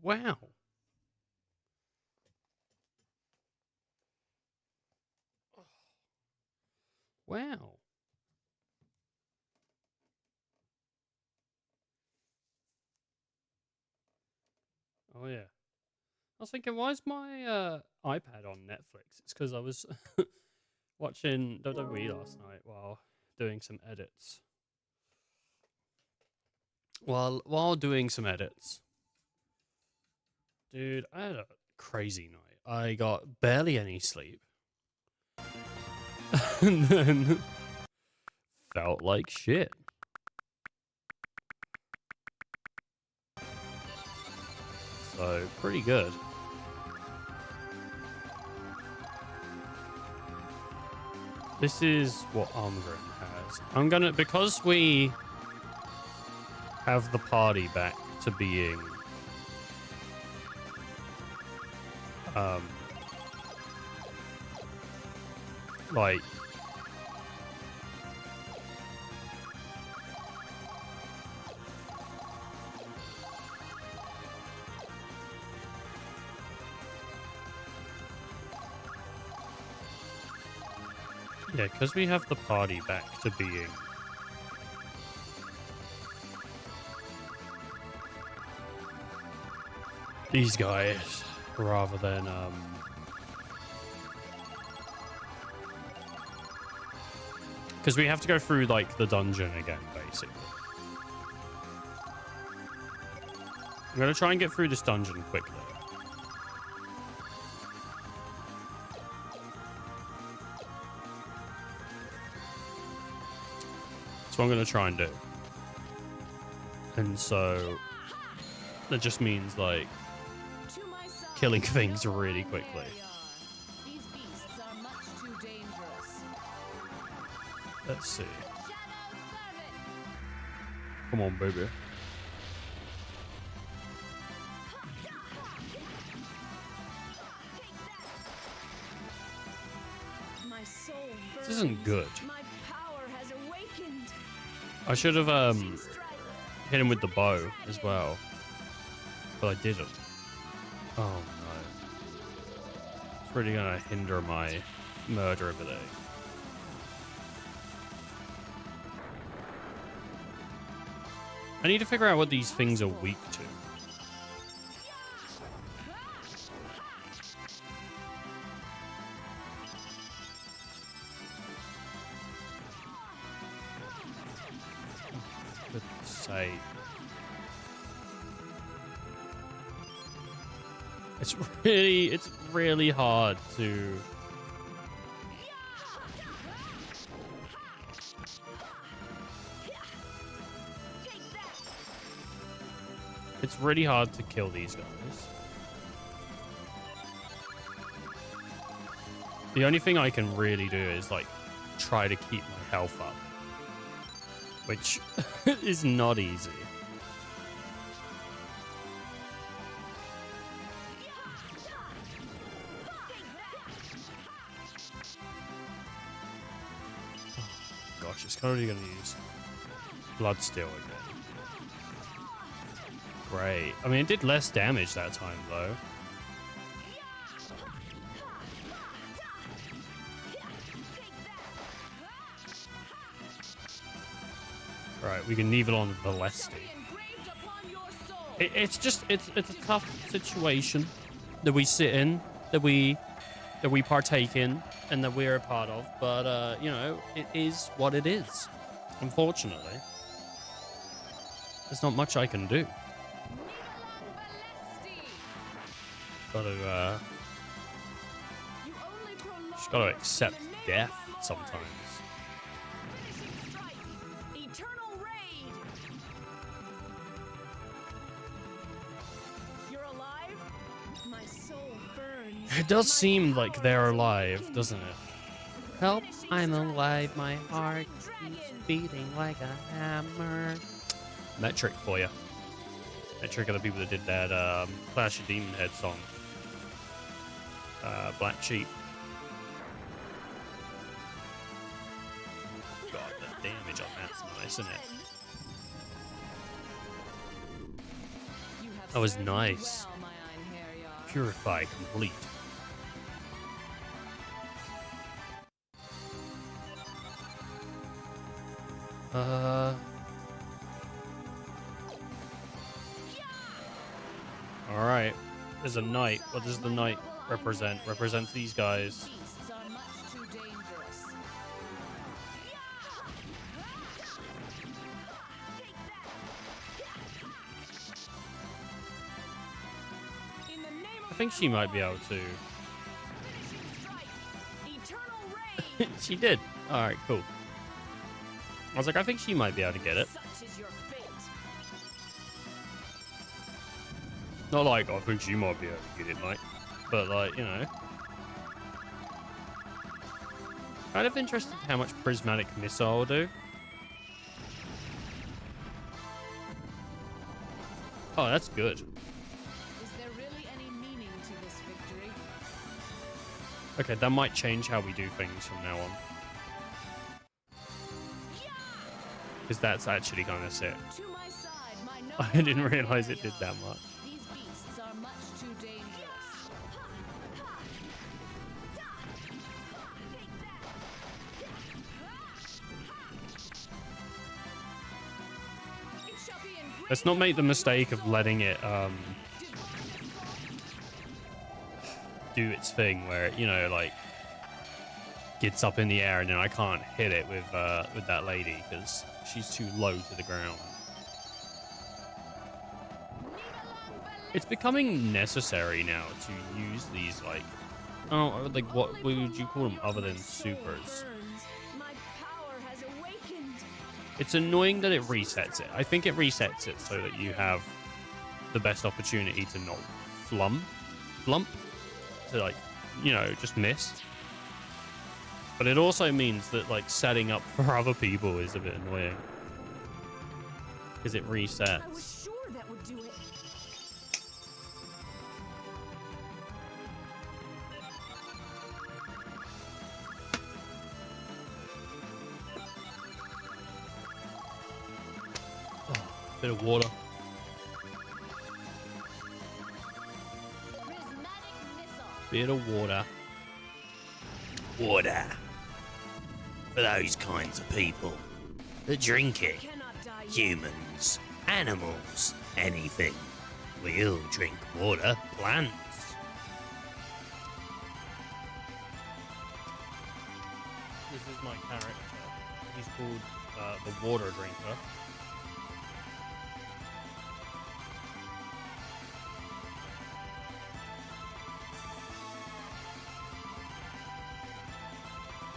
Wow. Wow. Oh yeah. I was thinking, why is my iPad on Netflix? It's because I was watching WWE last night while doing some edits. While doing some edits, dude, I had a crazy night. I got barely any sleep, and then felt like shit. So pretty good. This is what Armgren has. I'm gonna, because we have the party back to being like yeah, because we have the party back to being these guys rather than because we have to go through like the dungeon again, basically. I'm gonna try and get through this dungeon quickly. That's what I'm gonna try and do. And so that just means like killing things really quickly. These beasts are much too dangerous. Let's see. Come on, baby. My soul This isn't good. My power has awakened. I should have hit him with the bow as well, but I didn't. Oh no. It's really gonna hinder my murder ability. I need to figure out what these things are weak to. Good sake. It's really hard to kill these guys. The only thing I can really do is like try to keep my health up, which is not easy. Gosh, it's totally gonna use Bloodsteel again. Great. I mean, it did less damage that time, though. Right, we can leave it on Valesti. It's a tough situation that we sit in, that we partake in, and that we're a part of. But you know, it is what it is. Unfortunately, there's not much I can do. Just gotta accept death sometimes. It does seem like they're alive, doesn't it? Help, I'm alive, my heart keeps beating like a hammer. Metric for you. Metric are the people that did that Clash of Demon Head song. Black Sheep. God, the damage on that's nice, isn't it? You have That was Serve you nice. well, my Einherjar. Purify complete. Alright. There's a knight. What does the knight represent? Represents these guys. Beasts are much too dangerous. In the name I of think she might be able to. finishing strike, eternal reign. She did. Alright, cool. I was like, I think she might be able to get it. Such is your fate. Not like, I think she might be able to get it, mate. But, like, you know. Kind of interested how much prismatic missile will do. Oh, that's good. Is there really any meaning to this victory? Okay, that might change how we do things from now on. Because that's actually kind of sick. To my side, my noble I didn't realize it did that much. These beasts are much too dangerous. It shall be in great Let's not make the mistake of letting it do its thing where it, you know, like gets up in the air and then I can't hit it with that lady because she's too low to the ground. It's becoming necessary now to use these, like, oh, like, what would you call them other than supers? My power has awakened. It's annoying that it resets it. I think it resets it so that you have the best opportunity to not flump, to, like, you know, just miss. But it also means that, like, setting up for other people is a bit annoying. Because it resets. I was sure that would do it. Bit of water. Prismatic missile. Bit of water. Water. For those kinds of people that drink it. Cannot die yet. Humans, animals, anything. We all drink water. Plants. This is my character. He's called the Water Drinker.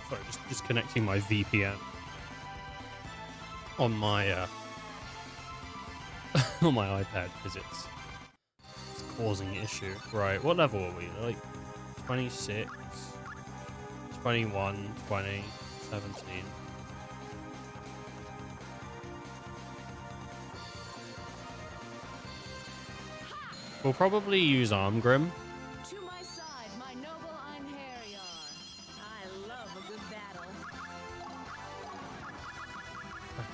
Sorry, just disconnecting my VPN on my on my iPad because it's causing issue. Right, what level are we? Like 26, 21, 20, 17. We'll probably use Armgrim. To my side, my noble Einherjar. I love a good battle.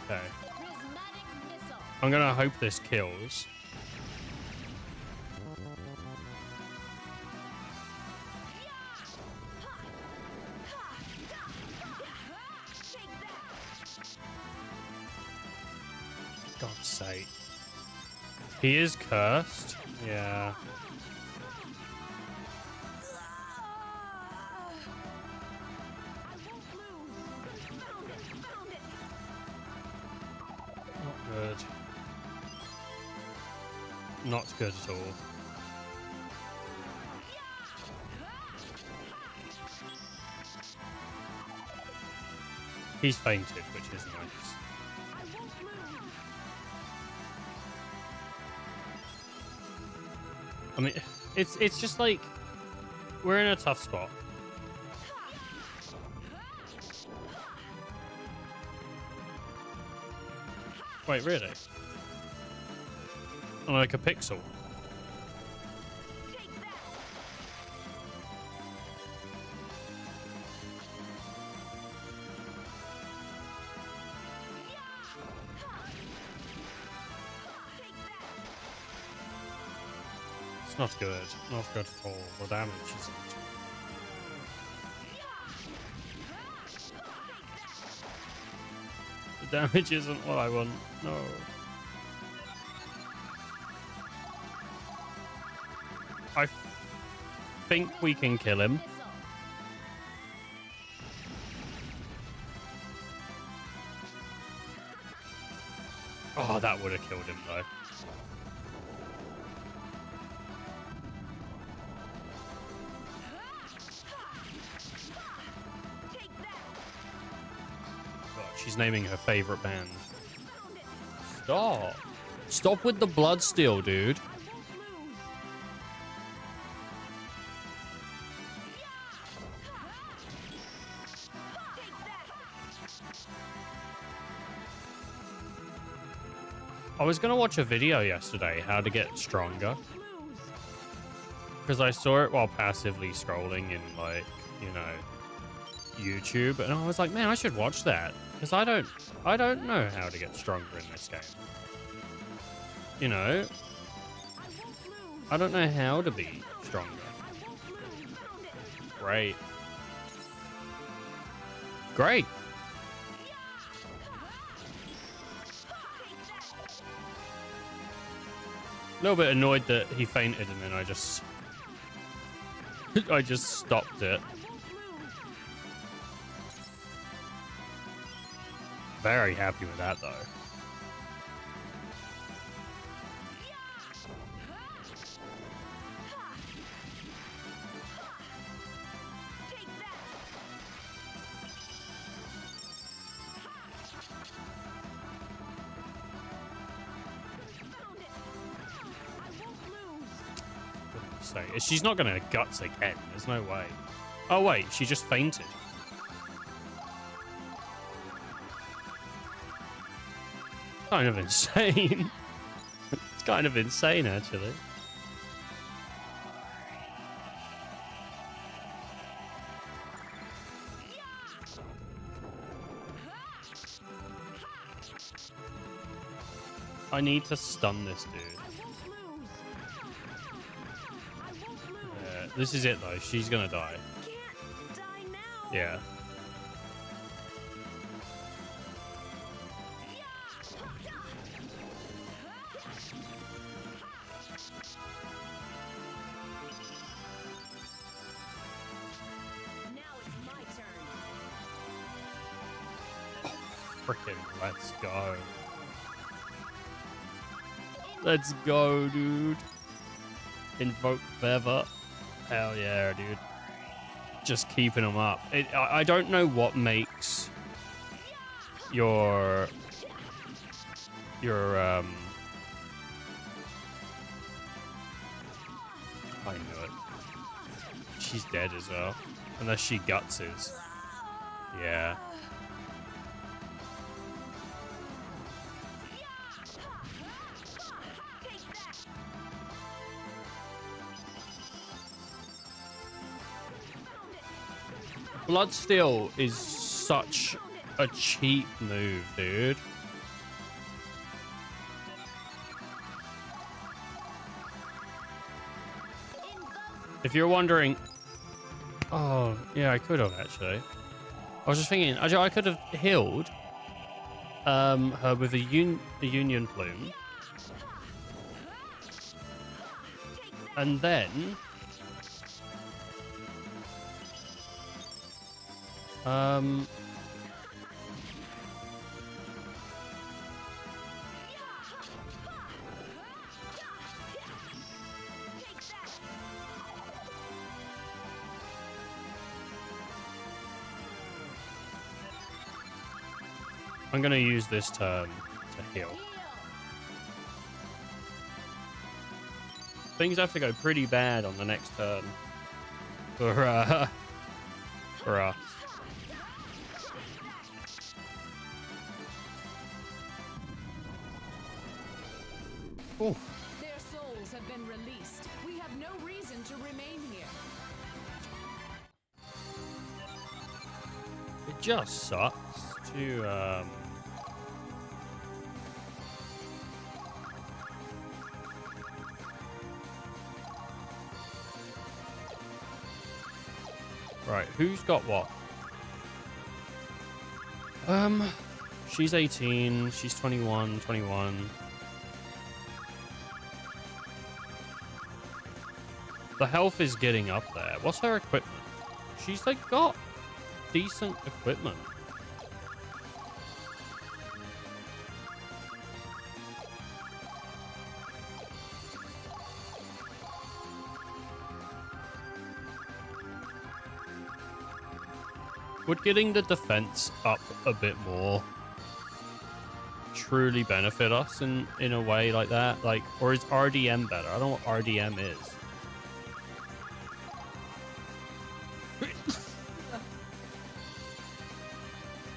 Okay. Prismatic missile. I'm gonna hope this kills. God's sake. He is cursed. Yeah. I won't lose. Found it. Not good. Not good at all. He's fainted, which is nice. I won't lose. I mean, it's just like we're in a tough spot. Wait, really? On like a pixel? It's not good. Not good at all. The damage isn't. The damage isn't what I want. No. I think we can kill him. Oh, that would have killed him, though. God, she's naming her favorite band. Stop. Stop with the bloodsteel, dude. I was going to watch a video yesterday, how to get stronger. Because I saw it while passively scrolling in, like, you know, YouTube. And I was like, man, I should watch that. Because I don't know how to get stronger in this game. You know? I don't know how to be stronger. Great. Great. A little bit annoyed that he fainted and then I just stopped it. Very happy with that though. She's not gonna guts again. There's no way. Oh wait, she just fainted. Kind of insane. It's kind of insane, actually. I need to stun this dude. This is it, though. She's gonna die. Yeah. Now it's my turn. Frickin' let's go. Let's go, dude. Invoke Feather. Hell yeah, dude. Just keeping them up. I don't know what makes your I knew it. She's dead as well. Unless she gutses. Yeah. Bloodsteel is such a cheap move, dude. If you're wondering... Oh, yeah, I could have, actually. I was just thinking, I could have healed her with a Union Plume. And then... I'm going to use this turn to heal. Things have to go pretty bad on the next turn for us. Ooh. Their souls have been released. We have no reason to remain here. It just sucks to Right, who's got what? She's 18, she's 21, 21. The health is getting up there. What's her equipment? She's like got decent equipment. Would getting the defense up a bit more truly benefit us in a way like that? Like, or is RDM better? I don't know what RDM is.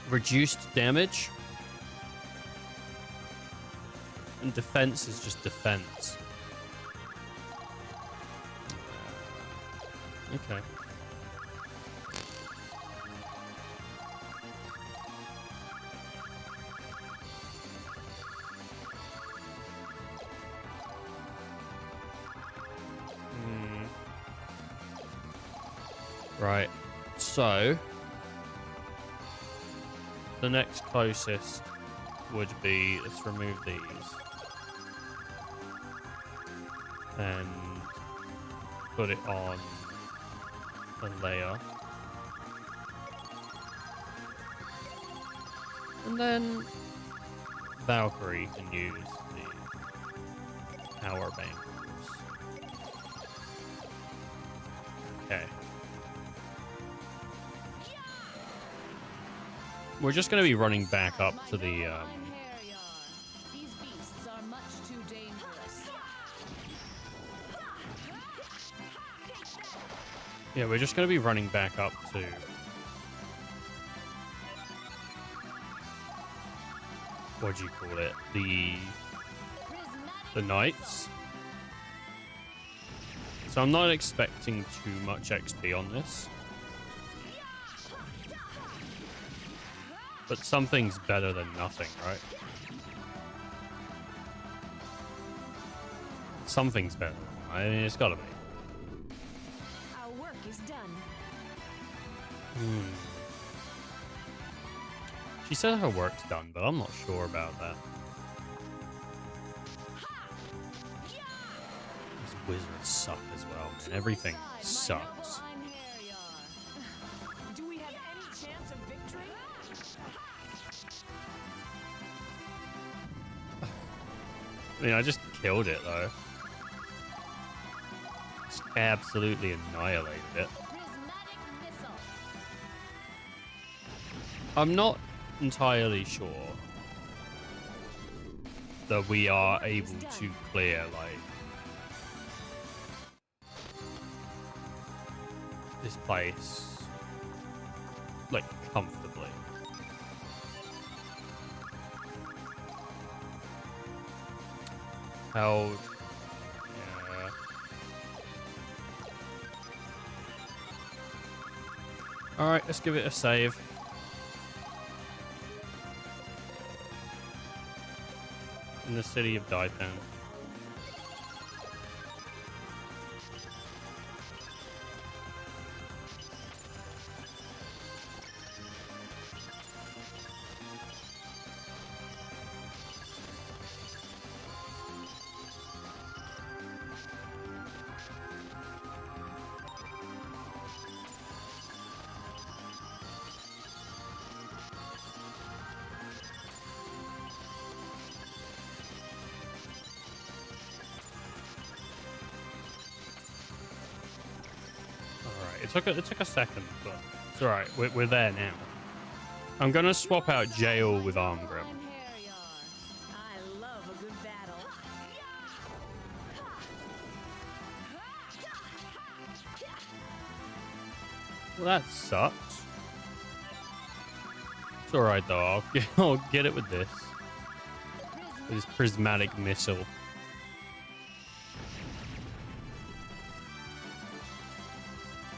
Reduced damage? And defense is just defense. Okay. Right, so the next closest would be, let's remove these and put it on a layer, and then Valkyrie can use the power bangles. Okay. We're just going to be running back up to the, These beasts are much too dangerous. yeah, we're just going to be running back up to what do you call it? The knights. So I'm not expecting too much XP on this. But something's better than nothing, right? Something's better. I mean, it's gotta be. Our work is done. She said her work's done, but I'm not sure about that. These wizards suck as well, man. Everything sucks. Do we have any chance of victory? I mean, I just killed it, though. Just absolutely annihilated it. Prismatic missile. I'm not entirely sure that we are able to clear, like, this place, like, comfortably. Held. Yeah. Alright, let's give it a save. In the city of Daipen. It took a second, but it's alright. We're there now. I'm gonna swap out Jail with Armgrim. I love a good battle. Well, that sucks. It's alright though. I'll get it with this. This prismatic missile.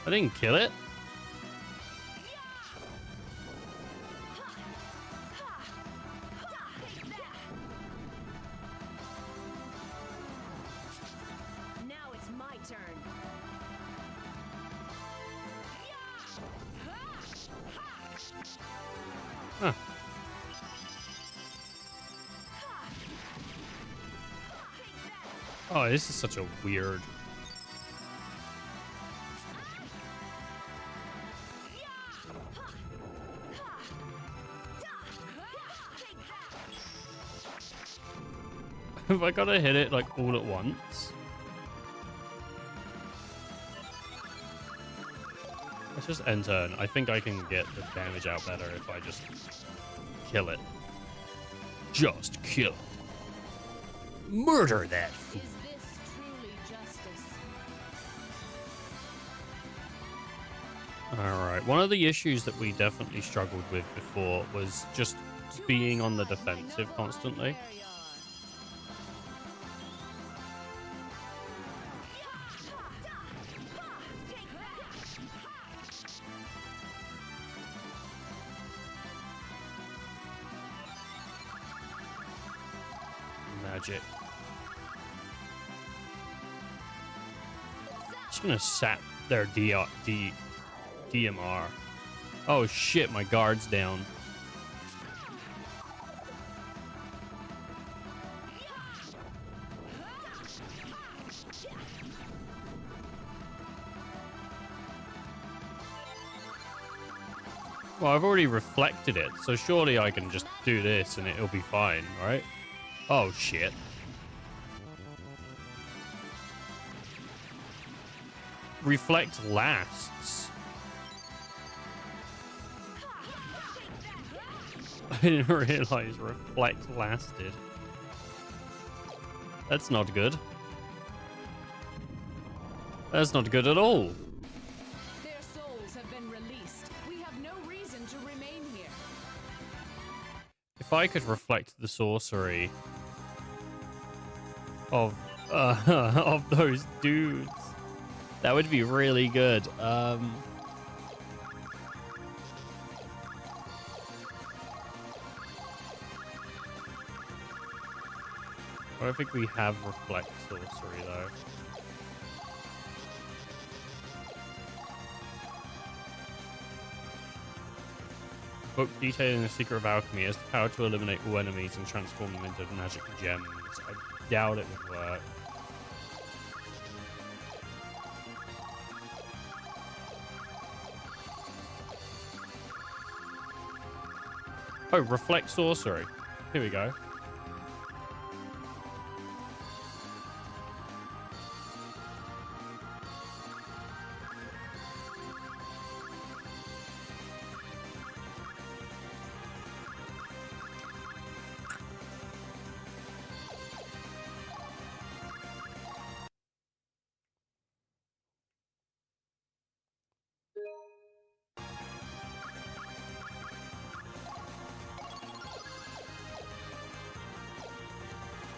I didn't kill it. Now it's my turn. Huh. Oh, this is such a weird... Have I gotta hit it like all at once? Let's just end turn. I think I can get the damage out better if I just kill it. Just kill it. Murder that fool. Is this truly justice? Alright, one of the issues that we definitely struggled with before was just being on the defensive constantly. Magic. Just gonna sap their DMR. Oh shit, my guard's down. Well, I've already reflected it, so surely I can just do this and it'll be fine, right? Oh, shit. Reflect lasts. I didn't realize reflect lasted. That's not good. That's not good at all. Their souls have been released. We have no reason to remain here. If I could reflect the sorcery of those dudes, that would be really good. I don't think we have reflect sorcery though. Book detailing the secret of alchemy has the power to eliminate all enemies and transform them into magic gems. I doubt it would work. Oh, reflect sorcery. Here we go.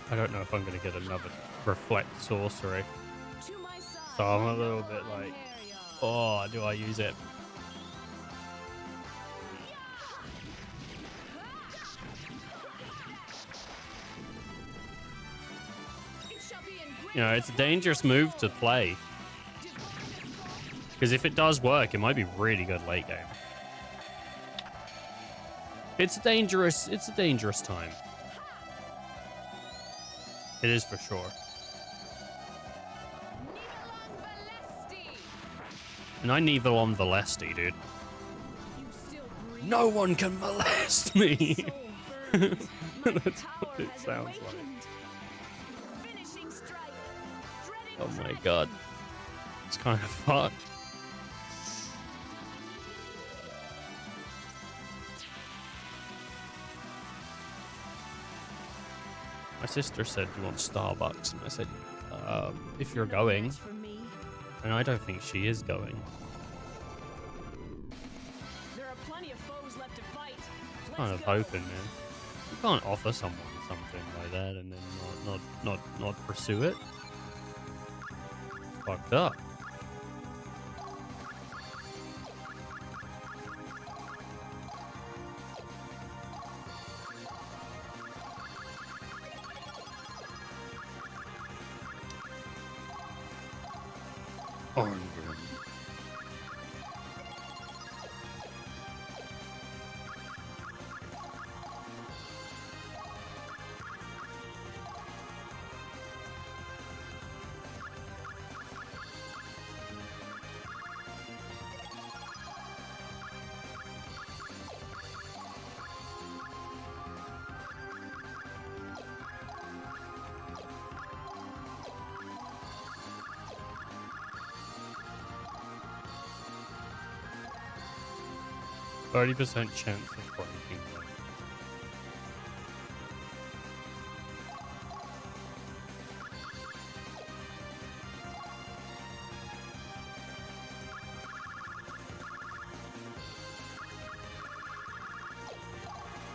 I don't know if I'm going to get another reflect sorcery. To my side, So I'm my a little noble bit like, Imperial. oh, do I use it? It shall be in great You know, it's a dangerous move to play. Because if it does work, it might be really good late game. It's a dangerous time. It is for sure. And I Nivelon Valesti, dude. You still breathe. No one can molest me. Soul burns. My That's power what it has sounds like. awakened. Finishing strike. Dreading Oh my dragon. god. It's kind of fucked. My sister said, "Do you want Starbucks?" And I said, "If you're going." Match for me. And I don't think she is going. There are plenty of foes left to fight. Kind Let's of go. hoping, man. You can't offer someone something like that and then not pursue it. Fucked up. Orngrim. 30% chance of breaking them.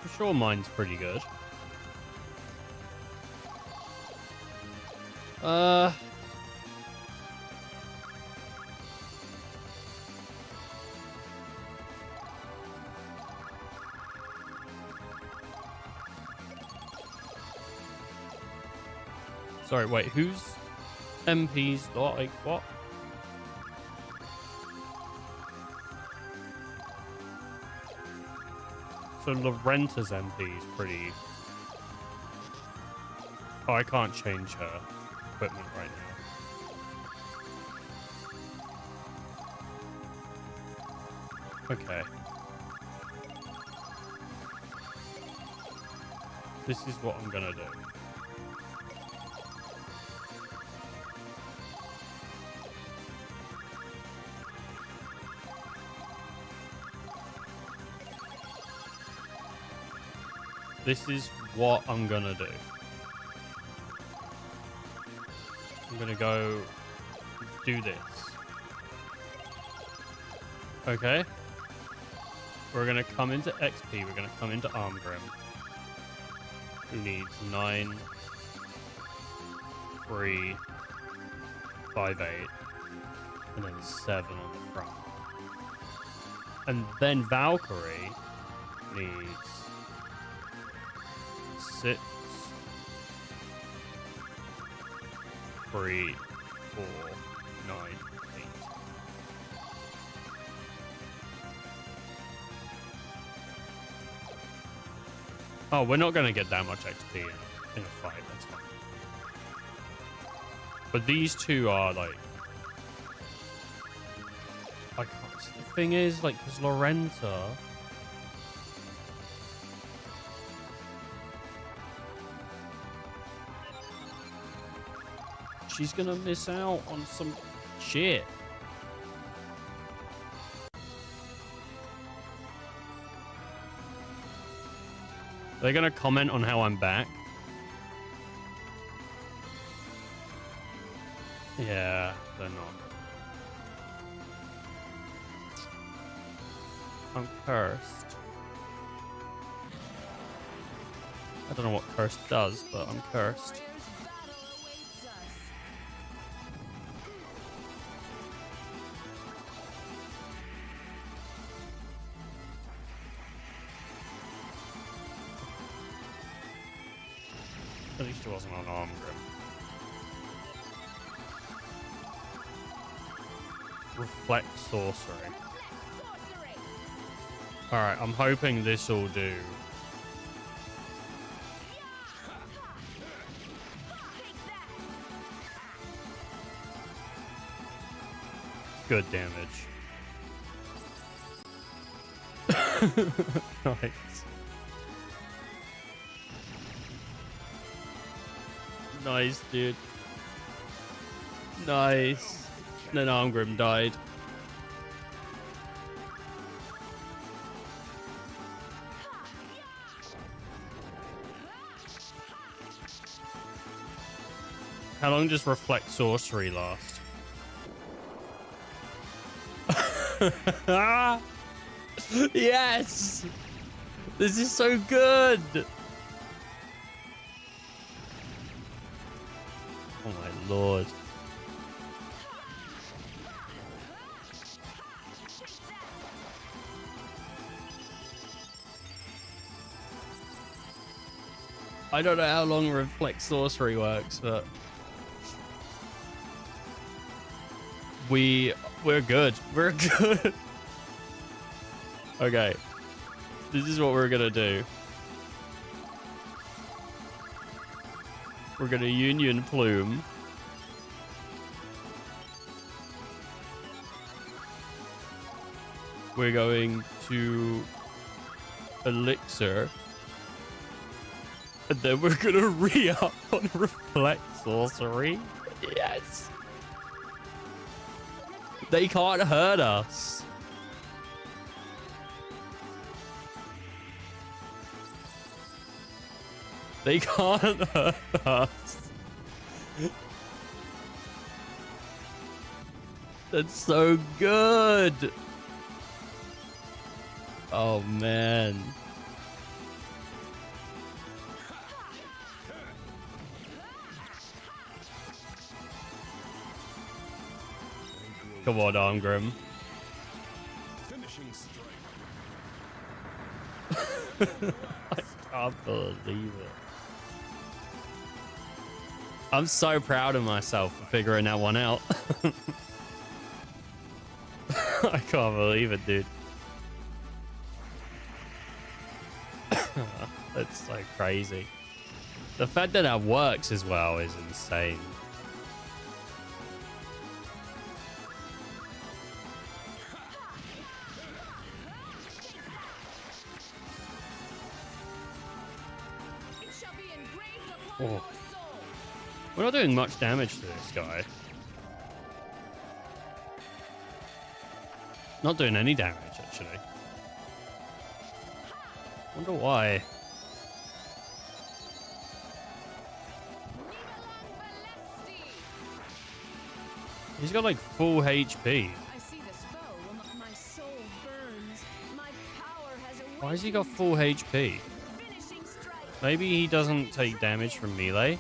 I'm sure mine's pretty good. Sorry, wait, who's MP's like what? So Lorenta's MP is pretty. Oh, I can't change her equipment right now. Okay. This is what I'm gonna do. This is what I'm gonna do. I'm gonna go do this. Okay? We're gonna come into XP, we're gonna come into Armgrim. Who needs 9, 3, 5, 8, and then 7 on the front. And then Valkyrie needs 6, 3, 4, 9, 8. Oh, we're not going to get that much XP in a fight. That's fine. But these two are like... I can't... The thing is, like, because Lorenta... She's gonna miss out on some shit. They're gonna comment on how I'm back. Yeah, they're not. I'm cursed. I don't know what cursed does, but I'm cursed. At least it wasn't on Armgrim. Reflect sorcery. Alright, I'm hoping this will do. Good damage. Nice. Nice, dude. Nice. Then Armgrim died. How long does Reflect Sorcery last? Yes! This is so good! Oh my lord. I don't know how long Reflect Sorcery works, but we're good. We're good. Okay. This is what we're gonna do. We're gonna Union Plume. We're going to Elixir. And then we're gonna re-up on Reflect Sorcery. Yes! They can't hurt us. They can't hurt us. That's so good. Oh, man. Come on, Armgrim. I can't believe it. I'm so proud of myself for figuring that one out. I can't believe it, dude. That's so crazy. The fact that that works as well is insane. Oh. We're not doing much damage to this guy. Not doing any damage, actually. Wonder why. He's got like full HP. Why has he got full HP? Maybe he doesn't take damage from melee.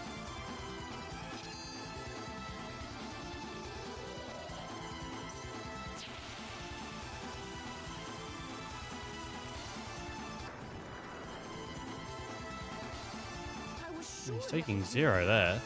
He's taking 0 there.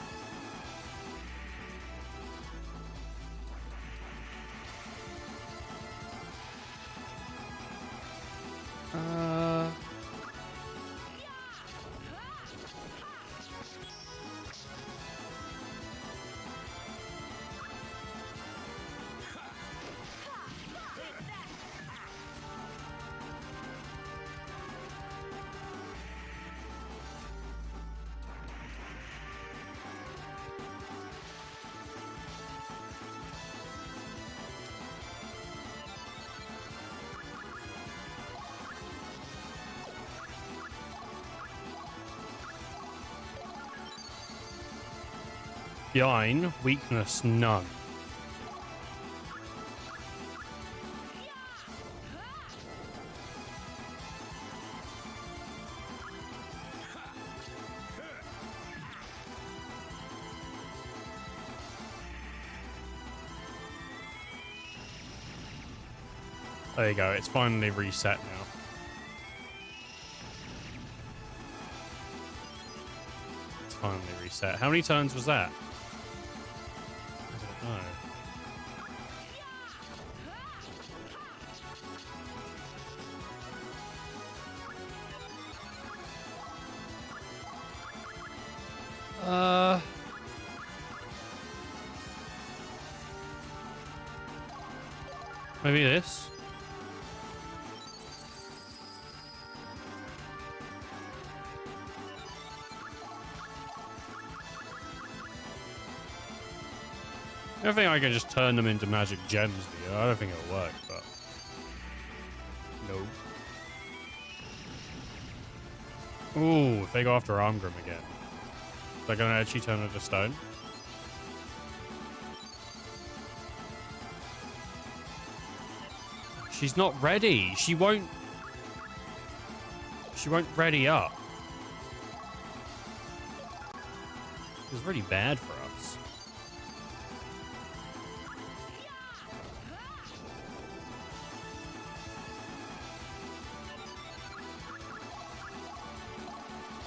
Yine, weakness none. There you go, it's finally reset now. It's finally reset. How many turns was that? I don't know. Maybe this? I don't think I can just turn them into magic gems, do you? I don't think it'll work, but... No. Ooh, if they go after Armgrim again. They're gonna actually turn it to stone? She's not ready. She won't ready up. It's really bad for us.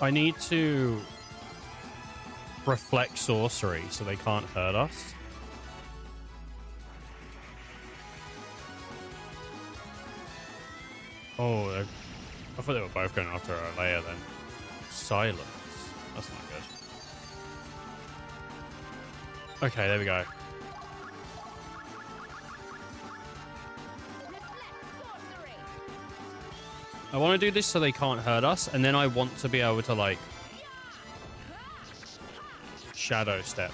I need to reflect sorcery so they can't hurt us. Oh, I thought they were both going after our layer then. Silence. That's not good. Okay, there we go. I want to do this so they can't hurt us, and then I want to be able to, like, shadow step.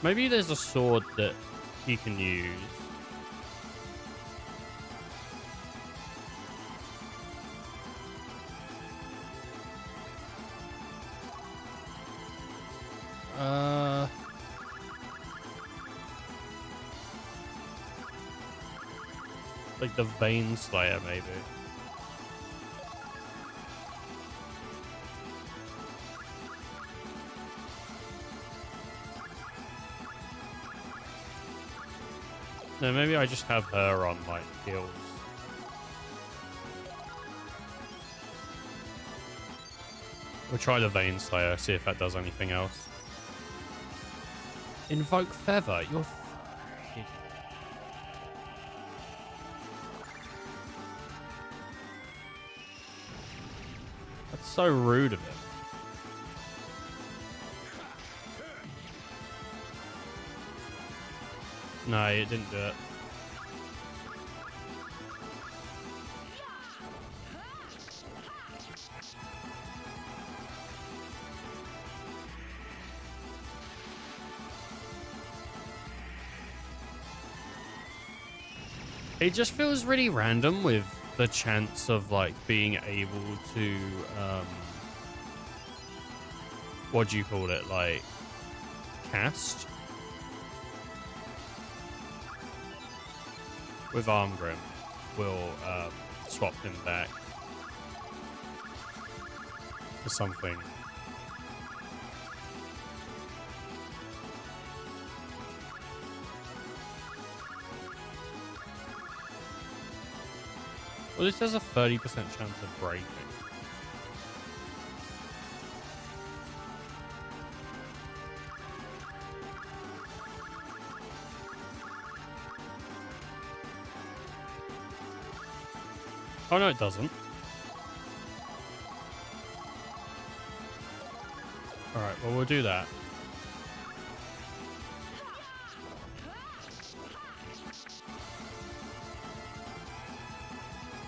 Maybe there's a sword that he can use. Like the Vein Slayer, maybe. No, maybe I just have her on, like, heals. We'll try the Vein Slayer, see if that does anything else. Invoke Feather, you're f***ing... That's so rude of him. No, it didn't do it. It just feels really random with the chance of, like, being able to, what do you call it, like, cast? With Armgrim, we'll swap him back for something. Well, this has a 30% chance of breaking. Oh, no, it doesn't. Alright, well, we'll do that.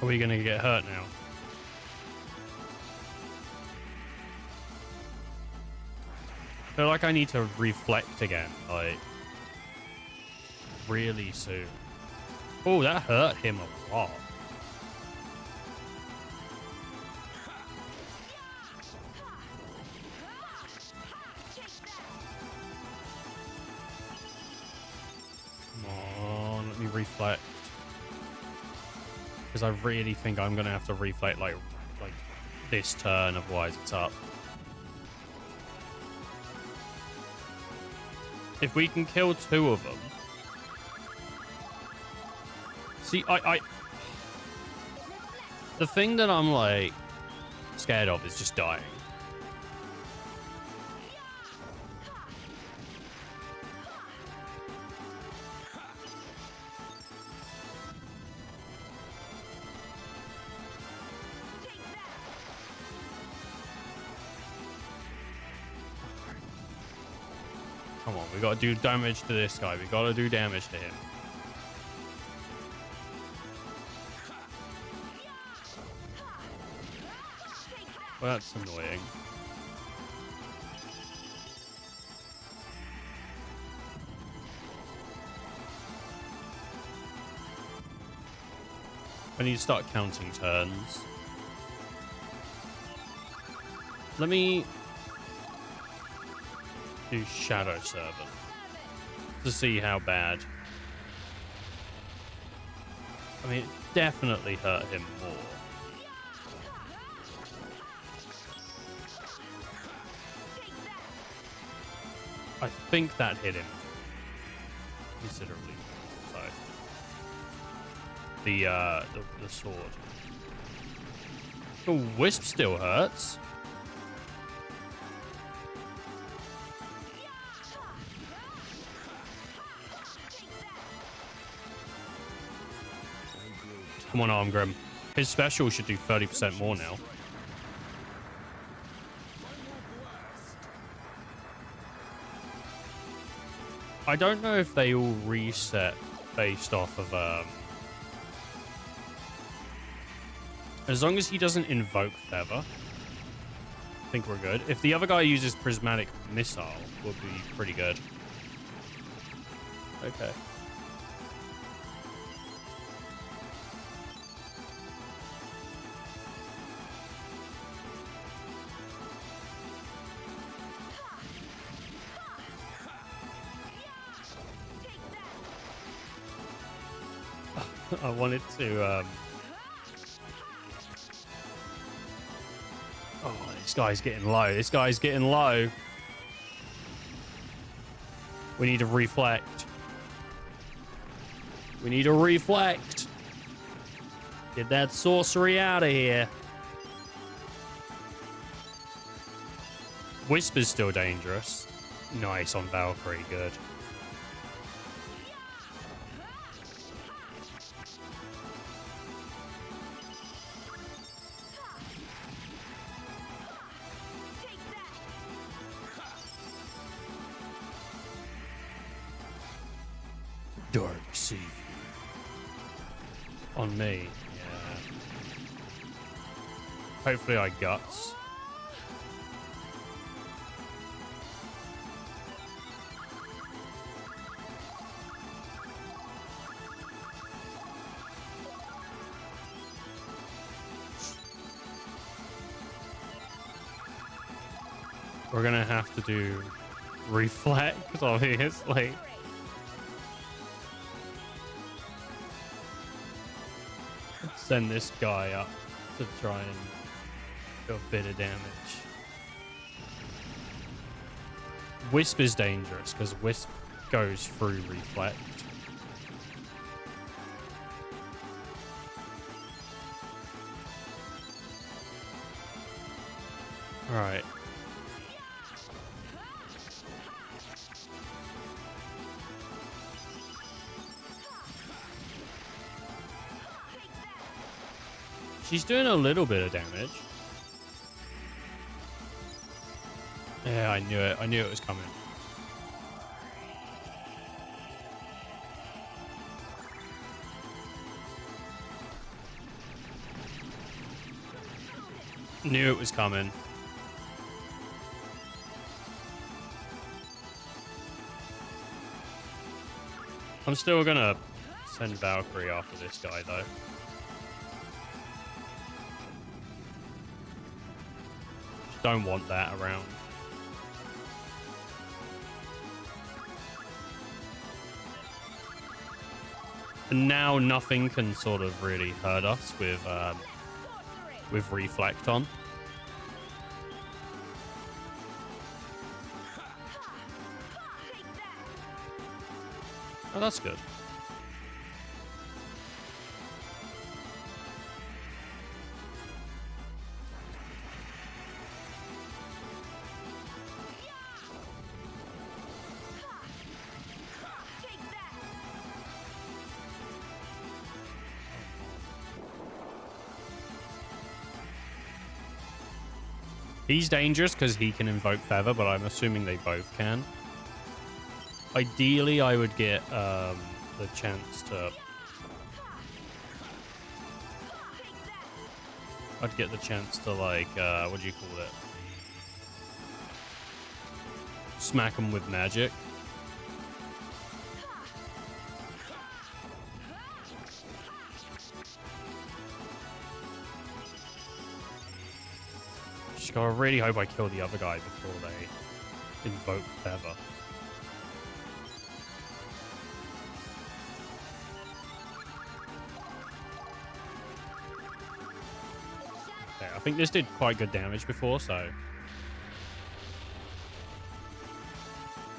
Are we going to get hurt now? I feel like I need to reflect again, like, really soon. Oh, that hurt him a lot. Come on, let me reflect. Because I really think I'm gonna have to reflect like this turn, otherwise it's up. If we can kill 2 of them. See, the thing that I'm like scared of is just dying. Come on, we gotta do damage to this guy. We gotta do damage to him. Well, that's annoying. I need to start counting turns. Let me do Shadow Servant to see how bad. I mean, it definitely hurt him more. I think that hit him considerably. So the sword. The Wisp still hurts. Come on, Armgrim. His special should do 30% more now. I don't know if they all reset based off of, as long as he doesn't invoke Feather, I think we're good. If the other guy uses Prismatic Missile, we'll be pretty good. Okay. I wanted to. Oh, this guy's getting low. This guy's getting low. We need to reflect. We need to reflect. Get that sorcery out of here. Whisper's still dangerous. Nice on Valkyrie, good. Dark Savior. On me, yeah. Hopefully I guts. We're gonna have to do reflect, obviously. Send this guy up to try and do a bit of damage. Wisp is dangerous because Wisp goes through reflect. All right. She's doing a little bit of damage. Yeah, I knew it. I knew it was coming. Knew it was coming. I'm still gonna send Valkyrie after this guy, though. Don't want that around. And now nothing can sort of really hurt us with reflect on. Oh, that's good. He's dangerous because he can invoke Feather, but I'm assuming they both can. Ideally, I would get the chance to... I'd get the chance to, like, what do you call it? Smack him with magic. I really hope I kill the other guy before they invoke Feather. Okay, I think this did quite good damage before, so...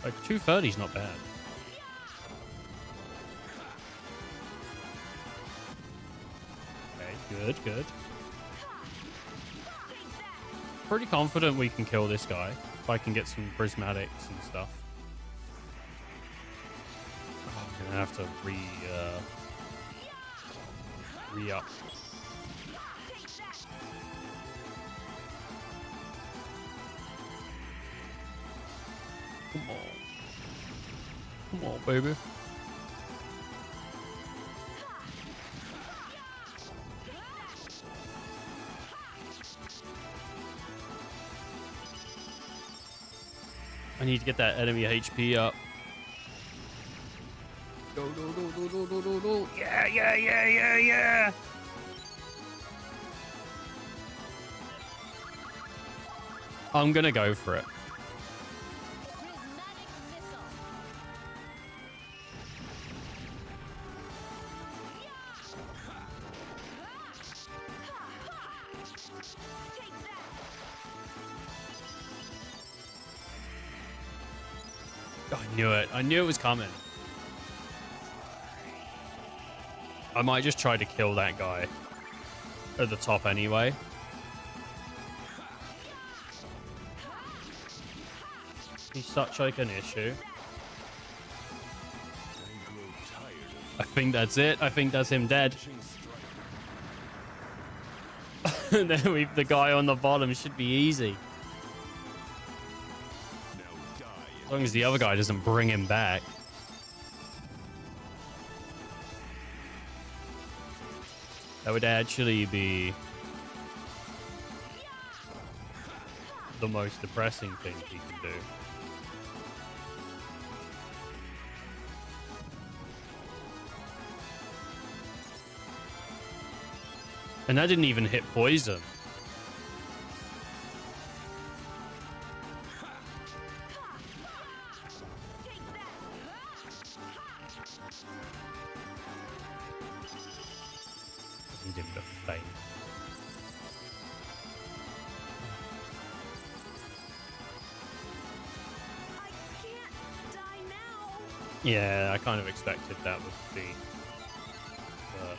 Like, 230 is not bad. Okay, good, good. Pretty confident we can kill this guy if I can get some prismatics and stuff. Oh, I'm gonna have to re-up. Come on. Come on, baby. I need to get that enemy HP up. Go, go, go, go, go, go, go, go. Yeah, yeah, yeah, yeah, yeah. I'm gonna go for it. Prismatic missile. I knew it. I knew it was coming. I might just try to kill that guy at the top anyway. He's such like an issue. I think that's it. I think that's him dead. And then the guy on the bottom should be easy. As long as the other guy doesn't bring him back. That would actually be the most depressing thing he can do. And that didn't even hit poison. He did the faint. I can't die now. Yeah, I kind of expected that would be the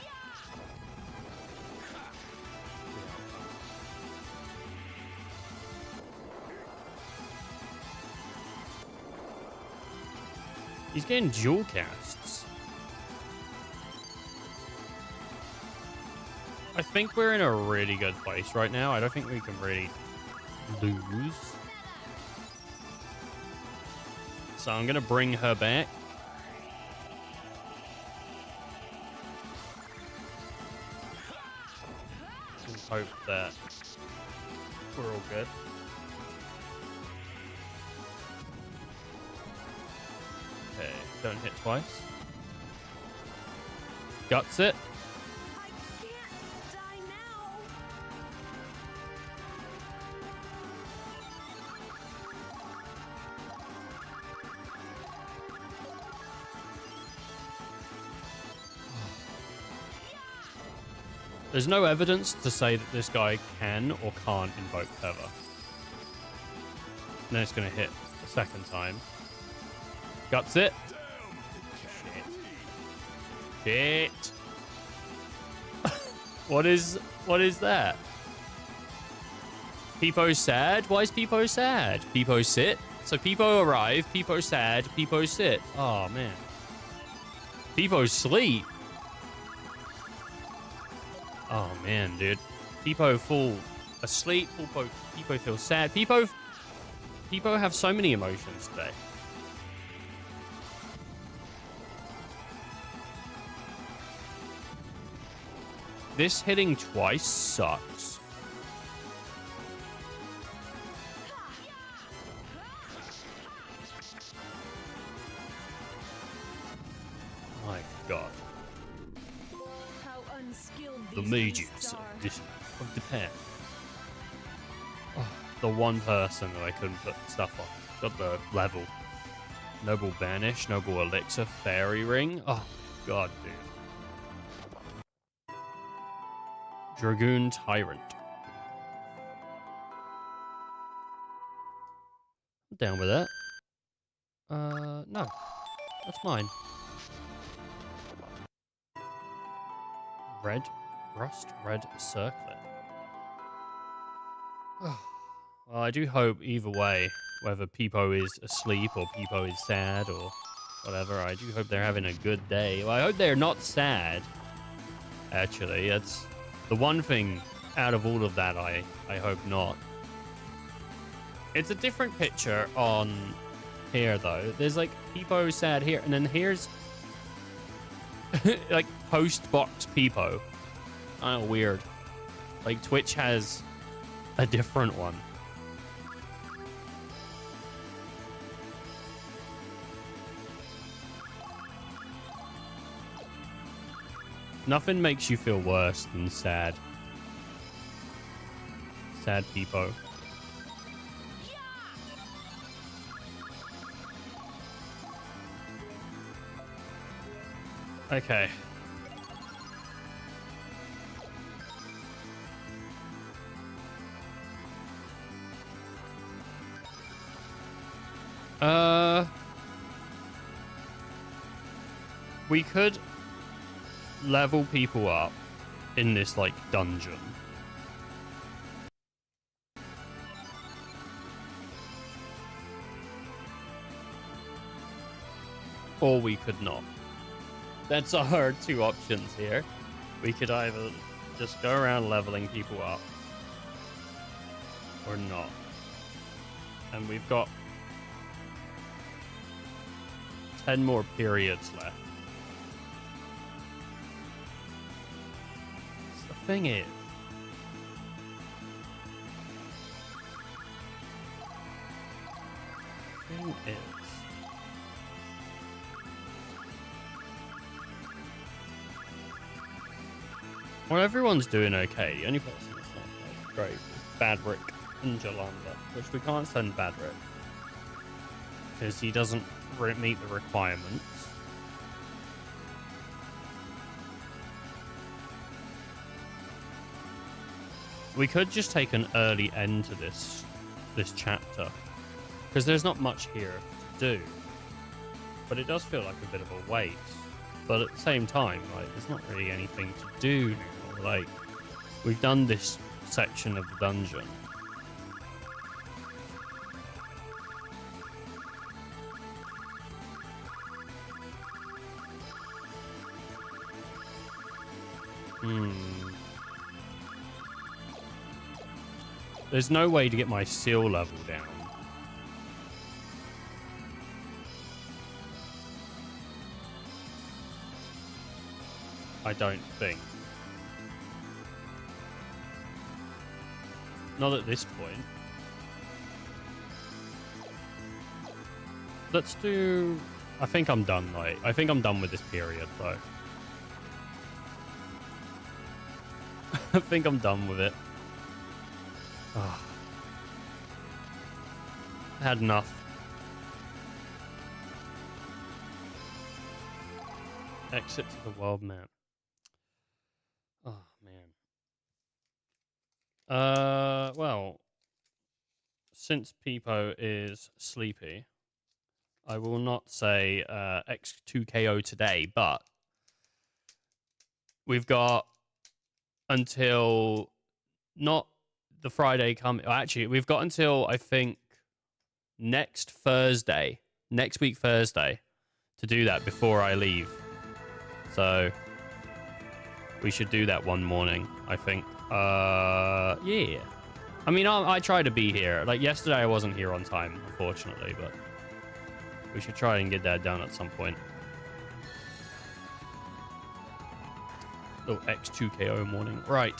He's getting dual casts. I think we're in a really good place right now. I don't think we can really lose. So I'm going to bring her back. And hope that we're all good. Okay, don't hit twice. Guts it. I can't die now. There's no evidence to say that this guy can or can't invoke Feather. And then it's going to hit a second time. Guts it. Shit. What is that? Peepo's sad? Why is Peepo sad? Peepo sit? So Peepo arrive, Peepo sad, Peepo sit. Oh man. Peepo sleep. Oh man, dude. Peepo full asleep, Peepo feels sad. Peepo have so many emotions today. This hitting twice sucks. My god. How unskilled The these Mages beasts are. edition of Japan. Oh, the one person that I couldn't put stuff on. Got the level. Noble Banish, Noble Elixir, Fairy Ring. Oh god, dude. Dragoon Tyrant. I'm down with that. No. That's mine. Red. Rust Red Circlet. Well, I do hope either way, whether Peepo is asleep or Peepo is sad or whatever, I do hope they're having a good day. Well, I hope they're not sad. Actually, that's the one thing out of all of that, I hope not. It's a different picture on here, though. There's, like, Peepo sad here, and then here's, like, post-box Peepo. Kind of weird. Like, Twitch has a different one. Nothing makes you feel worse than sad. Sad Peepo. Okay. We could level people up in this, like, dungeon. Or we could not. That's our two options here. We could either just go around leveling people up or not. And we've got 10 more periods left. The thing is, well, everyone's doing okay. The only person that's not like, great is Badrick and Jolanda, which we can't send Badrick because he doesn't meet the requirements. We could just take an early end to this chapter because there's not much here to do, but it does feel like a bit of a waste. But at the same time, like, there's not really anything to do now. Like, we've done this section of the dungeon. There's no way to get my seal level down. I don't think. Not at this point. Let's do... I think I'm done, like, I think I'm done with this period, though. I think I'm done with it. Oh. I had enough. Exit to the world map. Oh, man. Well, since Peepo is sleepy, I will not say X2KO today, but we've got until not the Friday coming. Actually, we've got until, I think, next week Thursday, to do that before I leave. So we should do that one morning, I think. Yeah. I mean, I try to be here. Like, yesterday I wasn't here on time, unfortunately, but we should try and get that done at some point. Little X2KO morning. Right.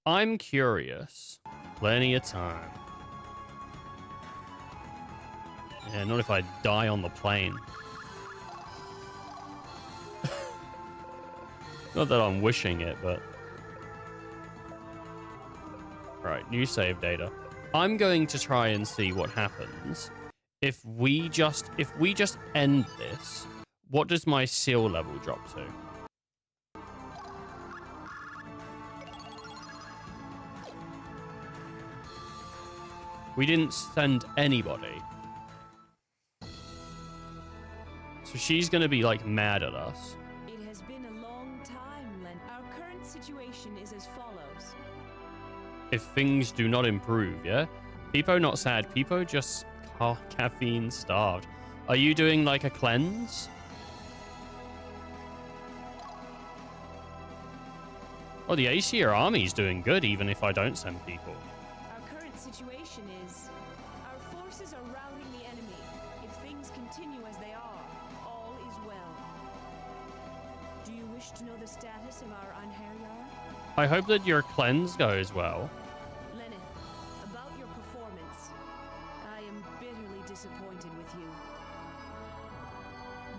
I'm curious. Plenty of time. Yeah, not if I die on the plane. Not that I'm wishing it, but... Right, new save data. I'm going to try and see what happens if we just end this. What does my seal level drop to? We didn't send anybody. So she's gonna be like mad at us. It has been a long time, Len. Our current situation is as follows. If things do not improve, yeah? Peepo not sad. Peepo just caffeine starved. Are you doing like a cleanse? Oh, the ACR army's doing good even if I don't send people. Our current situation is our forces are routing the enemy. If things continue as they are, all is well. Do you wish to know the status of our Anheriar? I hope that your cleanse goes well. Lenneth, about your performance, I am bitterly disappointed with you.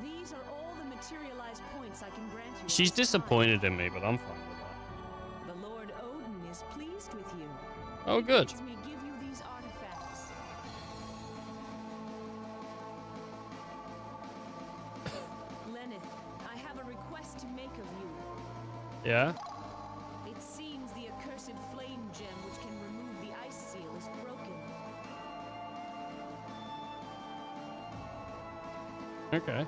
These are all the materialized points I can grant you. She's disappointed in me, but I'm fine with that. The Lord Odin is pleased with you. Oh, good. He bids me give you these artifacts. Lenneth, I have a request to make of you. Yeah? It seems the accursed flame gem which can remove the ice seal is broken. Okay.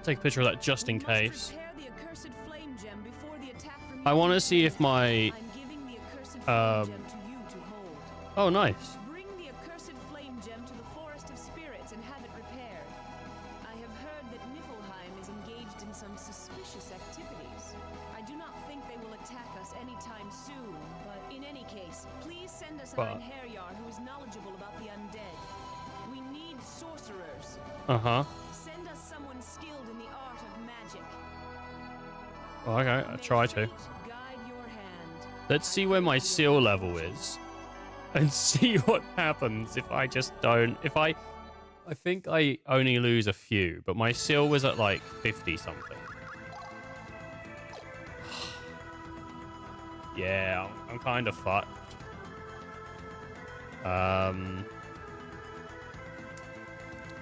take a picture of that just in case. Prepare the accursed flame gem before the attack from I want to see if my... I'm giving the accursed flame gem to you to hold. Oh, nice. Bring the accursed flame gem to the Forest of Spirits and have it repaired. I have heard that Niflheim is engaged in some suspicious activities. I do not think they will attack us anytime soon, but in any case, please send us an Einherjar who is knowledgeable about the undead. We need sorcerers. Uh-huh. Send us someone skilled in the art of magic. Okay, I'll try to. Guide your hand. Let's see where my seal level is. And see what happens if I just don't... If I think I only lose a few, but my seal was at like 50 something. Yeah, I'm kind of fucked.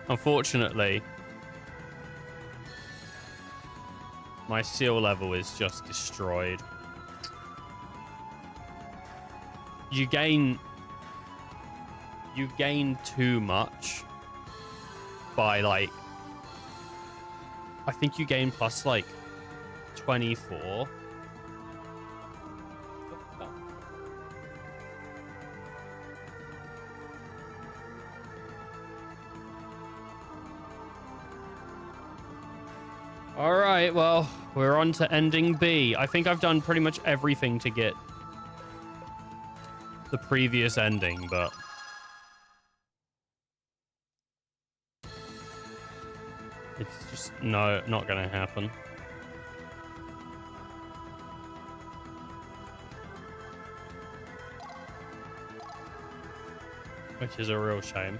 Unfortunately, my seal level is just destroyed. You gain too much by like, I think you gain plus like 24. All right, well, we're on to ending B. I think I've done pretty much everything to get the previous ending, but it's just not gonna happen. Which is a real shame.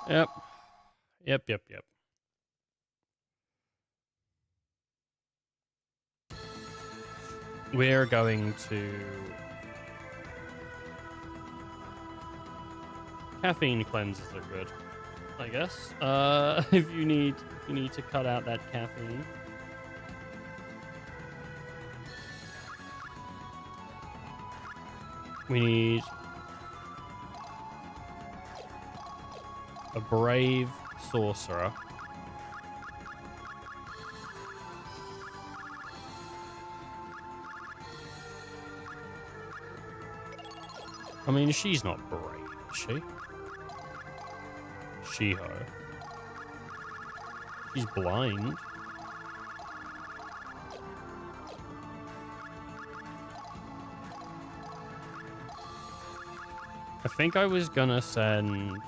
Yep. We're going to... Caffeine cleanses are good, I guess. If you need to cut out that caffeine. We need a brave sorcerer. I mean, she's not brave, is she? She-ho. She's blind. I think I was gonna send...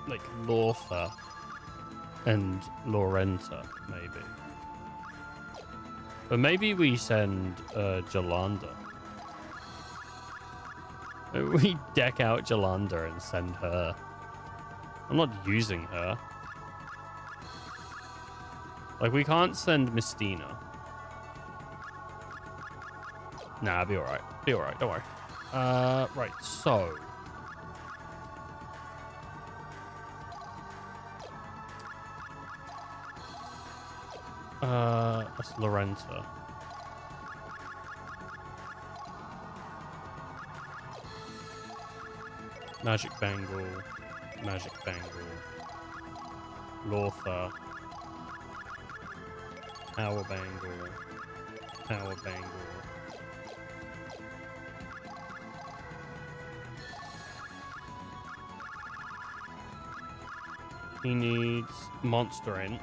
like, Lortha and Lorenta, maybe. But maybe we send Jolanda. We deck out Jolanda and send her. I'm not using her. Like, we can't send Mistina. Nah, I'll be alright. Be alright, don't worry. Right, so... that's Lorenta. Magic Bangle. Magic Bangle. Lortha. Power Bangle. Power Bangle. He needs Monster Int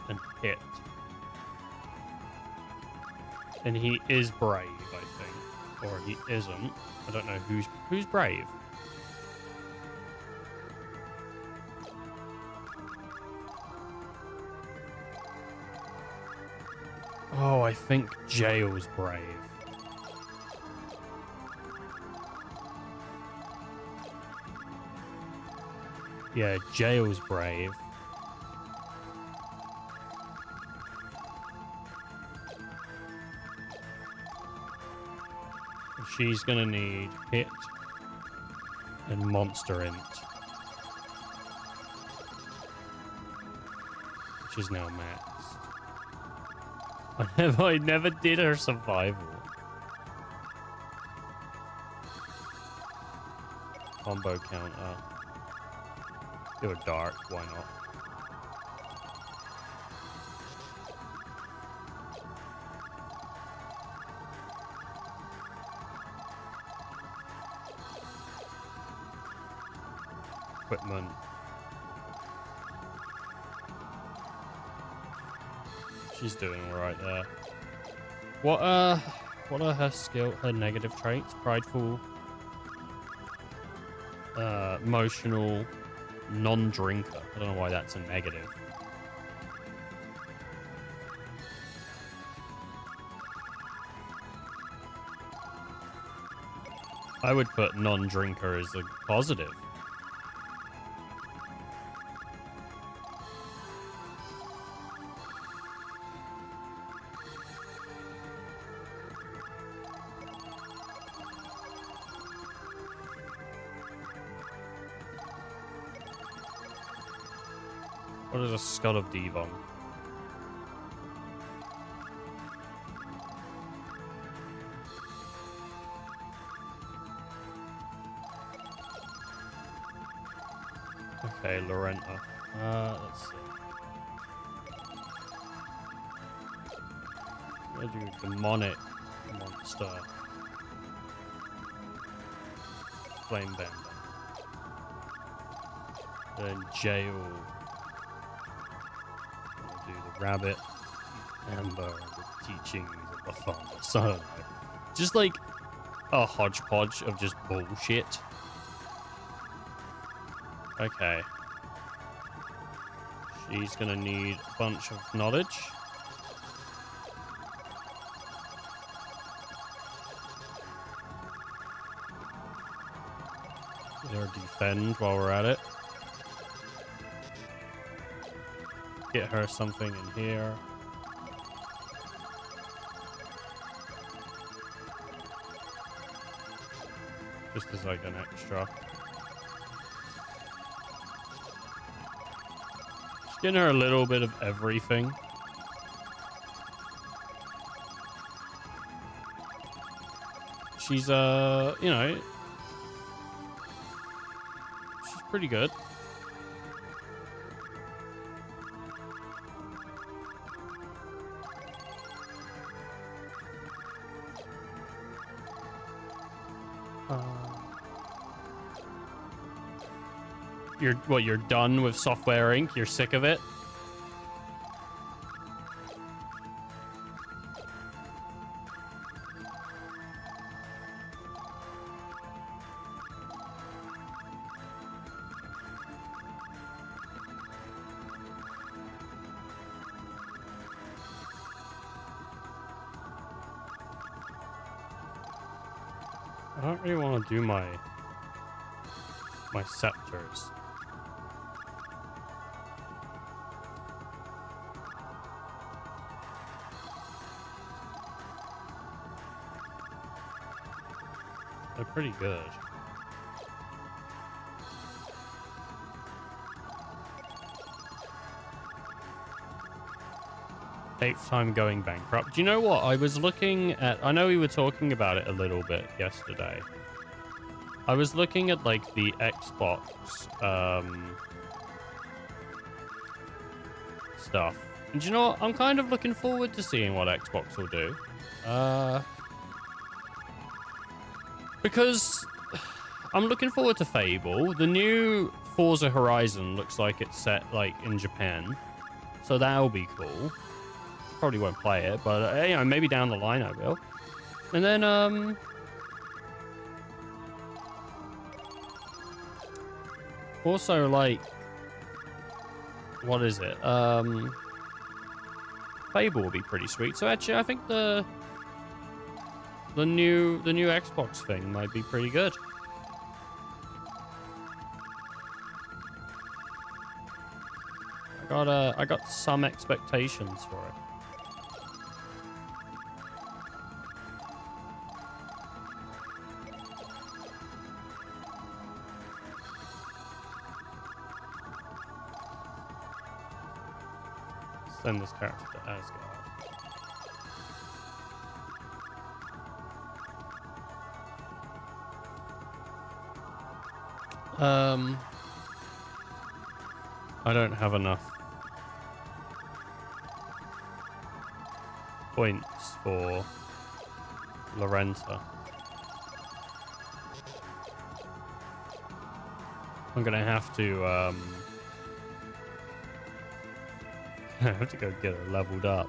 and Hit. And he is brave, I think. Or he isn't. I don't know who's brave. Oh, I think Jail's brave. Yeah, Jail's brave. She's gonna need Hit and Monster Int, which is now maxed. I never did her survival. Combo counter. Do a dark, why not? Equipment. She's doing alright there. What are her negative traits? Prideful, emotional, non-drinker. I don't know why that's a negative. I would put non-drinker as a positive. What is a Skull of Devon? Okay, Lorenta. Let's see. We'll do Demonic Monster. Flame Bender. Then Jail. We'll do the Rabbit. Amber, the Teachings of the Father. I don't know. Just like a hodgepodge of just bullshit. Okay. She's gonna need a bunch of knowledge. Get her defend while we're at it. Get her something in here. Just as like an extra. Just getting her a little bit of everything. She's you know, she's pretty good. You're done with Software Inc? You're sick of it? I don't really want to do my scepters. They're pretty good. Eighth time going bankrupt. Do you know what? I was looking at... I know we were talking about it a little bit yesterday. I was looking at, like, the Xbox stuff. And do you know what? I'm kind of looking forward to seeing what Xbox will do. Because I'm looking forward to Fable. The new Forza Horizon looks like it's set, like, in Japan. So that'll be cool. Probably won't play it, but, you know, maybe down the line I will. And then, also, like, what is it? Fable will be pretty sweet. So actually, I think the new Xbox thing might be pretty good. I got some expectations for it. Send this character to Asgard. I don't have enough points for Lorenta. I'm gonna have to I have to go get her leveled up.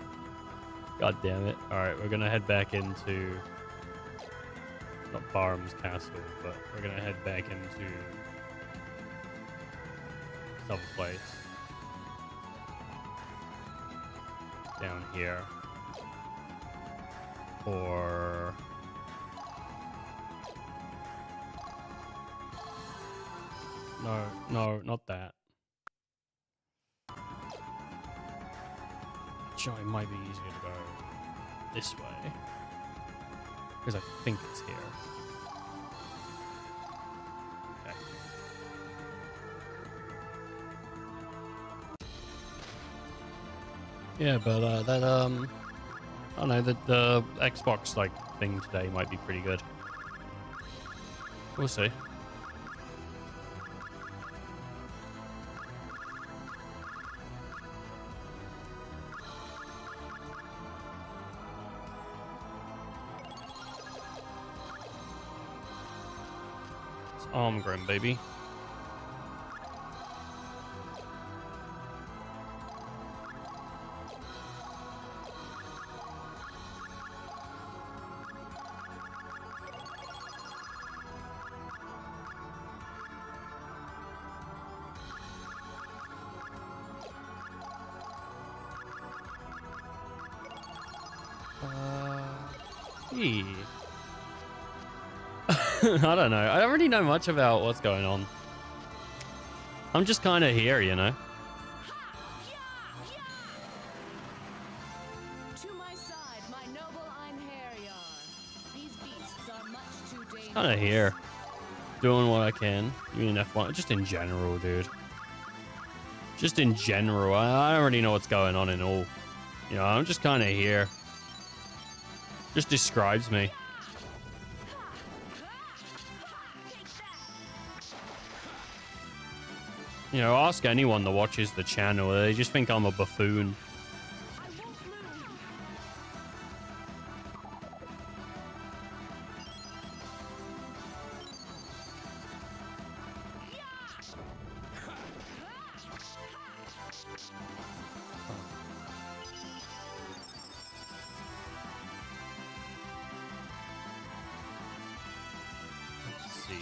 God damn it. Alright, we're gonna head back into not Barham's Castle, but we're gonna head back into this other place. Down here. Or no, not that. Actually, it might be easier to go this way. Because I think it's here. Okay. Yeah, but that I don't know, the Xbox like thing today might be pretty good. We'll see. It's Armgrim, baby. I don't know. I don't really know much about what's going on. I'm just kind of here, you know. To my side, my noble Einherjar. These beasts are much too dangerous. Kind of here, doing what I can. Even F1, just in general, dude. Just in general, I don't really know what's going on in all. You know, I'm just kind of here. Just describes me. You know, ask anyone that watches the channel. They just think I'm a buffoon. Let's see.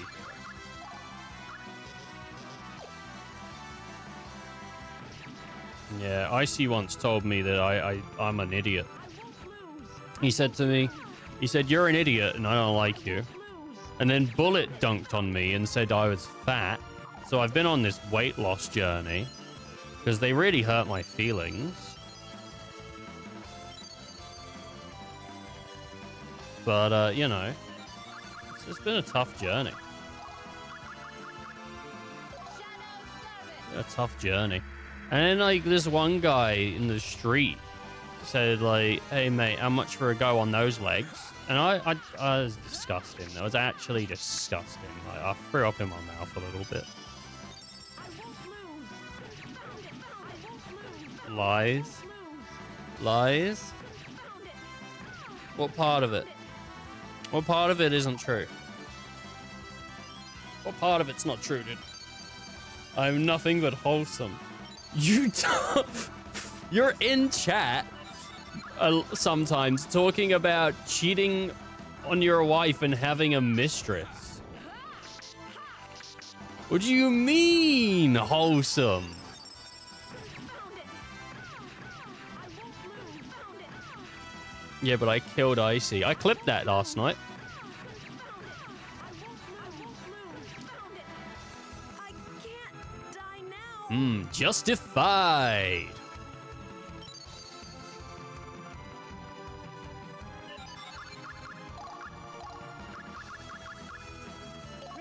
Yeah, Icy once told me that I'm an idiot. He said to me, he said, "You're an idiot and I don't like you." And then Bullet dunked on me and said I was fat. So I've been on this weight loss journey because they really hurt my feelings. But, you know, it's been a tough journey. A tough journey. And then, like, this one guy in the street said, like, "Hey, mate, how much for a go on those legs?" And I was disgusting. That was actually disgusting. Like, I threw up in my mouth a little bit. Lies? Lies? What part of it? What part of it isn't true? What part of it's not true, dude? I'm nothing but wholesome. You're in chat sometimes talking about cheating on your wife and having a mistress. What do you mean, wholesome? Yeah, but I killed Icy. I clipped that last night. Justified.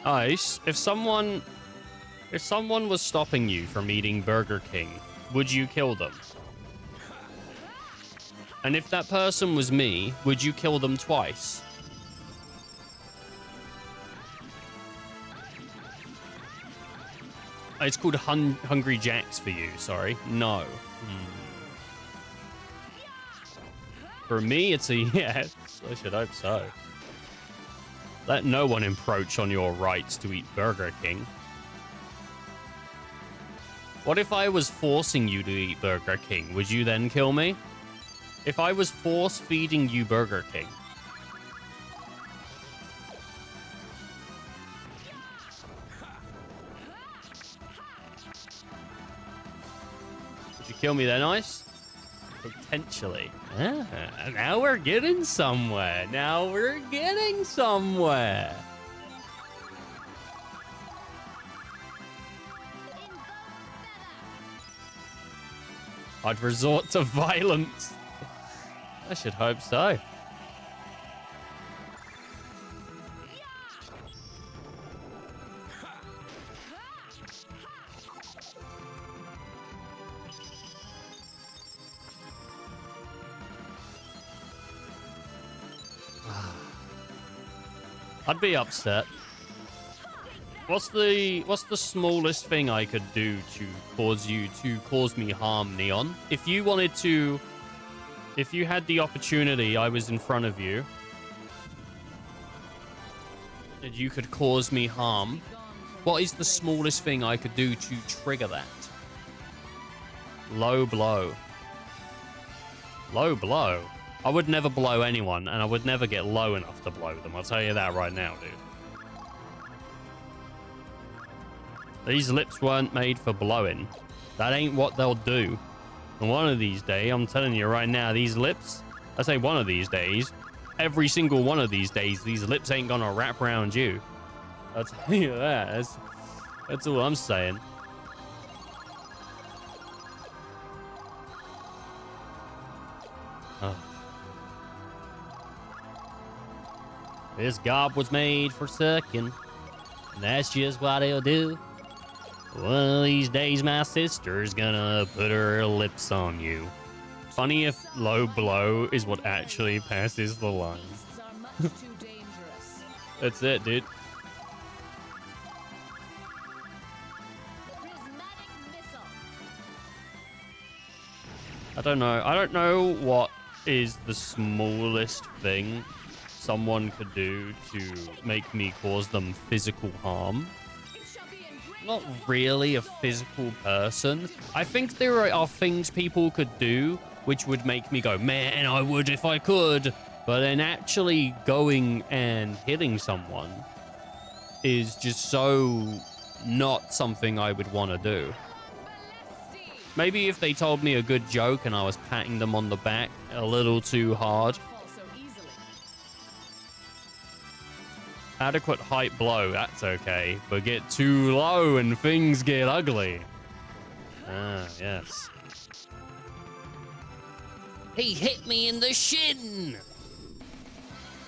Ice, if someone was stopping you from eating Burger King, would you kill them? And if that person was me, would you kill them twice? It's called Hungry Jacks for you, sorry. No. For me, it's a yes. I should hope so. Let no one encroach on your rights to eat Burger King. What if I was forcing you to eat Burger King? Would you then kill me? If I was force-feeding you Burger King. Would you kill me then, Ice? Potentially. Ah, now we're getting somewhere. Now we're getting somewhere. I'd resort to violence. I should hope so. I'd be upset. What's the smallest thing I could do to cause me harm, Neon? If you wanted to, if you had the opportunity, I was in front of you, and you could cause me harm, what is the smallest thing I could do to trigger that? Low blow. Low blow? I would never blow anyone, and I would never get low enough to blow them. I'll tell you that right now, dude. These lips weren't made for blowing. That ain't what they'll do. And one of these days, I'm telling you right now, these lips, I say one of these days, every single one of these days, these lips ain't gonna wrap around you. I'll tell you that. That's all I'm saying. Oh. This gob was made for sucking, and that's just what he'll do. One of these days, my sister's gonna put her lips on you. Funny if low blow is what actually passes the line. That's it, dude. I don't know. I don't know what is the smallest thing someone could do to make me cause them physical harm. Not really a physical person. I think there are things people could do which would make me go, man, I would if I could. But then actually going and hitting someone is just so not something I would want to do. Maybe if they told me a good joke and I was patting them on the back a little too hard. Adequate height blow, that's okay. But get too low and things get ugly. Ah, yes. He hit me in the shin!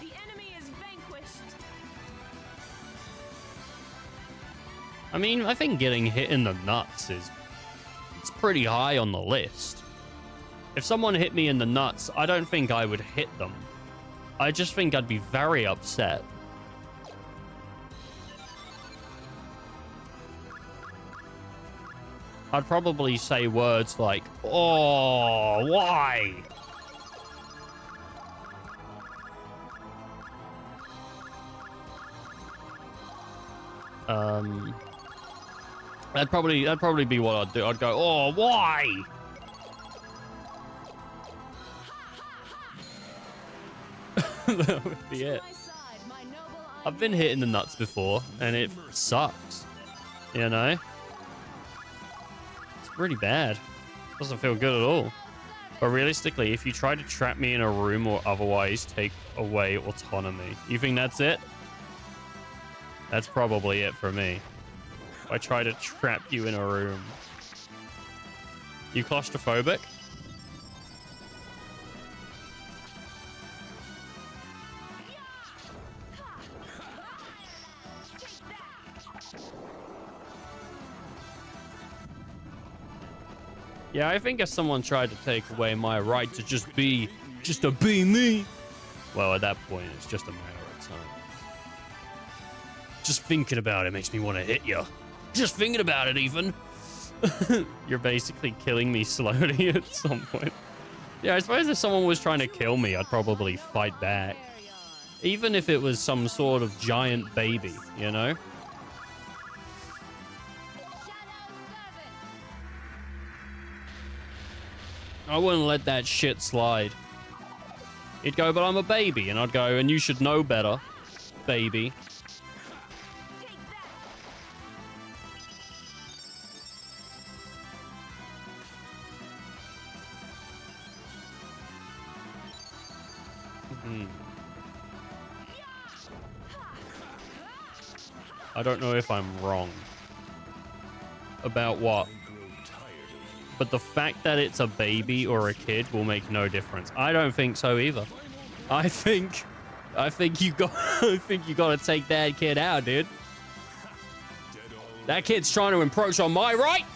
The enemy is vanquished. I mean, I think getting hit in the nuts is... it's pretty high on the list. If someone hit me in the nuts, I don't think I would hit them. I just think I'd be very upset. I'd probably say words like, oh, why? That'd probably be what I'd do. I'd go, oh, why? That would be it. I've been hit in the nuts before, and it sucks. You know? It's pretty bad. Doesn't feel good at all. But realistically, if you try to trap me in a room or otherwise take away autonomy, you think that's it? That's probably it for me. If I try to trap you in a room. You claustrophobic? Yeah, I think if someone tried to take away my right to just be me, well, at that point, it's just a matter of time. Just thinking about it makes me want to hit you. Just thinking about it, even. You're basically killing me slowly at some point. Yeah, I suppose if someone was trying to kill me, I'd probably fight back. Even if it was some sort of giant baby, you know? I wouldn't let that shit slide. He'd go, but I'm a baby. And I'd go, and you should know better, baby. I don't know if I'm wrong. About what? But the fact that it's a baby or a kid will make no difference. I don't think so either. I think you got to take that kid out, dude. That kid's trying to encroach on my rights.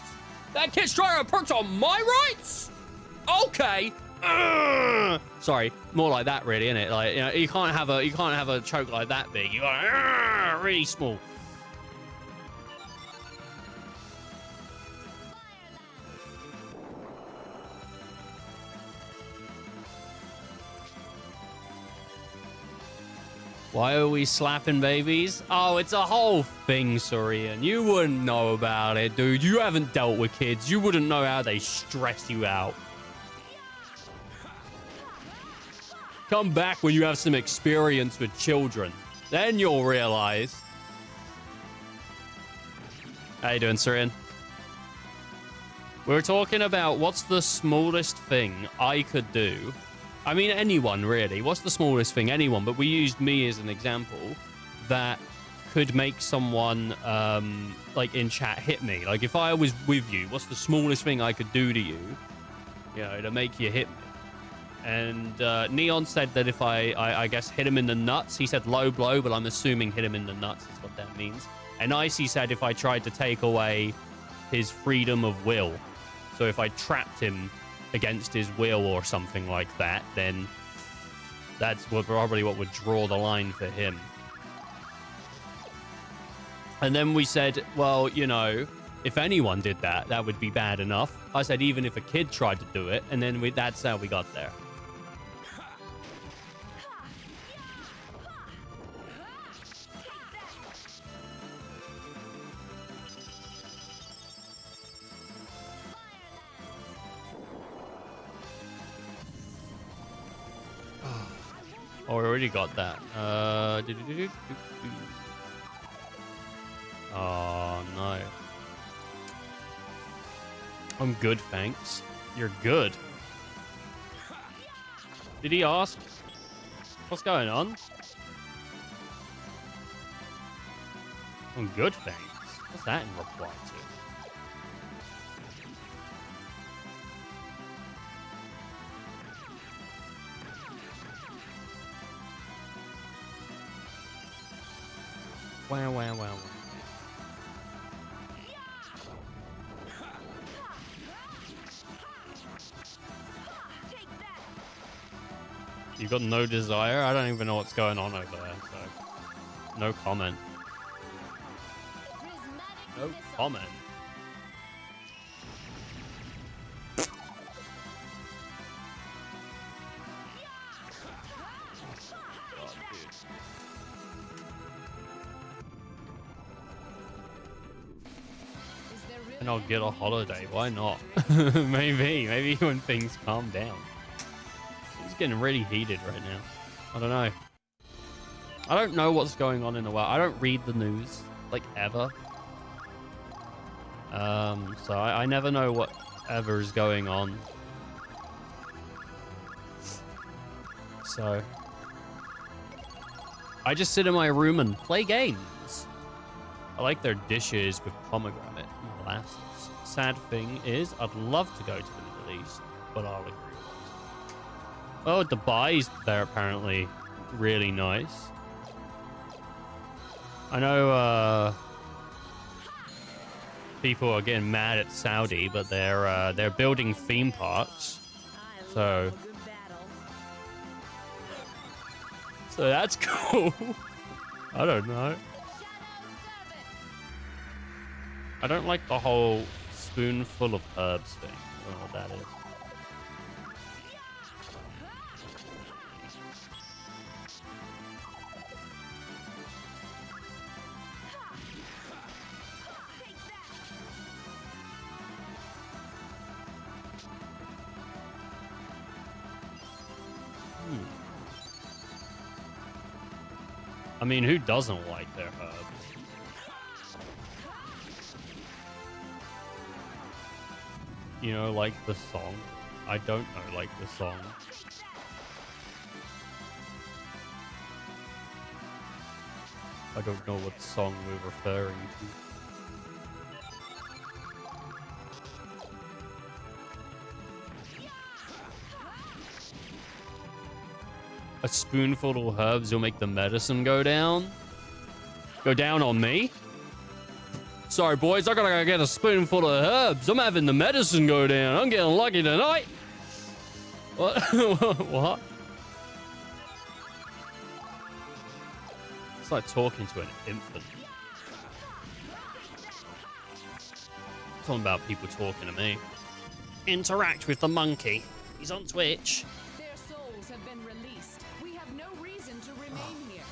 That kid's trying to encroach on my rights. Okay. Sorry, more like that, really, isn't it? Like, you know, you can't have a choke like that big. You got really small. Why are we slapping babies? Oh, it's a whole thing, Sorian. You wouldn't know about it, dude. You haven't dealt with kids. You wouldn't know how they stress you out. Come back when you have some experience with children. Then you'll realize. How you doing, Sorian? We were talking about what's the smallest thing I could do. I mean, anyone, really. What's the smallest thing? Anyone. But we used me as an example that could make someone, like, in chat hit me. Like, if I was with you, what's the smallest thing I could do to you, you know, to make you hit me? And Neon said that if I guess, hit him in the nuts. He said low blow, but I'm assuming hit him in the nuts is what that means. And Icy said if I tried to take away his freedom of will. So if I trapped him against his will or something like that, then that's probably what would draw the line for him. And then we said, well, you know, if anyone did that, that would be bad enough. I said even if a kid tried to do it, and then that's how we got there. Oh, we already got that. Oh, no. I'm good, thanks. You're good. Did he ask? What's going on? I'm good, thanks. What's that in reply to? Wow, wow, wow, wow. You got no desire? I don't even know what's going on over there, so no comment. No comment. And I'll get a holiday. Why not? maybe when things calm down. It's getting really heated right now. I don't know. I don't know what's going on in the world. I don't read the news, like, ever. So I never know whatever is going on. So I just sit in my room and play games. I like their dishes with pomegranate and molasses. Sad thing is, I'd love to go to the Middle East, but I'll agree. Oh, Dubai's there apparently really nice. I know people are getting mad at Saudi, but they're building theme parks, so that's cool. I don't know. I don't like the whole spoonful of herbs thing. I don't know what that is. I mean, who doesn't like their herbs? You know, like the song. I don't know, like the song. I don't know what song we're referring to. A spoonful of herbs will make the medicine go down? Go down on me? Sorry, boys, I gotta go get a spoonful of herbs. I'm having the medicine go down. I'm getting lucky tonight. What? What? It's like talking to an infant. Talking about people talking to me. Interact with the monkey. He's on Twitch. Their souls have been released. We have no reason to remain here.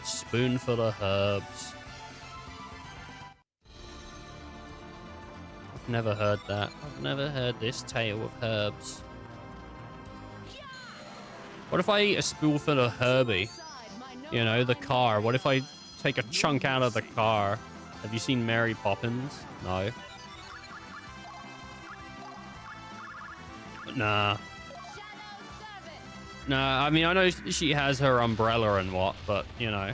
Spoonful of herbs. I've never heard that. I've never heard this tale of herbs. What if I eat a spoonful of Herbie? You know, the car. What if I take a chunk out of the car? Have you seen Mary Poppins? No. Nah. Nah, I mean, I know she has her umbrella and what, but, you know.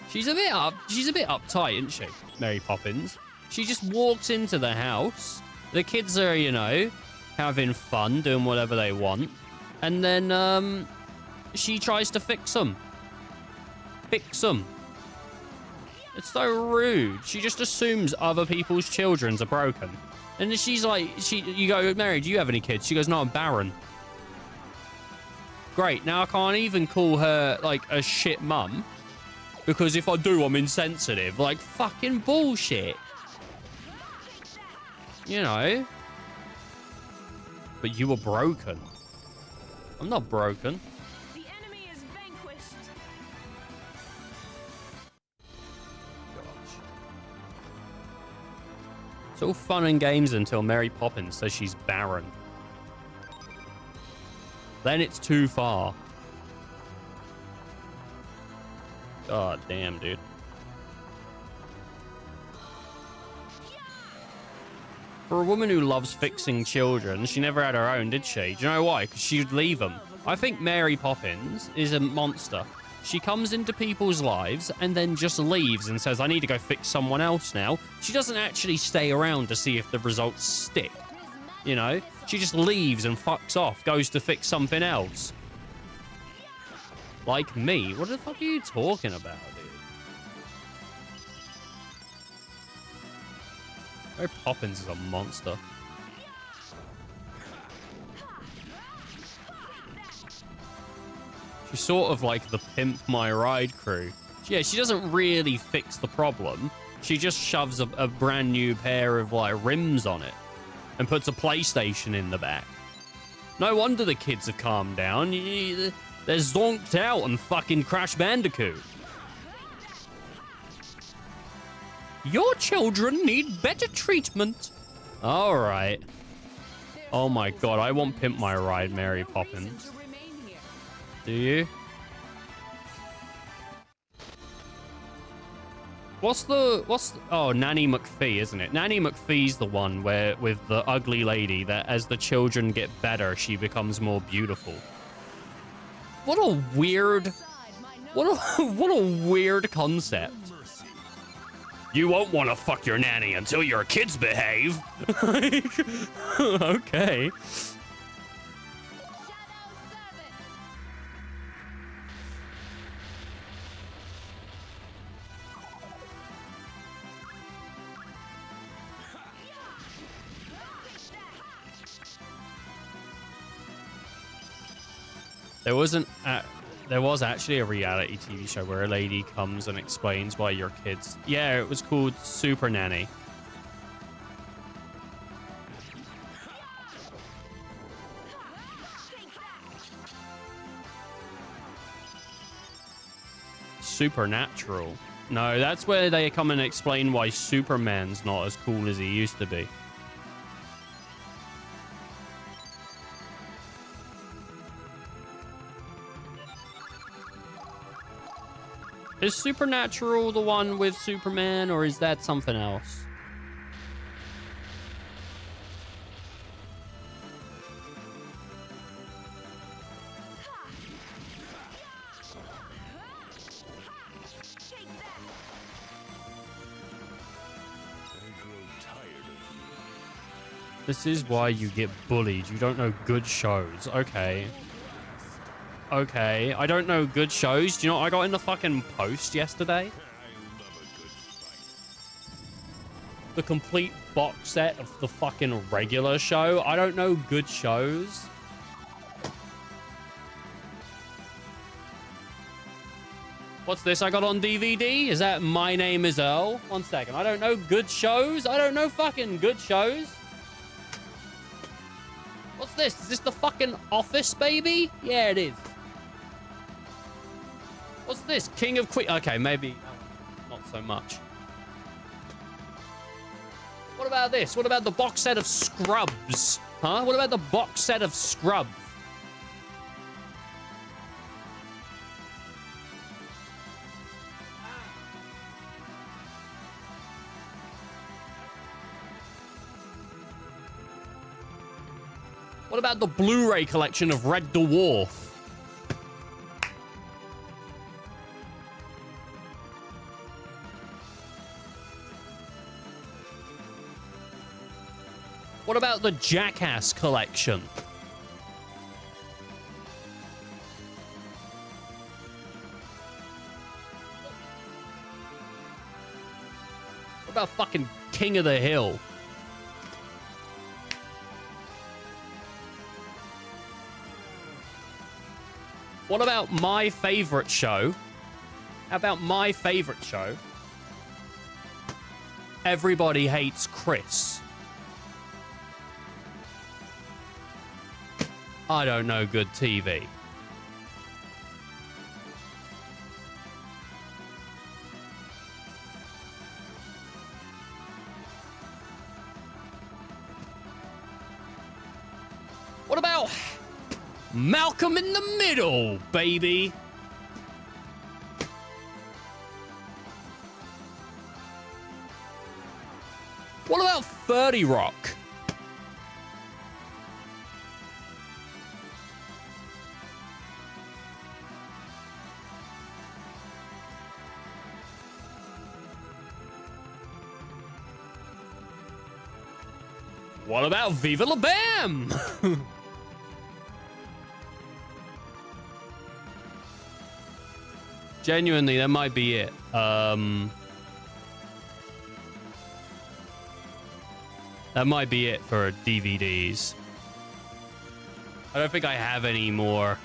She's a bit uptight, isn't she, Mary Poppins? She just walks into the house. The kids are, you know, having fun, doing whatever they want. And then, she tries to fix them. Fix them. It's so rude. She just assumes other people's children are broken. And she's like, you go, Mary, do you have any kids? She goes, no, I'm barren. Great. Now I can't even call her, like, a shit mum. Because if I do, I'm insensitive. Like, fucking bullshit. You know? But you were broken. I'm not broken. The enemy is vanquished. Gosh. It's all fun and games until Mary Poppins says she's barren. Then it's too far. God damn, dude. For a woman who loves fixing children, she never had her own, did she? Do you know why? Because she'd leave them. I think Mary Poppins is a monster. She comes into people's lives and then just leaves and says, I need to go fix someone else now. She doesn't actually stay around to see if the results stick. You know? She just leaves and fucks off, goes to fix something else. Like me. What the fuck are you talking about, dude? Mary Poppins is a monster. She's sort of like the Pimp My Ride crew. Yeah, she doesn't really fix the problem. She just shoves a brand new pair of, like, rims on it and puts a PlayStation in the back. No wonder the kids have calmed down. They're zonked out on fucking Crash Bandicoot. Your children need better treatment. All right. Oh my god, I want Pimp My Ride, Mary Poppins. Do you? What's the oh, Nanny McPhee, isn't it? Nanny McPhee's the one where with the ugly lady that as the children get better, she becomes more beautiful. What a weird what a weird concept. You won't want to fuck your nanny until your kids behave. Okay. There wasn't There was actually a reality TV show where a lady comes and explains why your kids... Yeah, it was called Super Nanny. Supernatural. No, that's where they come and explain why Superman's not as cool as he used to be. Is Supernatural the one with Superman, or is that something else? This is why you get bullied. You don't know good shows. Okay. Okay. I don't know good shows. Do you know what I got in the fucking post yesterday? The complete box set of the fucking regular show. I don't know good shows. What's this I got on DVD? Is that My Name is Earl? 1 second. I don't know good shows. I don't know fucking good shows. What's this? Is this the fucking Office, baby? Yeah, it is. What's this? King of Queens. Okay, maybe not so much. What about this? What about the box set of Scrubs? Huh? What about the box set of Scrubs? What about the Blu-ray collection of Red Dwarf? What about the Jackass collection? What about fucking King of the Hill? What about my favorite show? How about my favorite show? Everybody Hates Chris. I don't know good TV. What about Malcolm in the Middle, baby? What about 30 Rock? What about Viva La Bam? Genuinely, that might be it. That might be it for DVDs. I don't think I have any more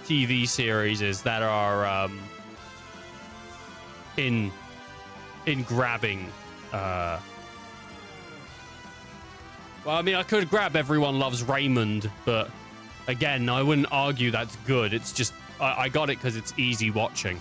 TV series that are in grabbing. Well, I mean, I could grab Everyone Loves Raymond, but again, I wouldn't argue that's good. It's just I got it because it's easy watching.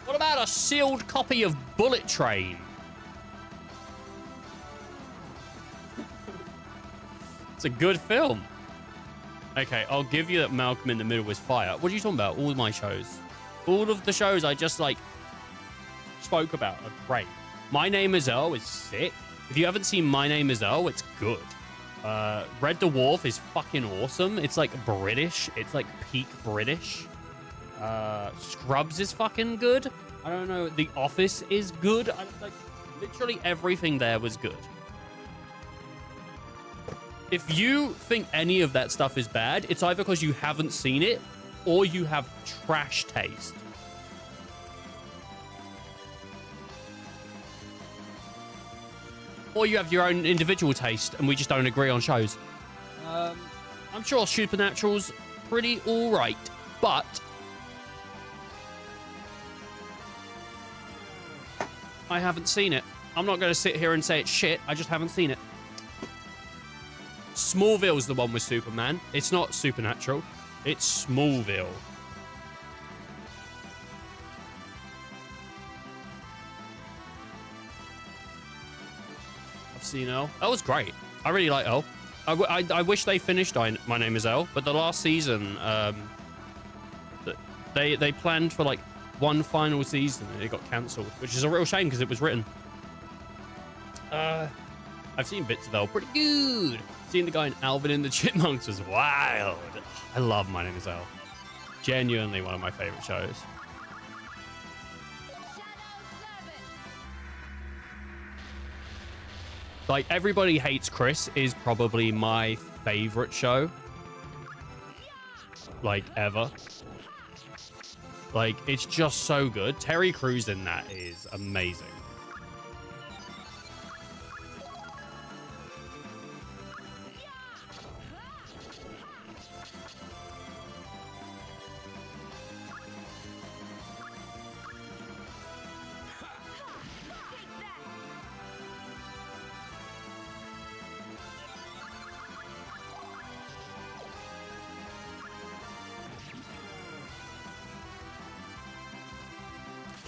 What about a sealed copy of Bullet Train? It's a good film. Okay, I'll give you that Malcolm in the Middle was fire. What are you talking about? All of my shows. All of the shows I just, like, spoke about are great. My Name is Earl is sick. If you haven't seen My Name is Earl, it's good. Red Dwarf is fucking awesome. It's, like, British. It's, like, peak British. Scrubs is fucking good. I don't know. The Office is good. Like, literally everything there was good. If you think any of that stuff is bad, it's either because you haven't seen it or you have trash taste. Or you have your own individual taste, and we just don't agree on shows. I'm sure Supernatural's pretty all right, but I haven't seen it. I'm not going to sit here and say it's shit. I just haven't seen it. Smallville's the one with Superman. It's not Supernatural. It's Smallville. I've seen Elle. Elle was great. I really like Elle. I wish they finished My Name is Elle, but the last season, they planned for like one final season and it got cancelled, which is a real shame because it was written. I've seen bits of Elle, pretty good. Seeing the guy in Alvin and the Chipmunks was wild. I love My Name is Elle. Genuinely one of my favorite shows. Like, Everybody Hates Chris is probably my favorite show. Like, ever. Like, it's just so good. Terry Crews in that is amazing.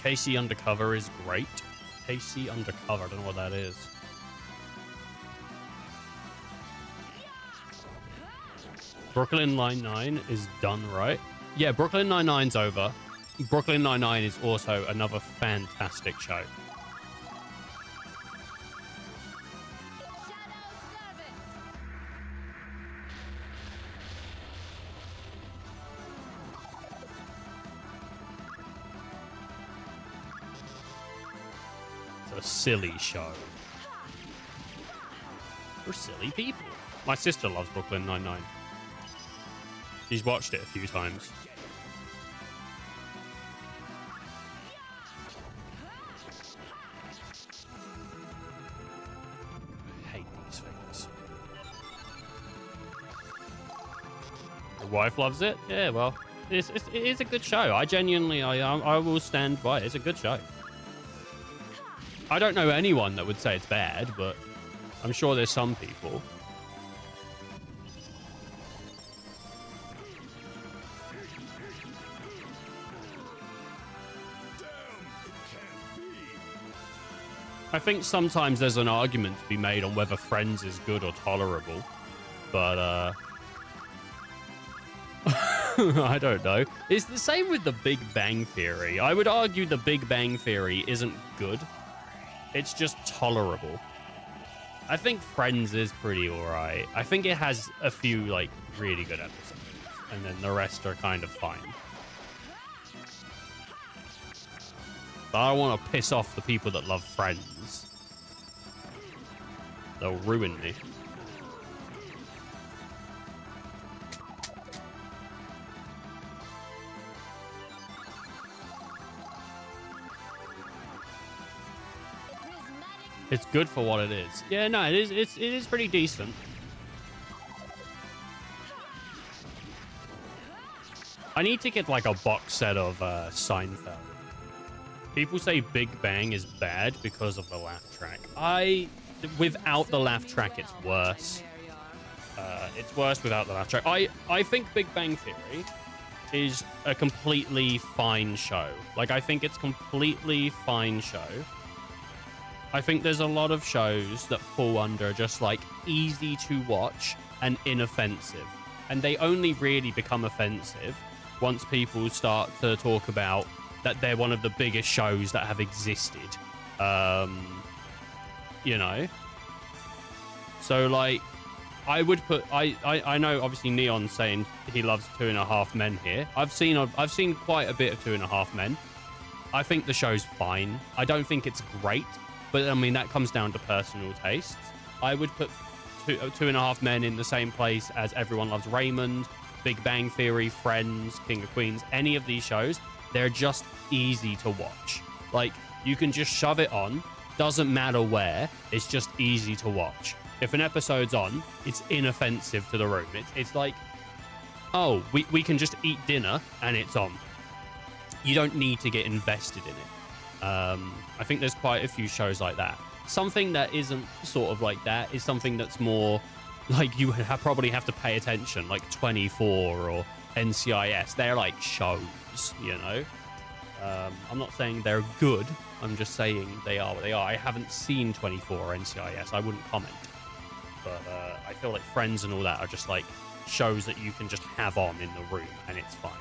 KC Undercover is great. KC Undercover, I don't know what that is. Brooklyn Nine-Nine is done right. Yeah, Brooklyn Nine-Nine's over. Brooklyn Nine-Nine is also another fantastic show. Silly show for silly people. My sister loves Brooklyn Nine-Nine. She's watched it a few times. I hate these things. My wife loves it. Yeah, well, it is a good show. I genuinely, I will stand by it. It's a good show. I don't know anyone that would say it's bad, but I'm sure there's some people. I think sometimes there's an argument to be made on whether Friends is good or tolerable, but I don't know. It's the same with The Big Bang Theory. I would argue The Big Bang Theory isn't good. It's just tolerable. I think Friends is pretty alright. I think it has a few, like, really good episodes. And then the rest are kind of fine. But I don't want to piss off the people that love Friends. They'll ruin me. It's good for what it is. Yeah, no, it is pretty decent. I need to get like a box set of Seinfeld. People say Big Bang is bad because of the laugh track. Without the laugh track, it's worse. It's worse without the laugh track. I think Big Bang Theory is a completely fine show. Like, I think it's completely fine show. I think there's a lot of shows that fall under just like easy to watch and inoffensive. And they only really become offensive once people start to talk about that they're one of the biggest shows that have existed. You know? So like, I would put, I know obviously Neon's saying he loves 2.5 Men here. I've seen quite a bit of 2.5 Men. I think the show's fine. I don't think it's great. But, I mean, that comes down to personal tastes. I would put 2.5 Men in the same place as Everyone Loves Raymond Big Bang Theory, Friends, King of Queens, any of these shows, they're just easy to watch. Like, you can just shove it on, doesn't matter where, it's just easy to watch. If an episode's on, it's inoffensive to the room. It's like, oh, we can just eat dinner and it's on. You don't need to get invested in it. I think there's quite a few shows like that. Something that isn't sort of like that is something that's more like you probably have to pay attention, like 24 or NCIS. They're like shows, you know? I'm not saying they're good. I'm just saying they are what they are. I haven't seen 24 or NCIS. I wouldn't comment. But I feel like Friends and all that are just like shows that you can just have on in the room and it's fine.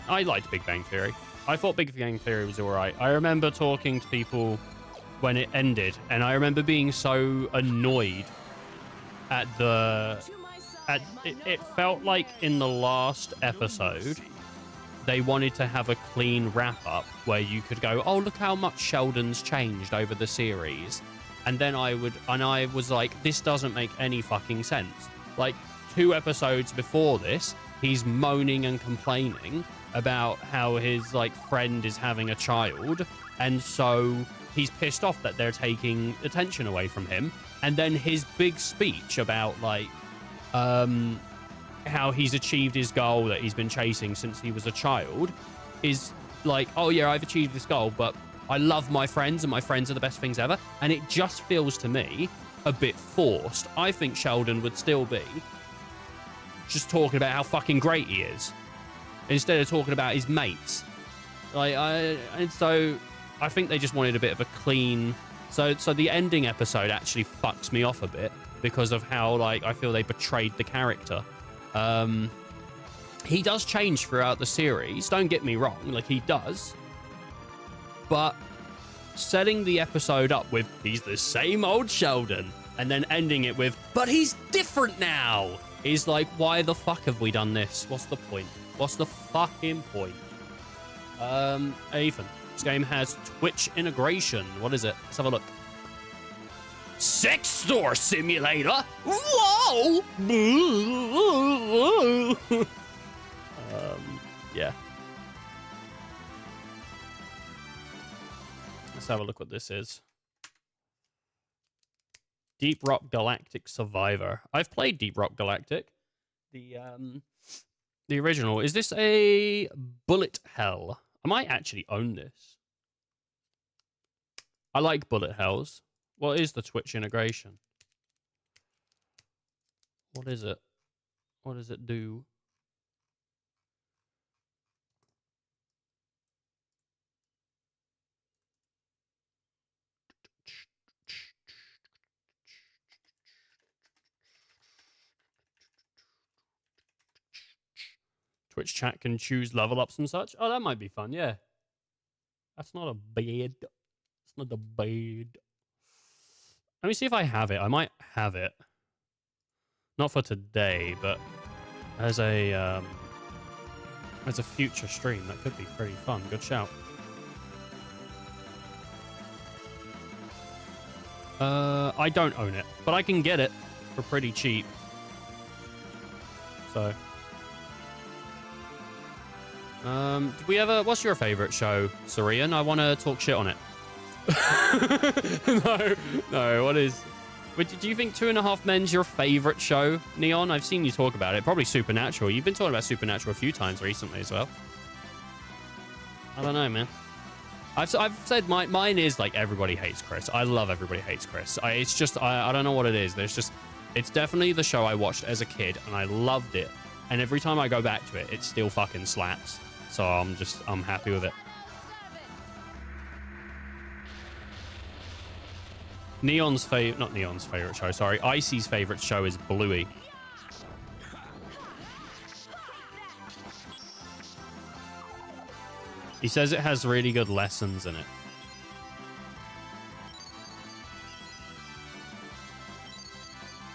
I liked Big Bang Theory. I thought Big Bang Theory was all right. I remember talking to people when it ended, and I remember being so annoyed at it felt like in the last episode, they wanted to have a clean wrap-up where you could go, oh, look how much Sheldon's changed over the series. And then I was like, this doesn't make any fucking sense. Like, 2 episodes before this, he's moaning and complaining about how his, like, friend is having a child. And so he's pissed off that they're taking attention away from him. And then his big speech about, like, how he's achieved his goal that he's been chasing since he was a child is like, oh yeah, I've achieved this goal, but I love my friends and my friends are the best things ever. And it just feels to me a bit forced. I think Sheldon would still be just talking about how fucking great he is instead of talking about his mates. And so I think they just wanted a bit of a clean. So the ending episode actually fucks me off a bit because of how, like, I feel they betrayed the character. He does change throughout the series. Don't get me wrong, like, he does. But setting the episode up with, he's the same old Sheldon, and then ending it with, but he's different now, is like, why the fuck have we done this? What's the point? What's the fucking point? Ethan, this game has Twitch integration. What is it? Let's have a look. Sex store simulator? Whoa! Yeah. Let's have a look what this is. Deep Rock Galactic Survivor. I've played Deep Rock Galactic. The original. Is this a bullet hell? I might actually own this. I like bullet hells. What is the Twitch integration? What is it? What does it do? Twitch chat can choose level ups and such. Oh, that might be fun, yeah. That's not a bad. It's not a bad. Let me see if I have it. I might have it. Not for today, but as a future stream, that could be pretty fun. Good shout. I don't own it, but I can get it for pretty cheap. So, did we ever? What's your favorite show, Sarian? I want to talk shit on it. No. What is? Do you think 2.5 Men's your favorite show, Neon? I've seen you talk about it. Probably Supernatural. You've been talking about Supernatural a few times recently as well. I don't know, man. I've said mine is like Everybody Hates Chris. I love Everybody Hates Chris. It's just I don't know what it is. It's definitely the show I watched as a kid and I loved it. And every time I go back to it, it still fucking slaps. So I'm happy with it. Not Neon's favorite show, sorry. Icy's favorite show is Bluey. He says it has really good lessons in it.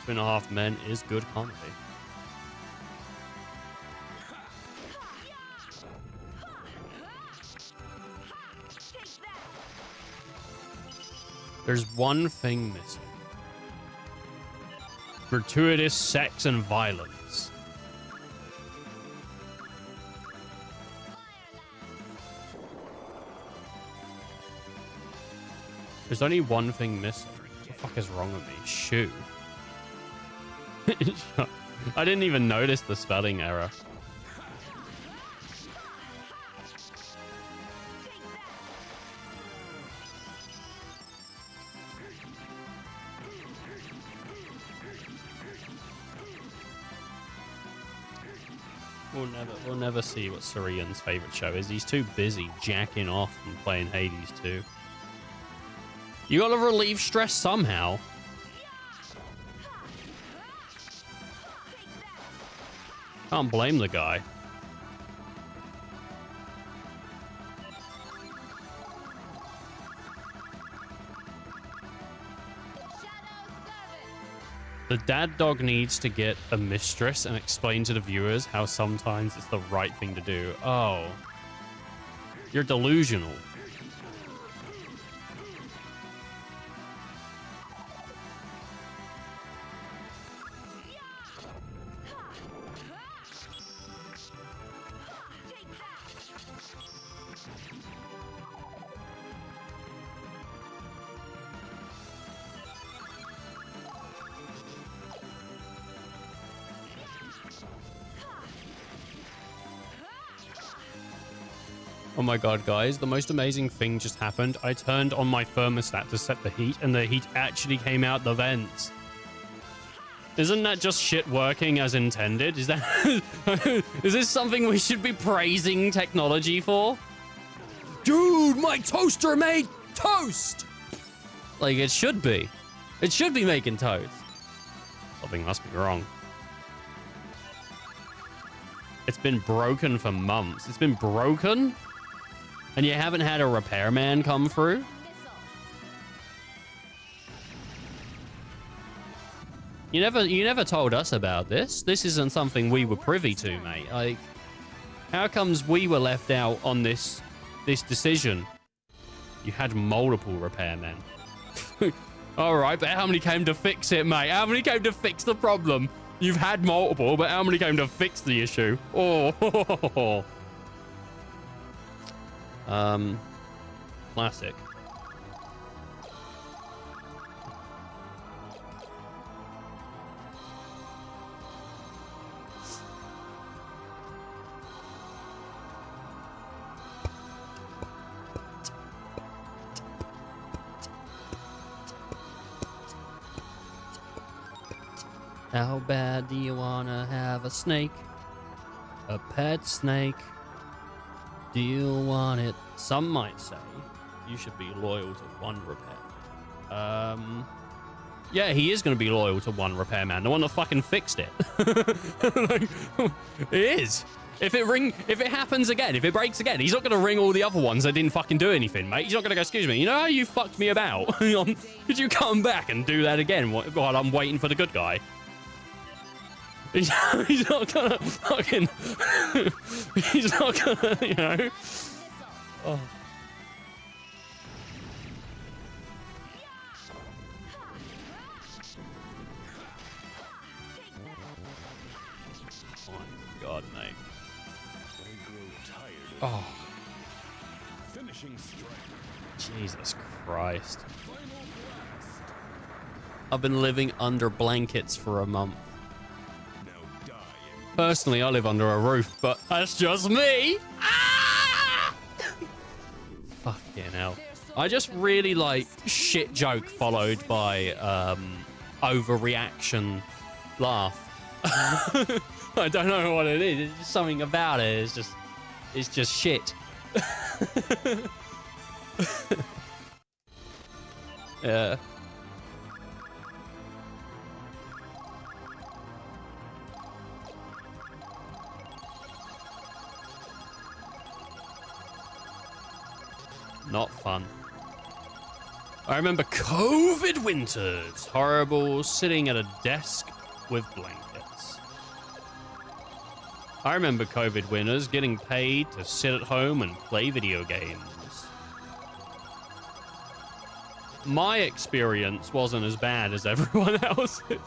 Two and a Half Men is good comedy. There's one thing missing. Gratuitous sex and violence. There's only one thing missing. What the fuck is wrong with me? Shoe. I didn't even notice the spelling error. We'll never see what Sirian's favorite show is. He's too busy jacking off and playing Hades 2. You gotta relieve stress somehow. Can't blame the guy. The dad dog needs to get a mistress and explain to the viewers how sometimes it's the right thing to do. Oh. You're delusional. Oh my god, guys, the most amazing thing just happened. I turned on my thermostat to set the heat, and the heat actually came out the vents. Isn't that just shit working as intended? Is that... Is this something we should be praising technology for? Dude, my toaster made toast! Like, it should be. It should be making toast. Something must be wrong. It's been broken for months. It's been broken? And you haven't had a repairman come through? You never told us about this. This isn't something we were privy to, mate. Like, how comes we were left out on this decision? You had multiple repairmen. All right, but how many came to fix it, mate? How many came to fix the problem? You've had multiple, but how many came to fix the issue? Oh. Classic. How bad do you wanna have a snake? A pet snake? Do you want it? Some might say you should be loyal to one repairman. Yeah, he is going to be loyal to one repairman, the one that fucking fixed it. Like, it is. If it happens again, if it breaks again, he's not going to ring all the other ones that didn't fucking do anything, mate. He's not going to go, excuse me, you know how you fucked me about? Could you come back and do that again while I'm waiting for the good guy? He's not gonna fucking... He's not gonna, you know... Oh. Oh my god, mate. Oh. Jesus Christ. I've been living under blankets for a month. Personally, I live under a roof, but that's just me. Ah! Fucking hell. I just really like shit joke followed by overreaction laugh. I don't know what it is. It's just something about it. It's just shit. Yeah. Not fun. I remember COVID winters. Horrible, sitting at a desk with blankets. I remember COVID winters getting paid to sit at home and play video games. My experience wasn't as bad as everyone else's.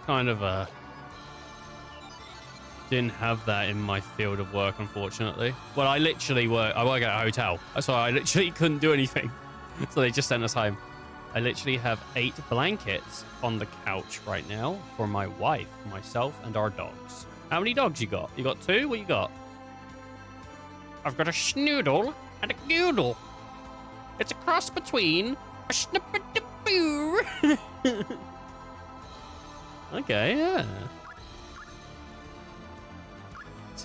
kind of didn't have that in my field of work, unfortunately. Well, I work at a hotel, so I literally couldn't do anything. So they just sent us home. I literally have 8 blankets on the couch right now for my wife, myself, and our dogs. How many dogs you got? You got 2? What you got? I've got a schnoodle and a goodle. It's a cross between a snipper-dipoo. Okay, yeah.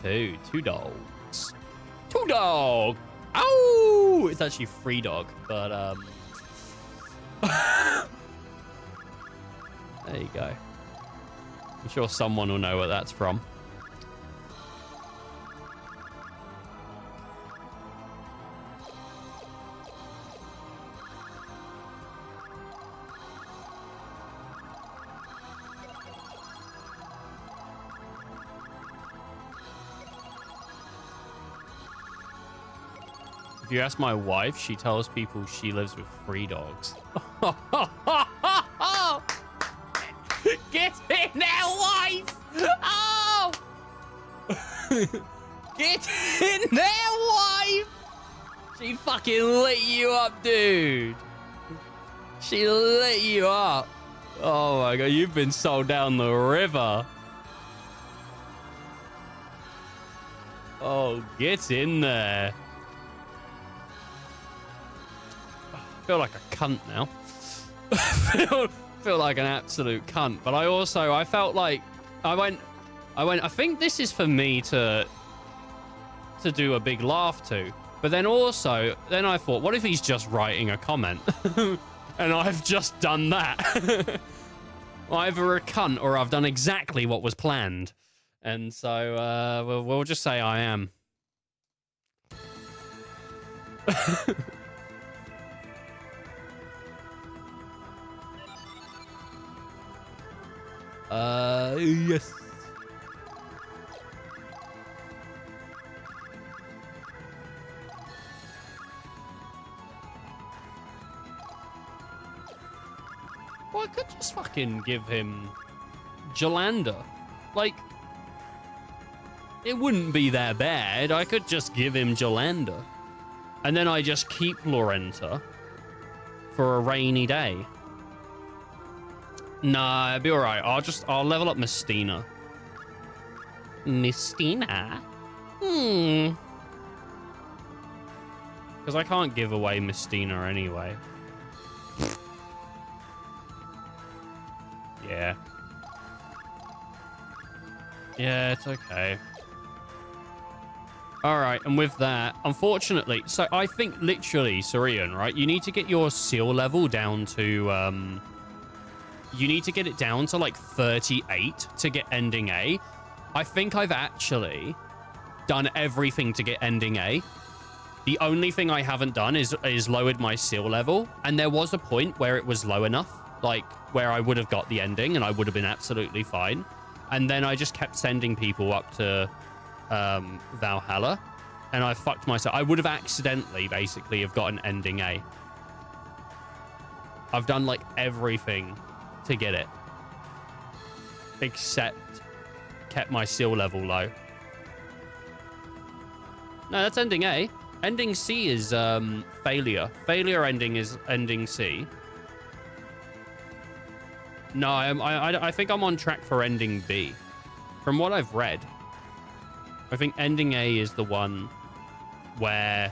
2 dogs. 2 dog. Oh, it's actually 3 dog, but there you go. I'm sure someone will know what that's from. If you ask my wife, she tells people she lives with 3 dogs. Get in there, wife! Oh! Get in there, wife! She fucking lit you up, dude. She lit you up. Oh my god, you've been sold down the river. Oh, get in there. I feel like a cunt now. feel like an absolute cunt. But I felt like I went, I think this is for me to do a big laugh to. But then I thought, what if he's just writing a comment? And I've just done that. Either a cunt or I've done exactly what was planned. And so we'll just say I am. Yes. Well, I could just fucking give him Jolanda. Like, it wouldn't be that bad. I could just give him Jolanda. And then I just keep Lorenta for a rainy day. Nah, it'd be alright. I'll level up Mistina. Mistina? Because I can't give away Mistina anyway. Yeah. Yeah, it's okay. Alright, and with that, unfortunately, so I think literally, Surian, right? You need to get your seal level down to, you need to get it down to like 38 to get ending A. I think I've actually done everything to get ending A. The only thing I haven't done is lowered my seal level. And there was a point where it was low enough, like where I would have got the ending and I would have been absolutely fine. And then I just kept sending people up to Valhalla. And I fucked myself. I would have accidentally basically have gotten ending A. I've done like everything to get it, except kept my seal level low. No, that's ending A. Ending C is failure. Failure ending is ending C. No, I think I'm on track for ending B. From what I've read, I think ending A is the one where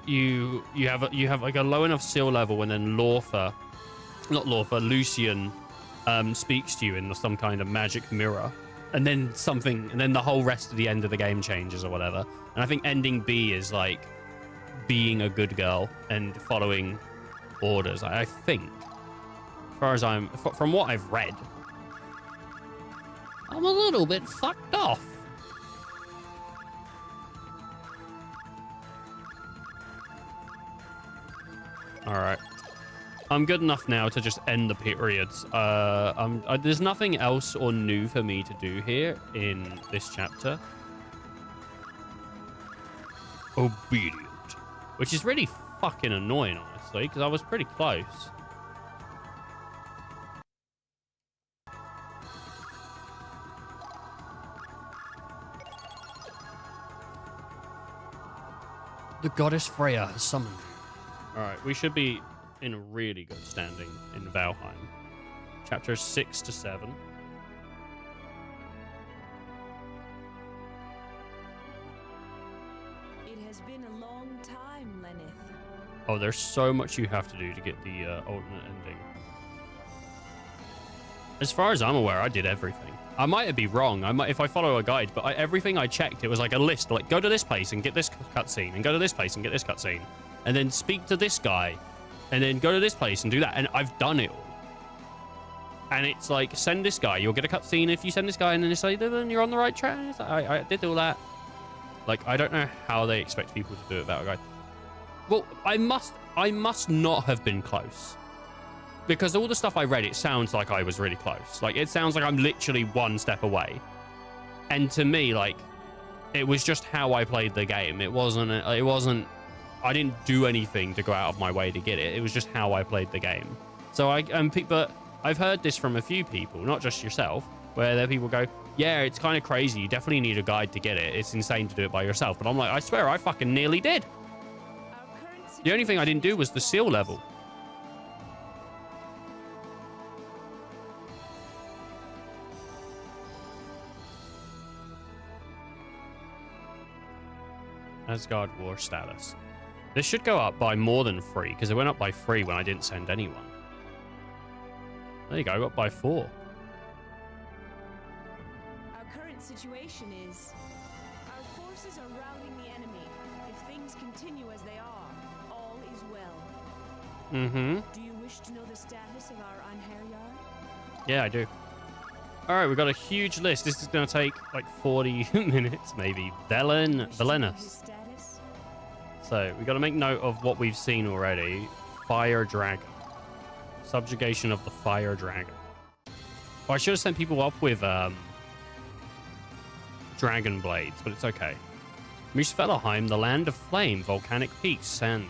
you have like a low enough seal level, and then Lucian speaks to you in some kind of magic mirror, and then the whole rest of the end of the game changes or whatever. And I think ending B is like being a good girl and following orders. I think, as far as from what I've read, I'm a little bit fucked off. All right. I'm good enough now to just end the periods. There's nothing else or new for me to do here in this chapter. Obedient. Which is really fucking annoying, honestly, because I was pretty close. The goddess Freya has summoned you. Alright, we should be in really good standing in Valheim. Chapters 6 to 7. It has been a long time, Lenneth. Oh, there's so much you have to do to get the alternate ending. As far as I'm aware, I did everything. I might be wrong. If I follow a guide, but everything I checked, it was like a list. Like, go to this place and get this cutscene, and go to this place and get this cutscene, and then speak to this guy, and then go to this place and do that. And I've done it all. And it's like, send this guy, you'll get a cutscene if you send this guy, and then it's like, then you're on the right track. It's like, I did all that. Like, I don't know how they expect people to do it without a guide. Well, I must not have been close. Because all the stuff I read, it sounds like I was really close. Like, it sounds like I'm literally one step away. And to me, like, it was just how I played the game. It wasn't, I didn't do anything to go out of my way to get it. It was just how I played the game. So but I've heard this from a few people, not just yourself, where people go, yeah, it's kind of crazy. You definitely need a guide to get it. It's insane to do it by yourself. But I'm like, I swear, I fucking nearly did. The only thing I didn't do was the seal level. Asgard War status. This should go up by more than 3, because it went up by 3 when I didn't send anyone. There you go, I got by 4. Our current situation is our forces are routing the enemy. If things continue as they are, all is well. Mm-hmm. Do you wish to know the status of our Anherjar? Yeah, I do. All right, we've got a huge list. This is going to take like 40 minutes, maybe. Valenus. So we got to make note of what we've seen already. Fire Dragon. Subjugation of the Fire Dragon. Oh, I should have sent people up with Dragon Blades, but it's okay. Muspelheim, the land of flame, volcanic peaks, sands,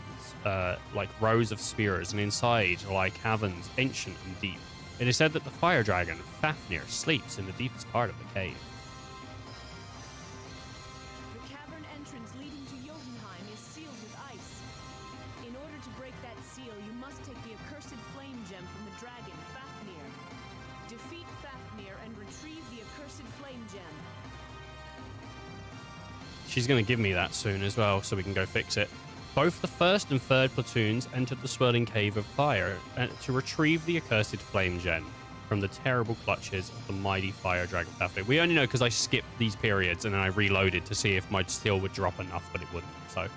like rows of spears, and inside lie caverns, ancient and deep. It is said that the fire dragon, Fafnir, sleeps in the deepest part of the cave. The cavern entrance leading to Jotunheim is sealed with ice. In order to break that seal, you must take the accursed flame gem from the dragon, Fafnir. Defeat Fafnir and retrieve the accursed flame gem. She's going to give me that soon as well, so we can go fix it. Both the 1st and 3rd platoons entered the swirling cave of fire to retrieve the accursed flame gem from the terrible clutches of the mighty fire dragon Fafnir. We only know because I skipped these periods and then I reloaded to see if my steel would drop enough, but it wouldn't. So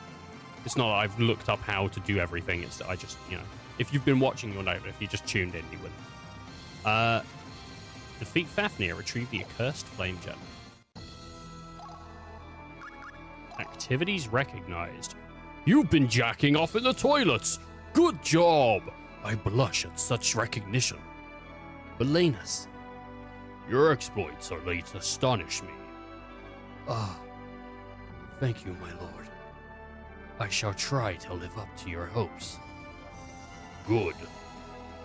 it's not like I've looked up how to do everything. It's that I just, you know, if you've been watching, you'll know, but if you just tuned in, you wouldn't. Defeat Fafnir, retrieve the accursed flame gem. Activities recognized. You've been jacking off in the toilets. Good job. I blush at such recognition. Valenus, your exploits are late to astonish me. Ah, thank you, my lord. I shall try to live up to your hopes. Good.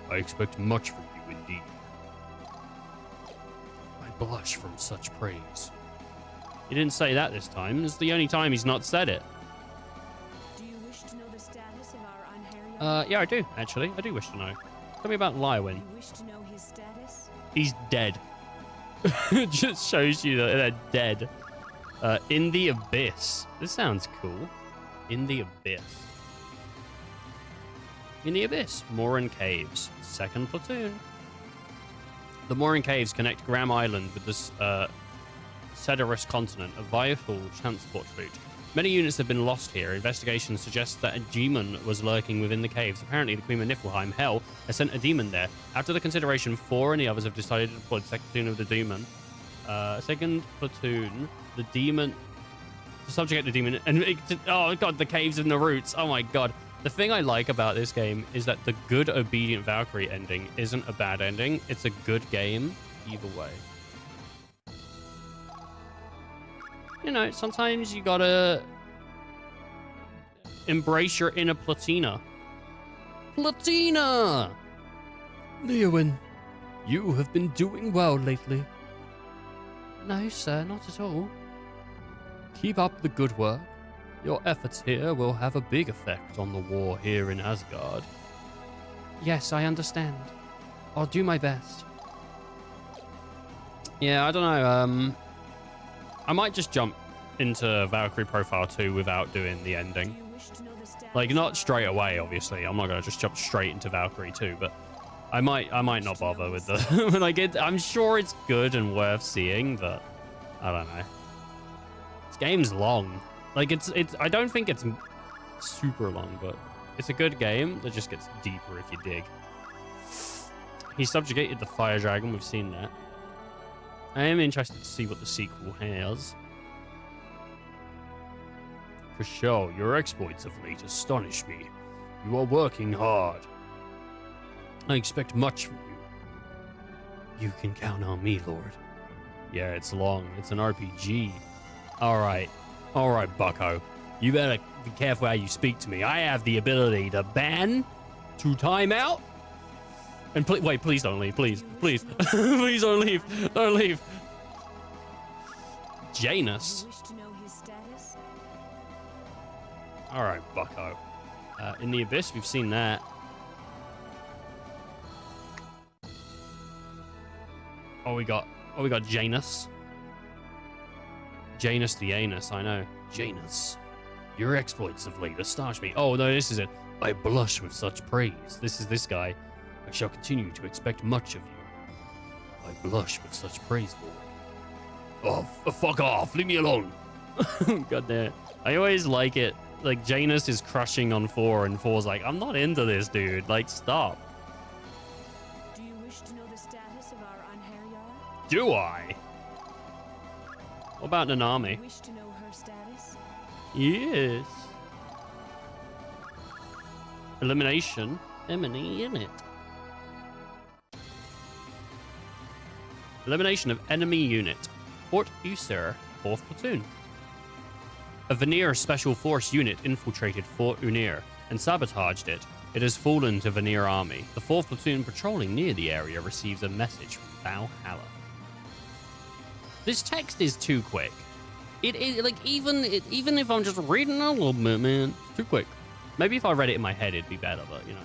I expect much from you indeed. I blush from such praise. He didn't say that this time. It's the only time he's not said it. Yeah, I do, actually. I do wish to know. Tell me about Lywin. You wish to know his status? He's dead. It just shows you that they're dead. In the Abyss. This sounds cool. In the Abyss. In the Abyss. Morin Caves. 2nd platoon. The Morin Caves connect Graham Island with the Cedrus continent, a vital transport route. Many units have been lost here. Investigations suggest that a demon was lurking within the caves. Apparently, the Queen of Niflheim, Hel, has sent a demon there. After the consideration, 4 and the others have decided to deploy the 2nd platoon of the demon. 2nd platoon, the demon... To subjugate the demon... And oh, God, the caves and the roots. Oh, my God. The thing I like about this game is that the good, obedient Valkyrie ending isn't a bad ending. It's a good game either way. You know, sometimes you gotta embrace your inner Platina. Platina! Lewin, you have been doing well lately. No, sir, not at all. Keep up the good work. Your efforts here will have a big effect on the war here in Asgard. Yes, I understand. I'll do my best. Yeah, I don't know. I might just jump into Valkyrie Profile 2 without doing the ending. Like, not straight away, obviously. I'm not going to just jump straight into Valkyrie 2, but I might not bother with the... like, I'm sure it's good and worth seeing, but I don't know. This game's long. Like, I don't think it's super long, but it's a good game that just gets deeper if you dig. He subjugated the Fire Dragon. We've seen that. I am interested to see what the sequel has. For sure, your exploits of late astonish me. You are working hard. I expect much from you. You can count on me, Lord. Yeah, it's long. It's an RPG. All right, bucko. You better be careful how you speak to me. I have the ability to ban, to time out, and wait, please don't leave. Please. Please don't leave. Don't leave. Janus. All right, bucko. In the Abyss, we've seen that. We got Janus. Janus the Anus, I know. Janus. Your exploits of late astonish me. Oh, no, this is it. I blush with such praise. This is this guy. I shall continue to expect much of you. I blush with such praise, Lord. Oh, fuck off. Leave me alone. God damn. I always like it. Like, Janus is crushing on 4, and 4's like, I'm not into this, dude. Like, stop. Do you wish to know the status of our Anheriar? Do I? What about Nanami? Do you wish to know her status? Yes. Elimination. Enemy in it. Elimination of enemy unit. Fort Usur, 4th Platoon. A Vanir Special Force unit infiltrated Fort Unir and sabotaged it. It has fallen to Vanir army. The 4th Platoon patrolling near the area receives a message from Valhalla. This text is too quick. Even if I'm just reading a little bit, man, it's too quick. Maybe if I read it in my head, it'd be better, but you know.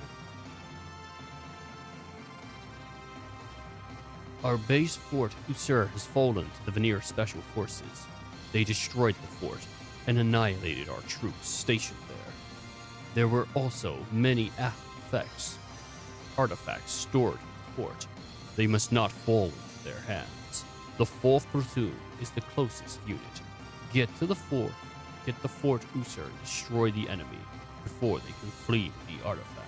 Our base fort Usur has fallen to the Vanir Special Forces. They destroyed the fort and annihilated our troops stationed there. There were also many artifacts stored in the fort. They must not fall into their hands. The 4th Platoon is the closest unit. Get to the fort Usur and destroy the enemy before they can flee with the artifact.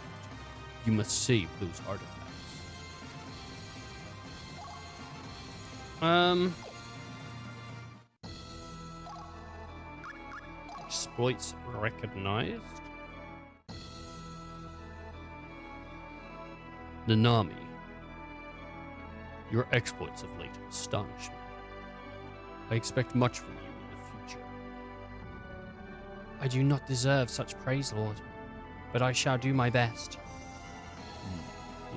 You must save those artifacts. Exploits recognized. Nanami. Your exploits of late astonish me. I expect much from you in the future. I do not deserve such praise, Lord, but I shall do my best.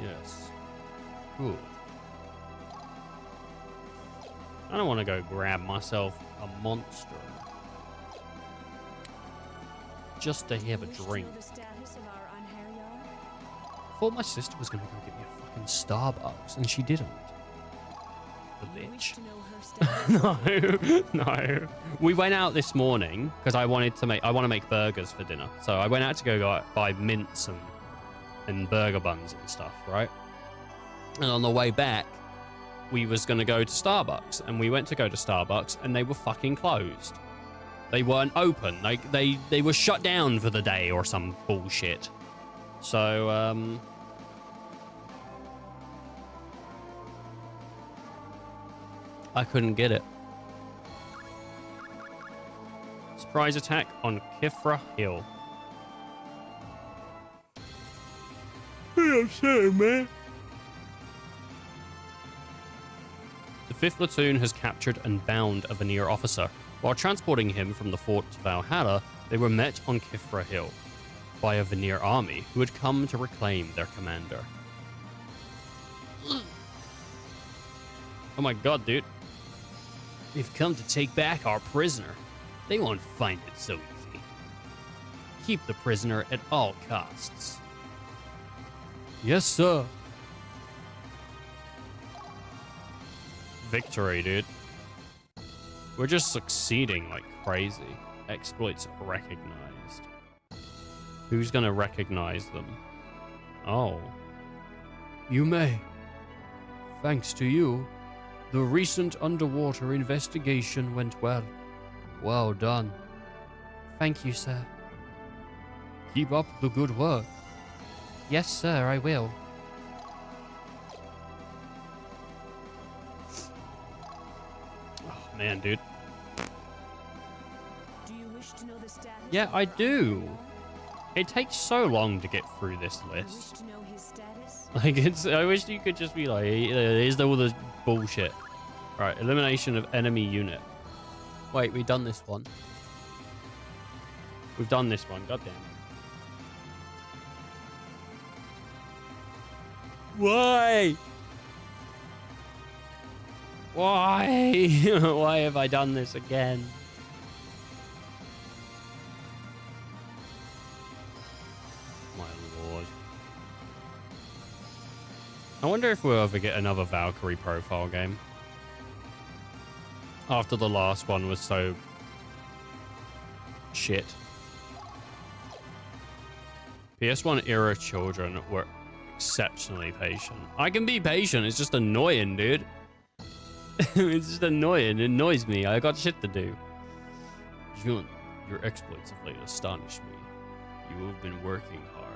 Yes. Good. I don't want to go grab myself a monster just to have a drink. I thought my sister was going to go get me a fucking Starbucks, and she didn't. The bitch. No. We went out this morning because I want to make burgers for dinner. So I went out to go buy mince and burger buns and stuff, right? And on the way back, we was going to go to Starbucks, and we went to go to Starbucks, and they were fucking closed. They weren't open. Like, they were shut down for the day or some bullshit. So, I couldn't get it. Surprise attack on Kifra Hill. I'm sorry, man. The 5th Platoon has captured and bound a Vanir officer. While transporting him from the fort to Valhalla, they were met on Kifra Hill by a Vanir army who had come to reclaim their commander. Oh my god, dude. They've come to take back our prisoner. They won't find it so easy. Keep the prisoner at all costs. Yes, sir. Victory, dude. We're just succeeding like crazy. Exploits recognized. Who's gonna recognize them? Oh. You may. Thanks to you, the recent underwater investigation went well. Well done. Thank you, sir. Keep up the good work. Yes, sir, I will. Oh, man, dude. Do you wish to know the status? Yeah, I do. It takes so long to get through this Do you wish list. to know his status? Like, I wish you could just be like, here's all the bullshit. Right, elimination of enemy unit. Wait, we've done this one. We've done this one, goddamn it. Why? Why? Why have I done this again? My lord. I wonder if we'll ever get another Valkyrie profile game. After the last one was so shit. PS1 era children were exceptionally patient. I can be patient, it's just annoying, dude. It's just annoying, it annoys me. I got shit to do. Jun, your exploits of late astonish me. You have been working hard.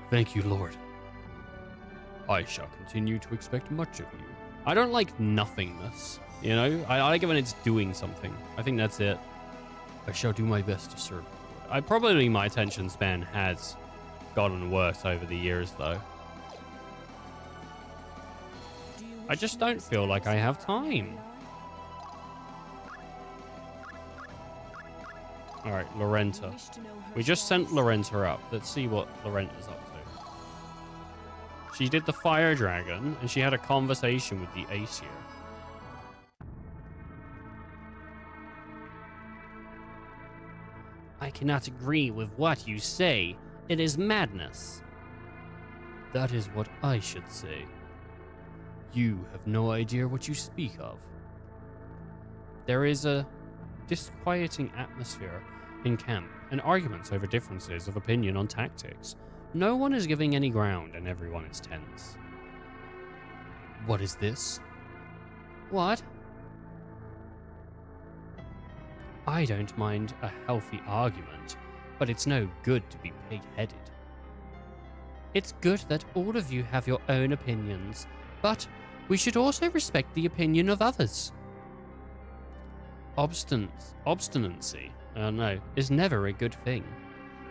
Thank you, Lord. I shall continue to expect much of you. I don't like nothingness, you know? I like it when it's doing something. I think that's it. I shall do my best to serve the Lord. Probably my attention span has gotten worse over the years, though. I just don't feel like I have time. Alright, Lorenta. We just sent Lorenta up. Let's see what Lorenta's up to. She did the Fire Dragon, and she had a conversation with the Aesir. I cannot agree with what you say. It is madness. That is what I should say. You have no idea what you speak of. There is a disquieting atmosphere in camp, and arguments over differences of opinion on tactics. No one is giving any ground, and everyone is tense. What is this? What? I don't mind a healthy argument, but it's no good to be pig-headed. It's good that all of you have your own opinions, but we should also respect the opinion of others. Obstinacy, is never a good thing.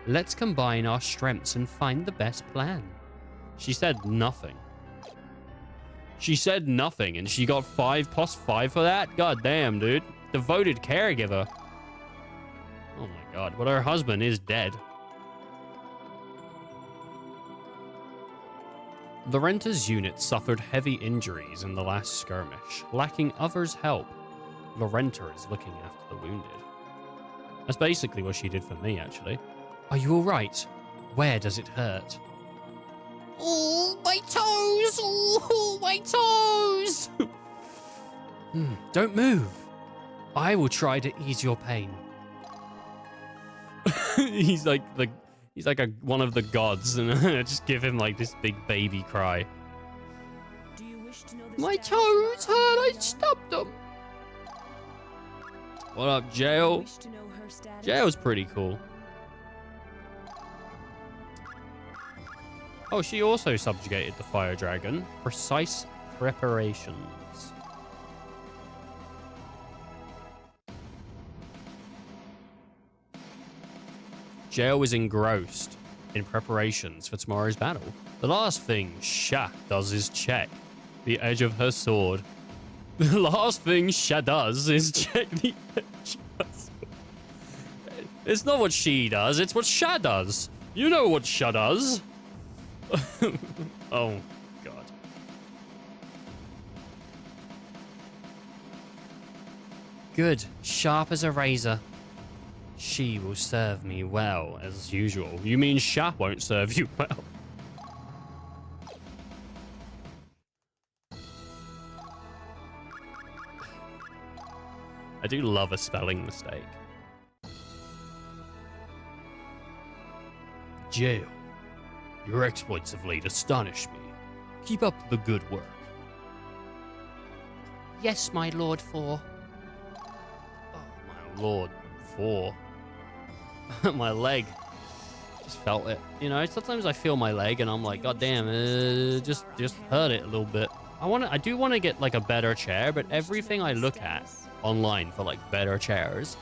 Let's combine our strengths and find the best plan. She said nothing. She said nothing, and she got 5+5 for that? God damn, dude. Devoted caregiver. Oh my god, but her husband is dead. Lorenta's unit suffered heavy injuries in the last skirmish. Lacking others' help, Lorenta is looking after the wounded. That's basically what she did for me, actually. Are you alright? Where does it hurt? Oh, my toes! Oh, my toes! Don't move. I will try to ease your pain. He's like one of the gods, and I just give him like this big baby cry. Do you wish to know the My status toes of our hurt. I enemy? stopped them. What up, Do you Jail? wish to know her status? Jail's pretty cool. Oh, she also subjugated the Fire Dragon. Precise preparations. Jail is engrossed in preparations for tomorrow's battle. The last thing Sha does is check the edge of her sword. The last thing Sha does is check the edge of her sword. It's not what she does, it's what Sha does. You know what Sha does. Oh, God. Good. Sharp as a razor. She will serve me well, as usual. You mean Sha won't serve you well? I do love a spelling mistake. Jail. Your exploits of late astonish me. Keep up the good work. Yes, my Lord Four. Oh, my Lord Four. My leg. Just felt it. You know, sometimes I feel my leg and I'm like, God damn, just hurt it a little bit. I do want to get like a better chair, but everything I look at online for like better chairs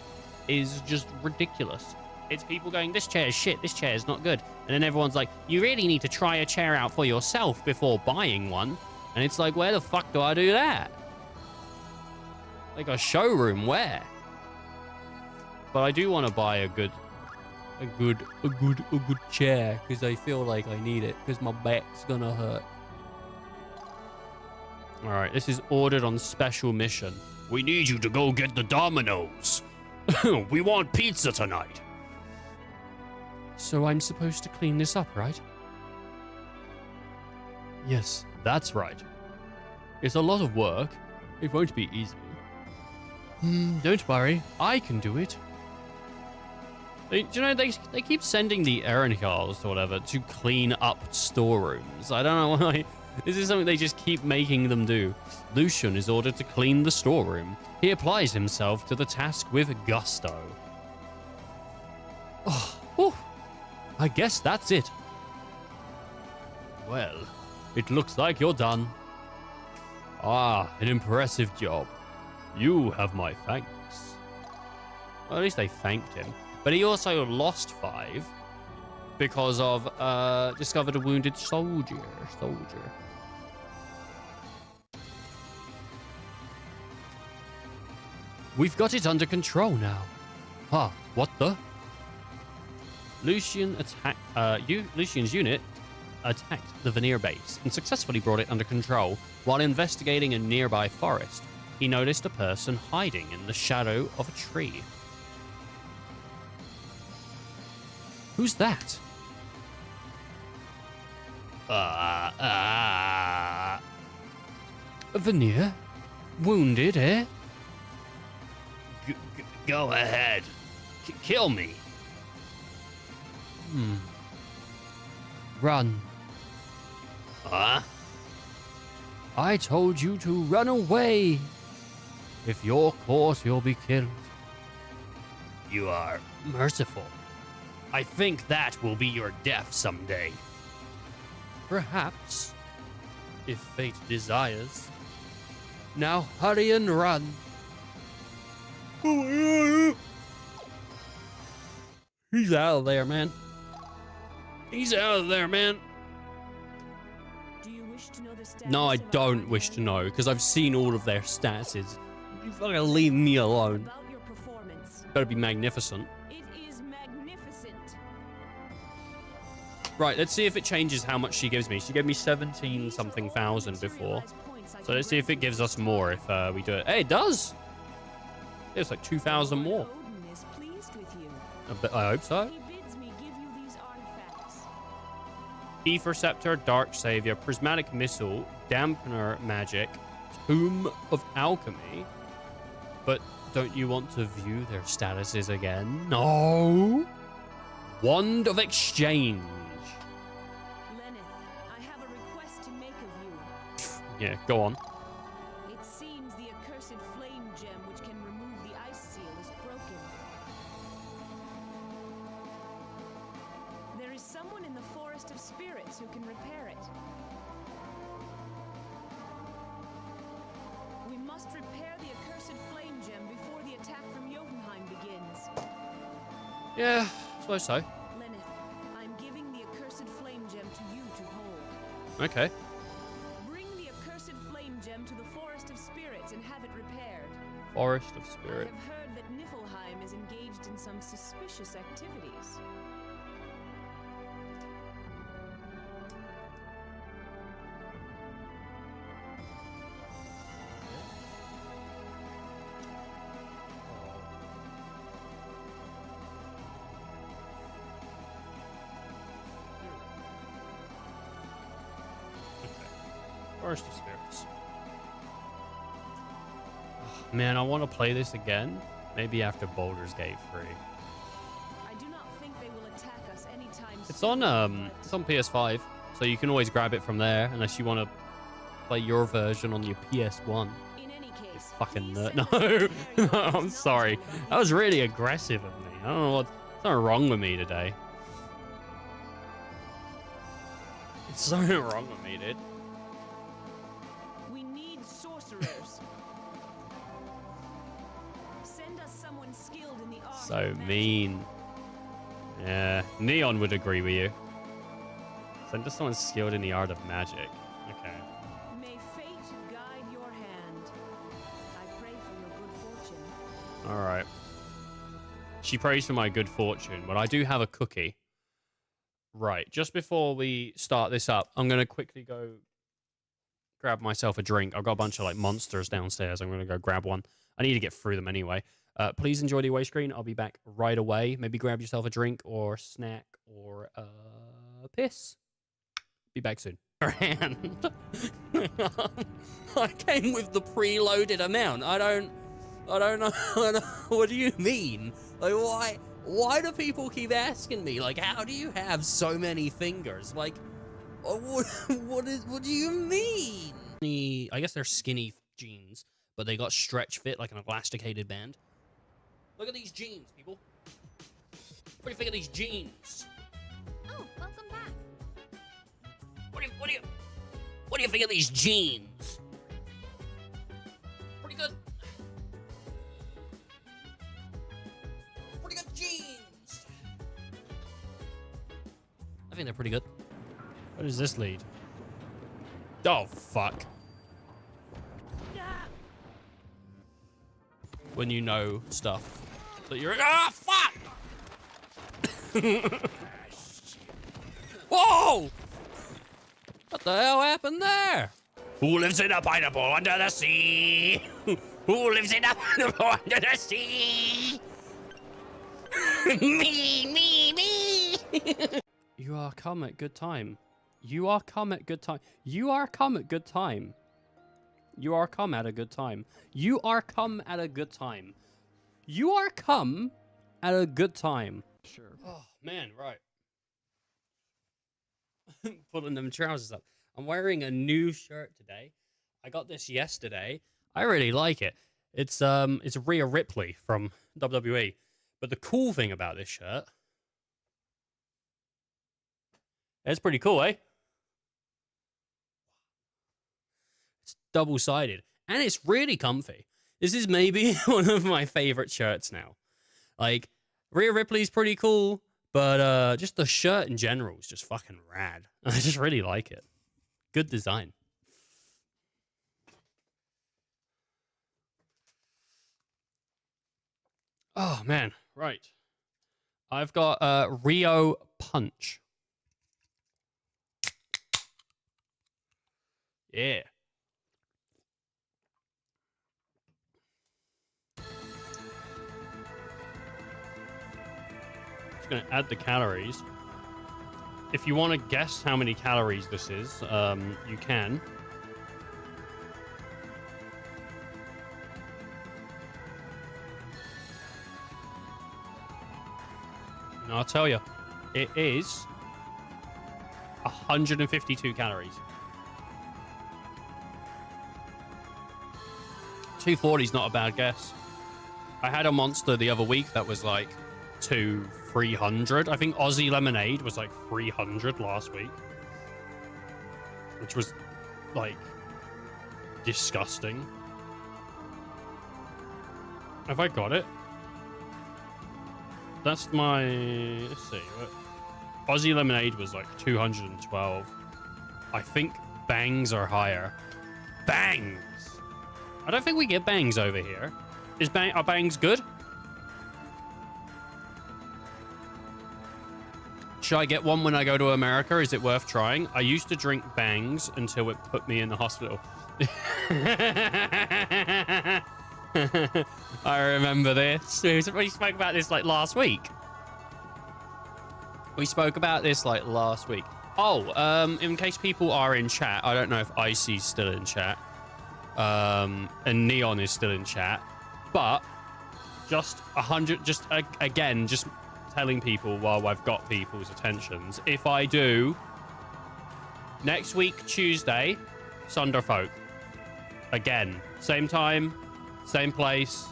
is just ridiculous. It's people going, this chair is shit, this chair is not good. And then everyone's like, you really need to try a chair out for yourself before buying one. And it's like, where the fuck do I do that? Like a showroom, where? But I do want to buy a good chair because I feel like I need it because my back's gonna hurt. All right, this is ordered on special mission. We need you to go get the Dominoes. We want pizza tonight. So I'm supposed to clean this up, right? Yes, that's right. It's a lot of work. It won't be easy. Don't worry, I can do it. Do you know, they keep sending the Ehrenkarls or whatever to clean up storerooms. I don't know why. This is something they just keep making them do. Lucian is ordered to clean the storeroom. He applies himself to the task with gusto. Oh, whew. I guess that's it. Well, it looks like you're done. Ah, an impressive job. You have my thanks. Well, at least they thanked him. But he also lost 5 because of discovered a wounded soldier. We've got it under control now. Huh, what the? Lucian's unit attacked the Veneer base and successfully brought it under control. While investigating a nearby forest, he noticed a person hiding in the shadow of a tree. Who's that? Veneer? Wounded, eh? Go ahead. Kill me. Run. Huh? I told you to run away. If you're caught, you'll be killed. You are merciful. I think that will be your death someday. Perhaps, if fate desires. Now hurry and run. He's out of there, man. He's out of there, man. Do you wish to know the status No, I of our don't wish to know, because I've seen all of their statuses. You fucking leave me alone. About your performance. Better be magnificent. It is magnificent. Right, let's see if it changes how much she gives me. She gave me 17-something thousand before. So let's see if it gives us more if we do it. Hey, it does! It's like 2,000 more. Odin is pleased with you. I hope so. He bids me give you these artifacts. Eve Receptor, Dark Savior, Prismatic Missile, Dampener Magic, Tomb of Alchemy. But don't you want to view their statuses again? No! Wand of Exchange. Lenneth, I have a request to make of you. Yeah, go on. It seems the accursed flame gem which can remove the ice seal is broken. There is someone in the Forest of Spirits who can repair it. We must repair the accursed flame gem before the attack from Jotunheim begins. Yeah, I suppose so. Lenneth, I'm giving the accursed flame gem to you to hold. Okay. Bring the accursed flame gem to the Forest of Spirits and have it repaired. Forest of Spirit. I have heard that Niflheim is engaged in some suspicious activities. Forest of Spirits. Oh, man, I want to play this again. Maybe after Baldur's Gate 3. I do not think they will attack us anytime It's soon, on PS5, so you can always grab it from there unless you want to play your version on your PS1. In any case, Fucking please nerd. send us No, itinerary no, that I'm does not sorry. involve That was really aggressive of me. I don't know what's wrong with me today. It's something wrong with me, dude. We need sorcerers. Send us someone skilled in the art So of magic. mean. Yeah, Neon would agree with you. Send us someone skilled in the art of magic. Okay. May fate guide your hand. I pray for your good fortune. All right. She prays for my good fortune, but I do have a cookie. Right. Just before we start this up, I'm going to quickly go grab myself a drink. I've got a bunch of like monsters downstairs. I'm going to go grab one. I need to get through them anyway. Please enjoy the away screen. I'll be back right away. Maybe grab yourself a drink or snack or piss. Be back soon. And I came with the preloaded amount. I don't know. What do you mean? Like, why do people keep asking me? Like, how do you have so many fingers? Like, what do you mean? I guess they're skinny jeans, but they got stretch fit, like an elasticated band. Look at these jeans, people. What do you think of these jeans? Oh, welcome back. What do you think of these jeans? Pretty good. Pretty good jeans. I think they're pretty good. Where does this lead? Oh, fuck. When you know stuff that you're... Ah, fuck! Whoa! What the hell happened there? Who lives in a pineapple under the sea? Who lives in a pineapple under the sea? me. You are come at good time. You are come at good time. You are come at good time. You are come at a good time. You are come at a good time. You are come at a good time. Sure. Oh, man, right. Pulling them trousers up. I'm wearing a new shirt today. I got this yesterday. I really like it. It's Rhea Ripley from WWE. But the cool thing about this shirt, it's pretty cool, eh? It's double-sided. And it's really comfy. This is maybe one of my favorite shirts now. Like, Rhea Ripley's pretty cool, but just the shirt in general is just fucking rad. I just really like it. Good design. Oh, man. Right. I've got Rio Punch. Yeah. Just going to add the calories. If you want to guess how many calories this is, you can. And I'll tell you, it is 152 calories. 240 is not a bad guess. I had a monster the other week that was like 300. I think Aussie Lemonade was like 300 last week, which was like disgusting. Have I got it? That's my... Let's see. Aussie Lemonade was like 212. I think bangs are higher. Bangs! I don't think we get bangs over here. Are bangs good? Should I get one when I go to America? Is it worth trying? I used to drink bangs until it put me in the hospital. I remember this. We spoke about this like last week. We spoke about this like last week. Oh, in case people are in chat, I don't know if Icy's still in chat. And Neon is still in chat. But just again, just telling people while I've got people's attentions. If I do next week, Tuesday, Sunderfolk. Again, same time, same place.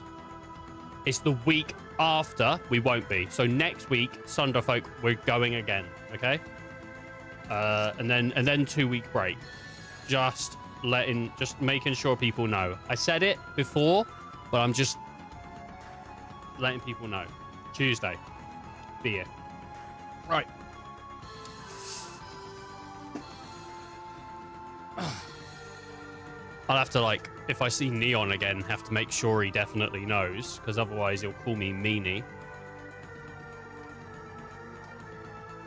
It's the week after we won't be. So next week, Sunderfolk, we're going again. Okay. And then 2 week break. Just making sure people know. I said it before, but I'm just letting people know. Tuesday. Be here. Right. I'll have to, like, if I see Neon again, have to make sure he definitely knows, because otherwise he'll call me meanie.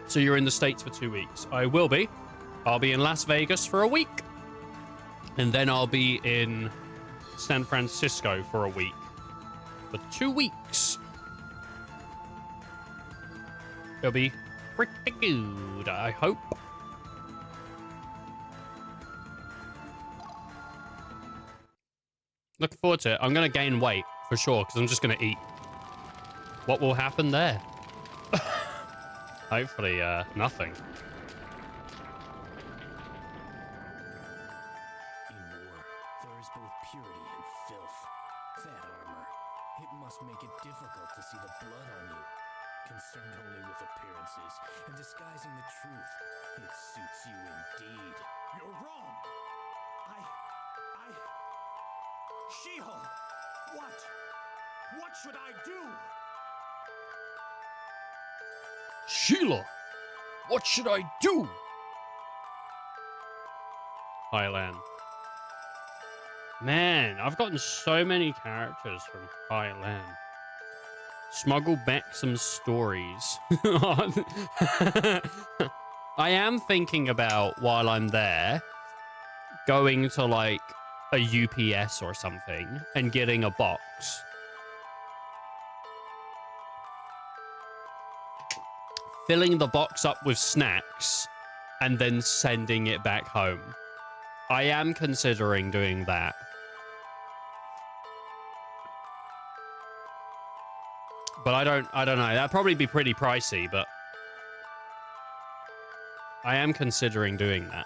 So you're in the States for 2 weeks. I will be. I'll be in Las Vegas for a week. And then I'll be in San Francisco for a week. For 2 weeks. It'll be pretty good, I hope. Looking forward to it. I'm going to gain weight, for sure, because I'm just going to eat. What will happen there? Hopefully, nothing. In war, there is both purity and filth. That armor, it must make it difficult to see the blood on you. Concerned only with appearances and disguising the truth, it suits you indeed. You're wrong. She-Hulk, what should I do? Sheila, what should I do? Highland. Man, I've gotten so many characters from Highland. Smuggle back some stories. I am thinking about, while I'm there, going to, like, a UPS or something and getting a box. Filling the box up with snacks and then sending it back home. I am considering doing that. But I don't know. That'd probably be pretty pricey, but I am considering doing that.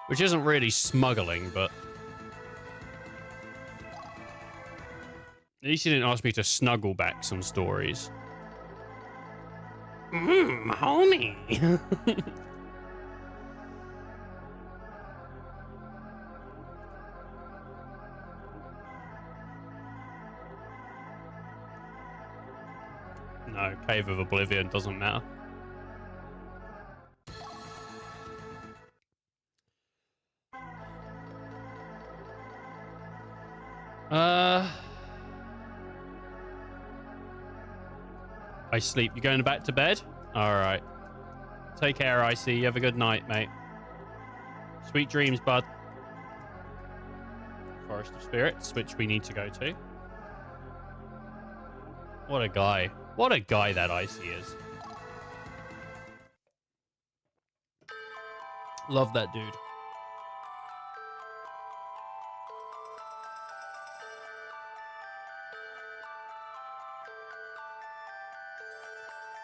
Which isn't really smuggling, but at least you didn't ask me to snuggle back some stories. Homie. No, Cave of Oblivion doesn't matter. I sleep. You going back to bed? All right. Take care, Icy. You have a good night, mate. Sweet dreams, bud. Forest of Spirits, which we need to go to. What a guy. What a guy that Icy is. Love that dude.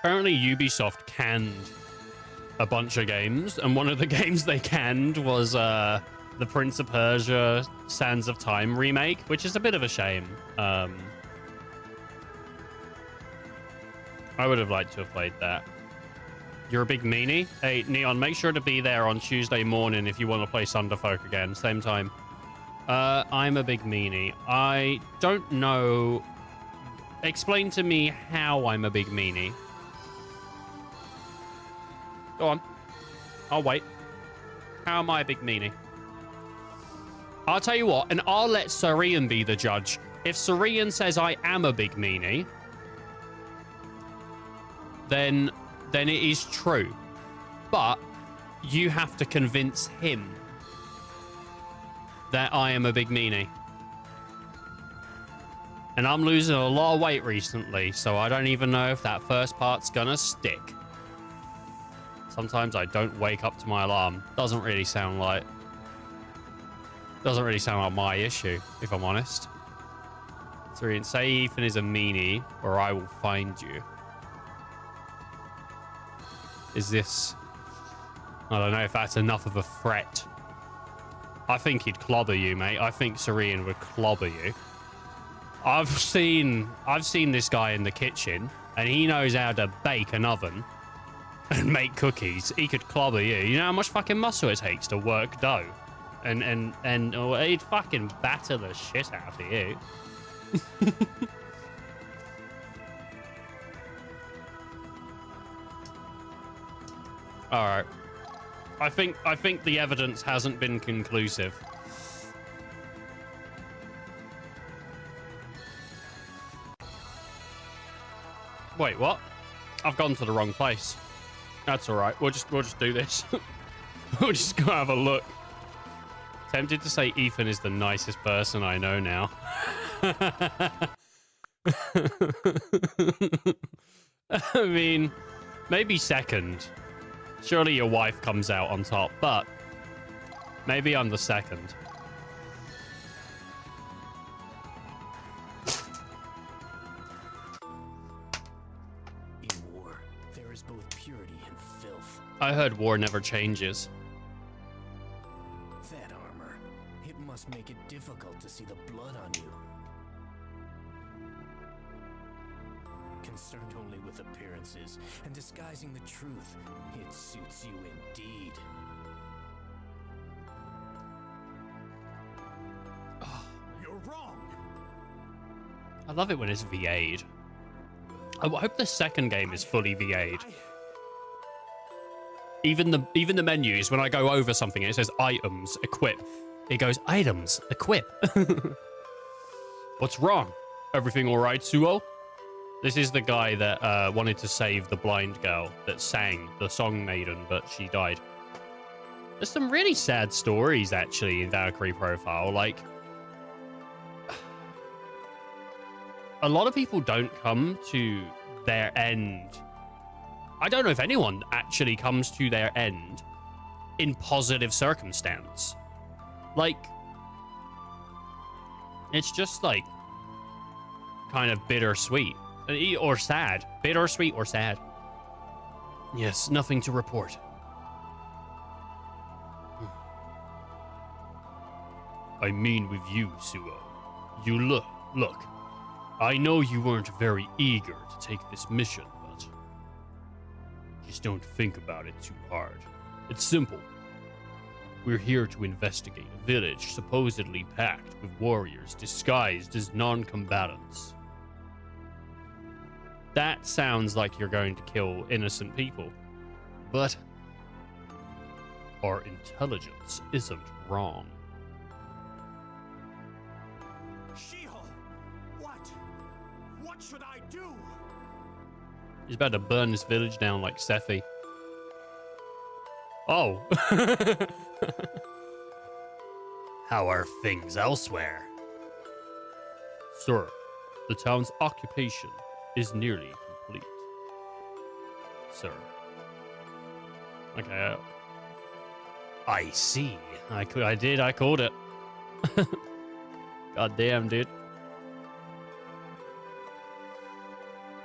Apparently Ubisoft canned a bunch of games, and one of the games they canned was the Prince of Persia Sands of Time remake, which is a bit of a shame. I would have liked to have played that. You're a big meanie? Hey, Neon, make sure to be there on Tuesday morning if you want to play Sunderfolk again, same time. I'm a big meanie. I don't know. Explain to me how I'm a big meanie. Go on. I'll wait. How am I a big meanie? I'll tell you what, and I'll let Sarian be the judge. If Sarian says I am a big meanie, then it is true. But you have to convince him that I am a big meanie. And I'm losing a lot of weight recently, so I don't even know if that first part's gonna stick. sometimes I don't wake up to my alarm. Doesn't really sound like my issue, if I'm honest. So say Ethan is a meanie, or I will find you. Is this... I don't know if that's enough of a threat. I think he'd clobber you, mate. I think Serene would clobber you. I've seen this guy in the kitchen, and he knows how to bake an oven and make cookies. He could clobber you. You know how much fucking muscle it takes to work dough? And he'd fucking batter the shit out of you. All right. I think the evidence hasn't been conclusive. Wait, what? I've gone to the wrong place. That's all right. We'll just do this. We'll just go have a look. Tempted to say Ethan is the nicest person I know now. I mean, maybe second. Surely your wife comes out on top, but maybe I'm the second. In war, there is both purity and filth. I heard war never changes. That armor, it must make it difficult to see the blood on you. Concerned only with appearances and disguising the truth, it suits you indeed. You're wrong. I love it when it's VA'd. I hope the second game is fully VA'd. Even the menus, when I go over something, it says items, equip. It goes items, equip. What's wrong? Everything all right, Suo? This is the guy that wanted to save the blind girl that sang the song Maiden, but she died. There's some really sad stories, actually, in Valkyrie profile. Like, a lot of people don't come to their end. I don't know if anyone actually comes to their end in positive circumstance. Like, it's just like kind of bittersweet or sad. Bittersweet or sad. Yes, nothing to report. I mean with you, Suo. You look. I know you weren't very eager to take this mission, but just don't think about it too hard. It's simple. We're here to investigate a village supposedly packed with warriors disguised as non-combatants. That sounds like you're going to kill innocent people, but our intelligence isn't wrong. She-Hulk, what should I do? He's about to burn this village down like Sephi. Oh. How are things elsewhere? Sir, the town's occupation is nearly complete. Sir. Okay. I see. I called it. God damn, dude.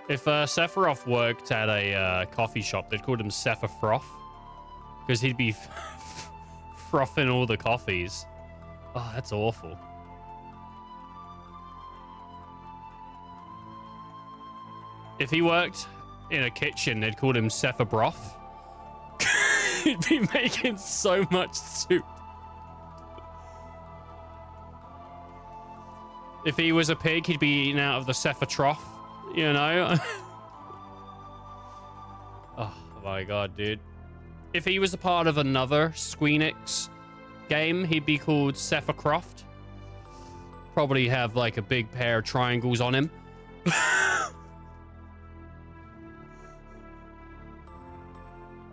If Sephiroth worked at a coffee shop, they'd call him Sephiroth. Because he'd be frothing all the coffees. Oh, that's awful. If he worked in a kitchen, they'd call him Sephiroth. He'd be making so much soup. If he was a pig, he'd be eating out of the Sephiroth, you know? Oh my god, dude. If he was a part of another Squeenix game, he'd be called Sephiroth. Probably have like a big pair of triangles on him.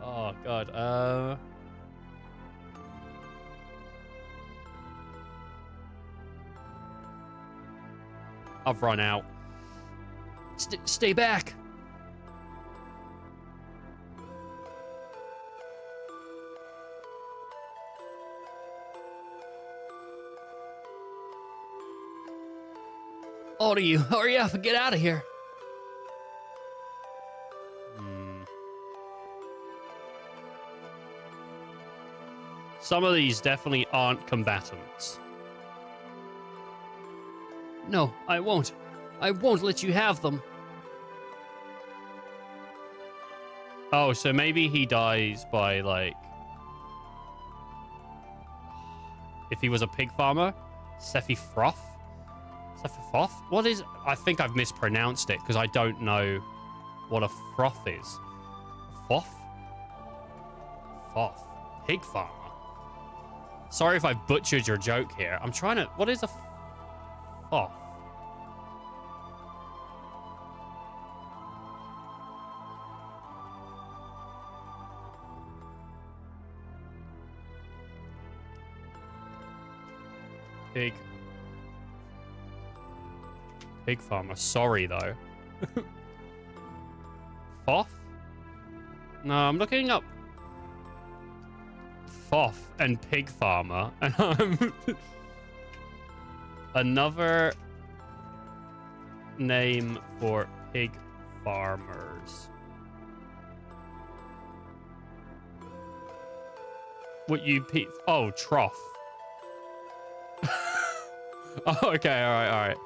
Oh god, I've run out. Stay back. All of you, hurry up and get out of here. Some of these definitely aren't combatants. No, I won't. I won't let you have them. Oh, so maybe he dies by, like... If he was a pig farmer? Sephiroth? Sephiroth? What is... I think I've mispronounced it, because I don't know what a froth is. Foth? Foth. Pig farmer. Sorry if I butchered your joke here. I'm trying to... What is a... Foth? Pig farmer. Sorry, though. Foth? No, I'm looking up Foth and pig farmer. And another name for pig farmers. What you... Oh, trough. Oh, okay, all right.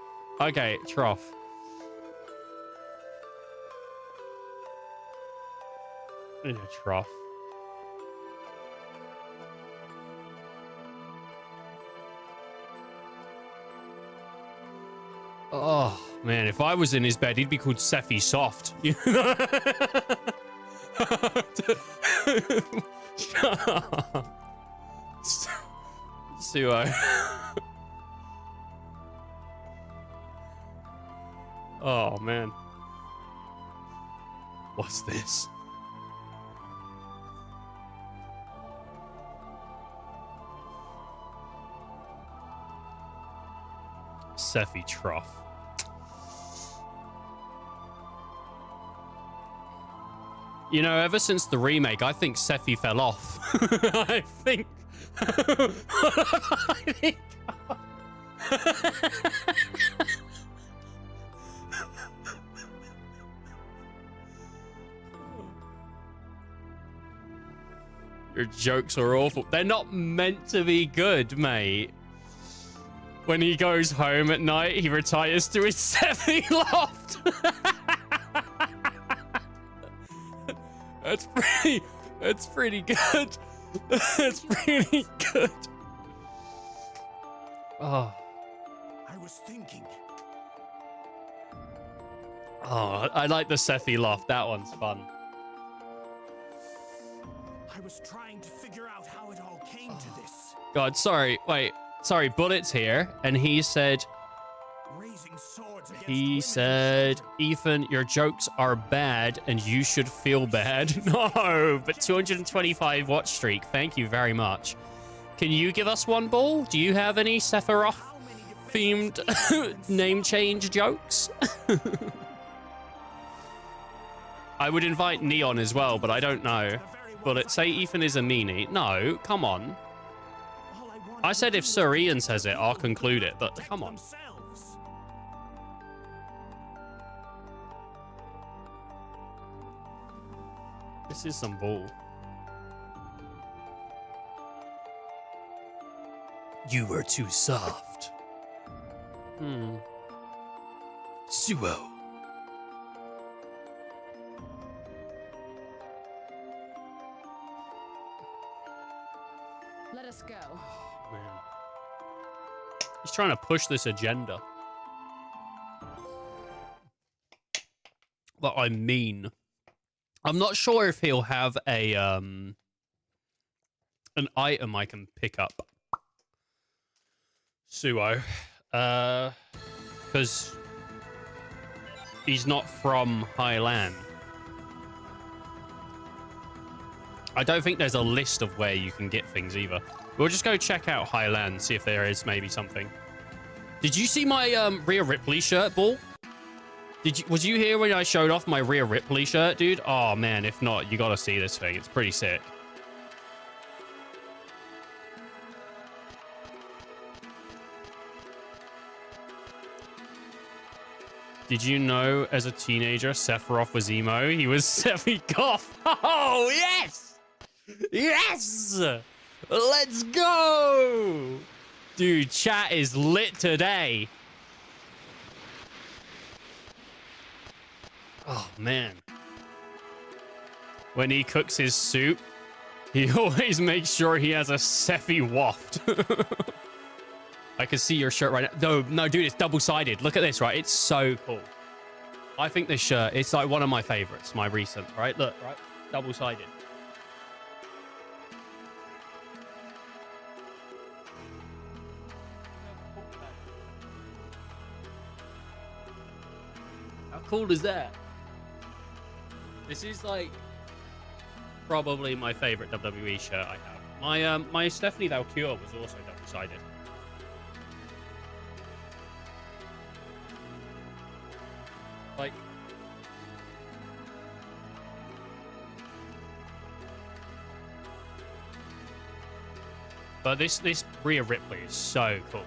Okay, trough. In a trough. Oh, man, if I was in his bed, he'd be called Sephi Soft. Shut up. Suo. Oh, man. What's this? Sephi Trough. You know, ever since the remake, I think Sephi fell off. I think... I think... Your jokes are awful. They're not meant to be good, mate. When he goes home at night, he retires to his Sephi loft. That's pretty good. That's pretty good. Oh. I was thinking. Oh, I like the Sephi loft. That one's fun. I was trying to figure out how it all came to this. God, sorry. Wait. Sorry, Bullet's here, and he said... Raising swords against He women said, and Ethan, your jokes are bad, and you should feel bad. No, but 225 watch streak. Thank you very much. Can you give us one, Bull? Do you have any Sephiroth-themed name change jokes? I would invite Neon as well, but I don't know. Bullet, say Ethan is a meanie. No, come on. I said if Sir Ian says it, I'll conclude it, but come on. This is some bull. You were too soft. Suo. Let us go. Man. He's trying to push this agenda. But I mean, I'm not sure if he'll have a an item I can pick up. Suo. Because he's not from Highland. I don't think there's a list of where you can get things either. We'll just go check out Highland, see if there is maybe something. Did you see my Rhea Ripley shirt, Bull? Was you here when I showed off my Rhea Ripley shirt, dude? Oh, man, if not, you gotta see this thing. It's pretty sick. Did you know as a teenager Sephiroth was emo? He was Sephi Goth. Oh, yes! Yes! Let's go! Dude, chat is lit today. Oh, man. When he cooks his soup, he always makes sure he has a Sephi waft. I can see your shirt right now. No, dude, it's double-sided. Look at this, right? It's so cool. I think this shirt, it's like one of my favorites, my recent, right? Look, right? Double-sided. How cool is that? This is like probably my favorite WWE shirt I have. My Stephanie Valkyrie was also double-sided. Like, but this Rhea Ripley is so cool.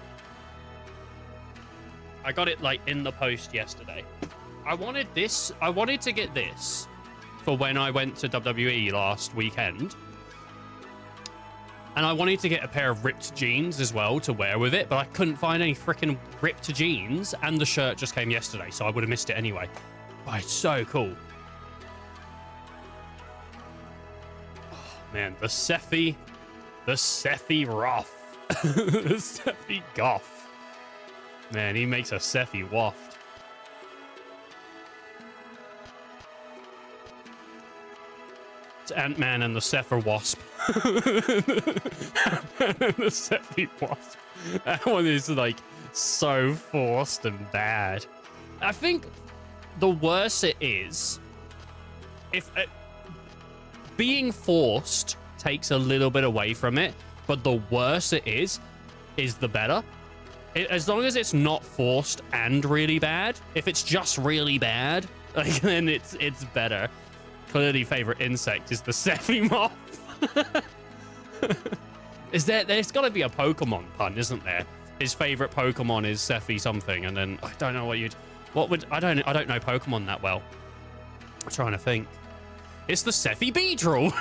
I got it like in the post yesterday. I wanted to get this for when I went to WWE last weekend. And I wanted to get a pair of ripped jeans as well to wear with it, but I couldn't find any freaking ripped jeans, and the shirt just came yesterday, so I would have missed it anyway. Oh, it's so cool. Oh, man, the Sephi Roth. The Sephi Goth. Man, he makes a Sephi waft. It's Ant-Man and the Sephi Wasp. Ant-Man and the Sephi Wasp. That one is like so forced and bad. I think the worse it is, if being forced takes a little bit away from it, but the worse it is the better. As long as it's not forced and really bad. If it's just really bad, like, then it's better. Clearly, favorite insect is the Sephi moth. There's got to be a Pokemon pun, isn't there? His favorite Pokemon is Sephi something, and then I don't know I don't know Pokemon that well. I'm trying to think. It's the Sephi Beedrill.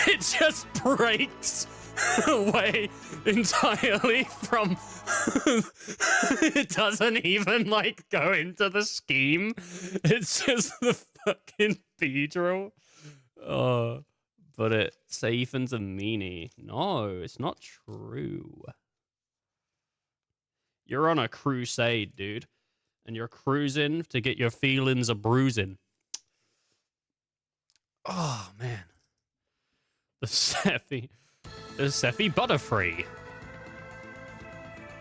it just breaks away entirely from. It doesn't even like go into the scheme. It's just the fucking Beedrill. Oh, but it's Ethan's a meanie. No, it's not true. You're on a crusade, dude, and you're cruising to get your feelings a bruising. Oh man, the Sephi Butterfree.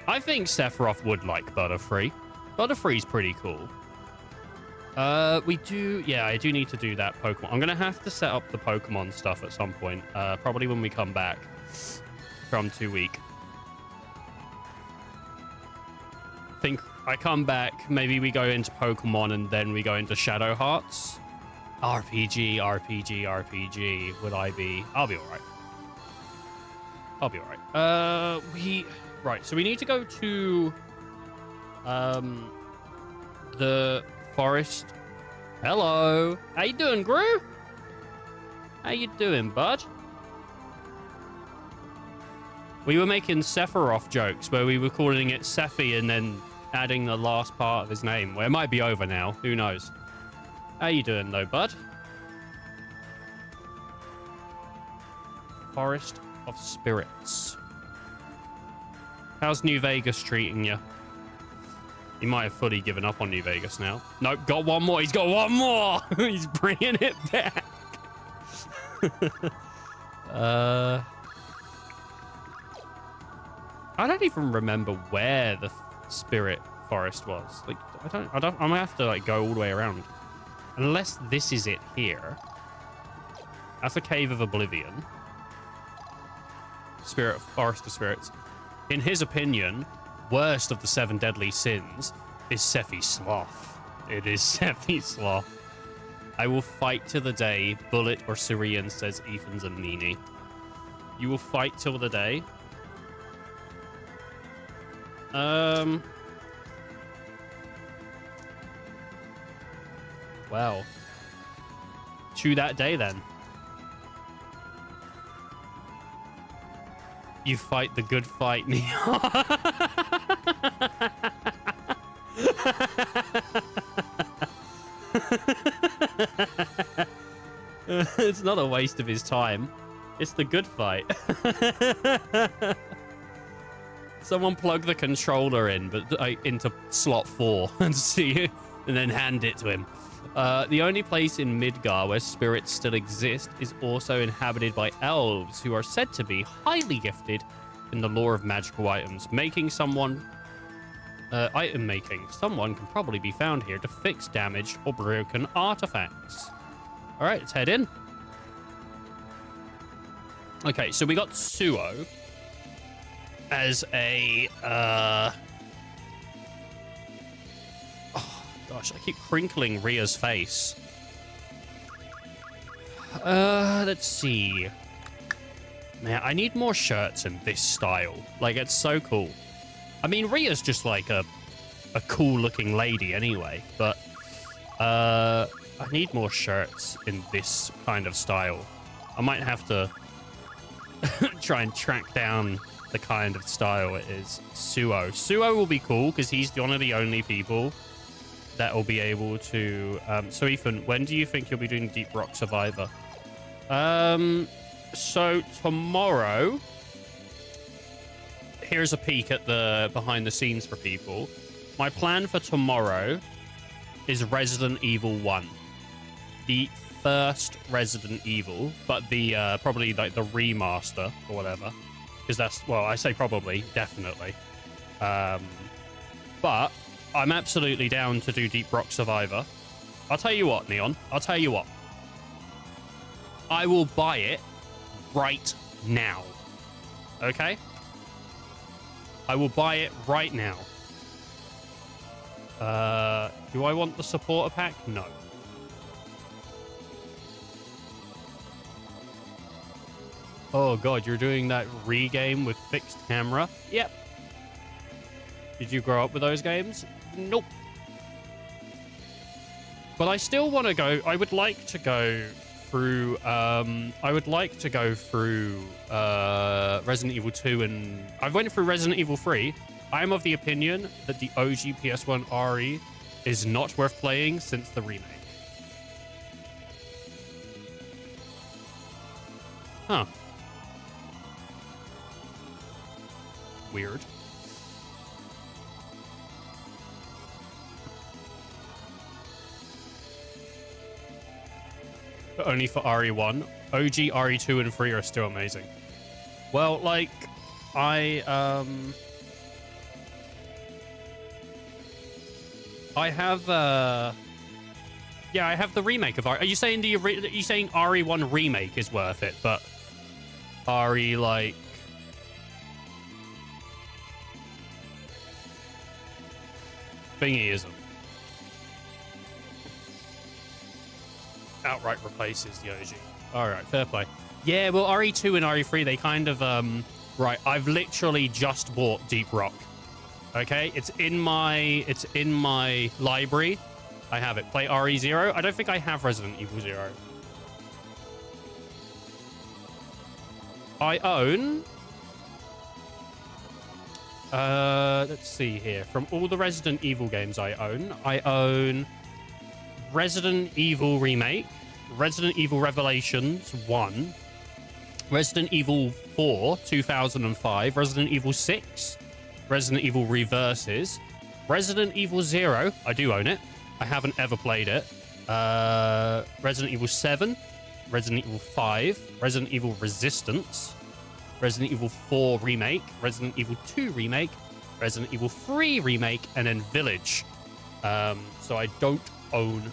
I think Sephiroth would like Butterfree. Butterfree's pretty cool. I do need to do that Pokemon. I'm gonna have to set up the Pokemon stuff at some point. Probably when we come back from 2 week. Think I come back, maybe we go into Pokemon and then we go into Shadow Hearts. RPG. Would I be? I'll be alright. Right, so we need to go to the forest. Hello. How you doing, Gru? How you doing, bud? We were making Sephiroth jokes where we were calling it Sephi and then adding the last part of his name. Well, it might be over now. Who knows? How you doing, though, bud? Forest of Spirits. How's New Vegas treating you? He might have fully given up on New Vegas now. Nope, got one more. He's got one more. He's bringing it back. I don't even remember where the spirit forest was. Like, I'm gonna have to like go all the way around. Unless this is it here. That's a Cave of Oblivion. Forest of Spirits. In his opinion, worst of the 7 deadly sins is Sephi Sloth. It is Sephi Sloth. I will fight till the day Bullet or Syrian says Ethan's a meanie. You will fight till the day. Well, to that day then. You fight the good fight, Neon. It's not a waste of his time. It's the good fight. Someone plug the controller in, but into slot 4 and see, and then hand it to him. The only place in Midgar where spirits still exist is also inhabited by elves, who are said to be highly gifted in the lore of magical items. Item making. Someone can probably be found here to fix damaged or broken artifacts. All right, let's head in. Okay, so we got Suo as a... Oh, gosh, I keep crinkling Rhea's face. Let's see. Man, I need more shirts in this style. Like, it's so cool. I mean, Rhea's just like a cool-looking lady anyway, but I need more shirts in this kind of style. I might have to try and track down the kind of style it is. Suo. Suo will be cool because he's one of the only people that will be able to... so, Ethan, when do you think you'll be doing Deep Rock Survivor? So, tomorrow... Here's a peek at the behind the scenes for people. My plan for tomorrow is Resident Evil 1. The first Resident Evil, but the probably like the remaster or whatever. Because that's, well, I say probably, definitely. But I'm absolutely down to do Deep Rock Survivor. I'll tell you what, Neon. I'll tell you what. I will buy it right now. Okay? I will buy it right now. Do I want the supporter pack? No. Oh god, you're doing that re-game with fixed camera? Yep. Did you grow up with those games? Nope. But I still want to go... I would like to go through... Resident Evil 2 and... I went through Resident Evil 3. I am of the opinion that the OG PS1 RE is not worth playing since the remake. Huh. Weird. But only for RE1. OG RE2 and 3 are still amazing. Well, like, I have, yeah, I have the remake of RE. Are you saying are you saying RE1 remake is worth it, but RE, like, thingy isn't? Outright replaces the OG. All right, fair play. Yeah, well, RE2 and RE3, they kind of, right, I've literally just bought Deep Rock. Okay, it's in my library. I have it. Play RE0. I don't think I have Resident Evil 0. I own... let's see here. From all the Resident Evil games I own Resident Evil Remake, Resident Evil Revelations 1, Resident Evil 4, 2005, Resident Evil 6, Resident Evil Reverses, Resident Evil 0, I do own it. I haven't ever played it. Resident Evil 7, Resident Evil 5, Resident Evil Resistance, Resident Evil 4 Remake, Resident Evil 2 Remake, Resident Evil 3 Remake, and then Village. So I don't own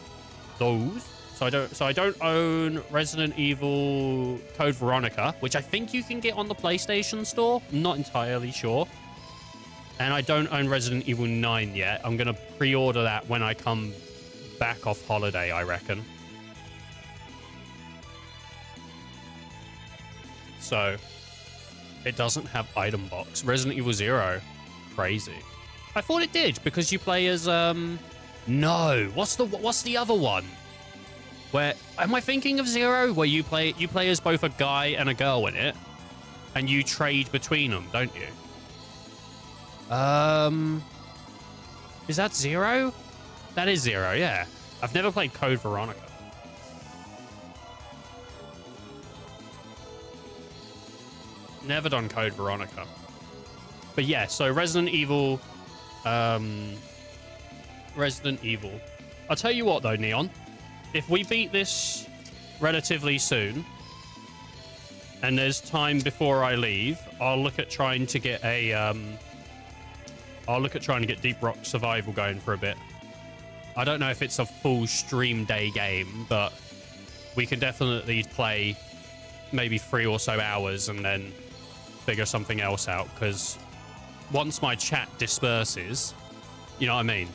those. So I don't own Resident Evil Code Veronica, which I think you can get on the PlayStation Store. I'm not entirely sure. And I don't own Resident Evil 9 yet. I'm going to pre-order that when I come back off holiday, I reckon. So, it doesn't have item box. Resident Evil 0. Crazy. I thought it did, because you play as, no. What's the other one? Where am I thinking of Zero? Where you play as both a guy and a girl in it, and you trade between them, don't you? Is that Zero? That is Zero, yeah. I've never played Code Veronica. Never done Code Veronica. But yeah, so Resident Evil. Resident Evil. I'll tell you what though, Neon. If we beat this relatively soon, and there's time before I leave, I'll look at trying to get a Deep Rock Survival going for a bit. I don't know if it's a full stream day game, but we can definitely play maybe 3 or so hours and then figure something else out, because once my chat disperses, you know what I mean?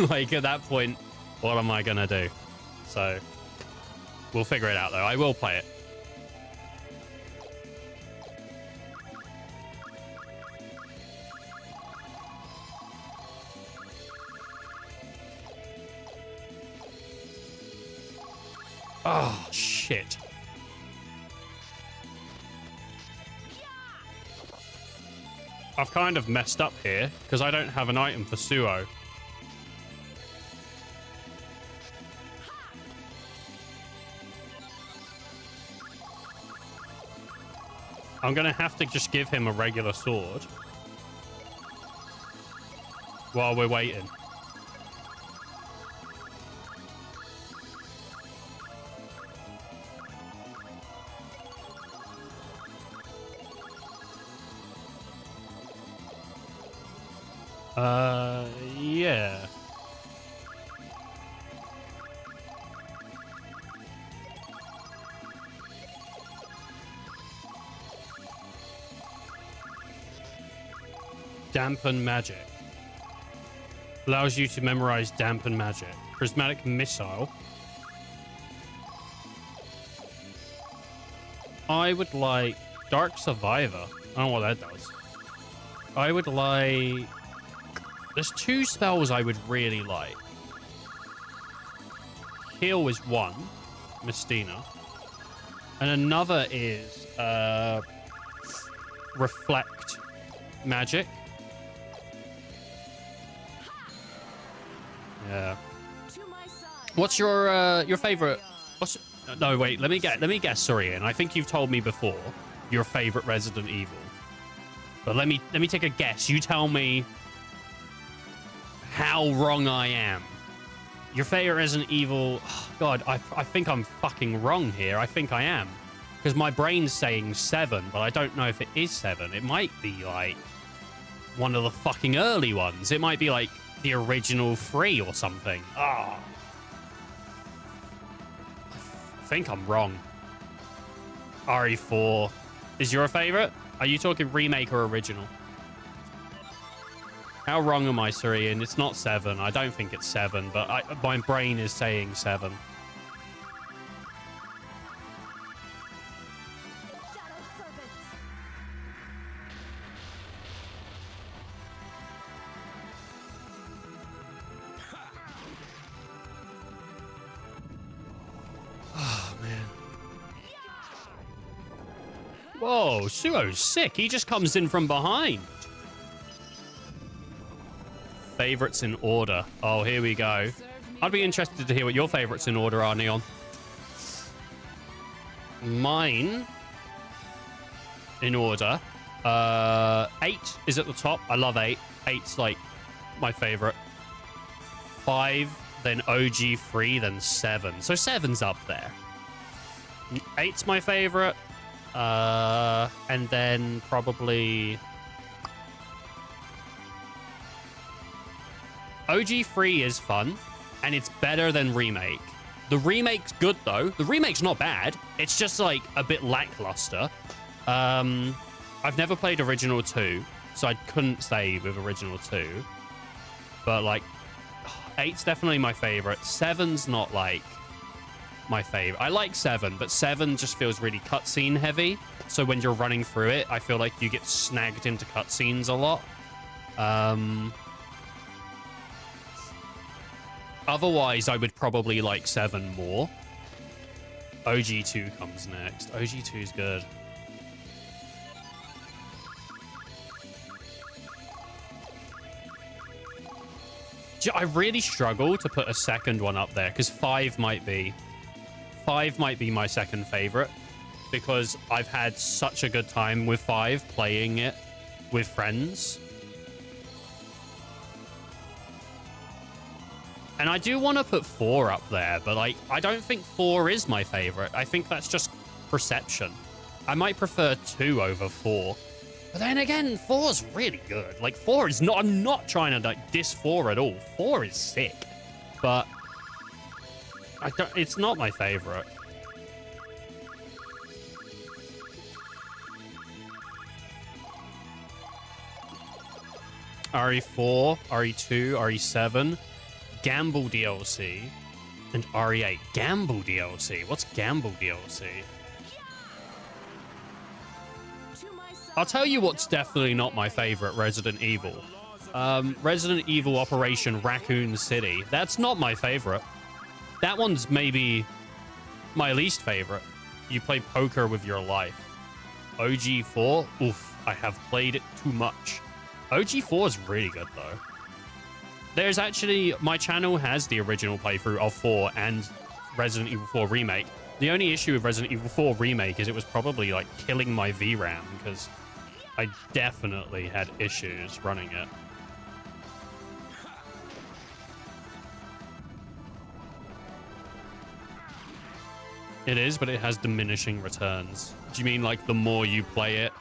Like, at that point, what am I gonna do? So, we'll figure it out, though. I will play it. Oh, shit. I've kind of messed up here, because I don't have an item for Suo. I'm going to have to just give him a regular sword while we're waiting. Yeah. Dampen magic. Allows you to memorize dampen magic. Prismatic missile. I would like Dark Survivor. I don't know what that does. I would like... There's 2 spells I would really like. Heal is one, Mistina. And another is Reflect magic. Yeah. What's your favorite? What's no wait? Let me guess. Sorry, Ian. I think you've told me before your favorite Resident Evil. But let me take a guess. You tell me how wrong I am. Your favorite Resident Evil... Oh, God, I think I'm fucking wrong here. I think I am. Because my brain's saying 7, but I don't know if it is 7. It might be, like, one of the fucking early ones. It might be, like, the original 3 or something. Ah. I think I'm wrong. RE4 is your favorite? Are you talking remake or original? How wrong am I, Suri? And it's not 7. I don't think it's 7, but my brain is saying 7. Oh, man. Whoa, Suo's sick. He just comes in from behind. Favorites in order. Oh, here we go. I'd be interested to hear what your favorites in order are, Neon. Mine, in order, 8 is at the top. I love 8. 8's like my favorite. 5, then OG 3, then 7. So 7's up there. 8's my favorite. And then probably... OG3 is fun, and it's better than Remake. The Remake's good, though. The Remake's not bad. It's just, like, a bit lackluster. I've never played Original 2, so I couldn't say with Original 2. But, like, 8's definitely my favorite. 7's not, like, my favorite. I like 7, but 7 just feels really cutscene heavy. So when you're running through it, I feel like you get snagged into cutscenes a lot. Otherwise, I would probably like 7 more. OG2 comes next. OG2 is good. I really struggle to put a second one up there because 5 might be my second favorite because I've had such a good time with 5 playing it with friends. And I do want to put 4 up there, but like I don't think 4 is my favorite. I think that's just perception. I might prefer 2 over 4. But then again, 4's really good. Like 4 is not, I'm not trying to like diss 4 at all. 4 is sick. But it's not my favorite. RE4, RE2, RE7, Gamble DLC, and RE8. Gamble DLC? What's Gamble DLC? I'll tell you what's definitely not my favorite Resident Evil. Resident Evil Operation Raccoon City. That's not my favorite. That one's maybe my least favorite. You play poker with your life. OG4? Oof, I have played it too much. OG4 is really good, though. There's actually... My channel has the original playthrough of 4 and Resident Evil 4 Remake. The only issue with Resident Evil 4 Remake is it was probably, like, killing my VRAM, because I definitely had issues running it. It is, but it has diminishing returns. Do you mean, like, the more you play it,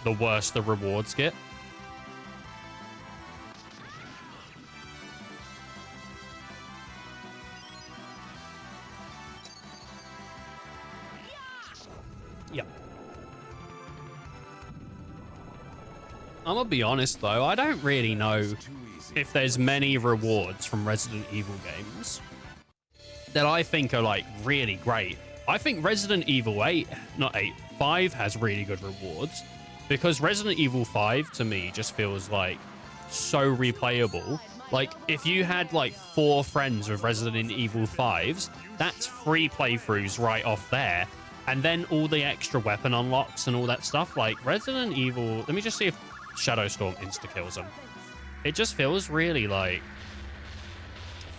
the worse the rewards get? Yep. I'm gonna be honest, though. I don't really know if there's many rewards from Resident Evil games that I think are, like, really great. I think Resident Evil 5 has really good rewards because Resident Evil 5 to me just feels like so replayable. Like if you had like 4 friends with Resident Evil 5s, that's 3 playthroughs right off there. And then all the extra weapon unlocks and all that stuff. Like Resident Evil, let me just see if Shadowstorm insta-kills him. It just feels really like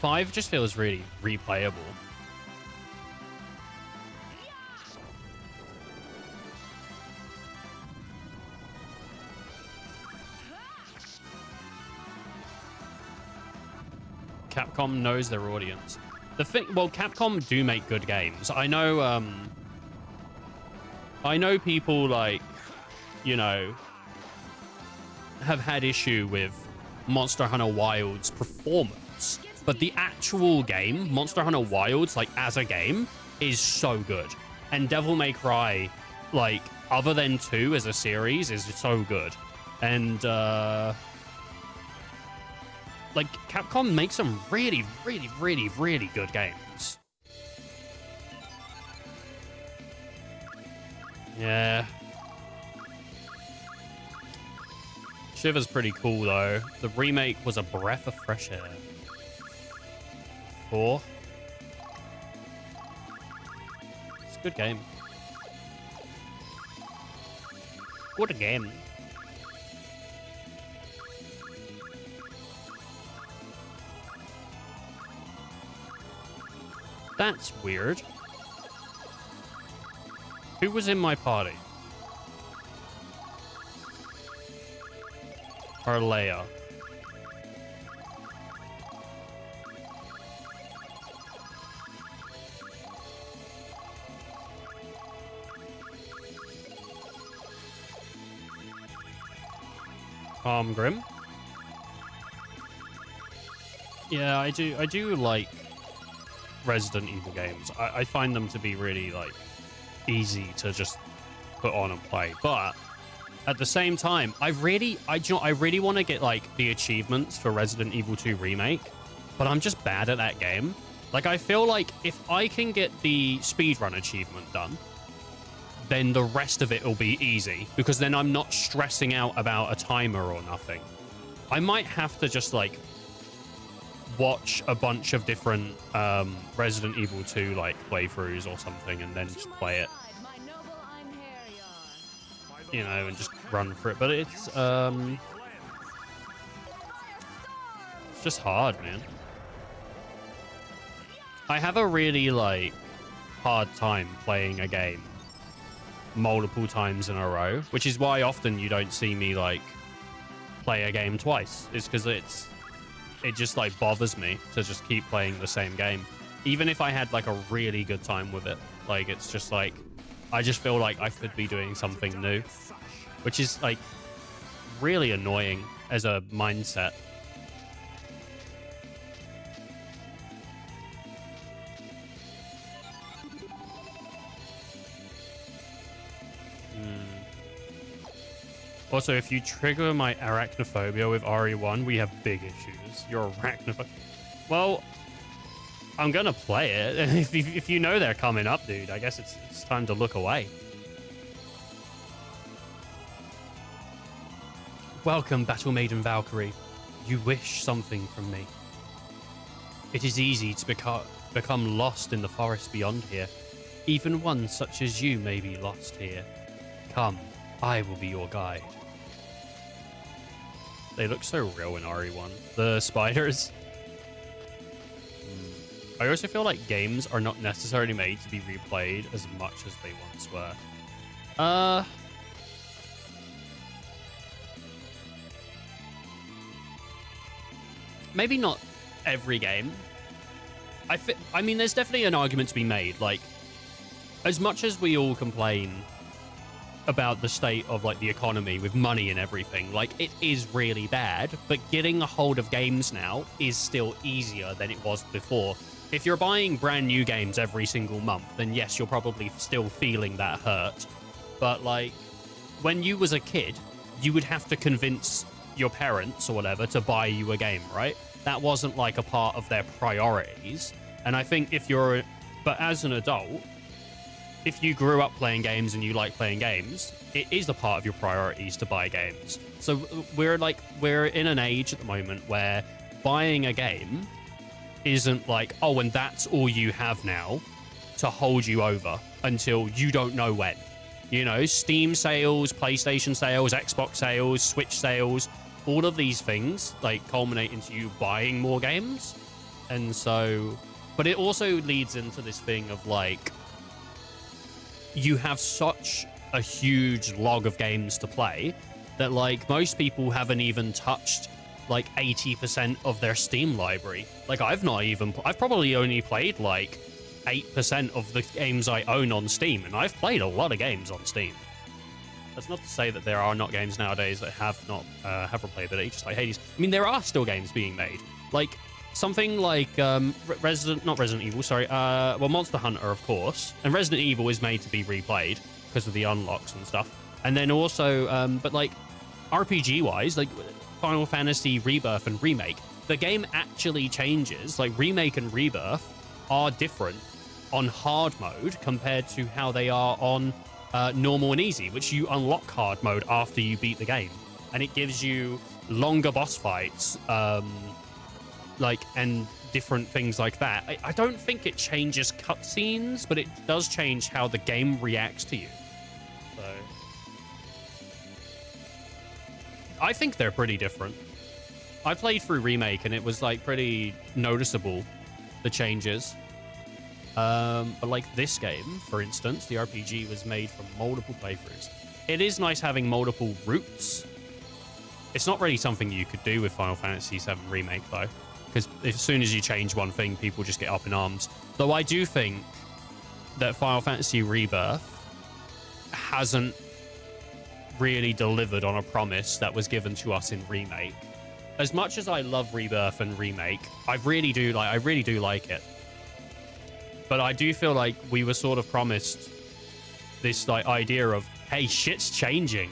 5 just feels really replayable. Capcom knows their audience. The thing, well, Capcom do make good games. I know people like, you know, have had issue with Monster Hunter Wilds performance, but the actual game, Monster Hunter Wilds, like as a game, is so good. And Devil May Cry, like other than 2 as a series, is so good. And like, Capcom makes some really, really, really, really good games. Yeah. Shiver's pretty cool, though. The remake was a breath of fresh air. 4. It's a good game. Good game. That's weird. Who was in my party? Leia. Grim. Yeah, I do like Resident Evil games. I find them to be really like easy to just put on and play, but at the same time I really want to get like the achievements for Resident Evil 2 Remake, but I'm just bad at that game. Like I feel like if I can get the speedrun achievement done, then the rest of it will be easy, because then I'm not stressing out about a timer or nothing. I might have to just like watch a bunch of different Resident Evil 2 like playthroughs or something, and then just play it, you know, and just run for it. But it's just hard, man. I have a really like hard time playing a game multiple times in a row, which is why often you don't see me like play a game twice. It's because it just like bothers me to just keep playing the same game, even if I had like a really good time with it. Like, it's just like I just feel like I could be doing something new, which is like really annoying as a mindset. Also, if you trigger my arachnophobia with RE1, we have big issues. You're arachnophobic. Well, I'm gonna play it. If you know they're coming up, dude, I guess it's time to look away. Welcome, Battle Maiden Valkyrie. You wish something from me. It is easy to become lost in the forest beyond here. Even one such as you may be lost here. Come, I will be your guide. They look so real in RE1. The spiders. I also feel like games are not necessarily made to be replayed as much as they once were. Maybe not every game. I mean, there's definitely an argument to be made. Like, as much as we all complain about the state of like the economy with money and everything, like, it is really bad, but getting a hold of games now is still easier than it was before. If you're buying brand new games every single month, then yes, you're probably still feeling that hurt. But like, when you was a kid, you would have to convince your parents or whatever to buy you a game, right? That wasn't like a part of their priorities. And I think but as an adult, if you grew up playing games and you like playing games, it is a part of your priorities to buy games. So we're in an age at the moment where buying a game isn't like, oh, and that's all you have now to hold you over until you don't know when. You know, Steam sales, PlayStation sales, Xbox sales, Switch sales, all of these things like culminate into you buying more games. And so, but it also leads into this thing of like, you have such a huge log of games to play that like most people haven't even touched like 80% of their Steam library. Like, I've probably only played like 8% of the games I own on Steam, and I've played a lot of games on Steam. That's not to say that there are not games nowadays that have replayability, just like Hades. I mean, there are still games being made. Like, something like not Resident Evil, sorry. Well, Monster Hunter, of course. And Resident Evil is made to be replayed because of the unlocks and stuff. And then also, but like, RPG-wise, like Final Fantasy Rebirth and Remake, the game actually changes. Like, Remake and Rebirth are different on hard mode compared to how they are on normal and easy, which you unlock hard mode after you beat the game. And it gives you longer boss fights, like, and different things like that. I don't think it changes cutscenes, but it does change how the game reacts to you. So I think they're pretty different. I played through Remake and it was like pretty noticeable, the changes. But like this game, for instance, the RPG was made from multiple playthroughs. It is nice having multiple routes. It's not really something you could do with Final Fantasy VII Remake though, because as soon as you change one thing, people just get up in arms. Though I do think that Final Fantasy Rebirth hasn't really delivered on a promise that was given to us in Remake. As much as I love Rebirth and Remake, I really do like it. But I do feel like we were sort of promised this like idea of, hey, shit's changing.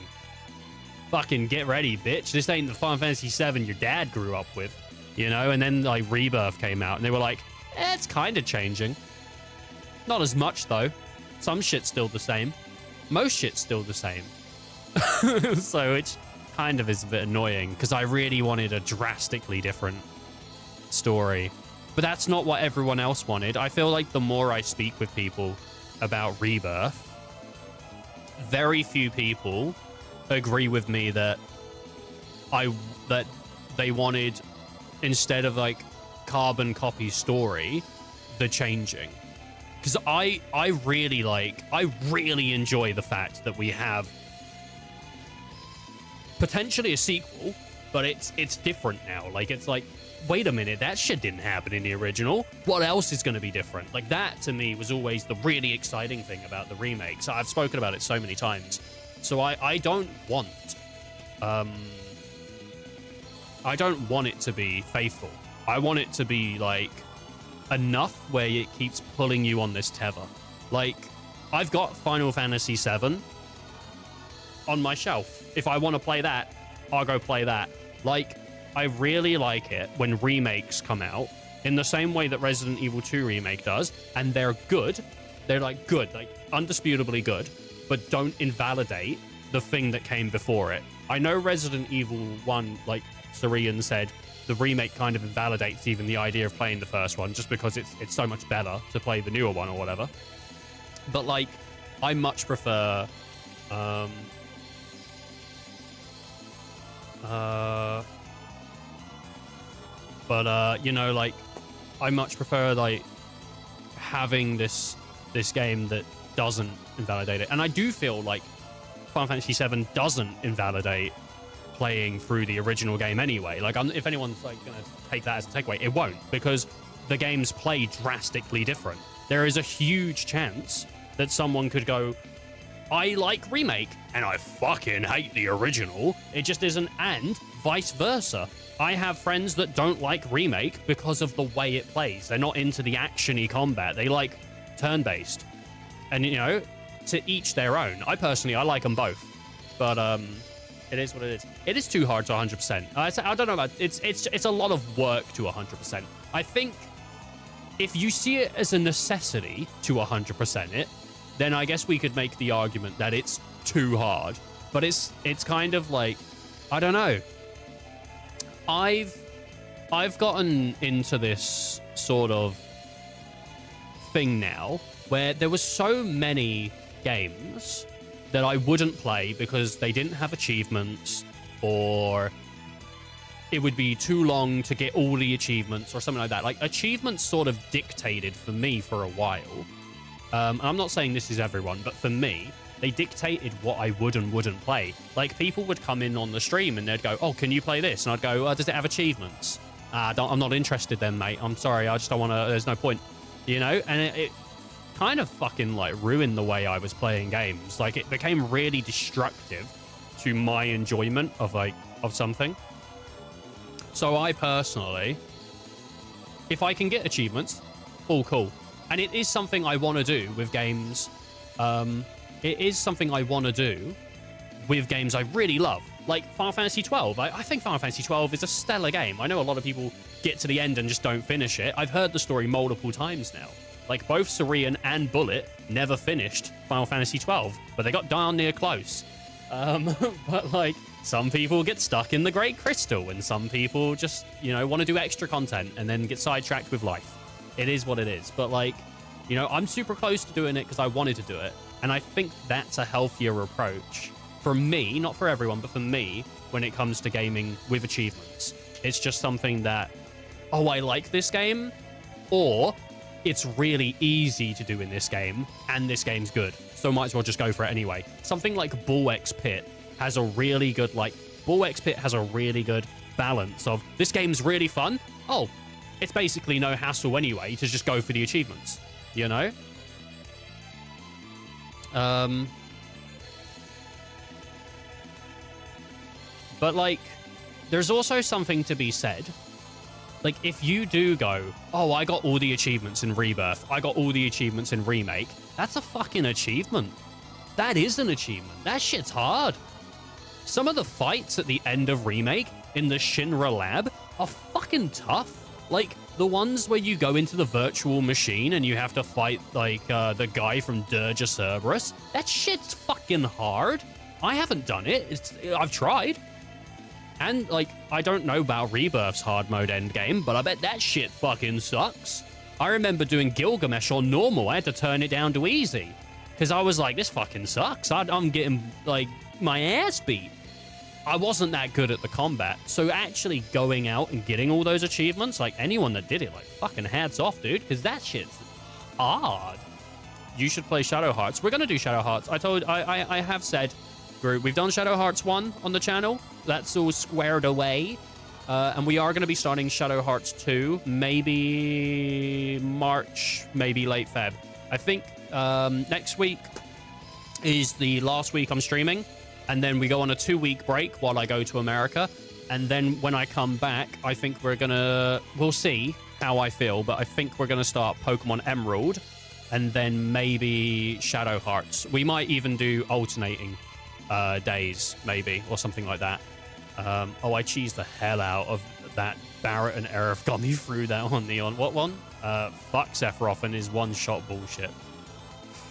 Fucking get ready, bitch. This ain't the Final Fantasy VII your dad grew up with, you know? And then like Rebirth came out and they were like, it's kind of changing. Not as much though. Some shit's still the same. Most shit's still the same. So it kind of is a bit annoying because I really wanted a drastically different story. But that's not what everyone else wanted. I feel like the more I speak with people about Rebirth, very few people agree with me that they wanted, instead of like carbon copy story, the changing. Because I really enjoy the fact that we have potentially a sequel, but it's different now. Like, it's like, wait a minute, that shit didn't happen in the original. What else is going to be different? Like, that to me was always the really exciting thing about the remakes. I've spoken about it so many times. So I don't want it to be faithful. I want it to be like enough where it keeps pulling you on this tether. Like, I've got Final Fantasy VII on my shelf. If I want to play that, I'll go play that. Like, I really like it when remakes come out in the same way that Resident Evil 2 remake does, and they're good. They're like good, like undisputably good, but don't invalidate the thing that came before it. I know Resident Evil 1, like Sarian said, the remake kind of invalidates even the idea of playing the first one, just because it's so much better to play the newer one or whatever. But like, I much prefer you know, like, I much prefer like having this game that doesn't invalidate it. And I do feel like Final Fantasy VII doesn't invalidate playing through the original game anyway. Like, if anyone's like gonna take that as a takeaway, it won't, because the games play drastically different. There is a huge chance that someone could go, I like remake and I fucking hate the original. It just isn't, and vice versa. I have friends that don't like remake because of the way it plays. They're not into the action-y combat. They like turn-based. And, you know, to each their own. I like them both. But it is what it is. It is too hard to 100%. I don't know about it's a lot of work to 100%. I think if you see it as a necessity to 100% it, then I guess we could make the argument that it's too hard. But it's kind of like, I don't know. I've gotten into this sort of thing now where there was so many games that I wouldn't play because they didn't have achievements, or it would be too long to get all the achievements or something like that. Like, achievements sort of dictated for me for a while. I'm not saying this is everyone, but for me, they dictated what I would and wouldn't play. Like, people would come in on the stream and they'd go, oh, can you play this? And I'd go, does it have achievements? I'm not interested then, mate. I'm sorry. I just don't want to. There's no point. You know? And it kind of fucking, like, ruined the way I was playing games. Like, it became really destructive to my enjoyment of, like, of something. So I personally, if I can get achievements, all cool. And it is something I want to do with games. It is something I want to do with games I really love. Like Final Fantasy 12. I think Final Fantasy 12 is a stellar game. I know a lot of people get to the end and just don't finish it. I've heard the story multiple times now. Like, both Sarian and Bullet never finished Final Fantasy 12, but they got darn near close. But, like, some people get stuck in the Great Crystal, and some people just, you know, want to do extra content and then get sidetracked with life. It is what it is. But, like, you know, I'm super close to doing it because I wanted to do it. And I think that's a healthier approach for me, not for everyone, but for me, when it comes to gaming with achievements. It's just something that, oh, I like this game, or it's really easy to do in this game, and this game's good, so might as well just go for it anyway. Something like Bull X Pit has a really good, balance of, this game's really fun. Oh, it's basically no hassle anyway to just go for the achievements, you know? But, like, there's also something to be said. Like, if you do go, oh, I got all the achievements in Rebirth, I got all the achievements in Remake, that's a fucking achievement. That is an achievement. That shit's hard. Some of the fights at the end of Remake in the Shinra lab are fucking tough. Like, the ones where you go into the virtual machine and you have to fight, like, the guy from Dirge Cerberus, that shit's fucking hard. I haven't done it. I've tried. And, like, I don't know about Rebirth's hard mode endgame, but I bet that shit fucking sucks. I remember doing Gilgamesh on normal. I had to turn it down to easy. Because I was like, this fucking sucks. I'm getting, like, my ass beat. I wasn't that good at the combat. So actually going out and getting all those achievements, like, anyone that did it, like, fucking hats off, dude. Because that shit's hard. You should play Shadow Hearts. We're going to do Shadow Hearts. I have said, group, we've done Shadow Hearts 1 on the channel. That's all squared away. And we are going to be starting Shadow Hearts 2, maybe March, maybe late Feb. I think next week is the last week I'm streaming. And then we go on a 2-week break while I go to America. And then when I come back, I think we'll see how I feel, but I think we're going to start Pokemon Emerald and then maybe Shadow Hearts. We might even do alternating days, maybe, or something like that. Oh, I cheesed the hell out of that. Barret and Aerith got me through that one. Neon. What one? Fuck Sephiroth and his one-shot bullshit.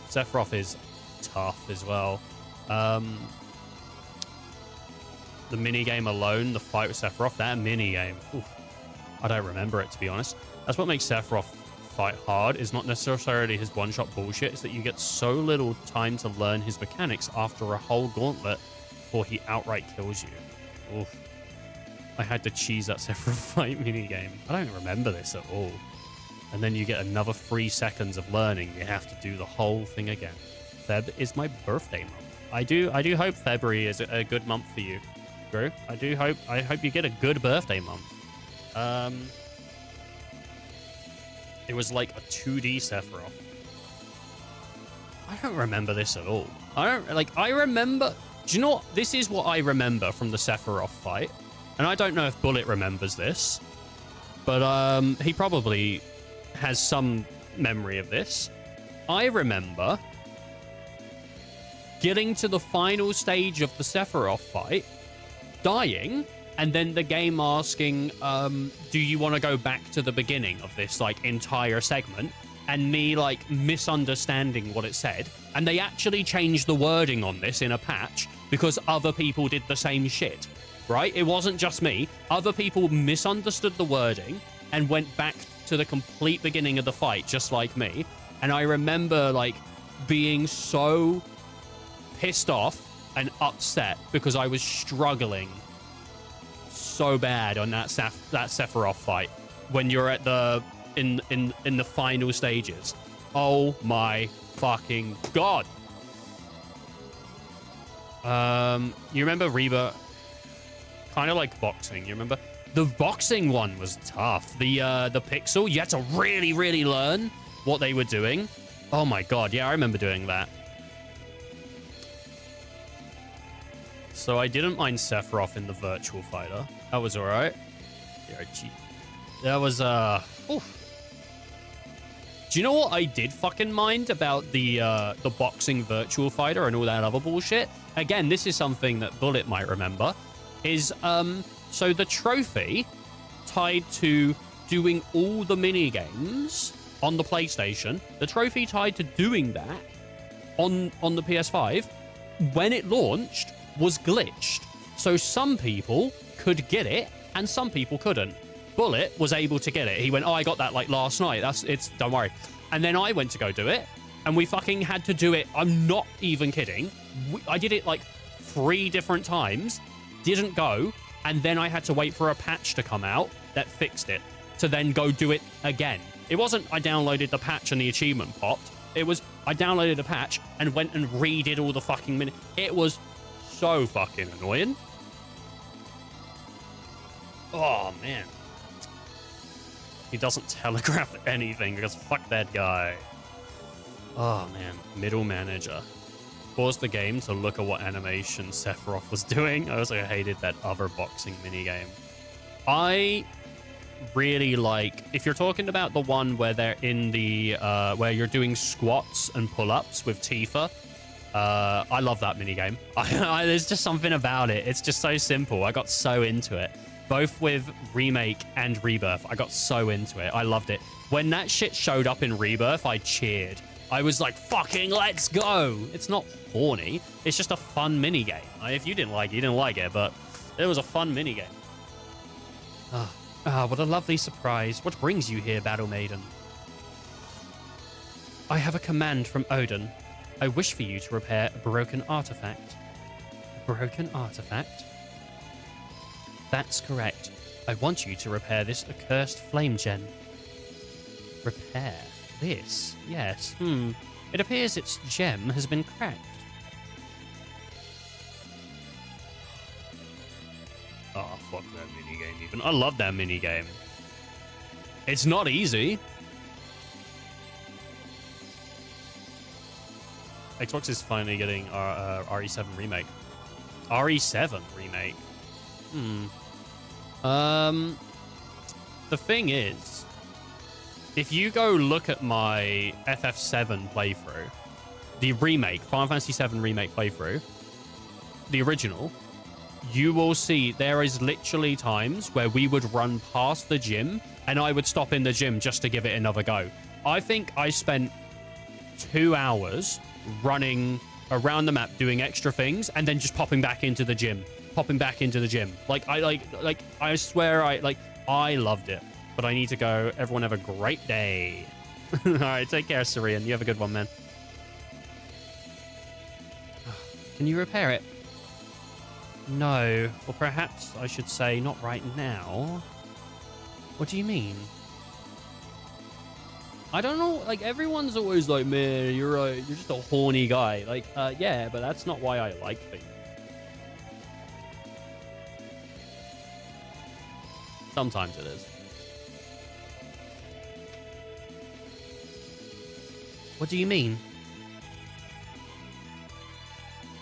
Sephiroth is tough as well. The minigame alone, the fight with Sephiroth, that minigame, I don't remember it, to be honest. That's what makes Sephiroth fight hard, is not necessarily his one-shot bullshit, it's that you get so little time to learn his mechanics after a whole gauntlet before he outright kills you. Oof. I had to cheese that Sephiroth fight minigame. I don't remember this at all. And then you get another 3 seconds of learning. You have to do the whole thing again. Feb is my birthday month. I do hope February is a good month for you, Drew. I hope you get a good birthday month. It was like a 2D Sephiroth. I don't remember this at all. I remember... Do you know what? This is what I remember from the Sephiroth fight. And I don't know if Bullet remembers this. But he probably has some memory of this. I remember getting to the final stage of the Sephiroth fight, dying, and then the game asking, do you want to go back to the beginning of this, like, entire segment? And me, like, misunderstanding what it said. And they actually changed the wording on this in a patch because other people did the same shit, right? It wasn't just me. Other people misunderstood the wording and went back to the complete beginning of the fight, just like me. And I remember, like, being so pissed off and upset because I was struggling so bad on that Sephiroth fight when you're at the in the final stages. Oh my fucking god. You remember Reba? Kind of like boxing. You remember the boxing one was tough. The pixel, you had to really learn what they were doing. Oh my god, yeah, I remember doing that. So I didn't mind Sephiroth in the Virtual Fighter. That was alright. Yeah, cheap. That was, oof. Do you know what I did fucking mind about the boxing Virtual Fighter and all that other bullshit? Again, this is something that Bullet might remember. Is, so the trophy tied to doing all the mini-games on the PlayStation, the trophy tied to doing that on the PS5, when it launched, was glitched. So some people could get it and some people couldn't. Bullet was able to get it. He went, oh, I got that like last night. Don't worry. And then I went to go do it and we fucking had to do it. I'm not even kidding. I did it like 3 different times, didn't go. And then I had to wait for a patch to come out that fixed it to then go do it again. It wasn't I downloaded the patch and the achievement popped. It was I downloaded a patch and went and redid all the fucking minutes. It was so fucking annoying. Oh, man. He doesn't telegraph anything because fuck that guy. Oh, man. Middle manager. Paused the game to look at what animation Sephiroth was doing. I also hated that other boxing minigame. I really like... If you're talking about the one where they're in the... where you're doing squats and pull-ups with Tifa... I love that minigame. There's just something about it. It's just so simple. I got so into it. Both with Remake and Rebirth. I got so into it. I loved it. When that shit showed up in Rebirth, I cheered. I was like, fucking let's go. It's not horny. It's just a fun minigame. If you didn't like it, you didn't like it. But It was a fun minigame. What a lovely surprise. What brings you here, Battle Maiden? I have a command from Odin. I wish for you to repair a broken artifact. A broken artifact? That's correct. I want you to repair this accursed flame gem. Repair this? Yes. It appears its gem has been cracked. Oh, fuck that minigame even. I love that minigame. It's not easy. Xbox is finally getting RE7 remake. RE7 remake. The thing is, if you go look at my FF7 playthrough, the remake, Final Fantasy VII remake playthrough, the original, you will see there is literally times where we would run past the gym and I would stop in the gym just to give it another go. I think I spent 2 hours running around the map doing extra things and then just popping back into the gym. I swear I loved it. But I need to go. Everyone have a great day. All right, take care, Syrian. You have a good one, man. Can you repair it? No. Or perhaps I should say not right now. What do you mean? I don't know. Like, everyone's always like, man, you're just a horny guy. Like, yeah, but that's not why I like things. Sometimes it is. What do you mean?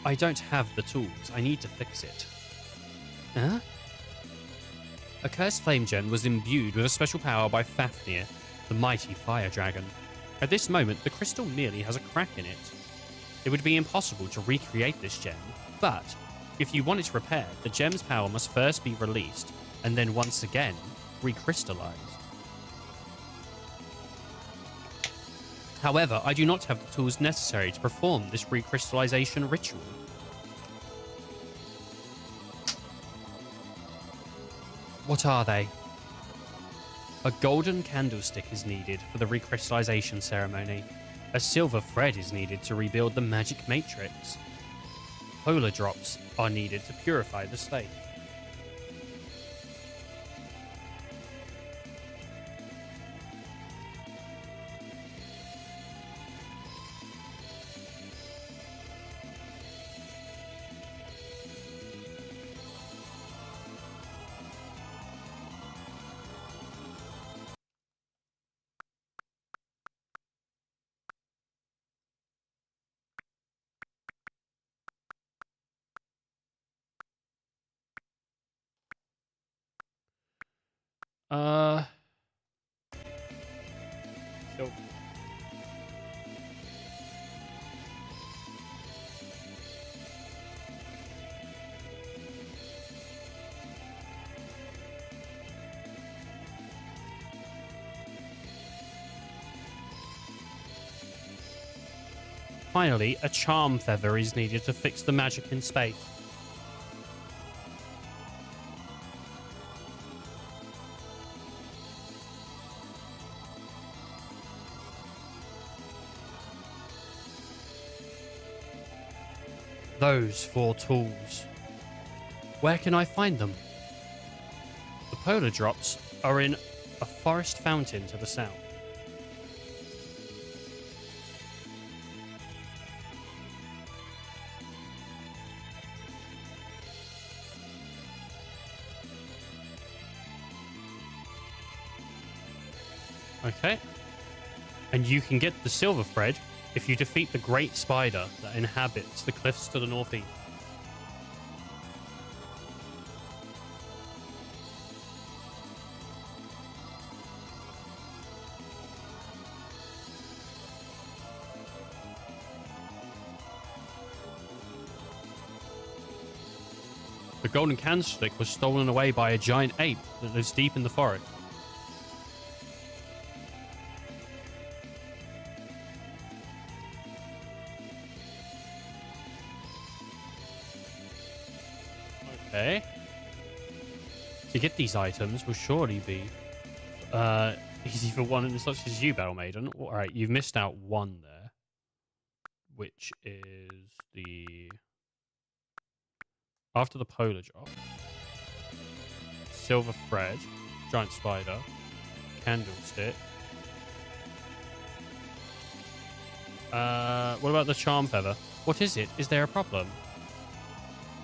I don't have the tools. I need to fix it. Huh? A cursed flame gem was imbued with a special power by Fafnir, the mighty fire dragon. At this moment, the crystal merely has a crack in it. It would be impossible to recreate this gem, but if you want it repaired, the gem's power must first be released, and then once again, recrystallize. However, I do not have the tools necessary to perform this recrystallization ritual. What are they? A golden candlestick is needed for the recrystallization ceremony. A silver thread is needed to rebuild the magic matrix. Polar drops are needed to purify the state. So finally, a charm feather is needed to fix the magic in space. Those 4 tools. Where can I find them? The polar drops are in a forest fountain to the south. Okay. And you can get the silver thread if you defeat the great spider that inhabits the cliffs to the northeast. The golden candlestick was stolen away by a giant ape that lives deep in the forest. Okay. To get these items will surely be easy for one such as you, Battle Maiden. All right, you've missed out one there, which is the after the polar drop, silver thread, giant spider, candlestick. What about the charm feather? What is it? Is there a problem?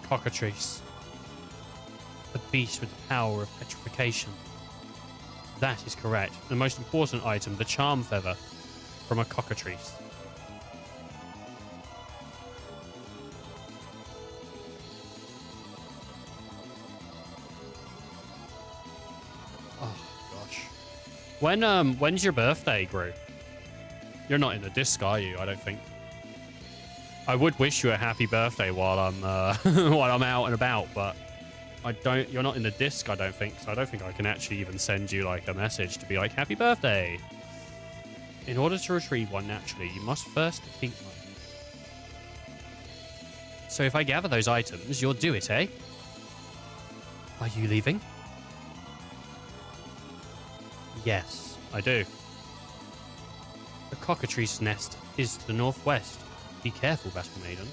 Cockatrice. The beast with the power of petrification. That is correct. The most important item, the charm feather from a cockatrice. Oh gosh. When's your birthday, Gru? You're not in the disc, are you? I don't think. I would wish you a happy birthday while I'm while I'm out and about, but I don't. You're not in the disc, I don't think. So I don't think I can actually even send you like a message to be like happy birthday. In order to retrieve one naturally, you must first defeat one. So if I gather those items, you'll do it, eh? Are you leaving? Yes, I do. The cockatrice nest is to the northwest. Be careful, Battle Maiden.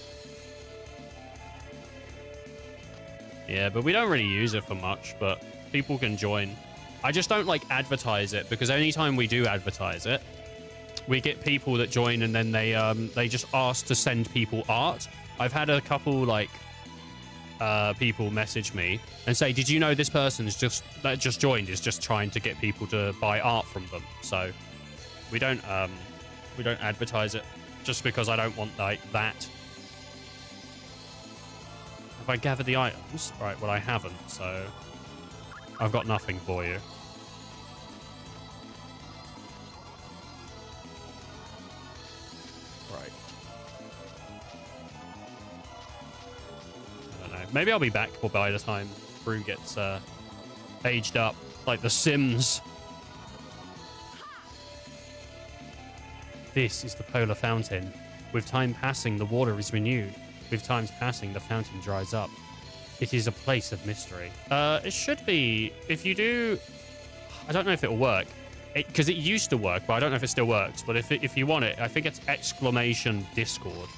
Yeah, but we don't really use it for much, but people can join. I just don't like advertise it because anytime we do advertise it, we get people that join and then they just ask to send people art. I've had a couple like people message me and say, "Did you know this person that just joined is just trying to get people to buy art from them?" So we don't advertise it just because I don't want like that. Have I gathered the items? Right, well I haven't, so I've got nothing for you. Right. I don't know. Maybe I'll be back by the time Brew gets aged up, like The Sims. This is the polar fountain. With time passing, the water is renewed. With time's passing, the fountain dries up. It is a place of mystery. It should be, if you do, I don't know if it'll work. Because it used to work, but I don't know if it still works. But if you want it, I think it's exclamation Discord.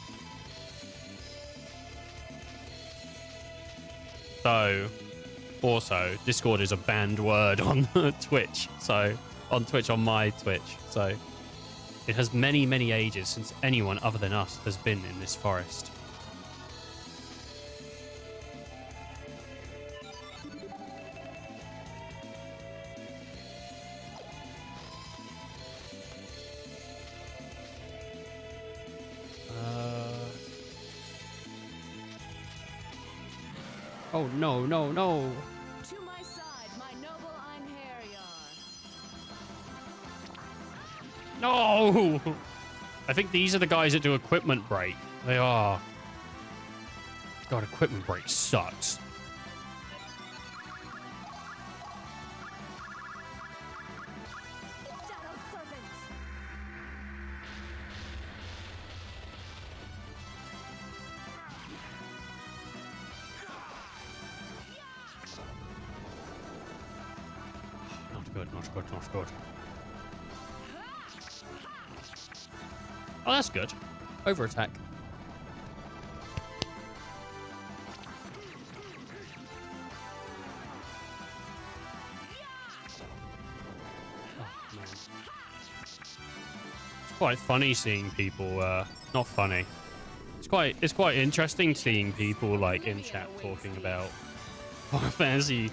So, also, Discord is a banned word on Twitch. So, on Twitch, on my Twitch. So, it has many, many ages since anyone other than us has been in this forest. Oh, no, no, no. To my side, my noble Einherjar. No! I think these are the guys that do equipment break. They are. God, equipment break sucks. Shadow servants. Not good, not good, not good. Oh, that's good. Over attack. Oh, man. It's quite funny seeing people. Not funny. It's quite interesting seeing people like in chat talking about Final Fantasy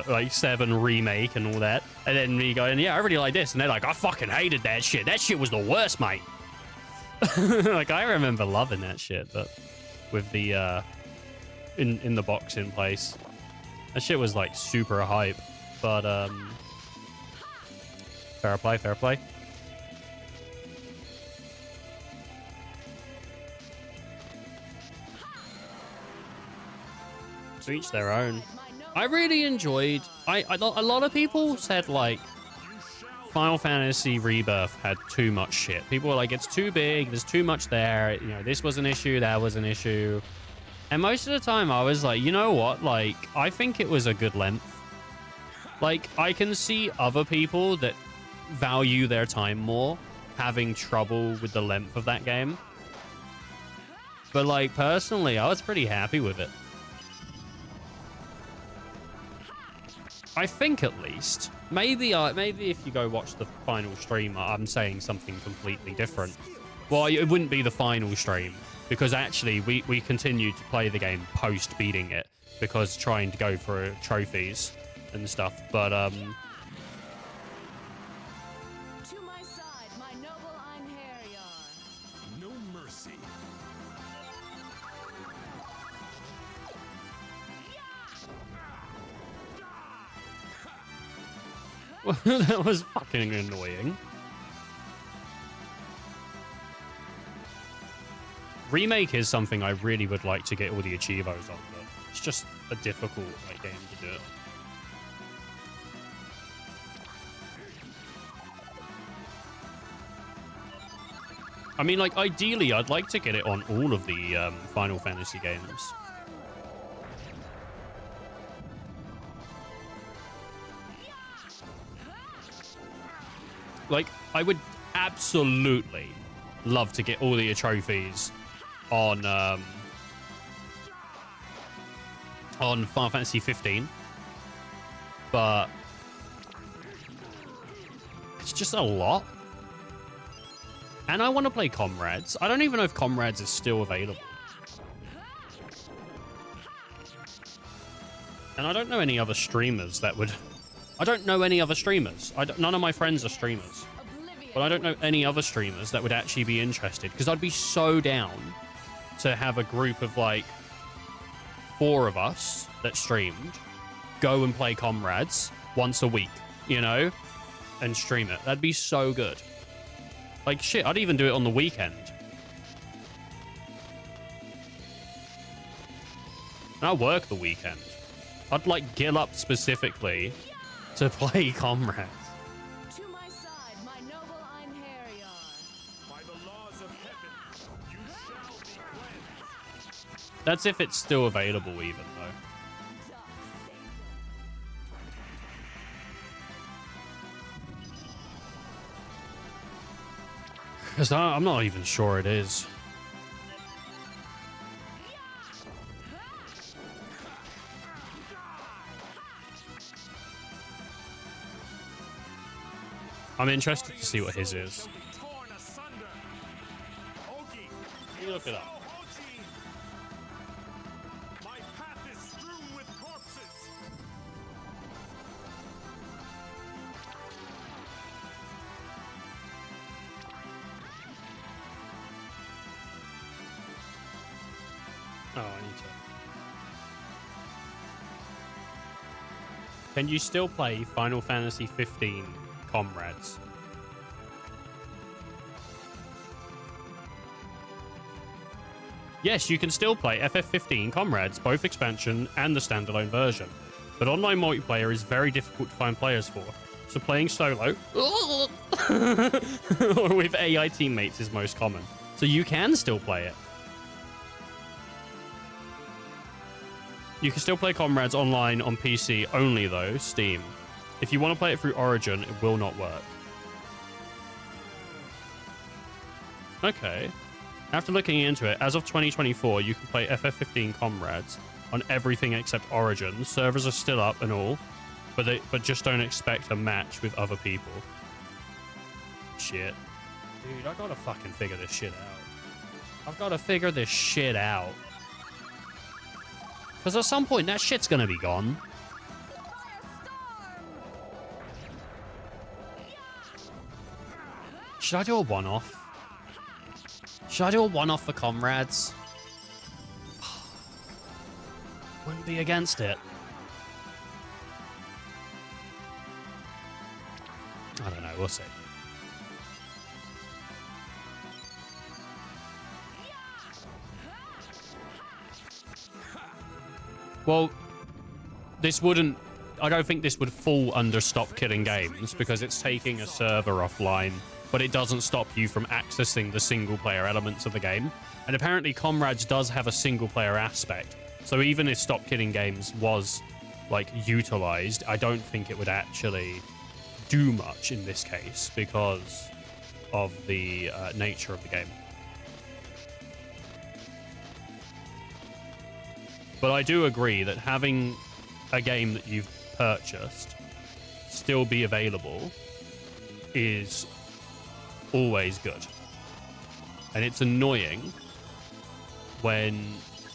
like 7 remake and all that, and then me going, yeah, I really like this, and they're like, I fucking hated that shit. That shit was the worst, mate. Like, I remember loving that shit, but with the in the box in place, that shit was like super hype. But fair play, fair play. To each their own. I really enjoyed. A lot of people said like Final Fantasy Rebirth had too much shit. People were like, it's too big. There's too much there. You know, this was an issue. That was an issue. And most of the time I was like, you know what? Like, I think it was a good length. Like, I can see other people that value their time more having trouble with the length of that game. But, like, personally, I was pretty happy with it. I think, at least. Maybe if you go watch the final stream, I'm saying something completely different. Well, it wouldn't be the final stream, because actually we continued to play the game post beating it, because trying to go for trophies and stuff. But To my side, my noble Einherjar. No mercy. that was fucking annoying. Remake is something I really would like to get all the achievos on, but it's just a difficult game to do it. I mean, like, ideally, I'd like to get it on all of the Final Fantasy games. Like, I would absolutely love to get all the trophies on Final Fantasy 15, but it's just a lot. And I want to play Comrades. I don't even know if Comrades is still available. And I don't know any other streamers that would... I don't know any other streamers. None of my friends are streamers. But I don't know any other streamers that would actually be interested. Because I'd be so down to have a group of, like, 4 of us that streamed go and play Comrades once a week, you know? And stream it. That'd be so good. Like, shit, I'd even do it on the weekend. And I work the weekend. I'd, like, gill up specifically to play Comrades. To my side, my noble Einherjar. By the laws of heaven, you shall be cleansed. That's if it's still available even, though. Because I'm not even sure it is. I'm interested to see what his is. Let me look it up. My path is strewn with corpses. Oh, I need to. Can you still play Final Fantasy 15 Comrades? Yes, you can still play FF15 Comrades, both expansion and the standalone version. But online multiplayer is very difficult to find players for. So playing solo or with AI teammates is most common. So you can still play it. You can still play Comrades online on PC only though, Steam. If you want to play it through Origin, it will not work. Okay. After looking into it, as of 2024, you can play FF15 Comrades on everything except Origin. Servers are still up and all, but just don't expect a match with other people. Shit. Dude, I gotta fucking figure this shit out. I've gotta figure this shit out. Because at some point, that shit's gonna be gone. Should I do a one-off? Should I do a one-off for Comrades? Wouldn't be against it. I don't know, we'll see. Well, this wouldn't... I don't think this would fall under Stop Killing Games because it's taking a server offline but it doesn't stop you from accessing the single player elements of the game. And apparently Comrades does have a single player aspect. So even if Stop Kidding Games was like utilized, I don't think it would actually do much in this case because of the nature of the game. But I do agree that having a game that you've purchased still be available is always good. And it's annoying when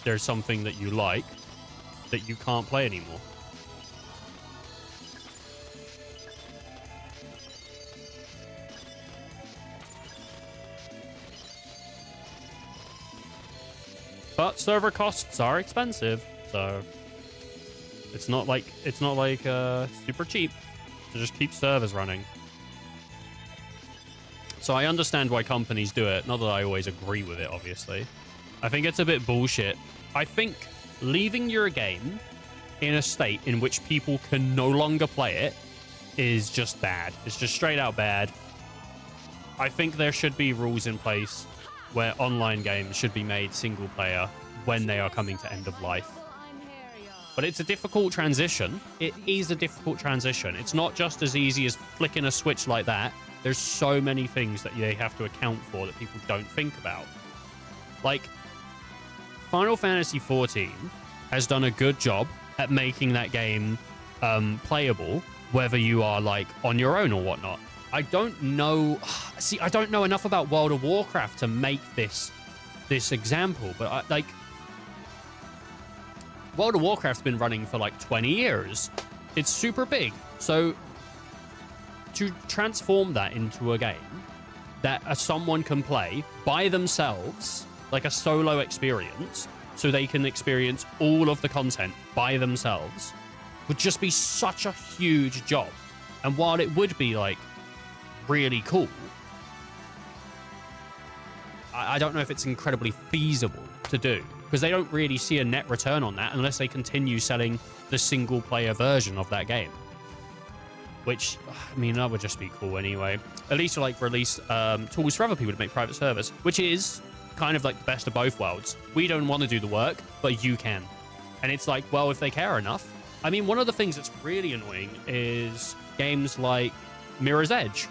there's something that you like that you can't play anymore. But server costs are expensive, so it's not like super cheap to just keep servers running. So I understand why companies do it. Not that I always agree with it, obviously. I think it's a bit bullshit. I think leaving your game in a state in which people can no longer play it is just bad. It's just straight out bad. I think there should be rules in place where online games should be made single player when they are coming to end of life. But it's a difficult transition. It is a difficult transition. It's not just as easy as flicking a switch like that. There's so many things that they have to account for that people don't think about. Like, Final Fantasy XIV has done a good job at making that game playable, whether you are like on your own or whatnot. I don't know. See, I don't know enough about World of Warcraft to make this example, but like World of Warcraft's been running for like 20 years. It's super big. So to transform that into a game that someone can play by themselves, like a solo experience, so they can experience all of the content by themselves, would just be such a huge job. And while it would be like really cool, I don't know if it's incredibly feasible to do, because they don't really see a net return on that unless they continue selling the single player version of that game. Which, I mean, that would just be cool anyway. At least to like release tools for other people to make private servers, which is kind of like the best of both worlds. We don't want to do the work, but you can. And it's like, well, if they care enough. I mean, one of the things that's really annoying is games like Mirror's Edge,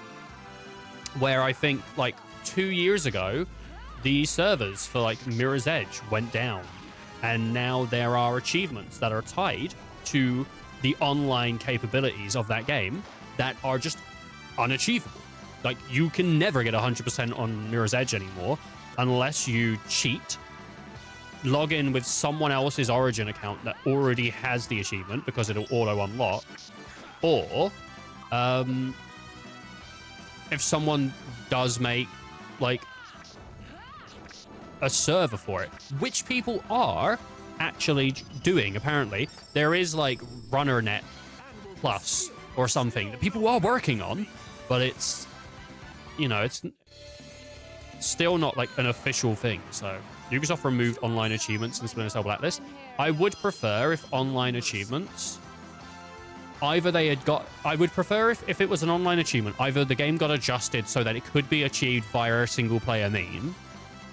where I think like 2 years ago, the servers for like Mirror's Edge went down. And now there are achievements that are tied to the online capabilities of that game that are just unachievable. Like, you can never get 100% on Mirror's Edge anymore unless you cheat, log in with someone else's Origin account that already has the achievement because it'll auto-unlock, or if someone does make, like, a server for it, which people are actually doing, apparently. There is, like, RunnerNet Plus or something that people are working on, but it's, you know, it's still not, like, an official thing. So Ubisoft removed online achievements in Splinter Cell Blacklist. I would prefer if online achievements, either they had got, I would prefer if it was an online achievement, either the game got adjusted so that it could be achieved via a single player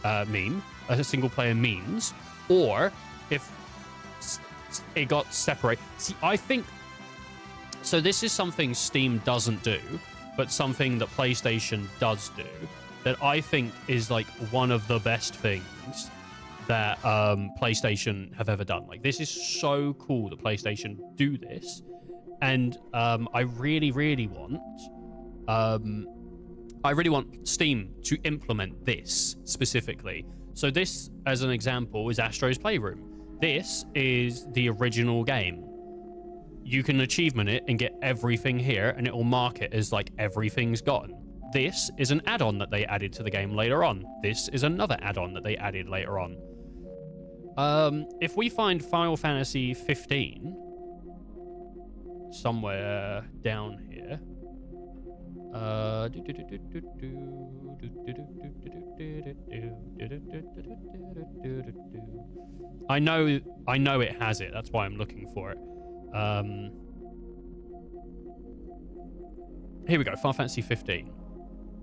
a single player means, or if it got separated. See, I think, so this is something Steam doesn't do, but something that PlayStation does do, that I think is like one of the best things that PlayStation have ever done. Like, this is so cool that PlayStation do this, and I really want Steam to implement this specifically. So this, as an example, is Astro's Playroom. This is the original game. You can achievement it and get everything here, and it will mark it as like everything's gotten. This is an add-on that they added to the game later on. This is another add-on that they added later on. If we find Final Fantasy 15 somewhere down here, I know it has it. That's why I'm looking for it. Here we go. Final Fantasy 15.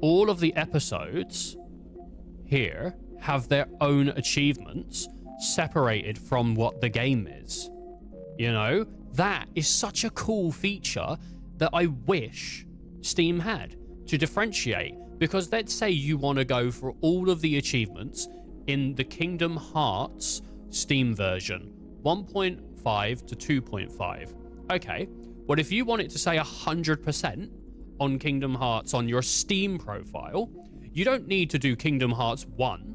all of the episodes here have their own achievements separated from what the game is. You know, that is such a cool feature that I wish Steam had to differentiate. Because let's say you want to go for all of the achievements in the Kingdom Hearts Steam version, 1.5 to 2.5. Okay, well, if you want it to say 100% on Kingdom Hearts on your Steam profile, you don't need to do Kingdom Hearts 1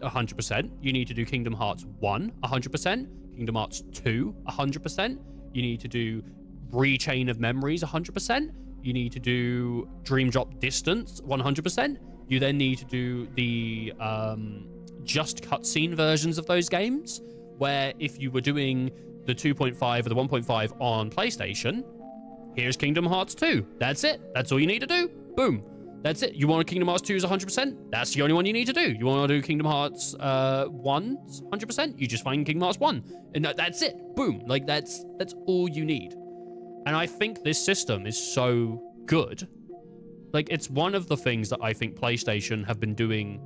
100%. You need to do Kingdom Hearts 1 100%, Kingdom Hearts 2 100%. You need to do Rechain of Memories 100%. You need to do Dream Drop Distance 100%. You then need to do the just cutscene versions of those games, where if you were doing the 2.5 or the 1.5 on PlayStation, here's Kingdom Hearts 2. That's it. That's all you need to do. Boom. That's it. You want a Kingdom Hearts 2's 100%? That's the only one you need to do. You want to do Kingdom Hearts 1's 100%? You just find Kingdom Hearts 1. And that's it. Boom. Like, that's all you need. And I think this system is so good. Like, it's one of the things that I think PlayStation have been doing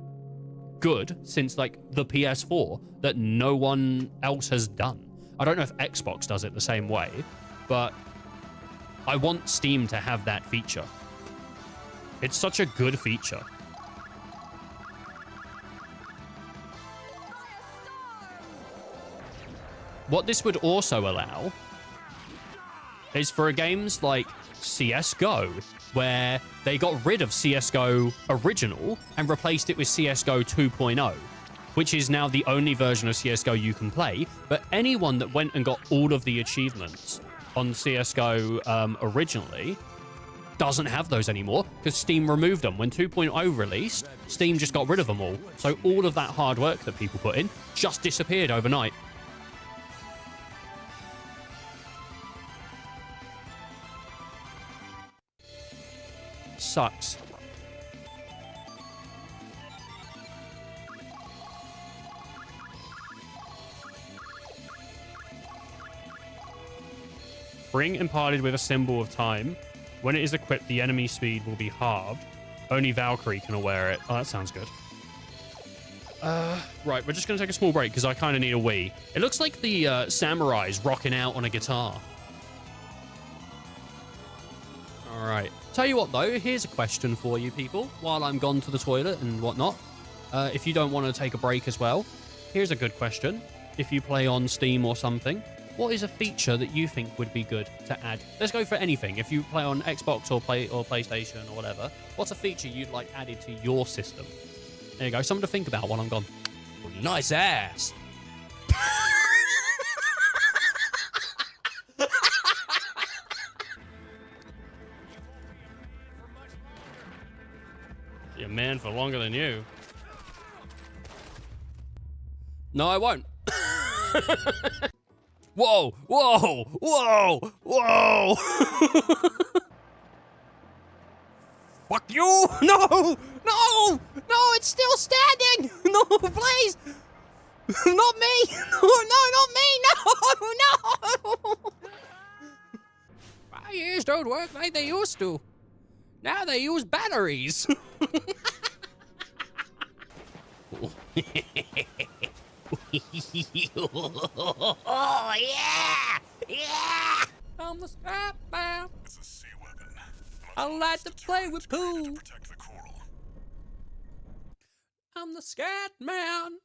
good since, like, the PS4 that no one else has done. I don't know if Xbox does it the same way, but I want Steam to have that feature. It's such a good feature. What this would also allow is for games like CSGO, where they got rid of CSGO Original and replaced it with CSGO 2.0, which is now the only version of CSGO you can play. But anyone that went and got all of the achievements on CSGO originally doesn't have those anymore because Steam removed them. When 2.0 released, Steam just got rid of them all. So all of that hard work that people put in just disappeared overnight. Sucks. Ring imparted with a symbol of time. When it is equipped, the enemy speed will be halved. Only Valkyrie can wear it. Oh, that sounds good. Right, we're just going to take a small break because I kind of need a wee. It looks like the samurai's rocking out on a guitar. All right. Tell you what, though, here's a question for you people while I'm gone to the toilet and whatnot. If you don't want to take a break as well, here's a good question. If you play on Steam or something, what is a feature that you think would be good to add? Let's go for anything. If you play on Xbox or PlayStation or whatever, what's a feature you'd like added to your system? There you go. Something to think about while I'm gone. Oh, nice ass. You're a man for longer than you. No, I won't. Whoa, whoa, whoa, whoa. Fuck you. No, no, no, it's still standing. No, please. Not me. No, not me. No, no. My ears don't work like they used to. Now they use batteries. Oh, yeah! Yeah! I'm the scrap man. It's a sea weapon. I like to play with poo. Protect the coral. I'm the scat man.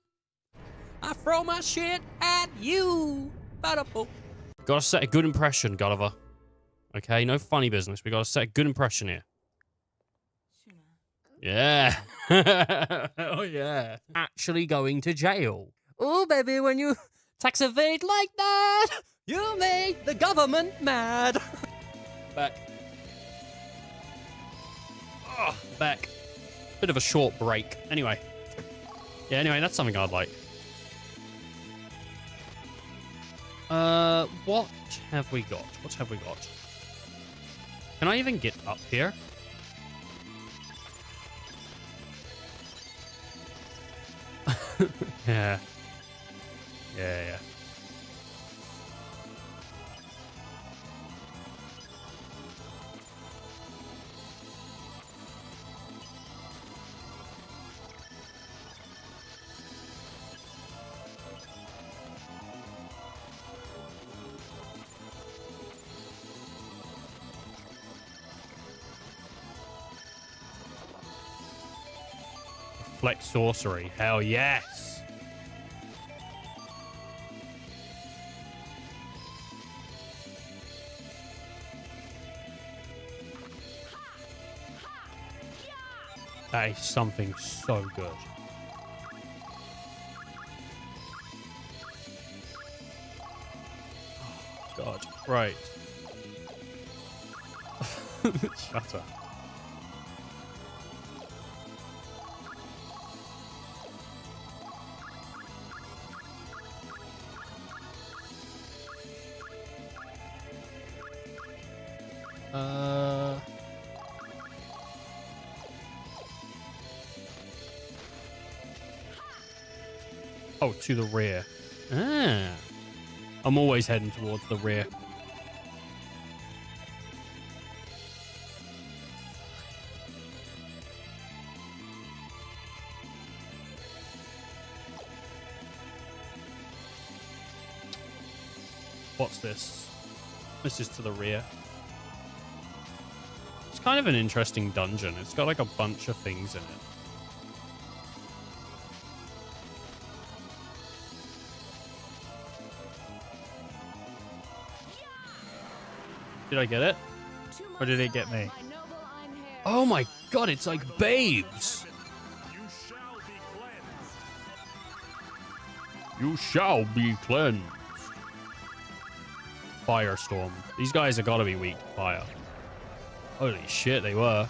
I throw my shit at you. Ba-da-boom. Gotta set a good impression, Gulliver. Okay, no funny business. We gotta set a good impression here. Yeah. Oh, yeah. Actually going to jail. Oh, baby, when you tax evade like that, you make the government mad. Back. Oh, back. Bit of a short break. Anyway. Yeah, anyway, that's something I'd like. What have we got? What have we got? Can I even get up here? Yeah. Yeah. Reflect sorcery. Hell yes. That is something so good. Oh, God. Right. Shut up. Oh, to the rear. Ah. I'm always heading towards the rear. What's this? This is to the rear. It's kind of an interesting dungeon. It's got like a bunch of things in it. Did I get it? Or did it get me? Oh my God, it's like babes. You shall be cleansed. You shall be cleansed. Firestorm. These guys have got to be weak to fire. Holy shit, they were.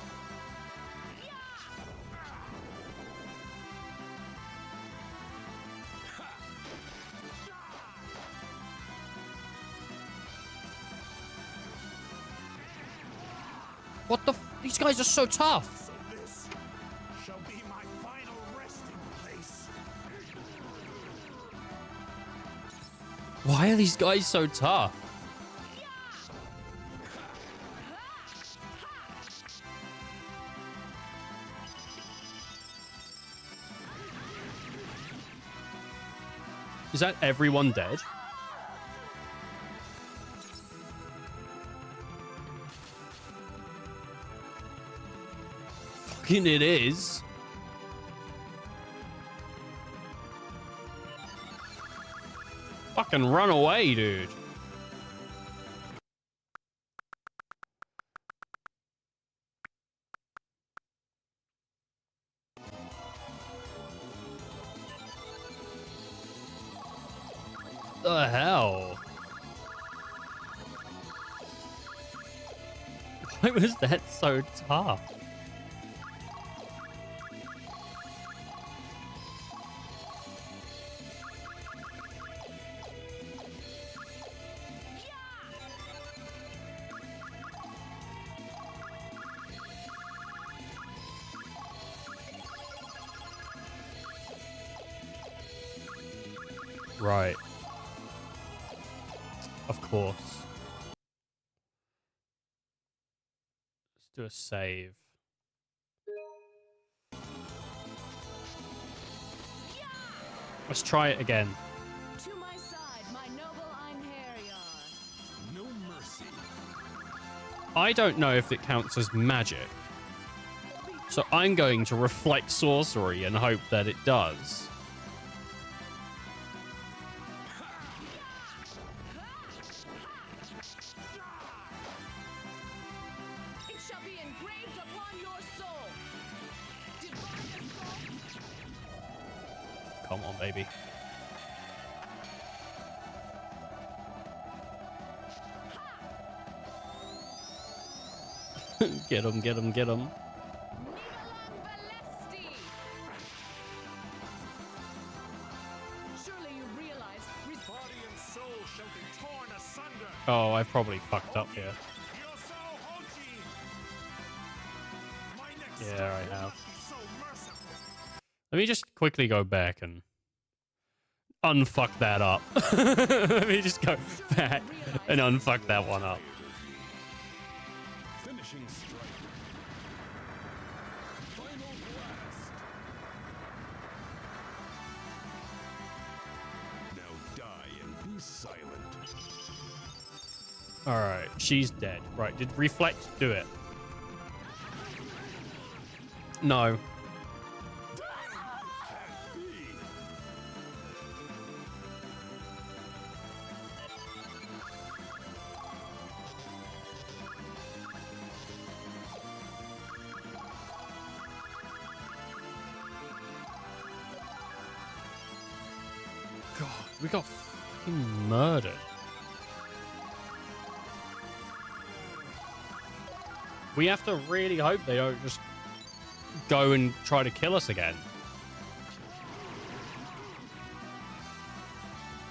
What the these guys are so tough. So this shall be my final resting place. Why are these guys so tough? Is that everyone dead? Fucking it is. Fucking run away, dude. The hell? Why was that so tough? Right. Of course. Let's do a save. Let's try it again. To my side, my noble Einherjar. No mercy. I don't know if it counts as magic. So I'm going to reflect sorcery and hope that it does. It shall be engraved upon your soul. Divine assault. Come on, baby. Get him, get him, get him. Surely you realize Body and soul shall be torn asunder. Oh, I've probably fucked up here. Yoso Hoji. My next Yeah, step I will have. not be so merciful. Let me just quickly go back and unfuck that up. Let me just go back and unfuck that one up. Finishing strike. Final blast. Now die and be silent. All right, she's dead. Right, did reflect do it? No. We got fucking murdered. We have to really hope they don't just go and try to kill us again.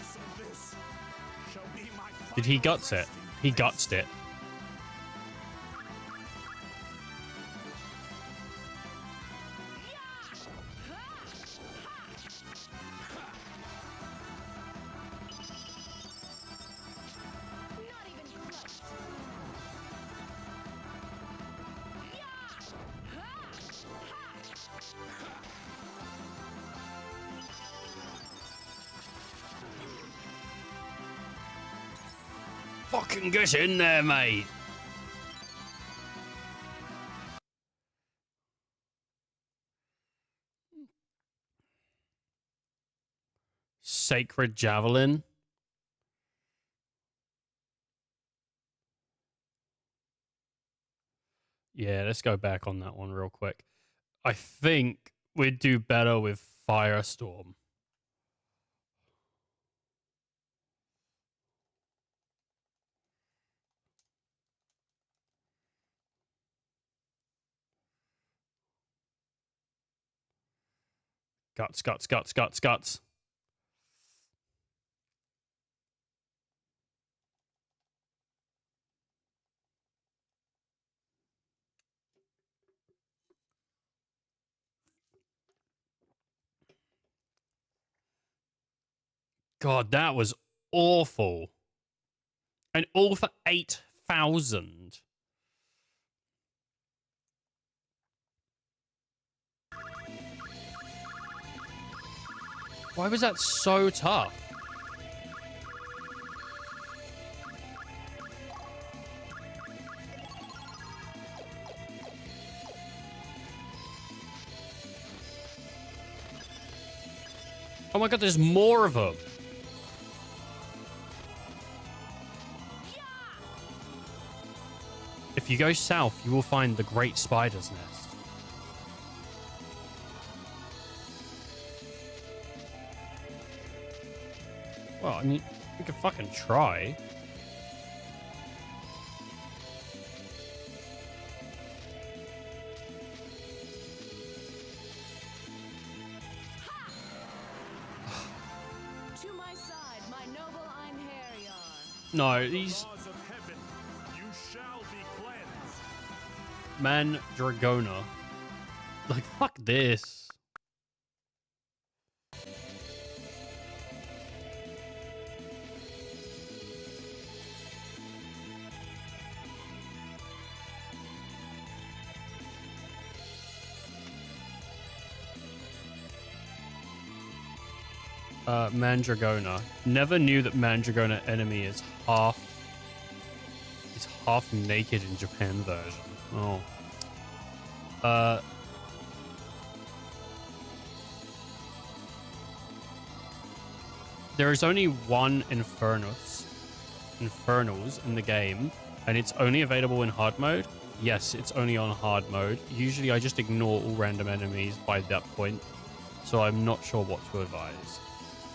So this shall be my Did he final guts it? resting He place. gutsed it. Not even close. Fucking get in there, mate. Sacred Javelin. Yeah, let's go back on that one real quick. I think we'd do better with Firestorm. Guts, guts, guts, guts, guts. God, that was awful. And all for 8,000. Why was that so tough? Oh my god, there's more of them. If you go south, you will find the Great Spider's Nest. Well, I mean, we could fucking try. To my side, my noble Einherjar. No, these Laws of heaven, you shall be cleansed. Mandragona. Like, fuck this. Mandragona. Never knew that Mandragona enemy is half naked in Japan version. Oh. There is only one Infernals in the game, and it's only available in hard mode. Yes, it's only on hard mode. Usually I just ignore all random enemies by that point, so I'm not sure what to advise.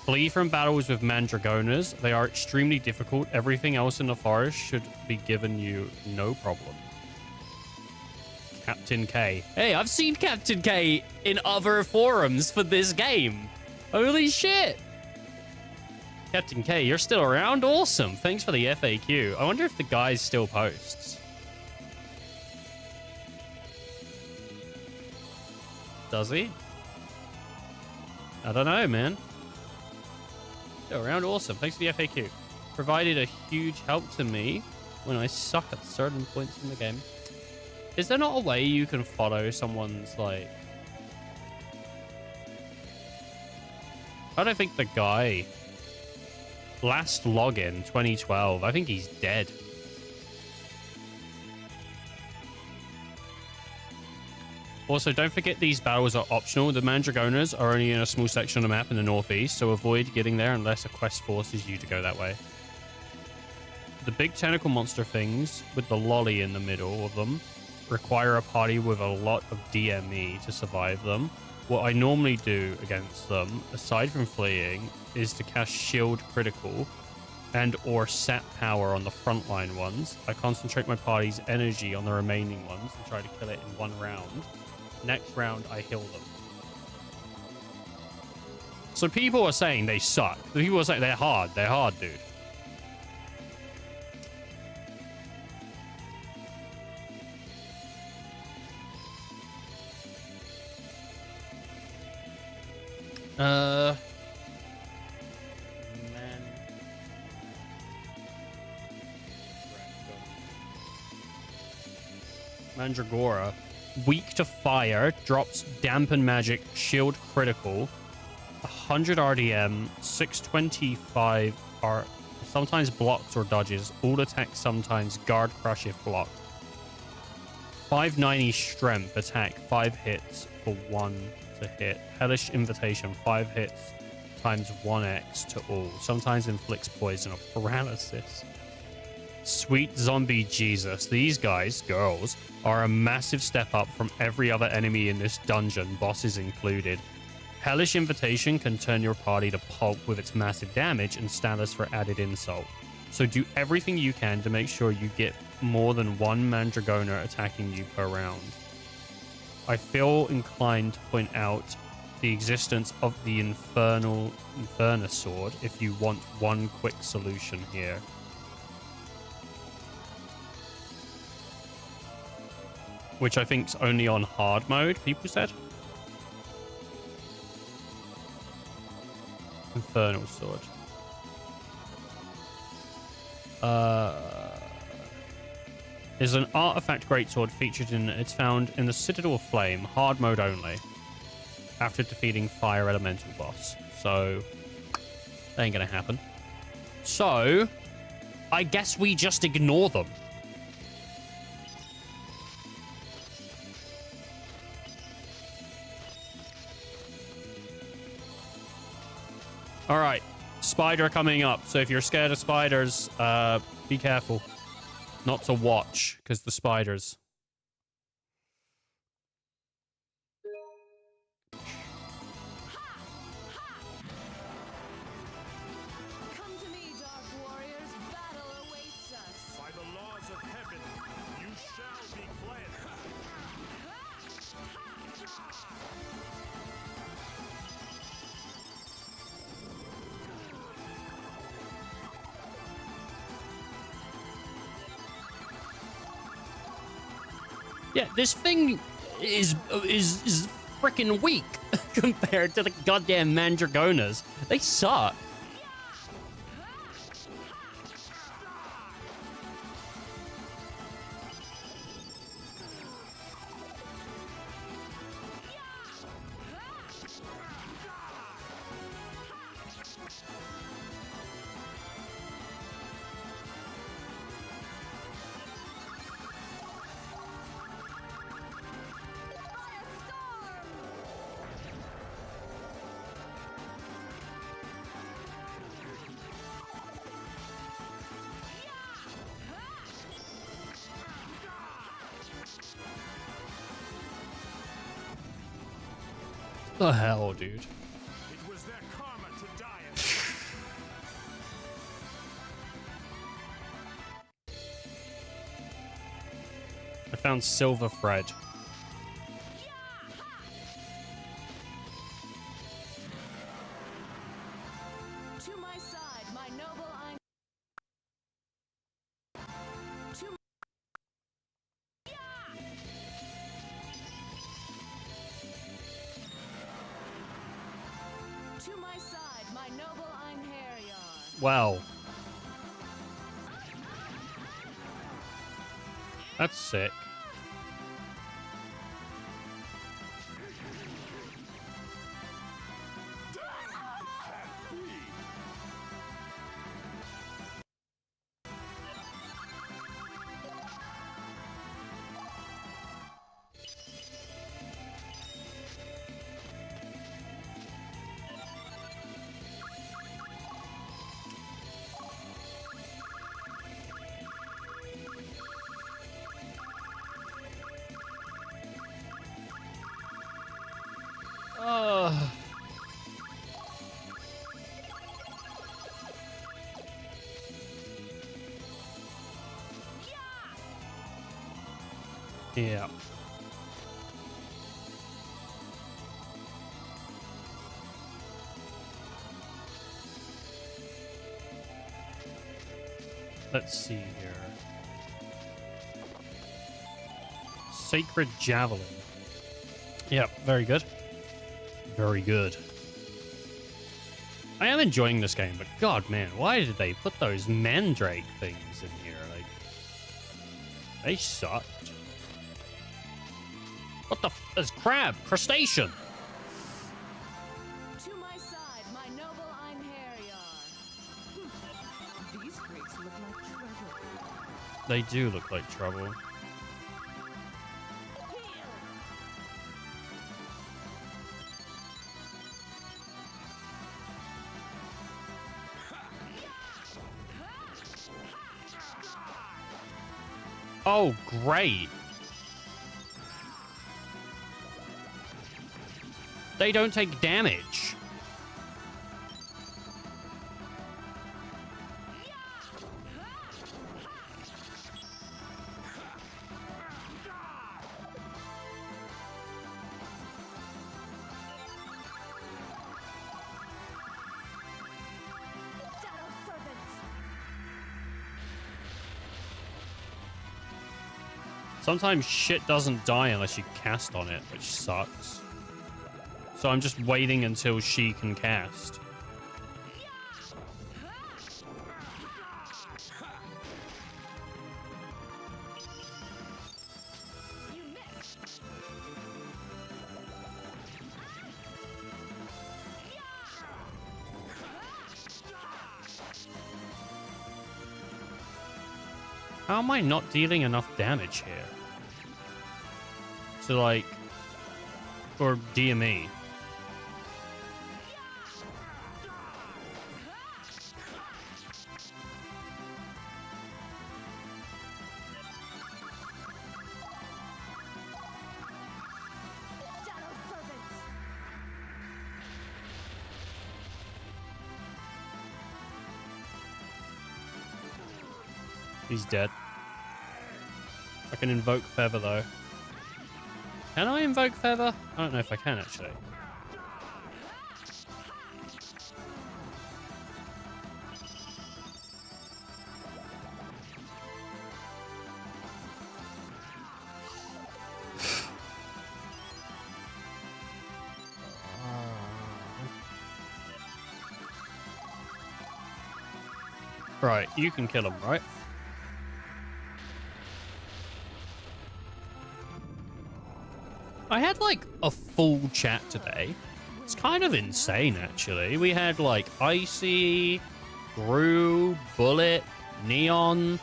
Flee from battles with Mandragonas. They are extremely difficult. Everything else in the forest should be given you no problem. Captain K. Hey, I've seen Captain K in other forums for this game. Holy shit. Captain K, you're still around? Awesome. Thanks for the FAQ. I wonder if the guy still posts. Does he? I don't know, man. Still around? Awesome. Thanks for the FAQ. Provided a huge help to me when I suck at certain points in the game. Is there not a way you can follow someone's, like... I don't think the guy... Last login, 2012. I think he's dead. Also, don't forget these battles are optional. The Mandragonas are only in a small section of the map in the northeast, so avoid getting there unless a quest forces you to go that way. The big tentacle monster things, with the lolly in the middle of them, require a party with a lot of DME to survive them. what I normally do against them, aside from fleeing, is to cast shield critical and or set power on the frontline ones. I concentrate my party's energy on the remaining ones and try to kill it in one round. Next round, I heal them. So people are saying they suck. People are saying they're hard. They're hard, dude. Man. Mandragora. Weak to fire. Drops dampen magic. Shield critical. 100 RDM. 625 are sometimes blocks or dodges. All attacks sometimes guard crush if blocked. 590 strength attack. 5 hits for 1 to hit. Hellish invitation. 5 hits times 1x to all. Sometimes inflicts poison or paralysis. Sweet zombie Jesus. These guys, girls, are a massive step up from every other enemy in this dungeon, bosses included. Hellish invitation can turn your party to pulp with its massive damage and status for added insult. So do everything you can to make sure you get more than one Mandragona attacking you per round. I feel inclined to point out the existence of the Infernus sword if you want one quick solution here. Which I think's only on hard mode, people said. Infernal sword. Is an artifact greatsword featured in. It's found in the Citadel of Flame, hard mode only. After defeating fire elemental boss. So that ain't gonna happen. So I guess we just ignore them. All right, spider coming up. So if you're scared of spiders, be careful not to watch because the spiders. Come to me, Dark Warriors. Battle awaits us. By the laws of heaven, you shall be cleansed. Yeah, this thing is freaking weak compared to the goddamn Mandragonas. They suck. The hell, dude. It was their karma to die I found silver thread. To my side, my noble Ein. To my side, my noble Einherjar. Wow. That's sick. Yeah. Let's see here. Sacred Javelin. Yep, very good. Very good. I am enjoying this game, but god, man, why did they put those mandrake things in here? Like, they sucked. What the f— there's crab! Crustacean! To my side, my noble Einherjar. These freaks look like trouble. They do look like trouble. Oh, great. They don't take damage. Shadow servants. Sometimes shit doesn't die unless you cast on it, which sucks. So I'm just waiting until she can cast. You missed. How am I not dealing enough damage here? To like... or DME. Shadow servants. He's dead. I can invoke Feather though. Can I invoke Feather? I don't know if I can actually. Right, you can kill him, right? I had like a full chat today. It's kind of insane, actually. We had like Icy, Gru, Bullet, Neon,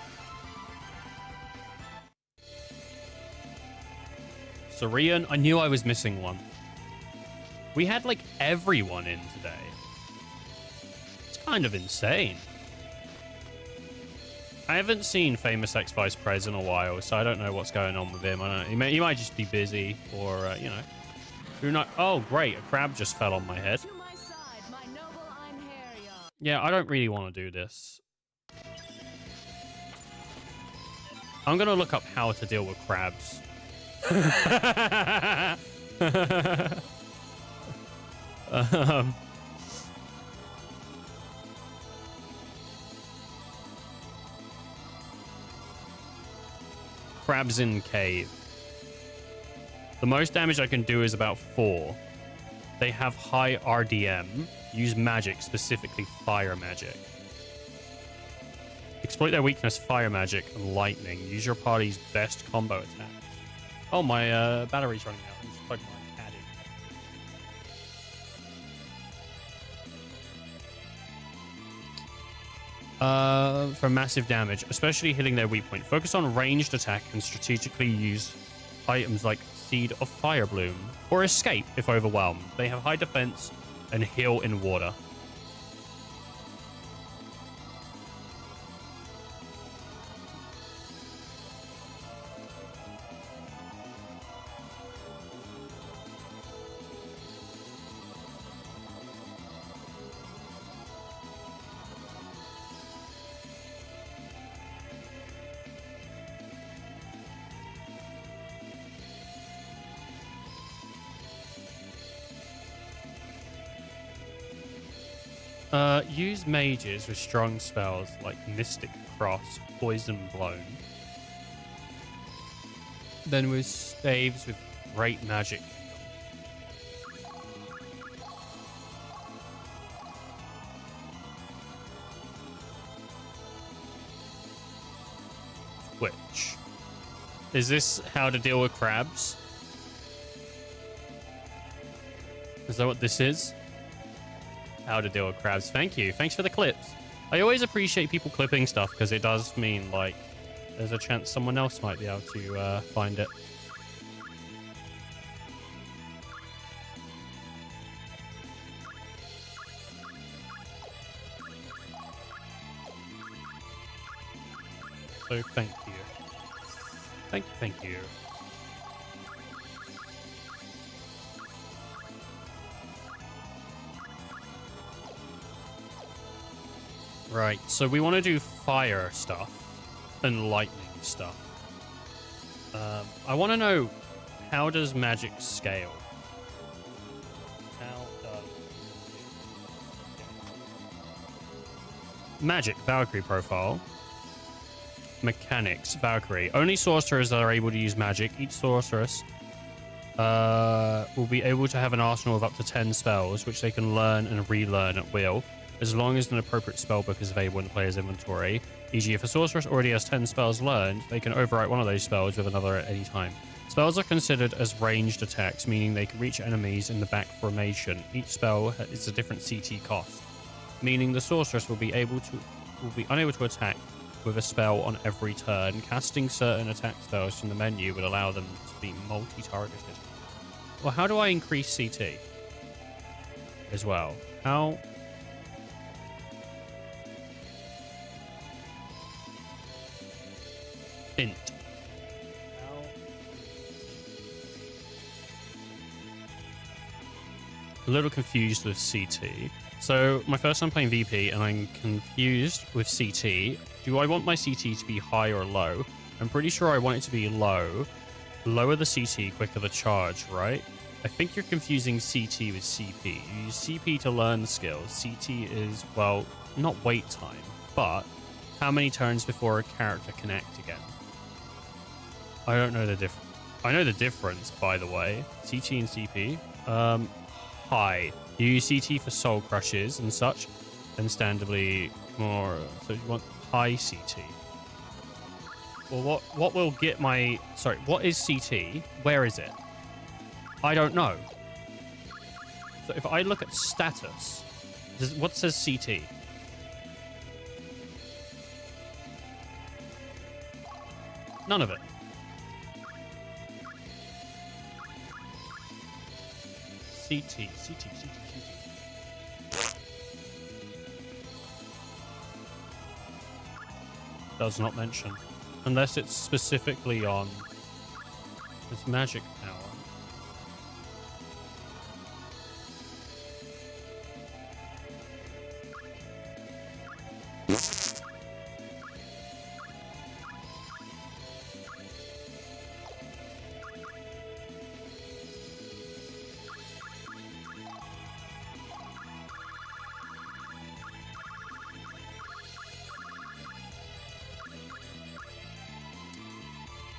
Sarian. I knew I was missing one. We had like everyone in today. It's kind of insane. I haven't seen Famous X Vice Prez in a while, so I don't know what's going on with him. I don't know. He might just be busy, or you know, who knows? Oh, great! A crab just fell on my head. To my side, my noble Einherjar. Yeah, I don't really want to do this. I'm gonna look up how to deal with crabs. Crabs in cave. The most damage I can do is about 4. They have high RDM. Use magic, specifically fire magic. Exploit their weakness, fire magic and lightning. Use your party's best combo attack. Oh, my battery's running out. I'm just plugging my pad in. For massive damage, especially hitting their weak point. Focus on ranged attack and strategically use items like Seed of Fire Bloom or Escape if overwhelmed. They have high defense and heal in water. Use mages with strong spells like Mystic Cross, Poison Blown. Then with staves with great magic. Which? Is this how to deal with crabs? Is that what this is? How to deal with crabs. Thank you. Thanks for the clips. I always appreciate people clipping stuff because it does mean, like, there's a chance someone else might be able to find it. So thank you. Thank you. Right, so we want to do fire stuff and lightning stuff. I want to know, how does magic scale? How does magic Valkyrie profile? Mechanics, Valkyrie. Only sorcerers that are able to use magic. Each sorceress will be able to have an arsenal of up to 10 spells, which they can learn and relearn at will, as long as an appropriate spellbook is available in the player's inventory. E.g., if a sorceress already has 10 spells learned, they can overwrite one of those spells with another at any time. Spells are considered as ranged attacks, meaning they can reach enemies in the back formation. Each spell is a different CT cost, meaning the sorceress will be unable to attack with a spell on every turn. Casting certain attack spells from the menu would allow them to be multi-targeted. Well, how do I increase CT as well? How? Int. A little confused with CT. So my first time playing VP and I'm confused with CT. Do I want my CT to be high or low? I'm pretty sure I want it to be low. Lower the CT, quicker the charge, right? I think you're confusing CT with CP. You use CP to learn the skills. CT is, well, not wait time, but how many turns before a character can act again. I don't know the difference. I know the difference, by the way. CT and CP. High. You use CT for soul crushes and such, and standardly more. So you want high CT. Well, what will get my... Sorry, what is CT? Where is it? I don't know. So if I look at status, what says CT? None of it. CT. Does not mention. Unless it's specifically on its magic power.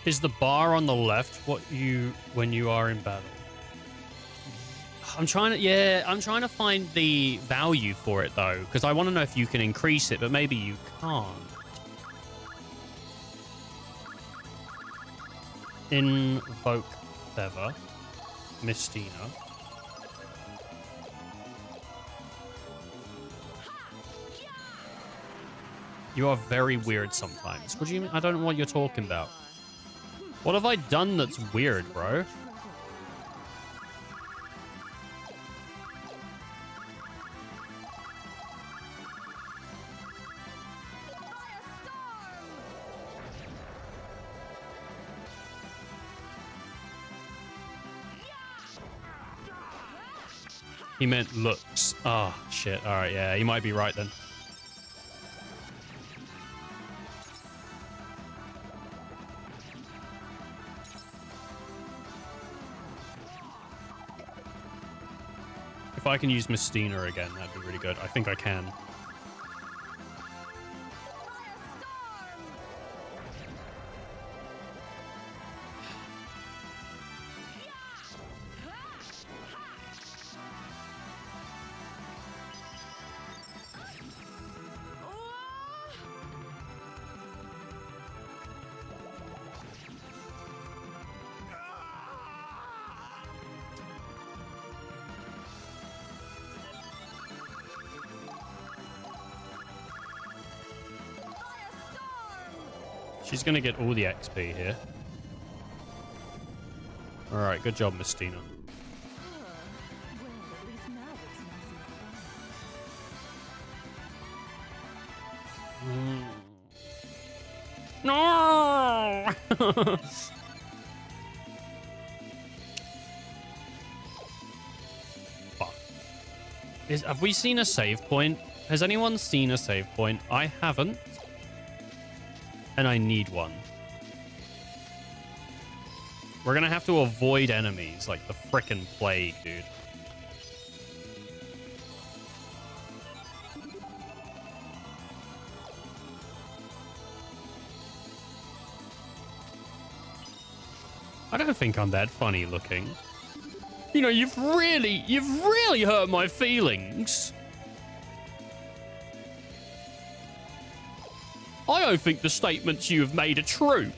Is the bar on the left when you are in battle? I'm trying to find the value for it though, because I want to know if you can increase it, but maybe you can't. Invoke Feather, Mistina. You are very weird sometimes. What do you mean? I don't know what you're talking about. What have I done that's weird, bro? He meant looks. Oh, shit. All right, yeah, he might be right then. If I can use Mystina again, that'd be really good. I think I can. She's going to get all the XP here. All right, good job, Mystina. Well, at least now it's nice and quiet. No! Fuck. Have we seen a save point? Has anyone seen a save point? I haven't. And I need one. We're gonna have to avoid enemies like the frickin' plague, dude. I don't think I'm that funny looking. You know, you've really hurt my feelings. I don't think the statements you have made are true.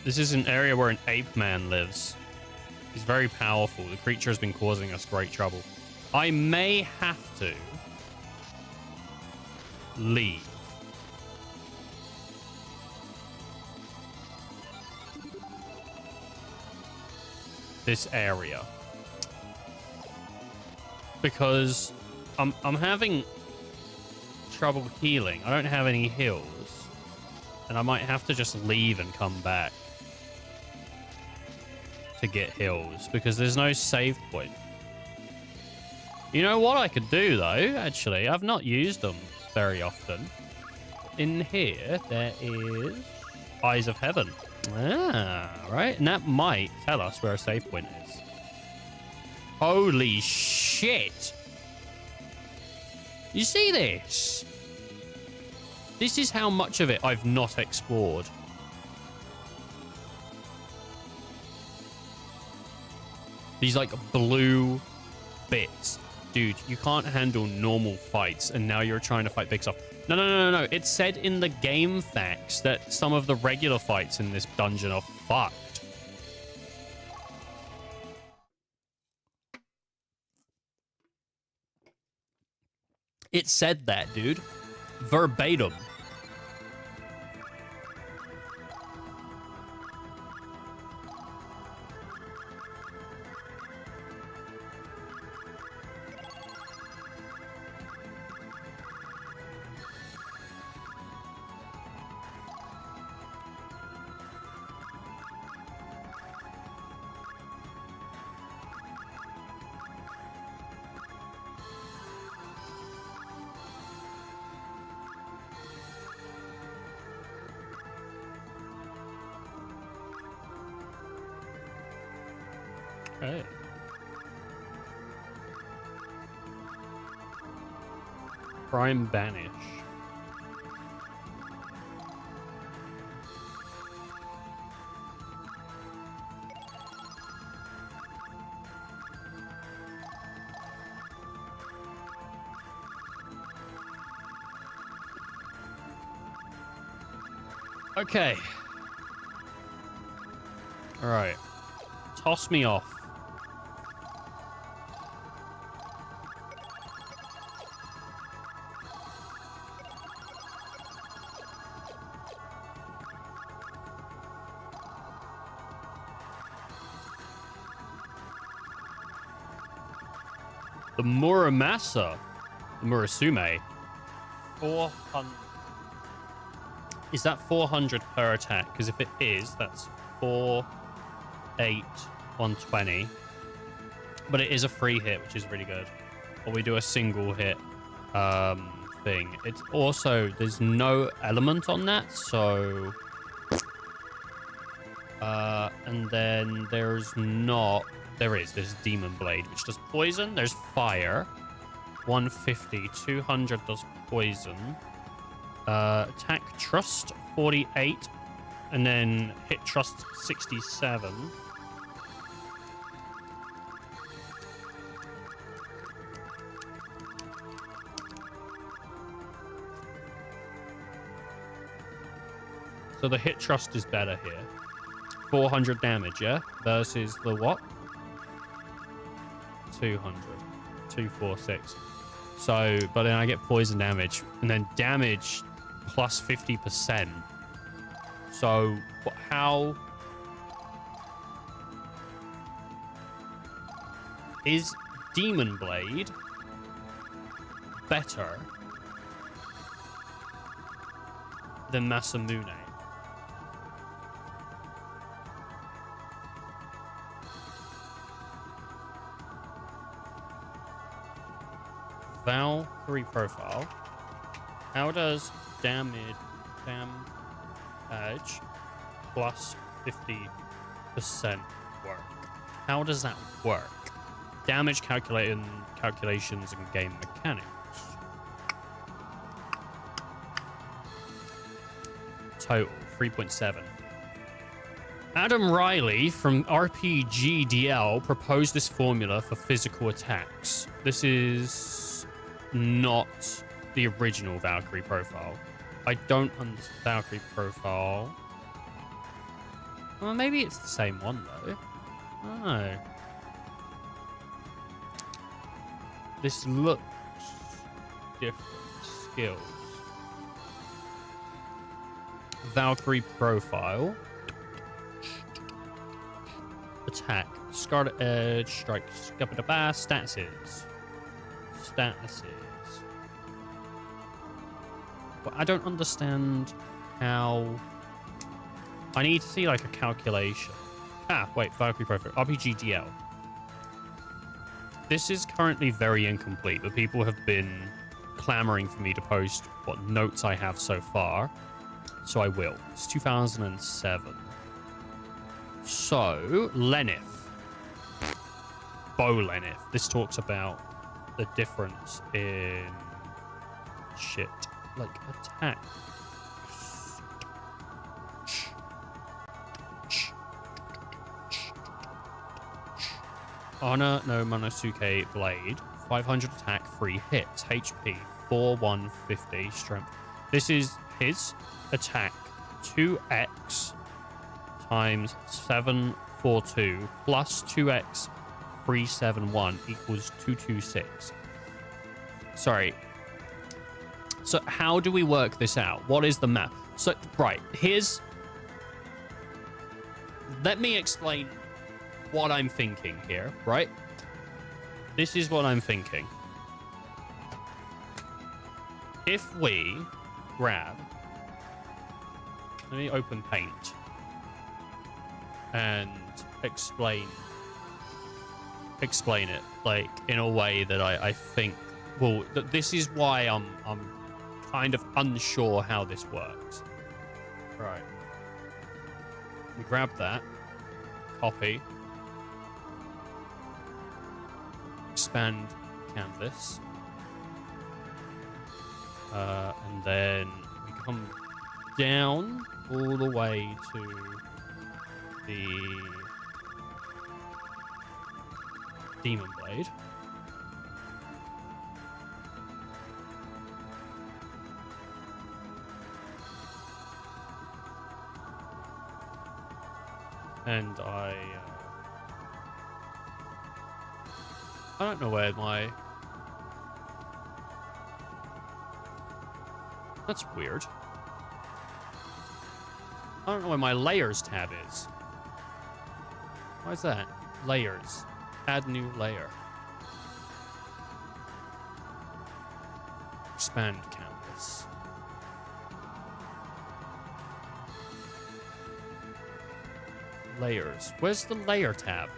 This is an area where an ape man lives. He's very powerful. The creature has been causing us great trouble. I may have to leave. This area. Because I'm having trouble healing. I don't have any heals. And I might have to just leave and come back to get heals because there's no save point. You know what I could do though, actually? I've not used them very often. In here, there is Eyes of Heaven. Ah, right. And that might tell us where a save point is. Holy shit. You see this? This is how much of it I've not explored. These like blue bits. Dude, you can't handle normal fights and now you're trying to fight big stuff. No. It said in the game facts that some of the regular fights in this dungeon are fucked. It said that, dude. Verbatim. Okay. Prime Banish. Okay. All right. Toss me off. The Muramasa, the Murasume, 400. Is that 400 per attack? Because if it is, that's 4, 8, 120. But it is a free hit, which is really good. or we do a single hit thing. It's also, there's no element on that, so and then there's Demon Blade, which does poison. There's fire, 150, 200 does poison, attack trust 48, and then hit trust 67. So the hit trust is better here. 400 damage, yeah? Versus the what? 200. 246. So, but then I get poison damage. And then damage plus 50%. So, how... Is Demon Blade better than Masamune? Valkyrie profile. How does damage plus 50% work? How does that work? Damage calculations and game mechanics. Total 3.7. Adam Riley from RPG DL proposed this formula for physical attacks. This is not the original Valkyrie profile. I don't understand Valkyrie profile. Well, maybe it's the same one though. I don't know. This looks different. Skills. Valkyrie profile. Attack. Scarlet Edge. Strike. Statuses. But I don't understand how... I need to see like a calculation. Wait. Valkyrie profile. RPG DL. This is currently very incomplete, but people have been clamoring for me to post what notes I have so far. So I will. It's 2007. So, Lenith. Bo Lenith. This talks about the difference in shit. Like attack. Honor no Monosuke Blade. 500 attack, 3 hits. HP 4150 strength. This is his attack 2x times 742 plus 2x 371 equals 226. Sorry. So how do we work this out? What is the map? So, right, here's... Let me explain what I'm thinking here, right? This is what I'm thinking. If we grab... Let me open Paint. And explain it, like, in a way that I think... Well, this is why I'm kind of unsure how this works. Right. We grab that. Copy. Expand canvas. And then we come down all the way to the Demon Blade. And I don't know where my... That's weird. I don't know where my layers tab is. Why is that? Layers. Add new layer. Expand canvas. Layers. Where's the layer tab?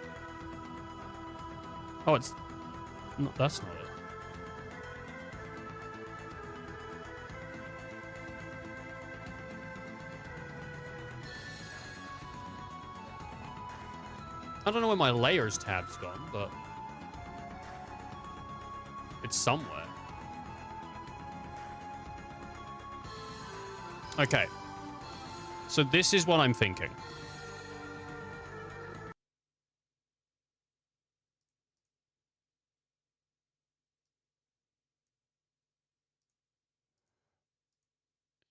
Oh, it's... No, that's not it. I don't know where my layers tab's gone, but it's somewhere. Okay. So this is what I'm thinking.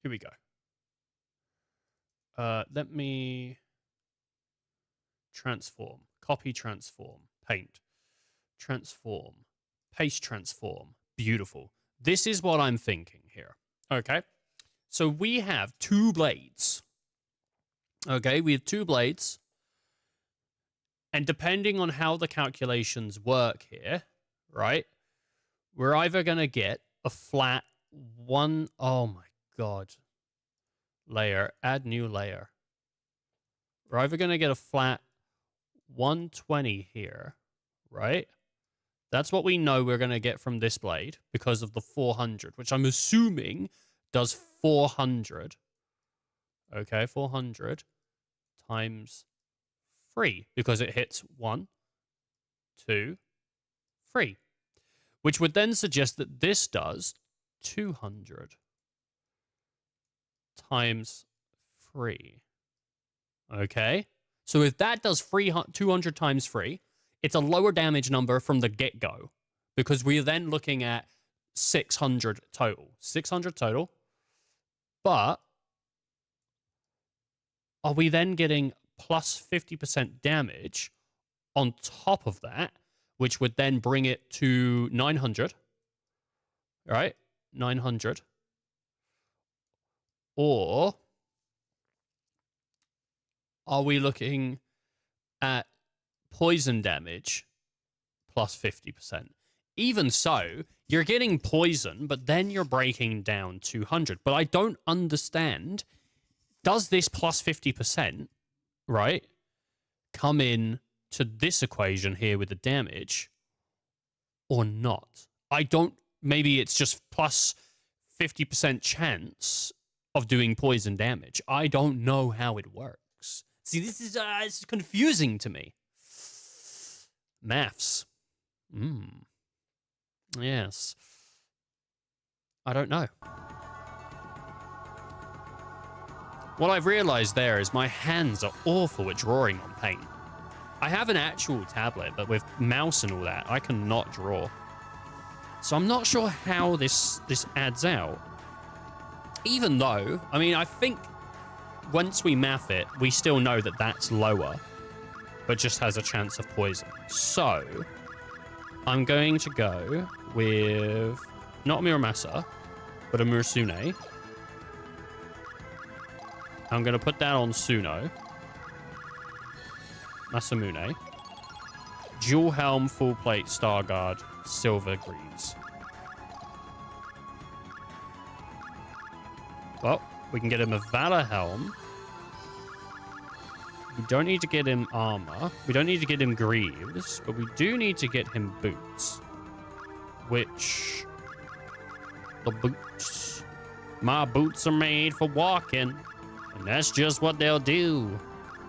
Here we go. Let me transform, copy, transform, paint, transform, paste, transform. Beautiful. This is what I'm thinking here. Okay. So we have 2 blades. Okay. We have 2 blades. And depending on how the calculations work here, right, we're either going to get a flat one. Oh my God. Layer, add new layer. We're either going to get a flat 120 here, right? That's what we know we're going to get from this blade because of the 400, which I'm assuming does 400. Okay, 400 times 3 because it hits 1, 2, 3, which would then suggest that this does 200 times 3. Okay, so if that does 200 times 3, it's a lower damage number from the get-go because we're then looking at 600 total. 600 total. But are we then getting plus 50% damage on top of that, which would then bring it to 900? Right? 900. Or are we looking at poison damage plus 50%? Even so, you're getting poison, but then you're breaking down 200. But I don't understand. Does this plus 50%, right, come in to this equation here with the damage or not? I don't. Maybe it's just plus 50% chance of doing poison damage. I don't know how it works. See, this is it's confusing to me. Maths. Yes. I don't know. What I've realized there is my hands are awful at drawing on paint. I have an actual tablet, but with mouse and all that, I cannot draw. So I'm not sure how this adds out. Even though, I mean, I think once we math it, we still know that that's lower, but just has a chance of poison. So I'm going to go with not a Muramasa, but a Murasune. I'm going to put that on Suno. Masamune. Dual Helm, Full Plate, Star Guard, Silver Greaves. Well, we can get him a Valor Helm. We don't need to get him armor. We don't need to get him greaves, but we do need to get him boots. Which... the boots... my boots are made for walking. And that's just what they'll do.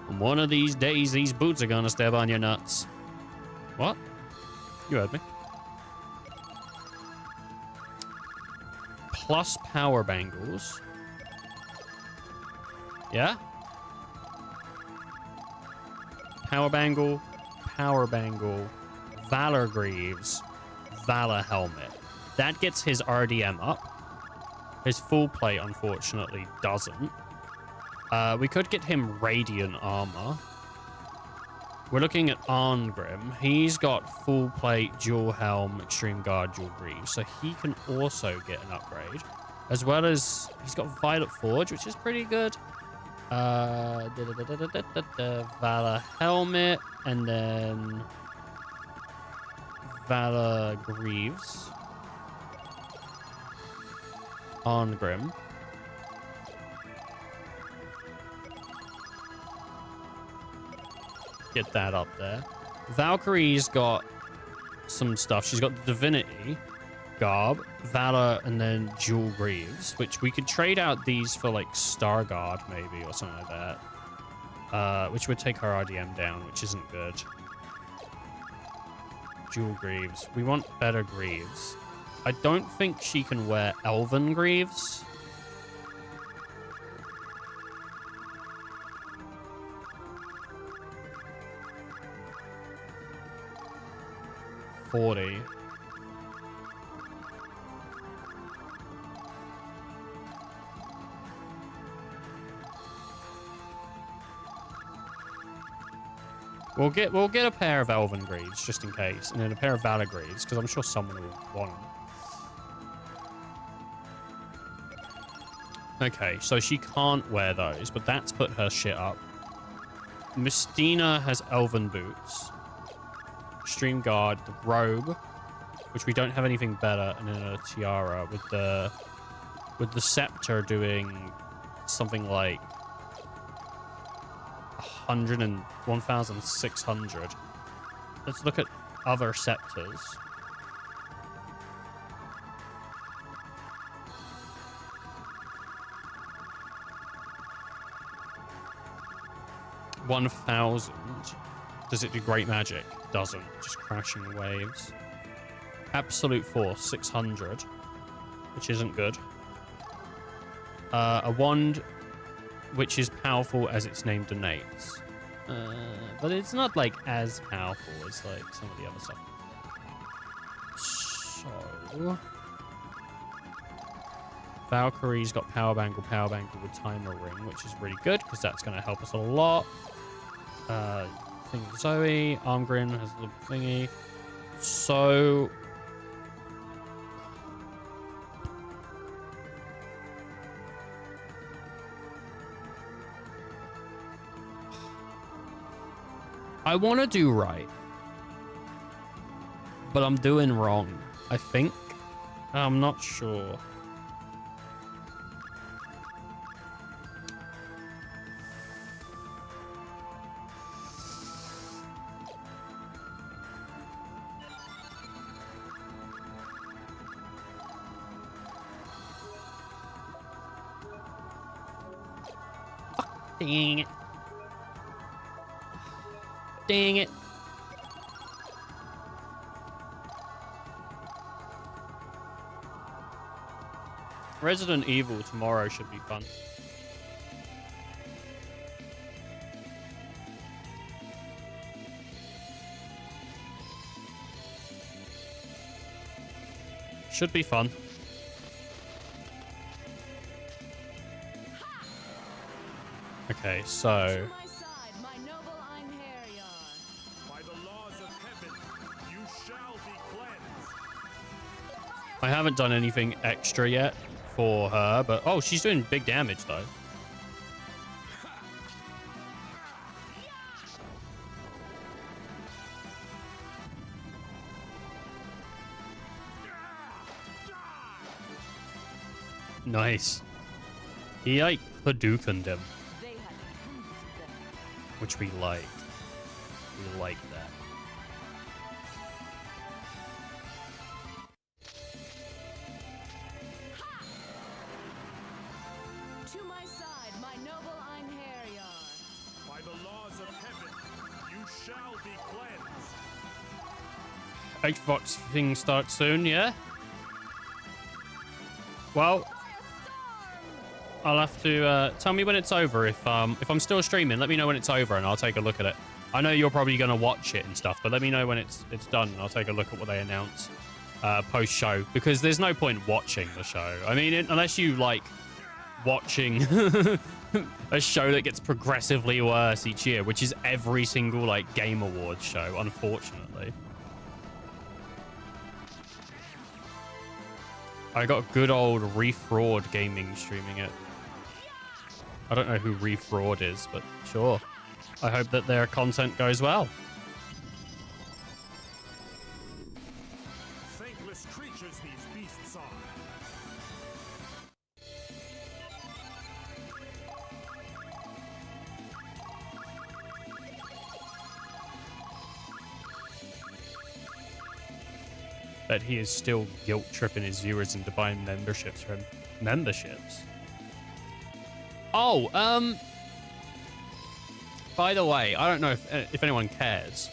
And one of these days, these boots are gonna step on your nuts. What? You heard me. Plus power bangles. Yeah? Power bangle, Valor Greaves, Valor Helmet. That gets his RDM up. His full plate, unfortunately, doesn't. We could get him Radiant Armor. We're looking at Arngrim. He's got full plate, dual helm, extreme guard, dual greaves. So he can also get an upgrade. As well as he's got Violet Forge, which is pretty good. Valor Helmet, and then Valor Greaves. Arngrim. Get that up there. Valkyrie's got some stuff. She's got the Divinity, Garb, Valor, and then Jewel Greaves, which we could trade out these for like Star Guard maybe or something like that. which would take her RDM down, which isn't good. Jewel greaves. We want better greaves. I don't think she can wear elven greaves. $40. We'll get a pair of elven greaves just in case, and then a pair of valor greaves because I'm sure someone will want them. Okay, so she can't wear those, but that's put her shit up. Mystina has elven boots. Extreme guard, the robe, which we don't have anything better, and then a tiara with the scepter doing something like 100 and 1,600. Let's look at other scepters. $1,000. Does it do great magic? Doesn't. Just crashing waves. Absolute force, 600, which isn't good. A wand, which is powerful as its name denotes. But it's not like as powerful as like some of the other stuff. So Valkyrie's got power bangle with timer ring, which is really good because that's going to help us a lot. Thing Zoe, Armgren has the thingy. So I want to do right, but I'm doing wrong, I think. I'm not sure. Fuck, dang it. Dang it. Resident Evil tomorrow should be fun. Should be fun. Okay, so I haven't done anything extra yet for her, but oh, she's doing big damage though. Nice. He like Hadoukened him, which we like. We like that. Xbox thing starts soon, yeah? Well, I'll have to tell me when it's over. If I'm still streaming, let me know when it's over and I'll take a look at it. I know you're probably gonna watch it and stuff, but let me know when it's done and I'll take a look at what they announce post show, because there's no point watching the show. I mean, unless you like watching a show that gets progressively worse each year, which is every single like Game Awards show, unfortunately. I got good old Refraud Gaming streaming it. I don't know who Refraud is, but sure. I hope that their content goes well. Thankless creatures these beasts are. That he is still guilt tripping his viewers into buying memberships from memberships. Oh, by the way, I don't know if anyone cares.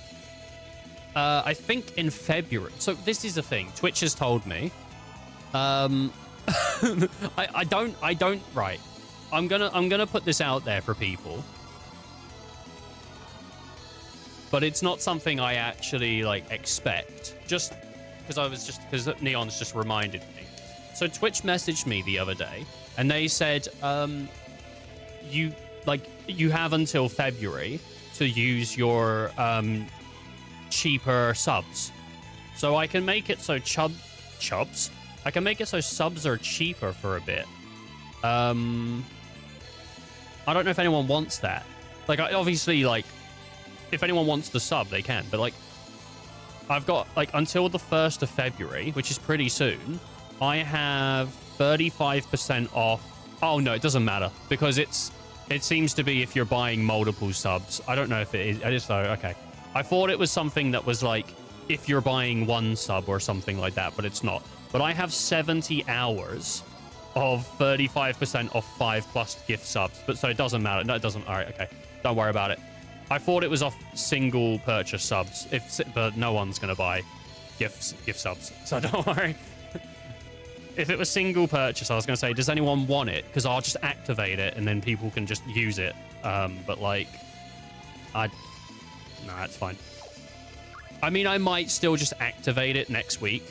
I think in February. So this is the thing. Twitch has told me. I don't. Right. I'm gonna put this out there for people. But it's not something I actually like expect. Just because Neon's just reminded me. So Twitch messaged me the other day, and they said, you have until February to use your cheaper subs. So I can make it so chubs. I can make it so subs are cheaper for a bit. I don't know if anyone wants that. Like, obviously, like, if anyone wants the sub, they can. But, like, I've got, like, until the 1st of February, which is pretty soon, I have 35% off. Oh, no, it doesn't matter. Because it seems to be if you're buying multiple subs. I don't know if it is. I just thought, okay. I thought it was something that was, like, if you're buying one sub or something like that, but it's not. But I have 70 hours of 35% off 5+ gift subs. But so it doesn't matter. No, it doesn't. All right, okay. Don't worry about it. I thought it was off single purchase subs, but no one's going to buy gift subs. So don't worry. If it was single purchase, I was going to say, does anyone want it? Because I'll just activate it and then people can just use it. But like, nah, it's fine. I mean, I might still just activate it next week.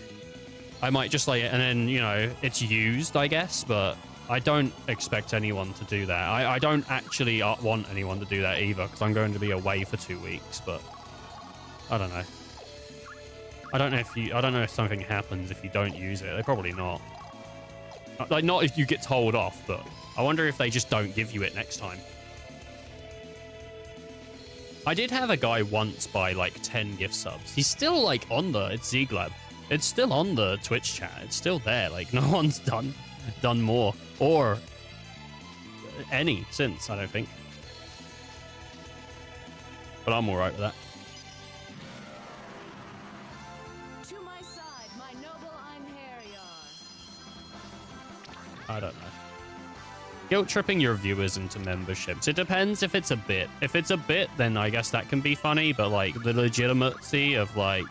I might just like, and then, you know, it's used, I guess, but I don't expect anyone to do that. I don't actually want anyone to do that either, because I'm going to be away for 2 weeks, but I don't know. I don't know if something happens if you don't use it. They're probably not. Like, not if you get told off, but I wonder if they just don't give you it next time. I did have a guy once buy like 10 gift subs. He's still like on it's Zeglab. It's still on the Twitch chat. It's still there. Like, no one's done more or any since, I don't think. But I'm all right with that. To my side, my noble Einherjar. I don't know. Guilt tripping your viewers into memberships. It depends if it's a bit. If it's a bit, then I guess that can be funny, but like the legitimacy of like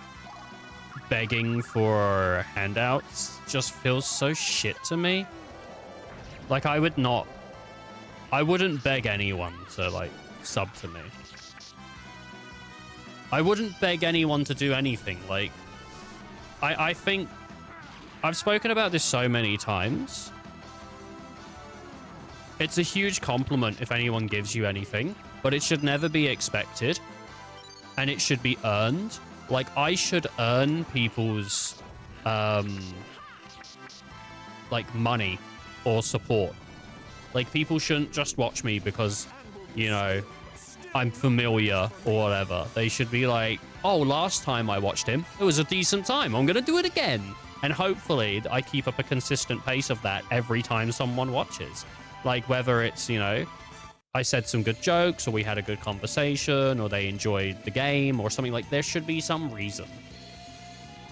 begging for handouts just feels so shit to me. Like, I wouldn't beg anyone to like sub to me. I wouldn't beg anyone to do anything. Like, I think I've spoken about this so many times. It's a huge compliment if anyone gives you anything, but it should never be expected, and it should be earned. Like, I should earn people's, like, money or support. Like, people shouldn't just watch me because, you know, I'm familiar or whatever. They should be like, oh, last time I watched him, it was a decent time. I'm going to do it again. And hopefully I keep up a consistent pace of that every time someone watches. Like, whether it's, you know, I said some good jokes, or we had a good conversation, or they enjoyed the game, or something. Like, there should be some reason.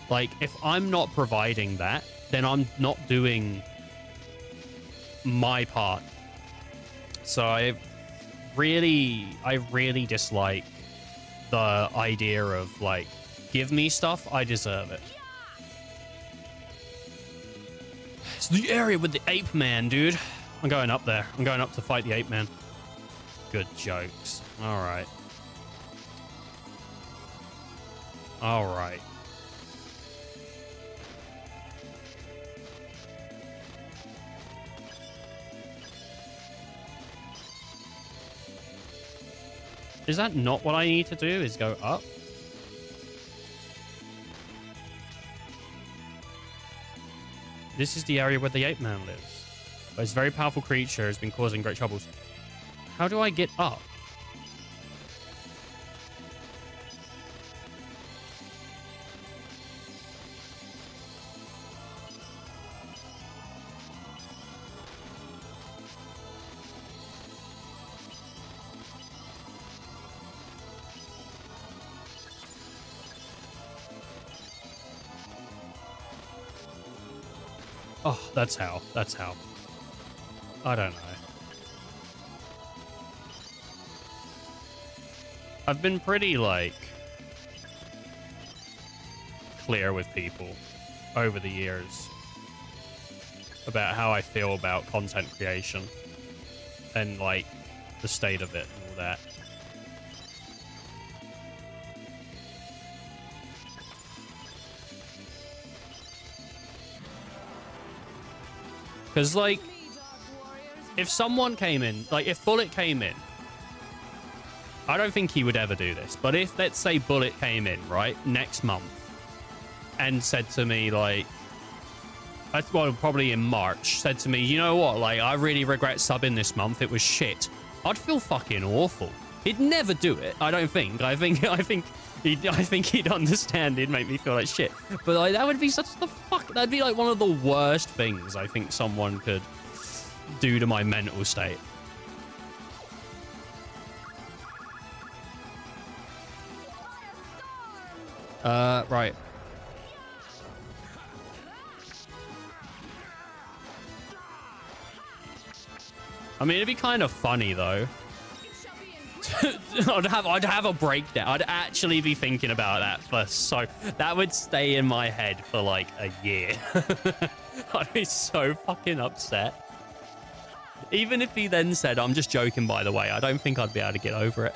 Like, if I'm not providing that, then I'm not doing my part. So I really dislike the idea of, like, give me stuff, I deserve it. It's the area with the ape man, dude. I'm going up there. I'm going up to fight the ape man. Good jokes. All right. All right. Is that not what I need to do? Is go up? This is the area where the ape man lives. This very powerful creature has been causing great troubles. How do I get up? Oh, that's how. That's how. I don't know. I've been pretty, like, clear with people over the years about how I feel about content creation and, like, the state of it and all that. Because, like, if someone came in, like, if Bullet came in, I don't think he would ever do this, but if, let's say, Bullet came in, right, next month, and said to me, like, well, probably in March, said to me, you know what, like, I really regret subbing this month, it was shit, I'd feel fucking awful. He'd never do it, I don't think. I think he'd understand, he'd make me feel like shit. But, like, that would be such the fuck, that'd be, like, one of the worst things I think someone could do to my mental state. Right. I mean, it'd be kind of funny, though. I'd have a breakdown. I'd actually be thinking about that first, so that would stay in my head for, like, a year. I'd be so fucking upset. Even if he then said, I'm just joking, by the way, I don't think I'd be able to get over it.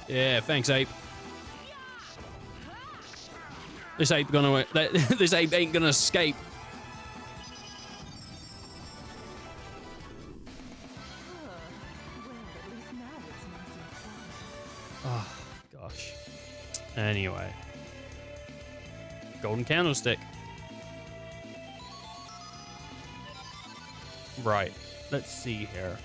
Yeah, thanks, ape. This ape this ape ain't gonna escape. Oh gosh. Anyway, golden candlestick. Right. Let's see here.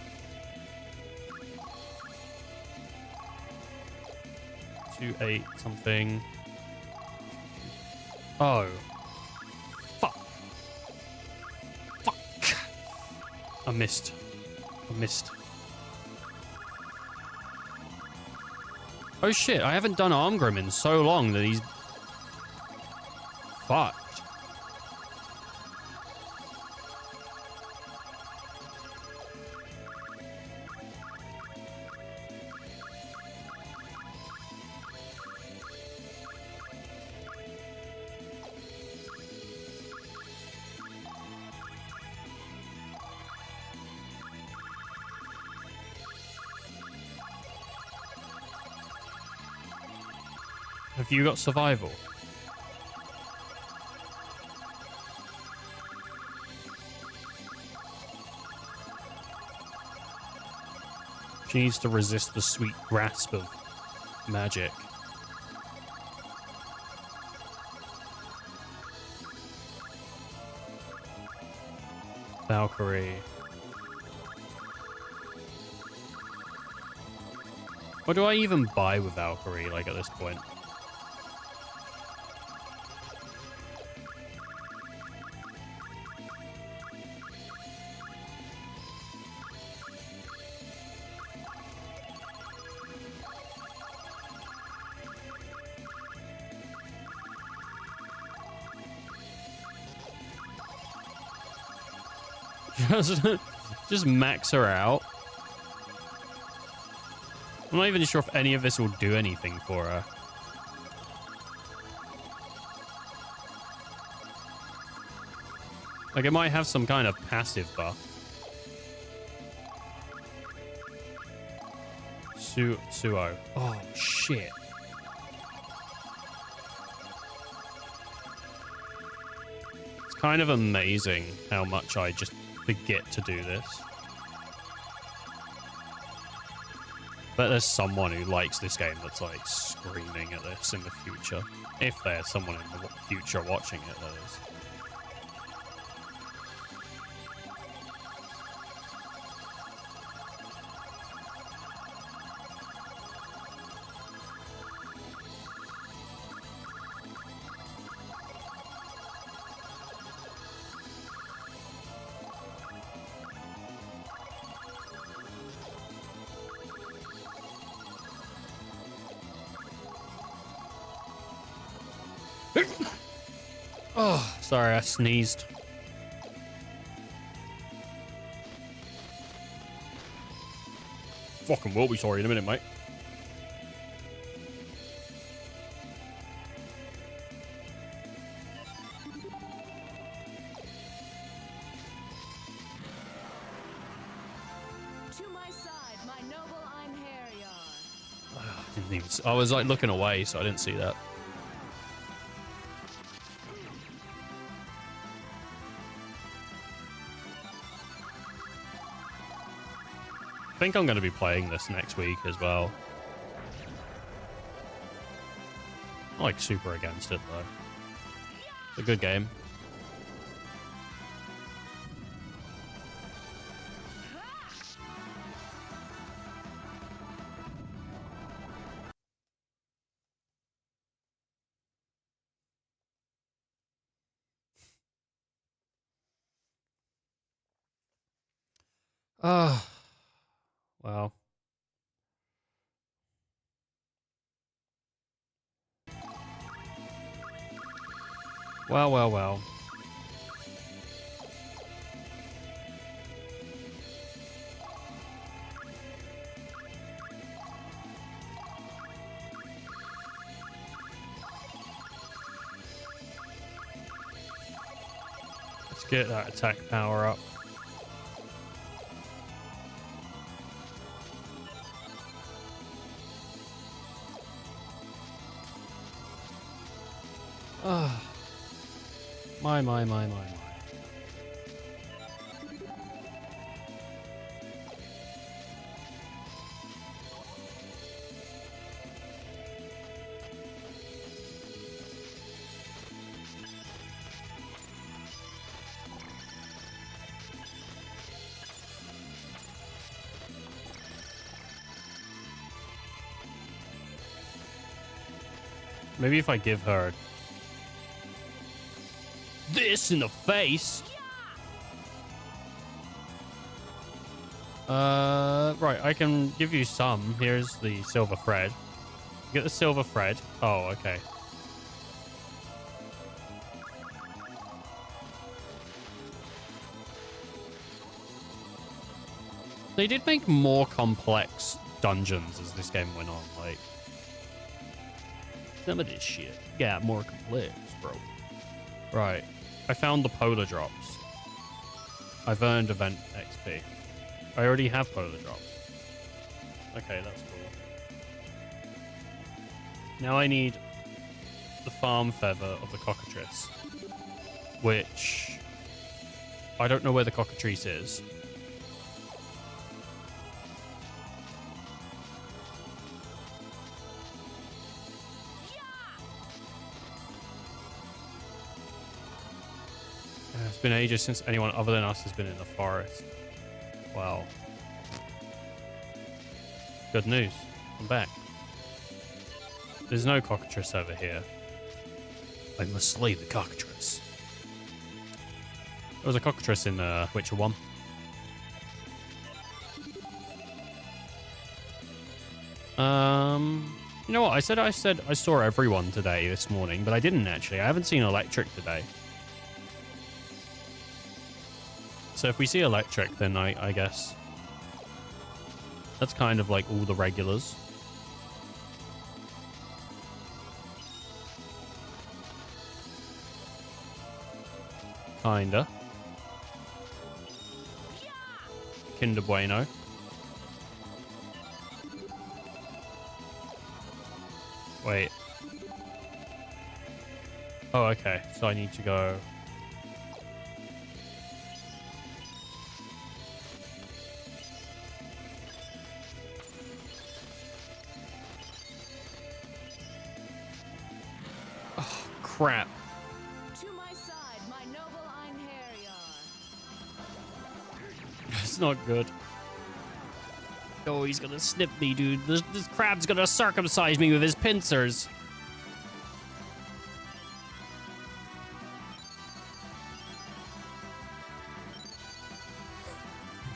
2-8 something. Oh. Fuck. Fuck. I missed. Oh shit, I haven't done Armgrim in so long that he's fucked. Have you got survival? She needs to resist the sweet grasp of magic. Valkyrie. What do I even buy with Valkyrie, like, at this point? Just max her out. I'm not even sure if any of this will do anything for her. Like, it might have some kind of passive buff. Suo. Oh, shit. It's kind of amazing how much I just forget to do this. But there's someone who likes this game that's, like, screaming at this in the future. If there's someone in the future watching it, that is. Oh, sorry, I sneezed. Fucking will be sorry in a minute, mate. To my side, my noble Einherjar. Didn't even I was like looking away, so I didn't see that. I think I'm going to be playing this next week as well. I'm like super against it though. It's a good game. Ah, wow. Well, well, well. Let's get that attack power up. Ah. My. Maybe if I give her this in the face. Right, I can give you some. Here's the silver thread. Get the silver thread. Oh, okay. They did make more complex dungeons as this game went on. Like, some of this shit got more complex, bro. Right. I found the polar drops. I've earned event XP. I already have polar drops. Okay, that's cool. Now I need the farm feather of the cockatrice, which I don't know where the cockatrice is. It's been ages since anyone other than us has been in the forest. Wow. Good news. I'm back. There's no cockatrice over here. I must slay the cockatrice. There was a cockatrice in Witcher 1. You know what? I said I saw everyone today this morning, but I didn't actually. I haven't seen Electric today. So if we see Electric, then I guess that's kind of like all the regulars. Kinda. Kinder Bueno. Wait. Oh, okay. So I need to go... Oh, crap. To my side, my noble Einherjar. It's not good. Oh, he's gonna snip me, dude. This crab's gonna circumcise me with his pincers.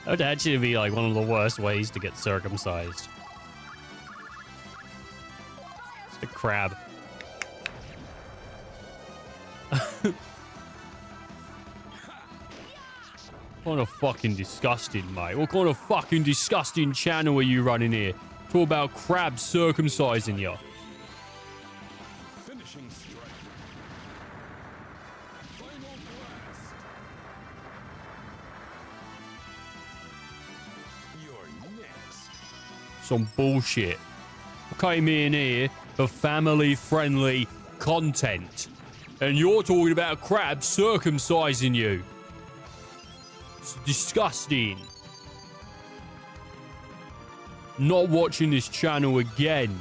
That would actually be like one of the worst ways to get circumcised. It's a crab. What kind of fucking disgusting, mate? What kind of fucking disgusting channel are you running here? Talk about crabs circumcising you. Finishing strike. Final blast. You're next. Some bullshit. I came in here for family-friendly content. And you're talking about crabs circumcising you. It's disgusting. Not watching this channel again.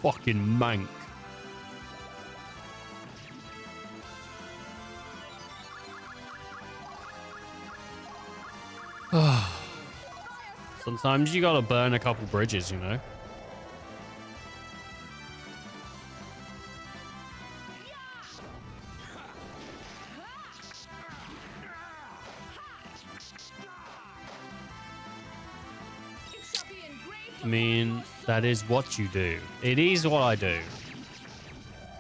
Fucking mank. Sometimes you gotta burn a couple bridges, you know? I mean, that is what you do. It is what I do.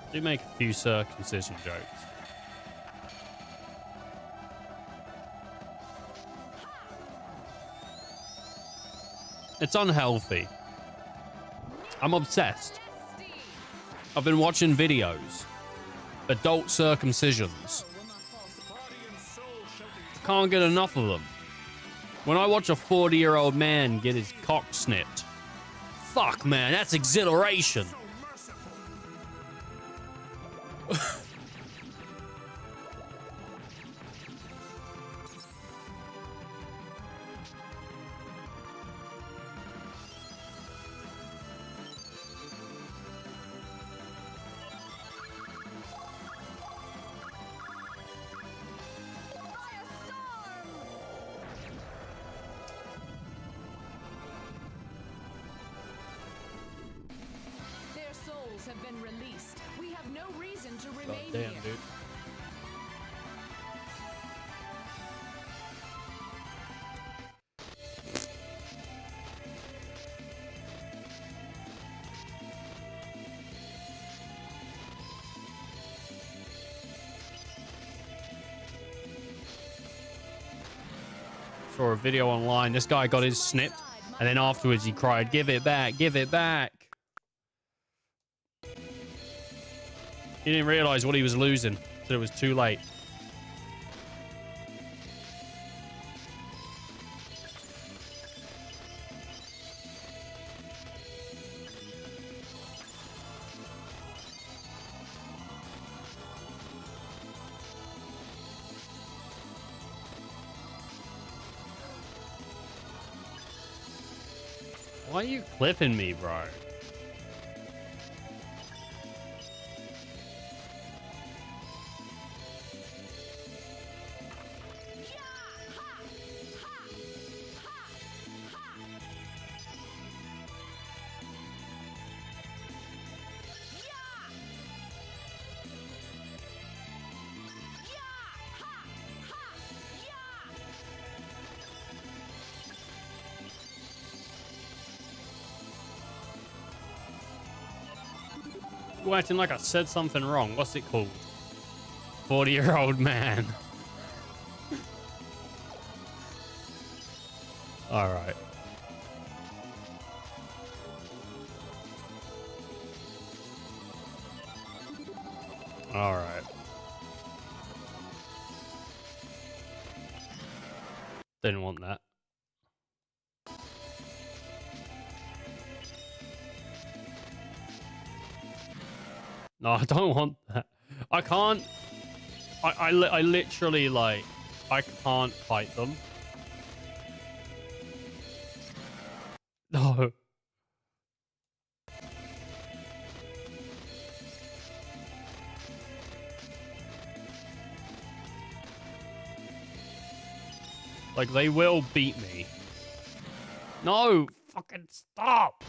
I do make a few circumcision jokes. It's unhealthy. I'm obsessed. I've been watching videos. Adult circumcisions. Can't get enough of them. When I watch a 40-year-old man get his cock snipped, fuck, man, that's exhilaration. Have been released. We have no reason to God remain damn, here. dude. Saw a video online. This guy got his snipped, and then afterwards he cried, "Give it back, give it back." He didn't realize what he was losing, so it was too late. Why are you clipping me, bro? You're acting like I said something wrong. What's it called? 40-year-old man. All right. All right. Didn't want that. No, I don't want that. I can't. I literally, like, I can't fight them. No. Like, they will beat me. No! Fucking stop!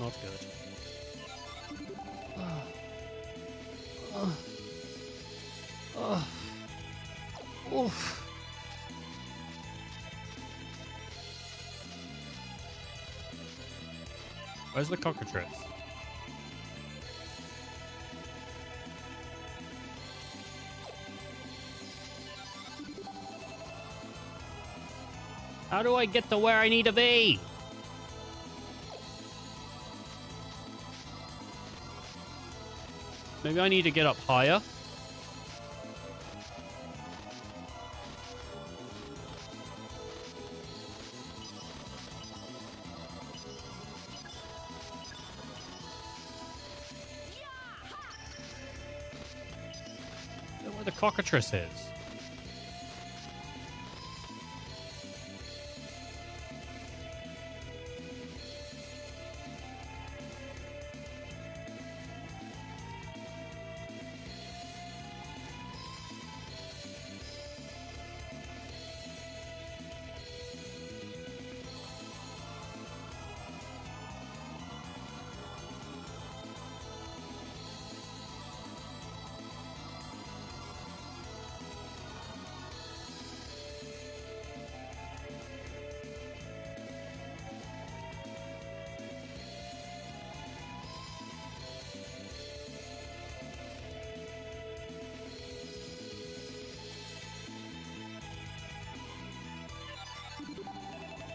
not good. Oof. Where's the cockatrice? How do I get to where I need to be? Maybe I need to get up higher. Where the cockatrice is.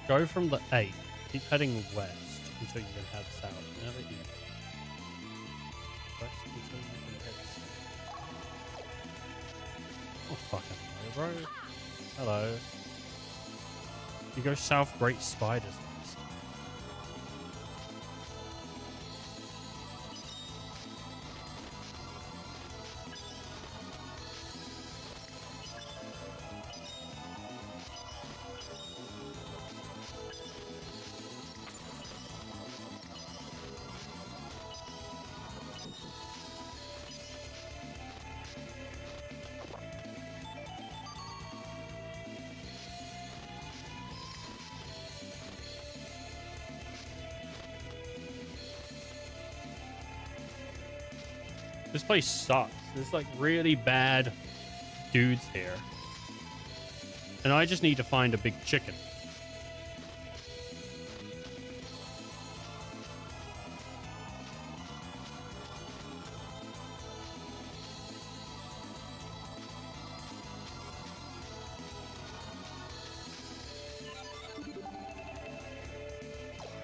Go from the 8. Keep heading west until you can head south. Never east. West until you can head south. Oh, fucking no, bro. Hello. You go south, great spiders nest. This place sucks. There's like really bad dudes here. And I just need to find a big chicken.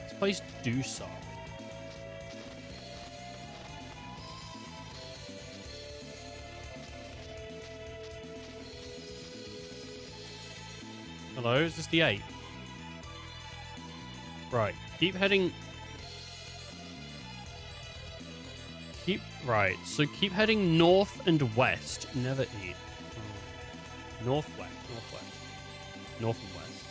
This place do suck. Hello, is this the 8? Right, keep heading... Right, so keep heading north and west. Never eat. Northwest. North and west.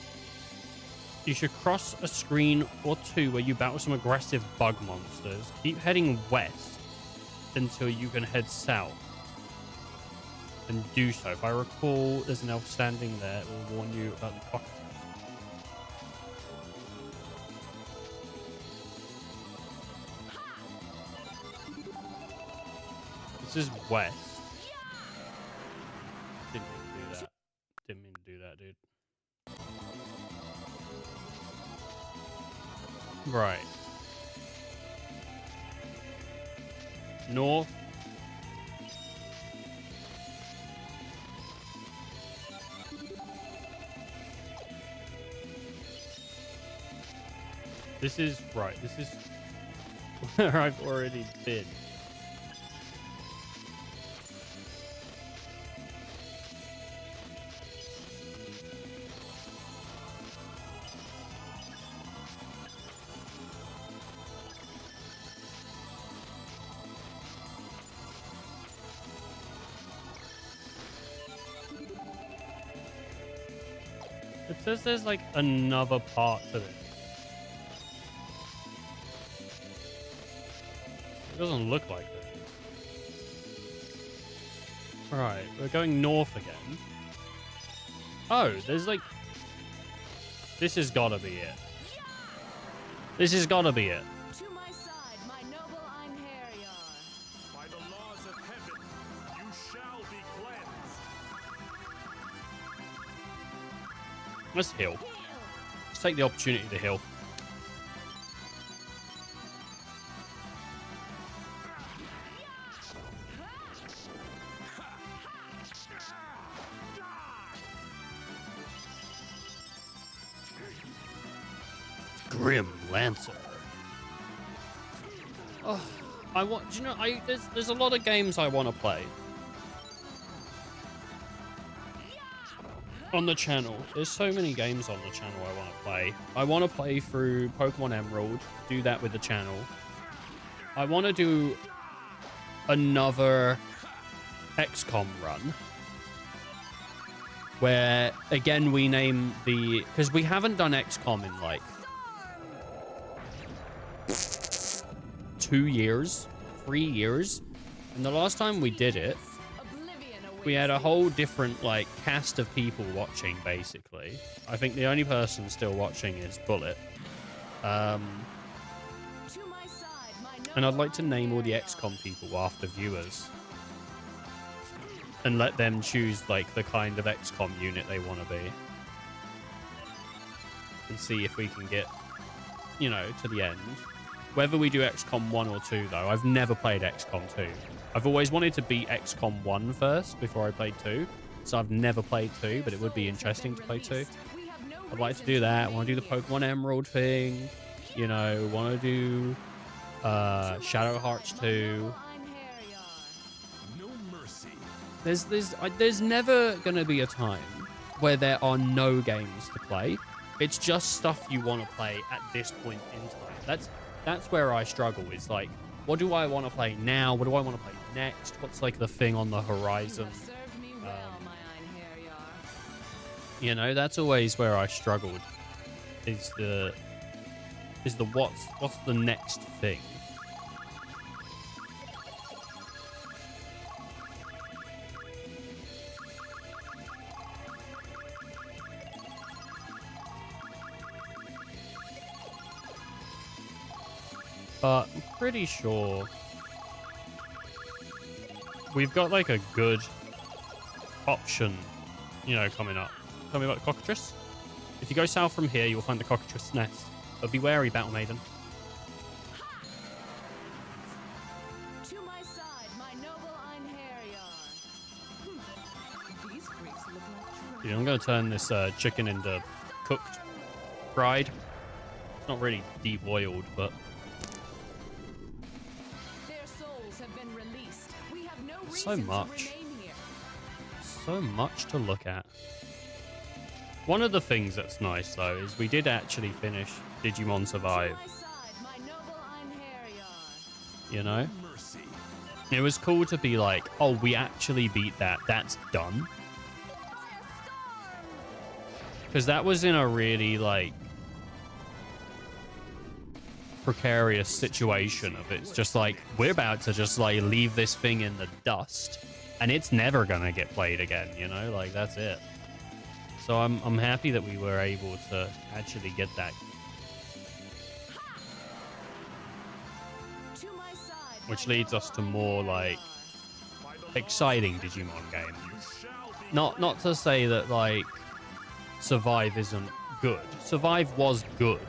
You should cross a screen or two where you battle some aggressive bug monsters. Keep heading west until you can head south. And do so. If I recall, there's an elf standing there. It will warn you about the cockatrice. This is west. Didn't mean to do that. Didn't mean to do that, dude. Right. North. This is right. This is where I've already been. It says there's like another part to this. It doesn't look like this. Alright, we're going north again. Oh, there's like... This has gotta be it. This has gotta be it. To my side. Let's heal. Let's take the opportunity to heal. Grim Lancer. Oh, I want. Do you know? There's a lot of games I want to play on the channel. There's so many games on the channel I want to play. I want to play through Pokemon Emerald. Do that with the channel. I want to do another XCOM run where again we name the, because we haven't done XCOM in like 2 years, 3 years, and the last time we did it, we had a whole different like cast of people watching. Basically, I think the only person still watching is Bullet. And I'd like to name all the XCOM people after viewers and let them choose like the kind of XCOM unit they want to be, and see if we can get, you know, to the end. Whether we do XCOM 1 or 2, though, I've never played XCOM 2. I've always wanted to beat XCOM 1 first before I played 2, so I've never played 2, but it would be interesting to play 2. I'd like to do that. I want to do the Pokemon Emerald thing, you know, want to do Shadow Hearts 2. There's never going to be a time where there are no games to play. It's just stuff you want to play at this point in time. That's where I struggle. Is like, what do I want to play now? What do I want to play next? What's like the thing on the horizon? You know, that's always where I struggled. Is the what's the next thing? But I'm pretty sure we've got like a good option, you know, coming up. Tell me about the cockatrice. If you go south from here, you'll find the cockatrice nest. But be wary, Battle Maiden. To my side, my noble Einherjar. These freaks look like trouble. Yeah, I'm going to turn this chicken into cooked, fried. It's not really de-boiled, but Their souls have been released. We have no so reason much. to remain here. So much to look at. One of the things that's nice, though, is we did actually finish Digimon Survive. To my side, my noble Einherjar. You know? It was cool to be like, oh, we actually beat that. That's done. Because that was in a really, like, precarious situation of it's just like, we're about to just, like, leave this thing in the dust. And it's never going to get played again, you know? Like, that's it. So I'm happy that we were able to actually get that. To my side, Which my leads us to noble more, like, Einherjar. exciting Digimon games. Not to say that, like, Survive isn't good. Survive was good.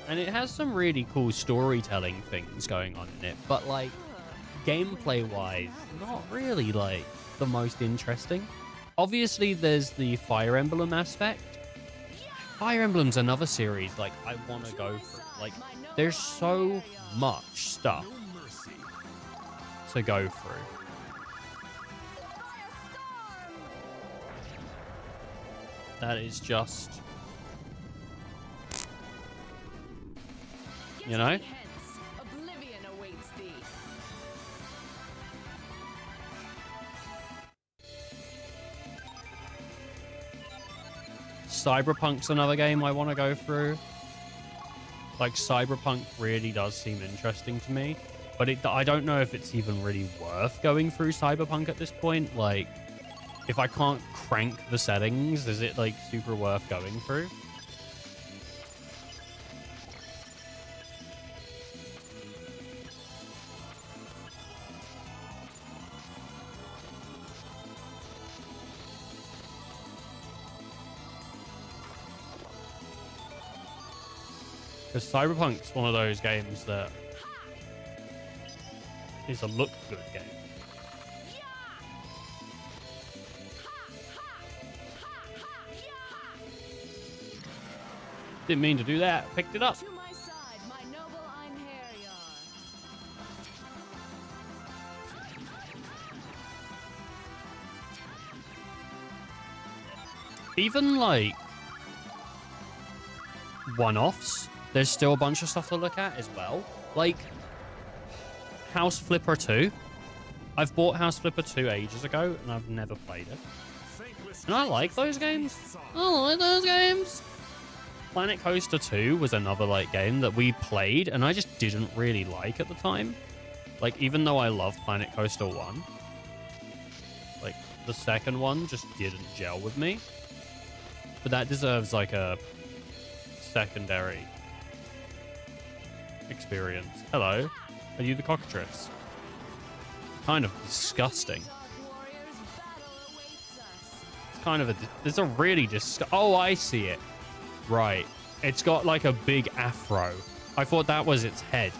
And it has some really cool storytelling things going on in it. But, like, gameplay-wise, not really, like, the most interesting. Obviously, there's the Fire Emblem aspect. Fire Emblem's another series, like, I want to go for. Like, there's so much stuff to go through. That is just, you know? Get thee hence. Oblivion awaits thee. Cyberpunk's another game I want to go through. Like, Cyberpunk really does seem interesting to me. But I don't know if it's even really worth going through Cyberpunk at this point. Like, if I can't crank the settings, is it, like, super worth going through? Because Cyberpunk's one of those games that is a look-good game. Didn't mean to do that. Picked it up. To my side, my noble Einherjar. Even like one-offs, there's still a bunch of stuff to look at as well. Like House Flipper 2. I've bought House Flipper 2 ages ago and I've never played it. And I like those games. I like those games. Planet Coaster 2 was another like game that we played and I just didn't really like at the time. Like even though I loved Planet Coaster 1, like the second one just didn't gel with me. But that deserves like a secondary experience. Hello, are you the cockatrice? Kind of disgusting. Dark warriors, battle awaits us. It's kind of a. There's a really Oh, I see it. Right. It's got like a big afro. I thought that was its head,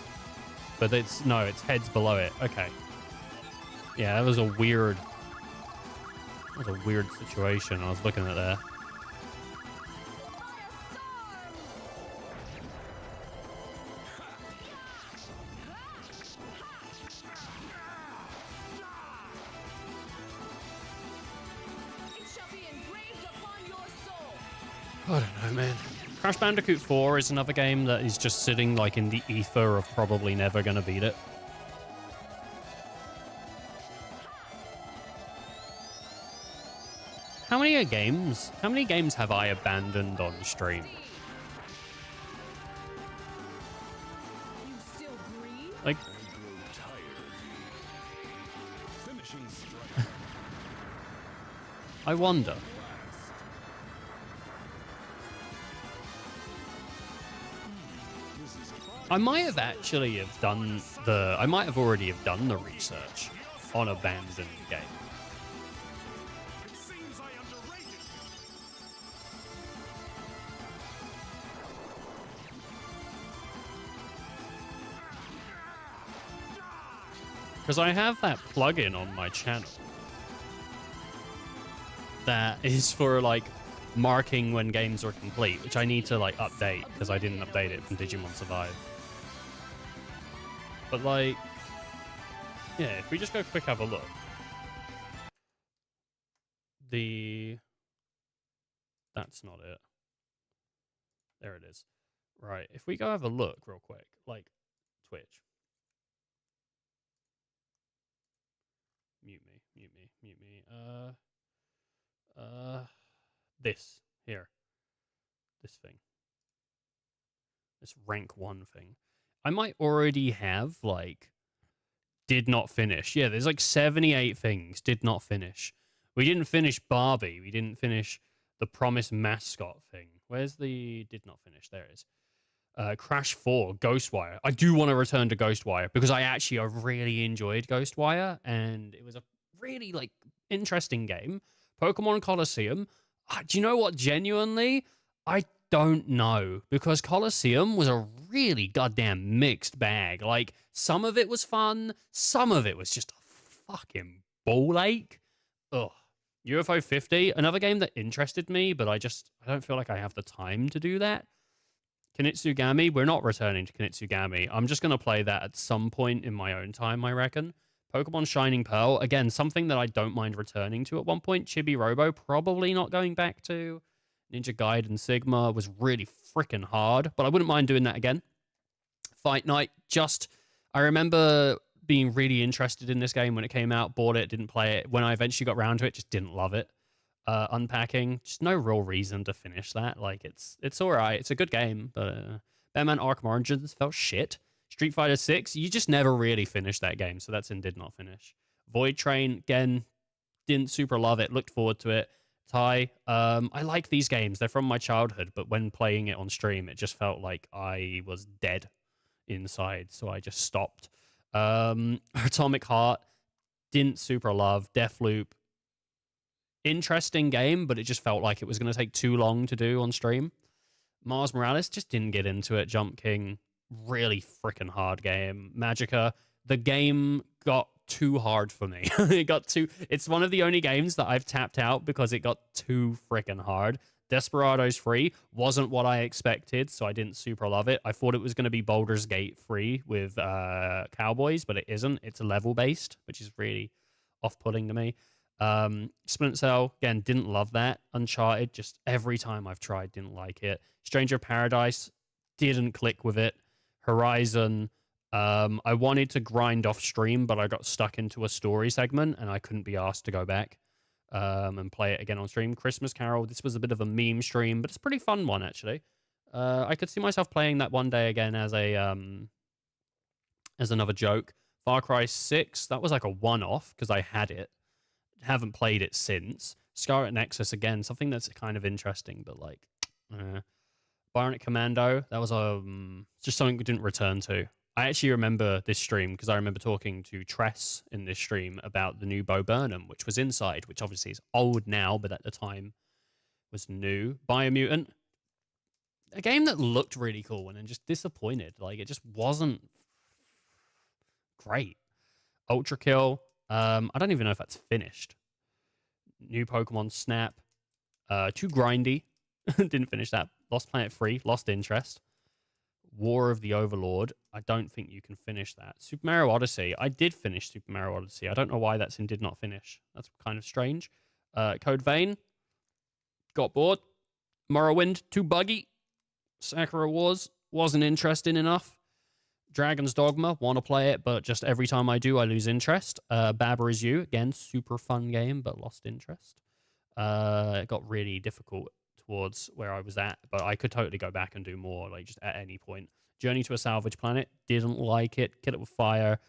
but it's no, its head's below it. Okay. Yeah, that was a weird. That was a weird situation I was looking at there. It shall be engraved upon your soul. I don't know, man. Crash Bandicoot 4 is another game that is just sitting like in the ether of probably never gonna beat it. How many games have I abandoned on stream? You still breathe? Like, I grow tired. Finishing strike. I wonder. This is fun. I might have actually have done I might have already have done the research on abandoned games. It seems I underrated. Because I have that plugin on my channel that is for like marking when games are complete, which I need to like update because I didn't update it from Digimon Survive. But like, yeah, if we just go quick have a look. That's not it. There it is. Right, if we go have a look real quick, like Twitch. Mute me. This here. This thing. This rank 1 thing. I might already have like did not finish. Yeah, there's like 78 things did not finish. We didn't finish Barbie. We didn't finish the Promised Mascot thing. Where's the did not finish? There it is. Crash 4, Ghostwire. I do want to return to Ghostwire because I really enjoyed Ghostwire and it was a really like interesting game. Pokemon Colosseum. Do you know what? Genuinely, I don't know because Colosseum was a really goddamn mixed bag. Like some of it was fun, some of it was just a fucking ball ache. Ugh. UFO 50, another game that interested me, but I don't feel like I have the time to do that. Kinitsugami, we're not returning to Kinitsugami. I'm just going to play that at some point in my own time, I reckon. Pokemon Shining Pearl, again, something that I don't mind returning to at one point. Chibi Robo, probably not going back to. Ninja Gaiden Sigma was really freaking hard, but I wouldn't mind doing that again. Fight Night, I remember being really interested in this game when it came out, bought it, didn't play it. When I eventually got around to it, just didn't love it. Unpacking, just no real reason to finish that. Like, it's all right. It's a good game, but Batman Arkham Origins felt shit. Street Fighter 6, you just never really finished that game, so that's in did not finish. Void Train, again, didn't super love it, looked forward to it. Tai, I like these games. They're from my childhood, but when playing it on stream, it just felt like I was dead inside, so I just stopped. Atomic Heart, didn't super love. Deathloop, interesting game, but it just felt like it was going to take too long to do on stream. Mars Morales just didn't get into it. Jump King, really freaking hard game. Magicka, the game got too hard for me. It got too. It's one of the only games that I've tapped out because it got too freaking hard. Desperados free wasn't what I expected, so I didn't super love it. I thought it was going to be Baldur's Gate free with Cowboys, but it isn't. It's level based, which is really off-putting to me. Splinter Cell, again, didn't love that. Uncharted, just every time I've tried, didn't like it. Stranger of Paradise, didn't click with it. Horizon, I wanted to grind off stream, but I got stuck into a story segment and I couldn't be asked to go back and play it again on stream. Christmas Carol, this was a bit of a meme stream, but it's a pretty fun one, actually. I could see myself playing that one day again as another joke. Far Cry 6, that was like a one-off because I had it. Haven't played it since. Scarlet Nexus, again, something that's kind of interesting, but like, Bionic Commando, that was just something we didn't return to. I actually remember this stream because I remember talking to Tress in this stream about the new Bo Burnham, which was Inside, which obviously is old now, but at the time was new. Biomutant, a game that looked really cool and then just disappointed. Like, it just wasn't great. Ultra Kill, I don't even know if that's finished. New Pokemon Snap, too grindy. Didn't finish that. Lost Planet 3, lost interest. War of the Overlord, I don't think you can finish that. Super Mario Odyssey, I did finish Super Mario Odyssey. I don't know why that's in did not finish. That's kind of strange. Code Vein, got bored. Morrowind, too buggy. Sakura Wars, wasn't interesting enough. Dragon's Dogma, want to play it, but just every time I do, I lose interest. Baba Is You, again, super fun game, but lost interest. It got really difficult towards where I was at, but I could totally go back and do more, like just at any point. Journey to a Salvage Planet, didn't like it. Kill It With Fire.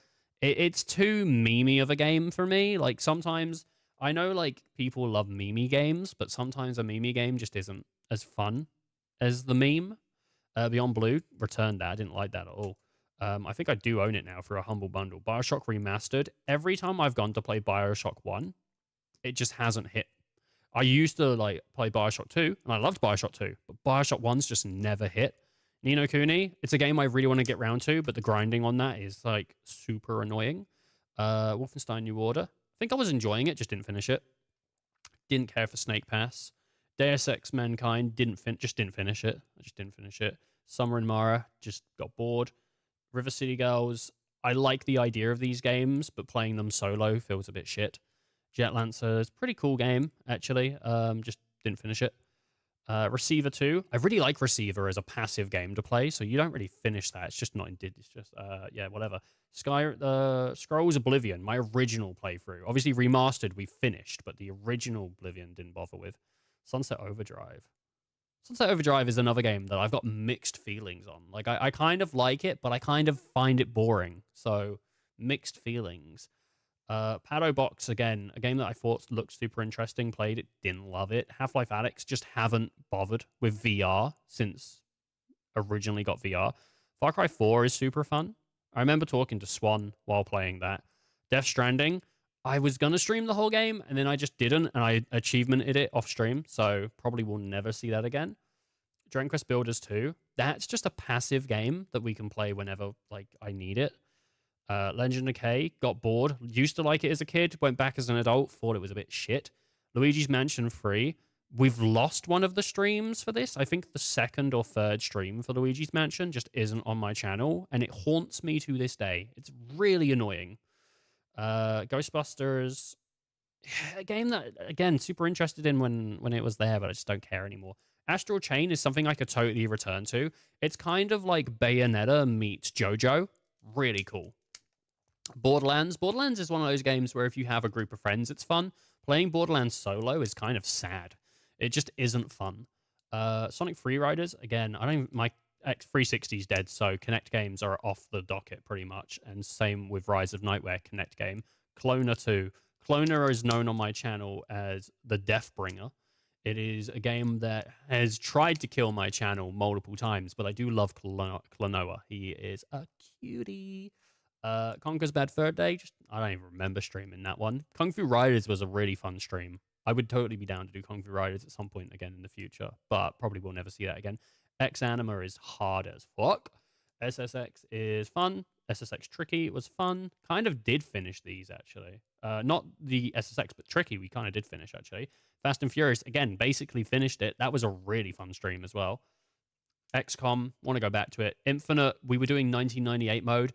It's too memey of a game for me. Like, sometimes, I know, like, people love memey games, but sometimes a memey game just isn't as fun as the meme. Beyond Blue, returned that. I didn't like that at all. I think I do own it now for a humble bundle. BioShock Remastered. Every time I've gone to play BioShock 1, it just hasn't hit. I used to like play BioShock 2, and I loved BioShock 2, but BioShock 1's just never hit. Ni no Kuni, it's a game I really want to get round to, but the grinding on that is like super annoying. Wolfenstein New Order. I think I was enjoying it, just didn't finish it. Didn't care for Snake Pass. Deus Ex Mankind, just didn't finish it. I just didn't finish it. Summer and Mara, just got bored. River City Girls, I like the idea of these games, but playing them solo feels a bit shit. Jet Lancer is a pretty cool game, actually. Just didn't finish it. Receiver 2. I really like Receiver as a passive game to play, so you don't really finish that. It's just not indeed. It's just, yeah, whatever. Scrolls Oblivion, my original playthrough. Obviously, remastered, we finished, but the original Oblivion didn't bother with. Sunset Overdrive. Sunset Overdrive is another game that I've got mixed feelings on. Like, I kind of like it, but I kind of find it boring. So, mixed feelings. Pado Box, again, a game that I thought looked super interesting. Played it, didn't love it. Half-Life Alyx, just haven't bothered with VR since originally got VR. Far Cry 4 is super fun. I remember talking to Swan while playing that. Death Stranding, I was going to stream the whole game, and then I just didn't, and I achievemented it off stream, so probably will never see that again. Dragon Quest Builders 2, that's just a passive game that we can play whenever like I need it. Legend of K, got bored, used to like it as a kid, went back as an adult, thought it was a bit shit. Luigi's Mansion 3, we've lost one of the streams for this. I think the second or third stream for Luigi's Mansion just isn't on my channel, and it haunts me to this day. It's really annoying. Ghostbusters, a game that, again, super interested in when it was there, but I just don't care anymore. Astral Chain is something I could totally return to. It's kind of like Bayonetta meets JoJo. Really cool. Borderlands. Borderlands is one of those games where if you have a group of friends, it's fun. Playing Borderlands solo is kind of sad. It just isn't fun. Sonic Free Riders, again, my X360 is dead, so Kinect games are off the docket pretty much. And same with Rise of Nightmare Kinect game. Cloner 2. Cloner is known on my channel as the Deathbringer. It is a game that has tried to kill my channel multiple times, but I do love Klonoa. He is a cutie. Conker's Bad Fur Day, I don't even remember streaming that one. Kung Fu Riders was a really fun stream. I would totally be down to do Kung Fu Riders at some point again in the future, but probably will never see that again. X Anima is hard as fuck. SSX is fun. SSX Tricky was fun. Kind of did finish these, actually. Not the SSX, but Tricky, we kind of did finish, actually. Fast and Furious, again, basically finished it. That was a really fun stream as well. XCOM, want to go back to it. Infinite, we were doing 1998 mode.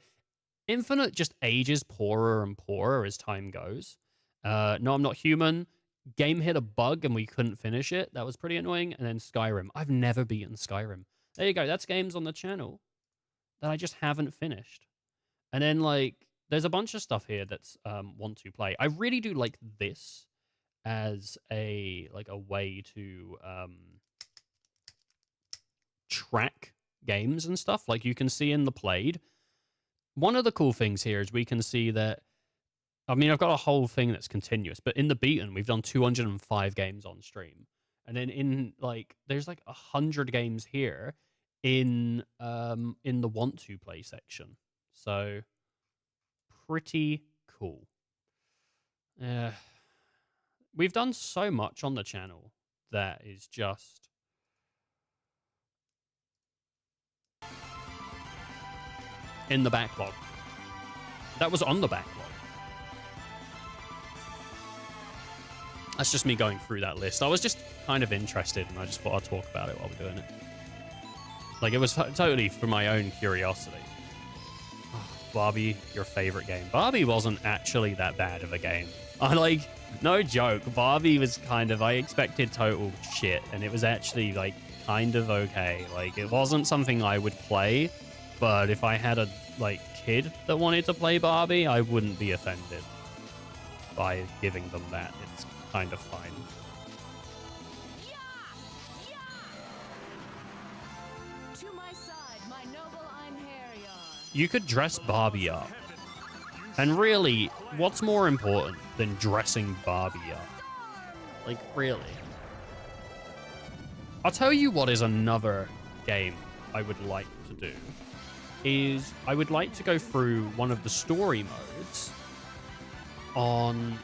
Infinite just ages poorer and poorer as time goes. No, I'm Not Human. Game hit a bug and we couldn't finish it. That was pretty annoying. And then Skyrim. I've never beaten Skyrim. There you go. That's games on the channel that I just haven't finished. And then, like, there's a bunch of stuff here that's want to play. I really do like this as a way to track games and stuff. Like, you can see in the played. One of the cool things here is we can see that, I mean, I've got a whole thing that's continuous, but in the beaten, we've done 205 games on stream. And then in, like, there's like 100 games here in the want to play section. So pretty cool. We've done so much on the channel that is just in the backlog. That was on the backlog. That's just me going through that list. I was just kind of interested, and I just thought I'd talk about it while we're doing it. Like, it was totally for my own curiosity. Oh, Barbie, your favorite game. Barbie wasn't actually that bad of a game. No joke. Barbie was kind of, I expected total shit, and it was actually, like, kind of okay. Like, it wasn't something I would play, but if I had a, like, kid that wanted to play Barbie, I wouldn't be offended by giving them that. It's kind of fine. To my side, my noble Einherjar. You could dress Barbie up. And really, what's more important than dressing Barbie up? Like, really? I'll tell you what is another game I would like to do. Is I would like to go through one of the story modes on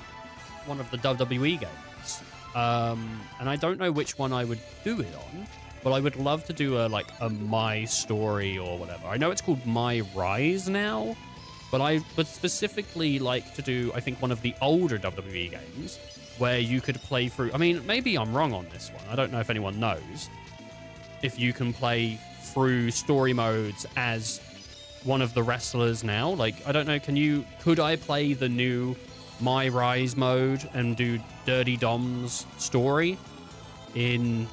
one of the WWE games. And I don't know which one I would do it on, but I would love to do a My Story or whatever. I know it's called My Rise now, but I would specifically like to do, I think, one of the older WWE games where you could play through. I mean, maybe I'm wrong on this one. I don't know if anyone knows. If you can play through story modes as one of the wrestlers now. Like, I don't know, could I play the new My Rise mode and do Dirty Dom's story in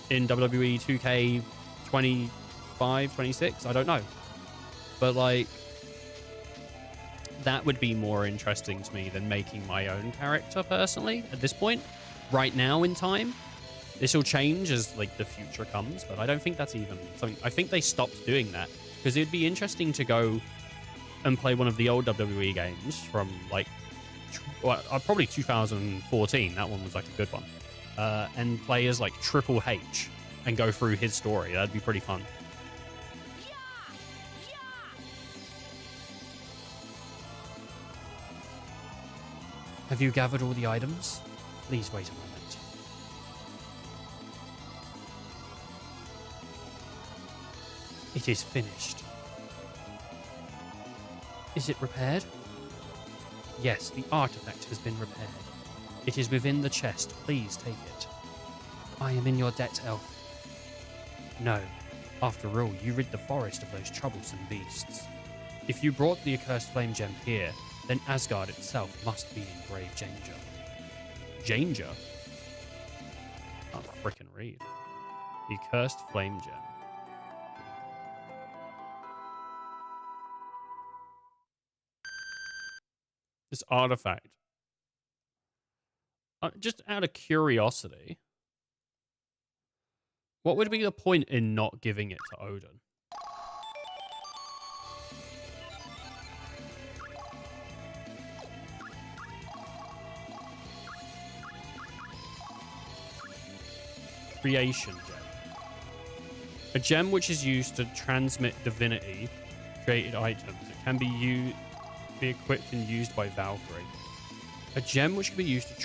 WWE 2K 25, 26? I don't know. But, like, that would be more interesting to me than making my own character, personally, at this point. Right now in time. This will change as, like, the future comes, but I don't think that's even something. I think they stopped doing that, because it'd be interesting to go and play one of the old WWE games from, like, probably 2014. That one was, like, a good one. And play as, like, Triple H and go through his story. That'd be pretty fun. Have you gathered all the items? Please wait a moment. It is finished. Is it repaired? Yes, the artifact has been repaired. It is within the chest. Please take it. I am in your debt, elf. No. After all, you rid the forest of those troublesome beasts. If you brought the accursed flame gem here, then Asgard itself must be in grave danger. Danger? Can't frickin' read. The accursed flame gem. This artifact. Just out of curiosity, what would be the point in not giving it to Odin? Creation gem. A gem which is used to transmit divinity created items. It can be equipped and used by Valkyrie. A gem which can be used to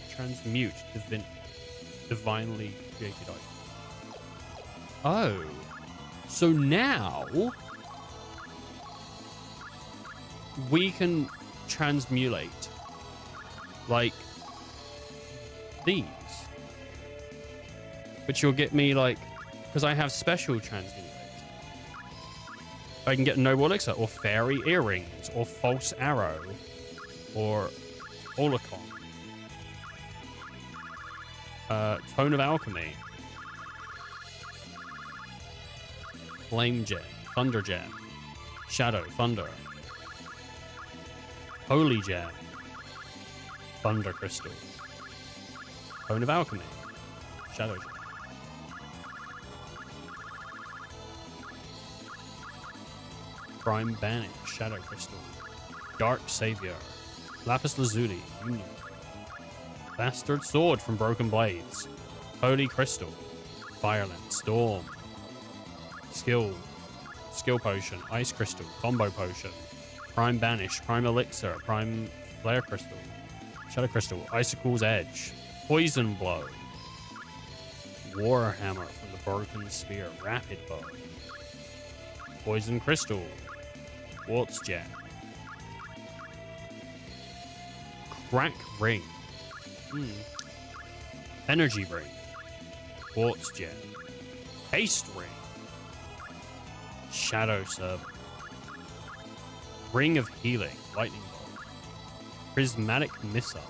transmute divinely created items. Oh. So now we can transmulate like these. Which will get me like, because I have special transmulate. I can get Noble Elixir or Fairy Earrings or False Arrow or Olicon. Tone of Alchemy. Flame Gem. Thunder Gem. Shadow. Thunder. Holy Gem. Thunder Crystal. Tone of Alchemy. Shadow Gem. Prime Banish. Shadow Crystal. Dark Savior. Lapis Lazuli. Union. Bastard Sword from Broken Blades. Holy Crystal. Violent. Storm. Skill Potion. Ice Crystal. Combo Potion. Prime Banish. Prime Elixir. Prime Flare Crystal. Shadow Crystal. Icicle's Edge. Poison Blow. Warhammer from the Broken Spear. Rapid Bow. Poison Crystal. Quartz Gem. Crack Ring. Energy Ring. Quartz Gem. Haste Ring. Shadow Servant. Ring of Healing. Lightning Bolt. Prismatic Missile.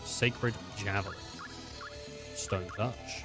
Sacred Javelin. Stone Touch.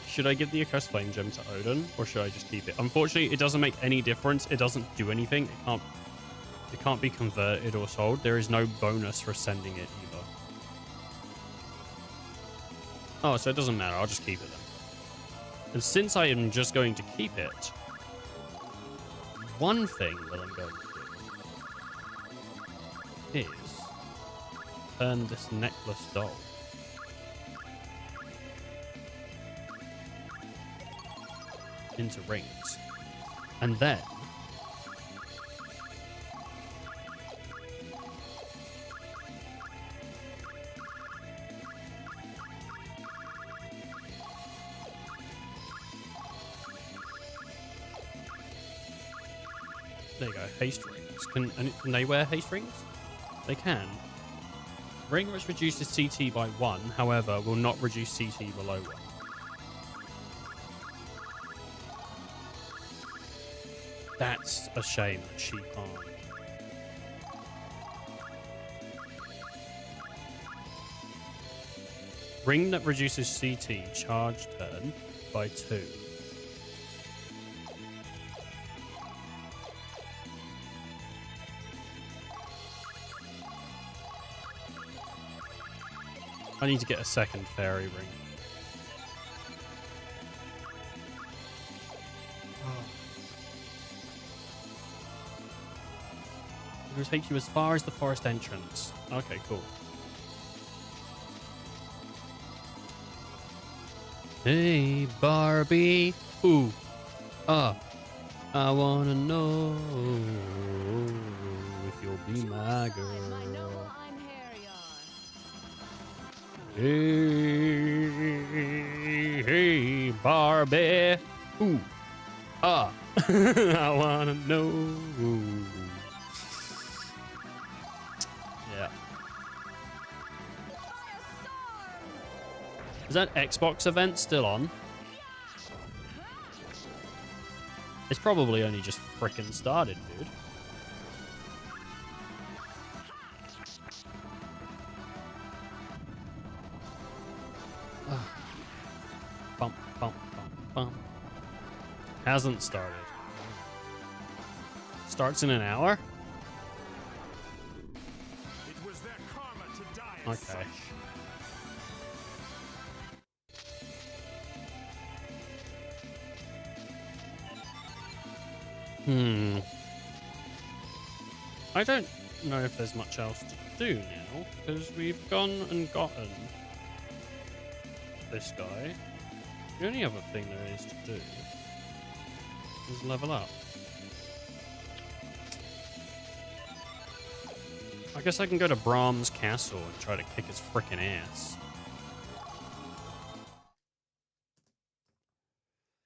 Should I give the Accursed Flame Gem to Odin, or should I just keep it? Unfortunately, it doesn't make any difference. It doesn't do anything. It can't be converted or sold. There is no bonus for sending it either. Oh, so it doesn't matter. I'll just keep it then. And since I am just going to keep it, one thing that I'm going to do is turn this necklace doll into rings. And then there you go, haste rings. Can they wear haste rings? They can. Ring which reduces CT by 1, however, will not reduce CT below 1. That's a shame that she can't. Ring that reduces CT charge turn by 2. I need to get a second fairy ring. It will take you as far as the forest entrance. Okay, cool. Hey, Barbie. Ooh. I wanna know if you'll be my girl. Hey, Barbie. Ooh. I wanna know. Yeah. Is that Xbox event still on? It's probably only just frickin' started, dude. Bump, bump, bump, bump. Hasn't started. Starts in an hour? It was their karma to die as Okay. such. I don't know if there's much else to do now, because we've gone and gotten this guy. The only other thing there is to do is level up. I guess I can go to Brahm's castle and try to kick his frickin' ass.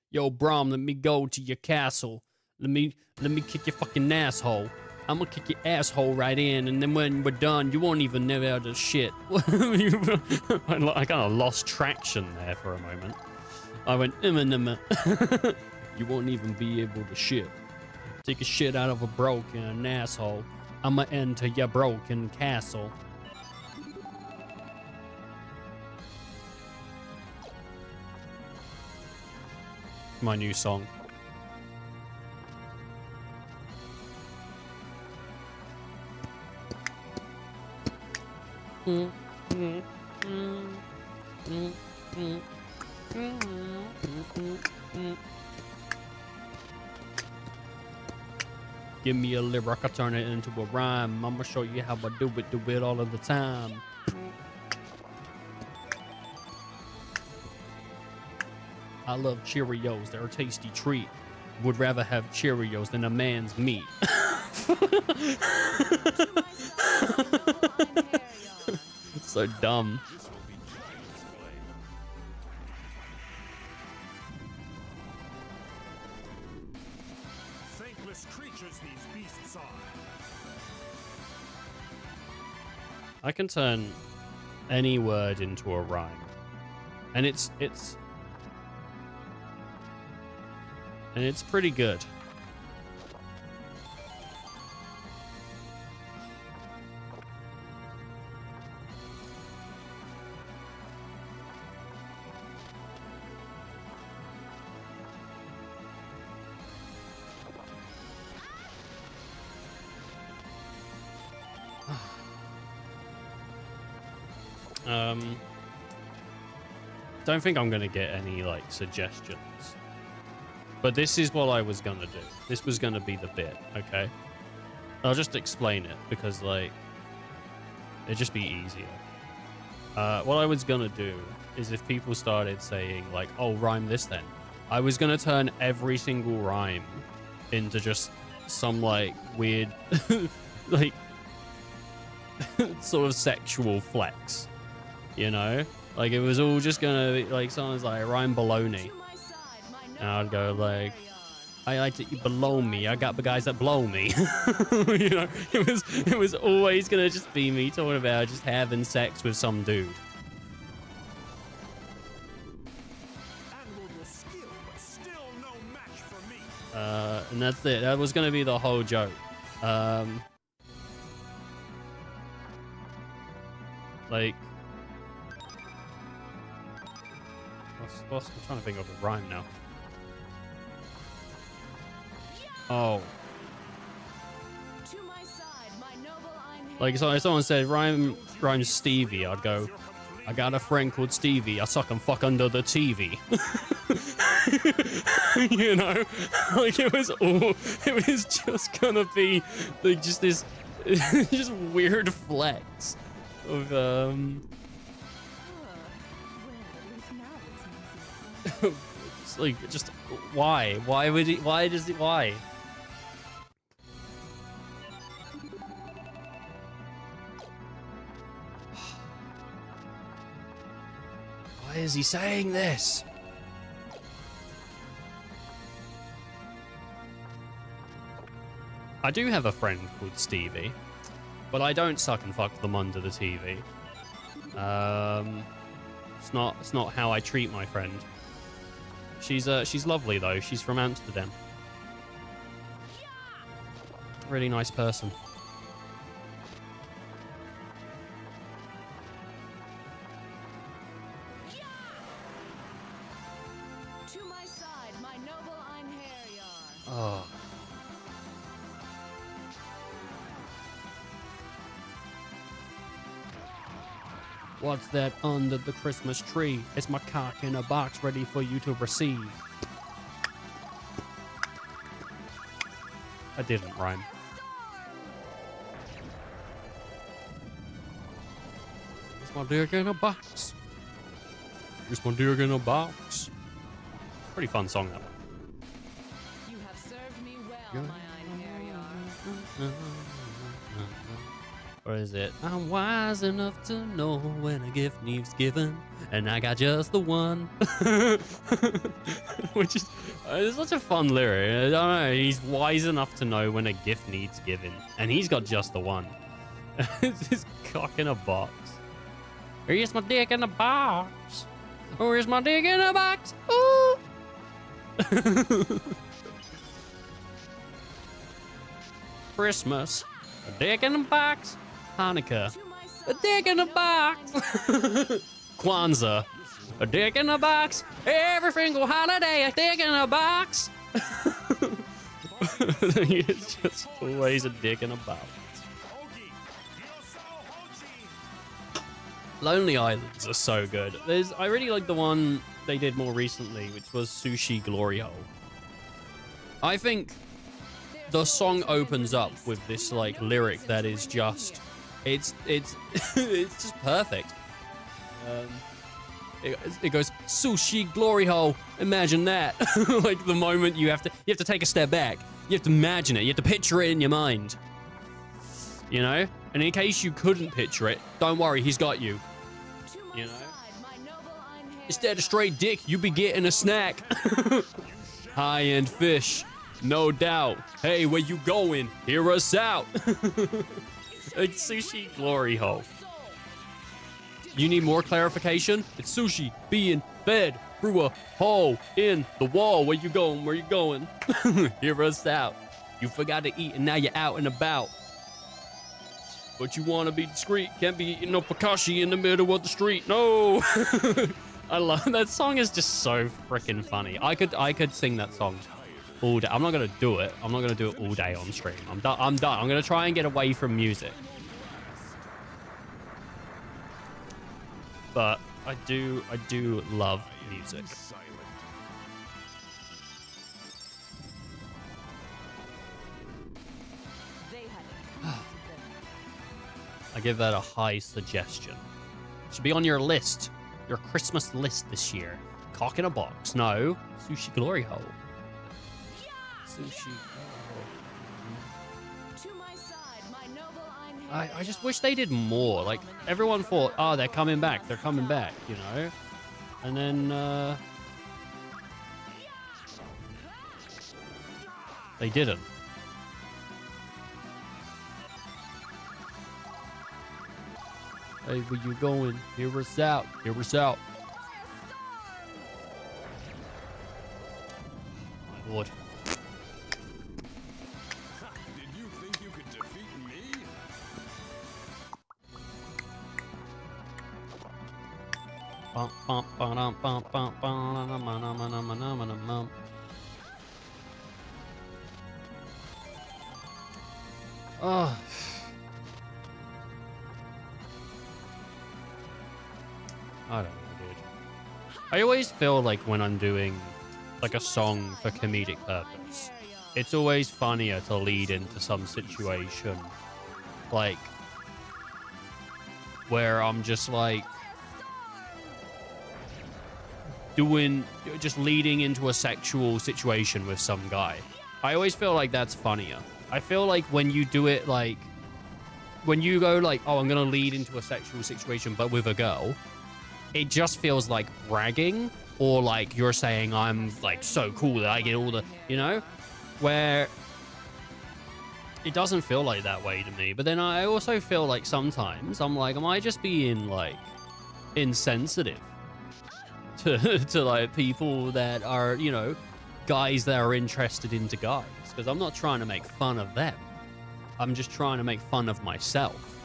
Yo, Brahm, let me go to your castle. Let me kick your fucking asshole. I'm gonna kick your asshole right in, and then when we're done, you won't even know how to shit. I kind of lost traction there for a moment. I went, you won't even be able to shit. Take a shit out of a broken asshole. I'ma enter your broken castle. My new song. Give me a lyric, I turn it into a rhyme. I'ma show you how I do it all of the time. I love Cheerios, they're a tasty treat. Would rather have Cheerios than a man's meat. So dumb. Thankless creatures these beasts are. I can turn any word into a rhyme. And it's pretty good. Don't think I'm gonna get any like suggestions. But this is what I was gonna do. This was gonna be the bit, okay? I'll just explain it because like it'd just be easier. What I was gonna do is if people started saying like, oh, rhyme this then, I was gonna turn every single rhyme into just some like weird like sort of sexual flex, you know? Like it was all just gonna be like someone's like rhyme baloney. And I'd go like, I like that you below me. I got the guys that blow me. You know, it was always gonna just be me talking about just having sex with some dude. And that's it. That was gonna be the whole joke. Like, I'm trying to think of a rhyme now. Oh. Like, so if someone said rhyme Stevie, I'd go, I got a friend called Stevie. I suck and fuck under the TV. You know, like it was just gonna be like just this, just weird flex of it's like just why would he? Why does it? Why? Why is he saying this? I do have a friend called Stevie, but I don't suck and fuck them under the TV. It's not how I treat my friend. She's lovely though. She's from Amsterdam. Really nice person. Oh. What's that under the Christmas tree? It's my cock in a box ready for you to receive. That didn't rhyme. Here's my dick in a box. Here's my dick in a box. Pretty fun song, that one. You have served me well, my Einherjar. Or is it? I'm wise enough to know when a gift needs given, and I got just the one. Which is it's such a fun lyric. I don't know. He's wise enough to know when a gift needs given, and he's got just the one. It's his cock in a box. Here's my dick in a box. Oh, here's my dick in a box. Ooh. Christmas. A dick in a box. Hanukkah. A dick in a box. Kwanzaa. A dick in a box. Every single holiday, a dick in a box. It's just always a dick in a box. Lonely Islands are so good. I really like the one they did more recently, which was Sushi Glory Hole. I think the song opens up with this like lyric that is just, it's it's just perfect. It goes sushi glory hole. Imagine that. Like the moment you have to take a step back. You have to imagine it. You have to picture it in your mind. You know. And in case you couldn't picture it, don't worry, he's got you. You know. Instead of straight dick, you be getting a snack. High-end fish, no doubt. Hey, where you going? Hear us out. It's sushi glory hole. You need more clarification? It's sushi being fed through a hole in the wall. Where you going? Where you going? Hear us out. You forgot to eat and now you're out and about. But you want to be discreet. Can't be eating no Pakashi in the middle of the street. No. I love that song. Is just so freaking funny. I could sing that song all day. I'm not gonna do it. I'm not gonna do it all day on stream. I'm done. I'm gonna try and get away from music. But I do love music. I give that a high suggestion. Should be on your list, your Christmas list this year. Cock in a box. No, sushi glory hole. Sushi. I just wish they did more. Like, everyone thought, oh, they're coming back, you know? And then, they didn't. Hey, where you going? Hear us out. Hear us out. My lord. Oh. I don't know, dude. I always feel like when I'm doing like a song for comedic purpose, it's always funnier to lead into some situation like where I'm just like just leading into a sexual situation with some guy. I always feel like that's funnier. I feel like when you do it like when you go like, oh, I'm gonna lead into a sexual situation but with a girl, it just feels like bragging, or like you're saying I'm like so cool that I get all the, you know, where it doesn't feel like that way to me. But then I also feel like sometimes I'm like, am I just being like insensitive to like people that are, you know, guys that are interested into guys? Because I'm not trying to make fun of them. I'm just trying to make fun of myself.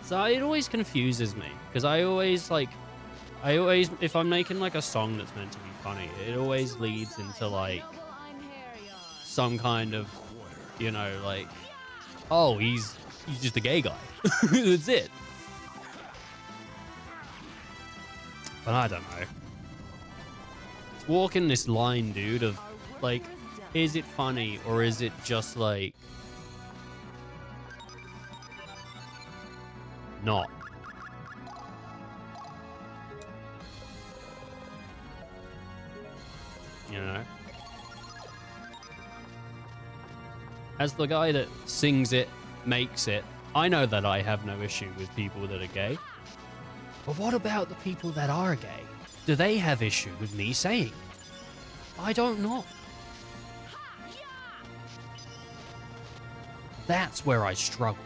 So it always confuses me, because I always, if I'm making like a song that's meant to be funny, it always leads into like some kind of, you know, like, oh, he's just a gay guy. That's it. But I don't know. It's walking this line, dude, of like, is it funny or is it just like not? you know? As the guy that sings it, makes it, I know that I have no issue with people that are gay. But what about the people that are gay? Do they have issue with me saying it? I don't know. That's where I struggle.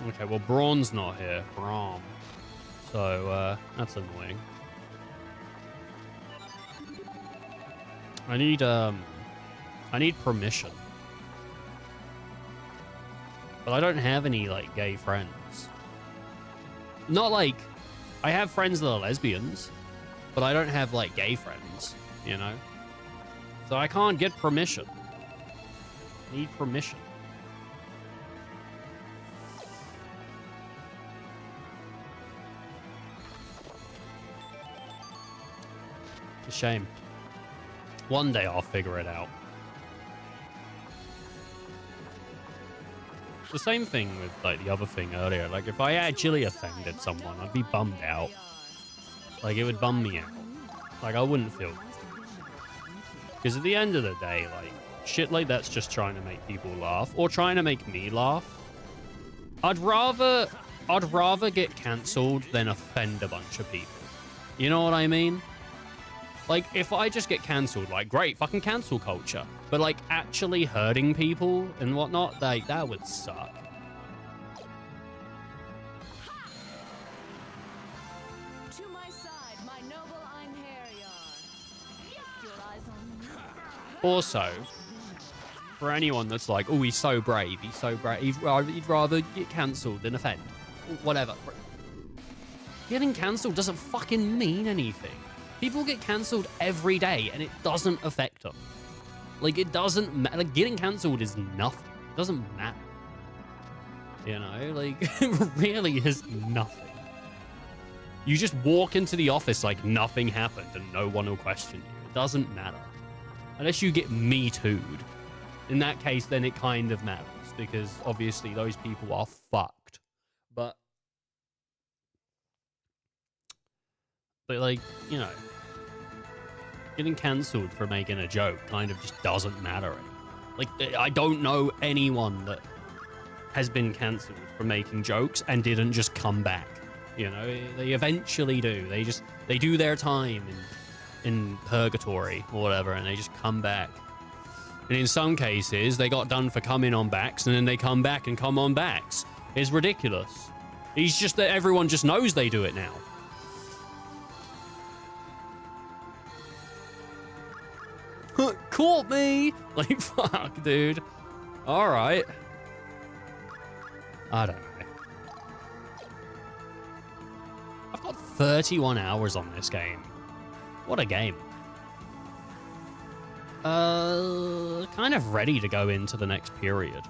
Okay, well, Braun's not here. Braum. So, that's annoying. I need permission. But I don't have any, like, gay friends. Not like... I have friends that are lesbians, but I don't have, like, gay friends, you know? So I can't get permission. I need permission. It's a shame. One day I'll figure it out. The same thing with, like, the other thing earlier. Like, if I actually offended someone, I'd be bummed out. Like, it would bum me out. Like, I wouldn't feel good. Because at the end of the day, like, shit like that's just trying to make people laugh. Or trying to make me laugh. I'd rather get cancelled than offend a bunch of people. You know what I mean? Like, if I just get cancelled, like, great, fucking cancel culture. But, like, actually hurting people and whatnot, like, that would suck. To my side, my noble Einherjar. Keep your eyes on me. Also, for anyone that's like, oh, he's so brave, he'd rather get cancelled than offend. Whatever. Getting cancelled doesn't fucking mean anything. People get cancelled every day, and it doesn't affect them. Like, it doesn't matter. Like, getting cancelled is nothing. It doesn't matter. You know? Like, it really is nothing. You just walk into the office like nothing happened, and no one will question you. It doesn't matter. Unless you get Me Too'd. In that case, then it kind of matters, because obviously those people are fucked. But like, you know, getting cancelled for making a joke kind of just doesn't matter anymore. Like, I don't know anyone that has been cancelled for making jokes and didn't just come back. You know, they eventually do. They do their time in purgatory or whatever, and they just come back. And in some cases, they got done for coming on backs, and then they come back and come on backs. It's ridiculous. It's just that everyone just knows they do it now. Caught me! Like, fuck, dude. Alright. I don't know. I've got 31 hours on this game. What a game. Kind of ready to go into the next period.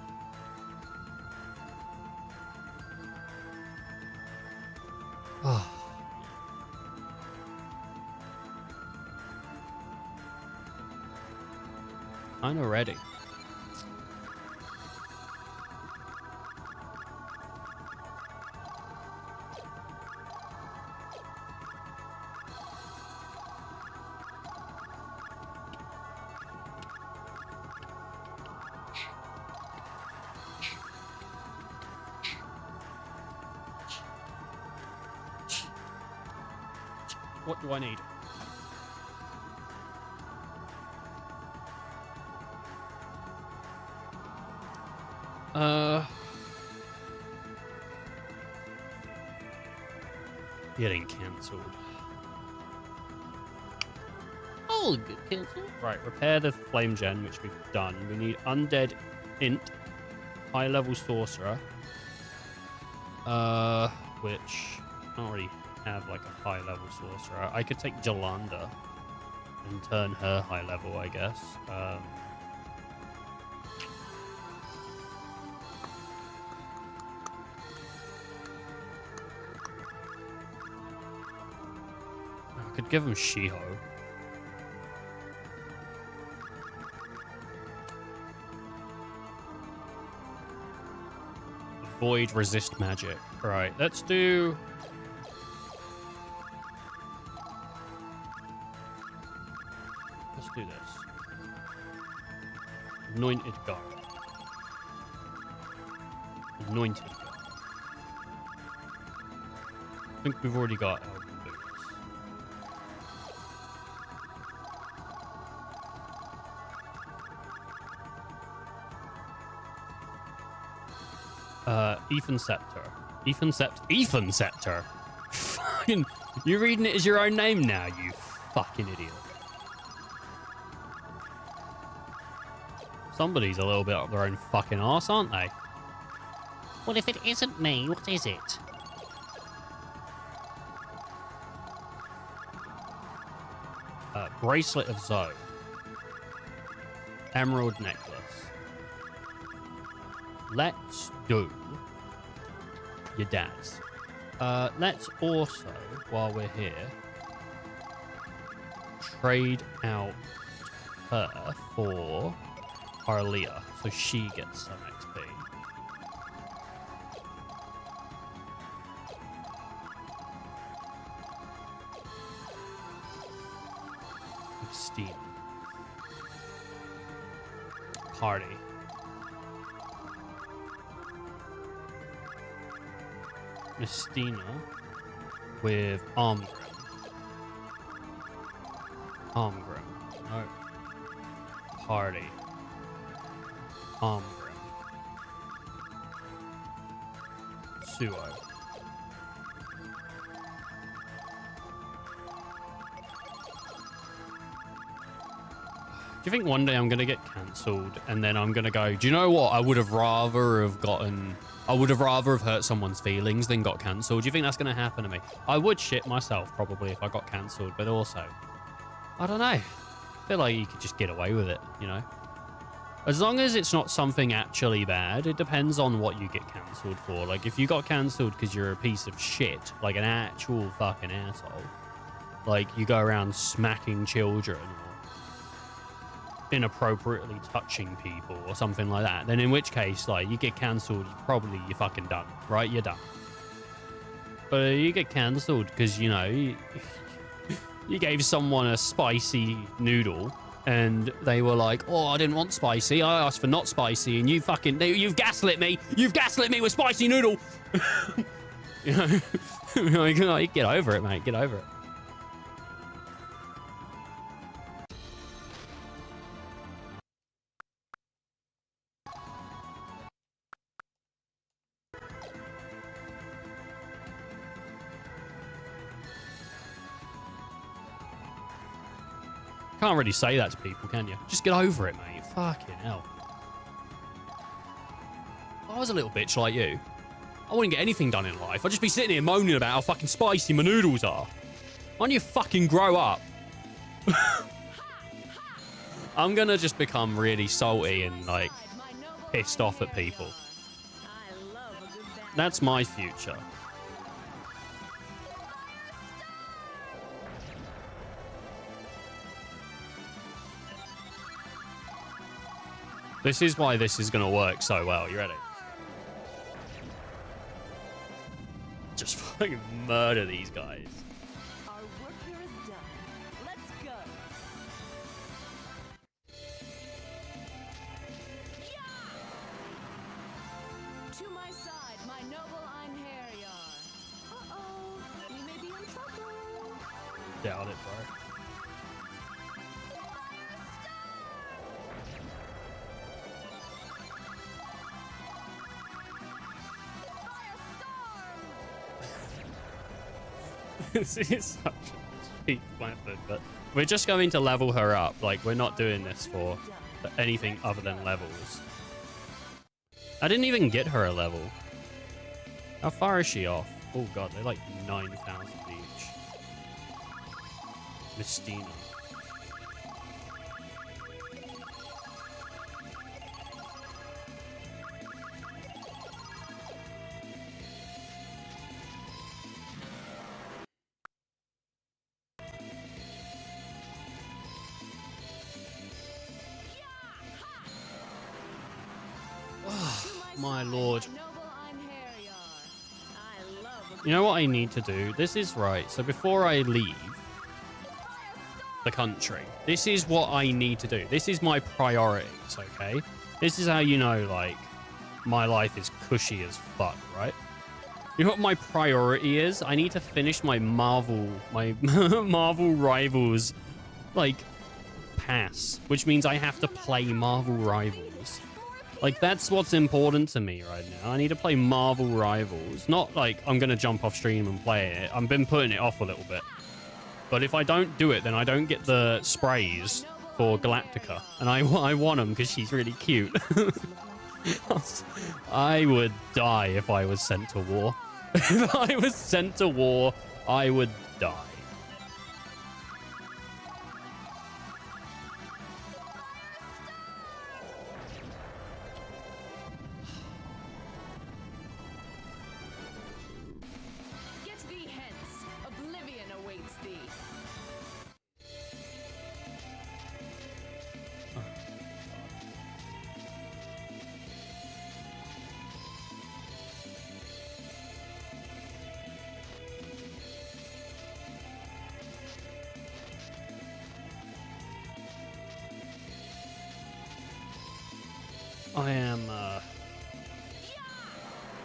Oh. Kind of ready. What do I need? Getting cancelled. Oh, get cancelled. Right, repair the flame gen, which we've done. We need undead int, high level sorcerer. Which I don't really have like a high level sorcerer. I could take Jolanda and turn her high level, I guess. I could give him Shiho. Void resist magic. Right, let's do... do this. Anointed garb. Anointed garb. I think we've already got elven boots. Ethan Scepter. Ethan Scepter. Fucking, you're reading it as your own name now, you fucking idiot. Somebody's a little bit up their own fucking arse, aren't they? Well, if it isn't me, what is it? Bracelet of Zoe. Emerald necklace. Let's do your dad's. Let's also, while we're here, trade out her for Arlia, so she gets some XP. Steam. Party. Mistina with Armgrim. No. Party. Armgrim. Suo. Do you think one day I'm going to get cancelled and then I'm going to go, do you know what? I would have rather have hurt someone's feelings than got cancelled. Do you think that's going to happen to me? I would shit myself probably if I got cancelled, but also, I don't know. I feel like you could just get away with it, you know? As long as it's not something actually bad, it depends on what you get cancelled for. Like, if you got cancelled because you're a piece of shit, like an actual fucking asshole, like you go around smacking children or inappropriately touching people or something like that, then in which case, like, you get cancelled, you're fucking done, right? You're done. But you get cancelled because, you know, you gave someone a spicy noodle and they were like, oh, I didn't want spicy, I asked for not spicy, and you've gaslit me with spicy noodle. You know, like, get over it, mate, get over it. Can't really say that to people, can you? Just get over it, mate. Fucking hell. If I was a little bitch like you, I wouldn't get anything done in life. I'd just be sitting here moaning about how fucking spicy my noodles are. Why don't you fucking grow up? I'm gonna just become really salty and, like, pissed off at people. That's my future. This is why this is going to work so well. You ready? Just fucking murder these guys. Our work here is done. Let's go. Yeah! To my side, my noble Einherjar. Uh-oh, we may be in trouble. Doubt it, bro. This is such a cheap method, but we're just going to level her up. Like, we're not doing this for anything other than levels. I didn't even get her a level. How far is she off? Oh god, they're like 9,000 each. Mistina. My lord. You know what I need to do? This is right. So before I leave, the country. This is what I need to do. This is my priorities, okay? This is how you know, like, my life is cushy as fuck, right? You know what my priority is? I need to finish my Marvel Rivals, like, pass, which means I have to play Marvel Rivals. Like, that's what's important to me right now. I need to play Marvel Rivals. Not like I'm going to jump off stream and play it. I've been putting it off a little bit. But if I don't do it, then I don't get the sprays for Galactica. And I want them because she's really cute. I would die if I was sent to war. If I was sent to war, I would die. Get thee hence. Oblivion awaits thee.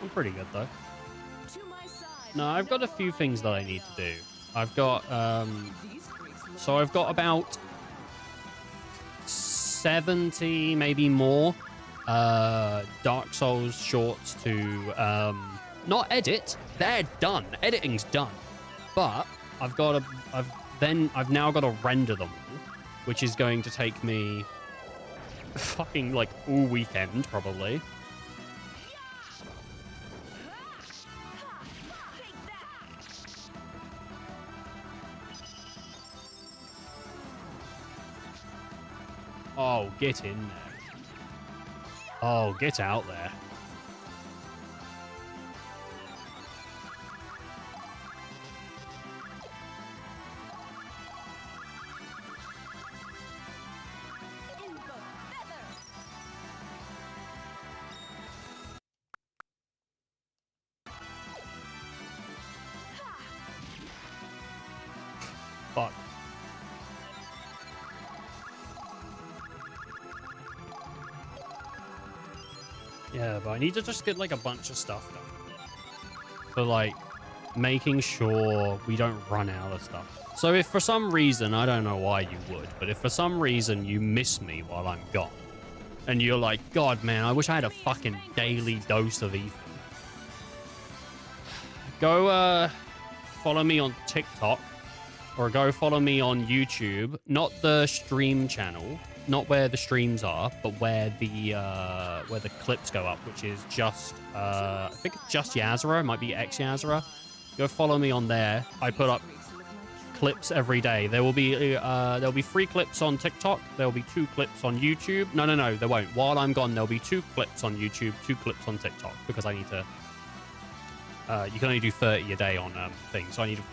I'm pretty good though. To my side. No, I've got a few things that I need to do. I've got, so I've got about 70, maybe more, Dark Souls shorts to, not edit. They're done. Editing's done. But I've now got to render them all, which is going to take me fucking like all weekend probably. Oh, get in there. Oh, get out there. Fuck. Yeah, but I need to just get like a bunch of stuff done. For like making sure we don't run out of stuff. So if for some reason, I don't know why you would, but if for some reason you miss me while I'm gone, and you're like, God, man, I wish I had a fucking daily dose of Ethan. Go follow me on TikTok, or go follow me on YouTube. Not the stream channel, not where the streams are, but where the clips go up, which is just I think it's just Yazura, it might be X Yazura. Go follow me on there. I put up clips every day. There'll be 3 clips on TikTok. There'll be 2 clips on YouTube. No, there won't. While I'm gone, there'll be 2 clips on YouTube, 2 clips on TikTok, because I need to. You can only do 30 a day on things, so I need to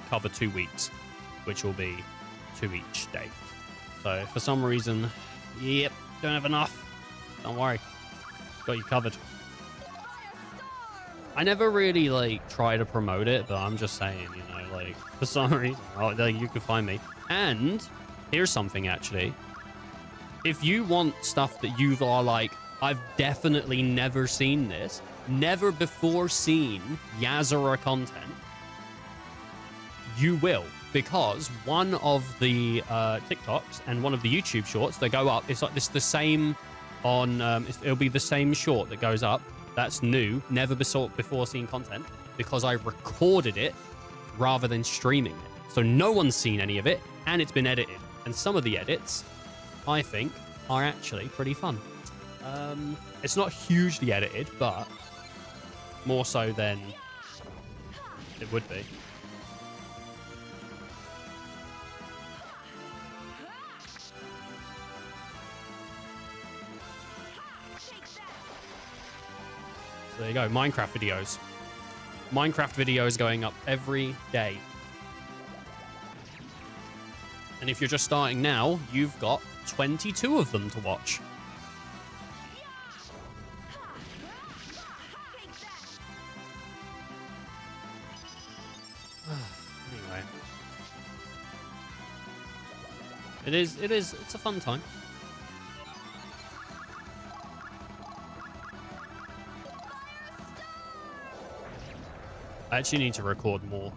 cover 2 weeks, which will be 2 each day. So if for some reason, yep, don't have enough, don't worry, got you covered. I never really like try to promote it, but I'm just saying, you know, like for some reason, you can find me. And here's something actually. If you want stuff that you are like, I've definitely never seen this, never before seen Yazura content, you will. Because one of the TikToks and one of the YouTube shorts that go up, it's like this the same on, it'll be the same short that goes up. That's new, never before seen content, because I recorded it rather than streaming it. So no one's seen any of it, and it's been edited. And some of the edits, I think, are actually pretty fun. It's not hugely edited, but more so than it would be. There you go, Minecraft videos. Minecraft videos going up every day. And if you're just starting now, you've got 22 of them to watch. Anyway. It's a fun time. I actually need to record more.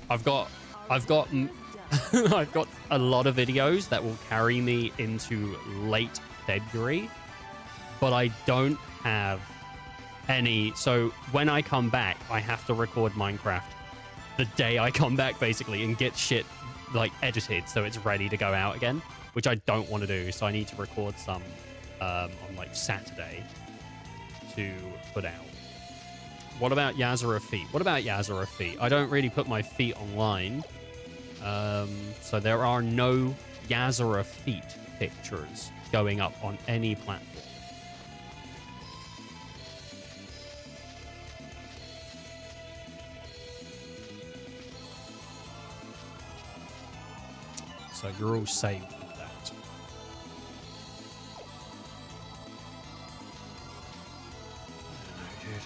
I've got I've got a lot of videos that will carry me into late February, but I don't have any. So when I come back, I have to record Minecraft the day I come back, basically, and get shit like edited so it's ready to go out again, which I don't want to do. So I need to record some on like Saturday to put out. What about Yazura feet? What about Yazura feet? I don't really put my feet online. So there are no Yazura feet pictures going up on any platform. So you're all saved with that. I don't know, dude.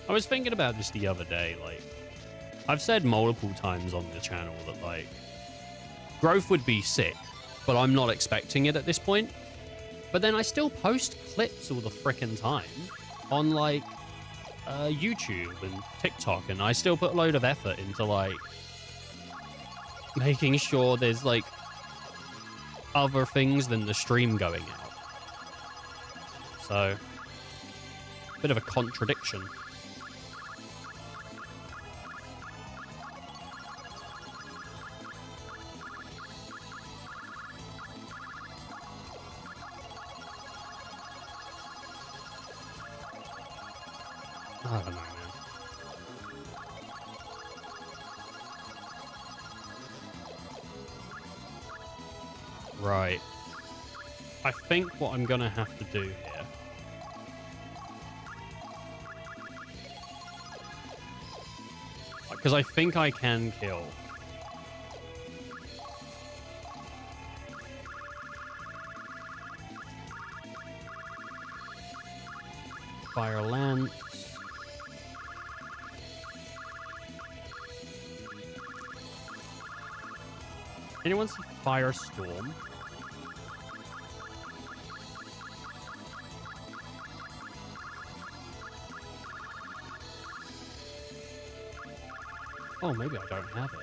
I was thinking about this the other day, like, I've said multiple times on the channel that, like, growth would be sick, but I'm not expecting it at this point. But then I still post clips all the frickin' time on, like, YouTube and TikTok, and I still put a load of effort into, like, making sure there's, like, other things than the stream going out. So, bit of a contradiction. I don't know, man. Right. I think what I'm gonna have to do here because I think I can kill fire lance. Anyone see Firestorm? Oh, maybe I don't have it.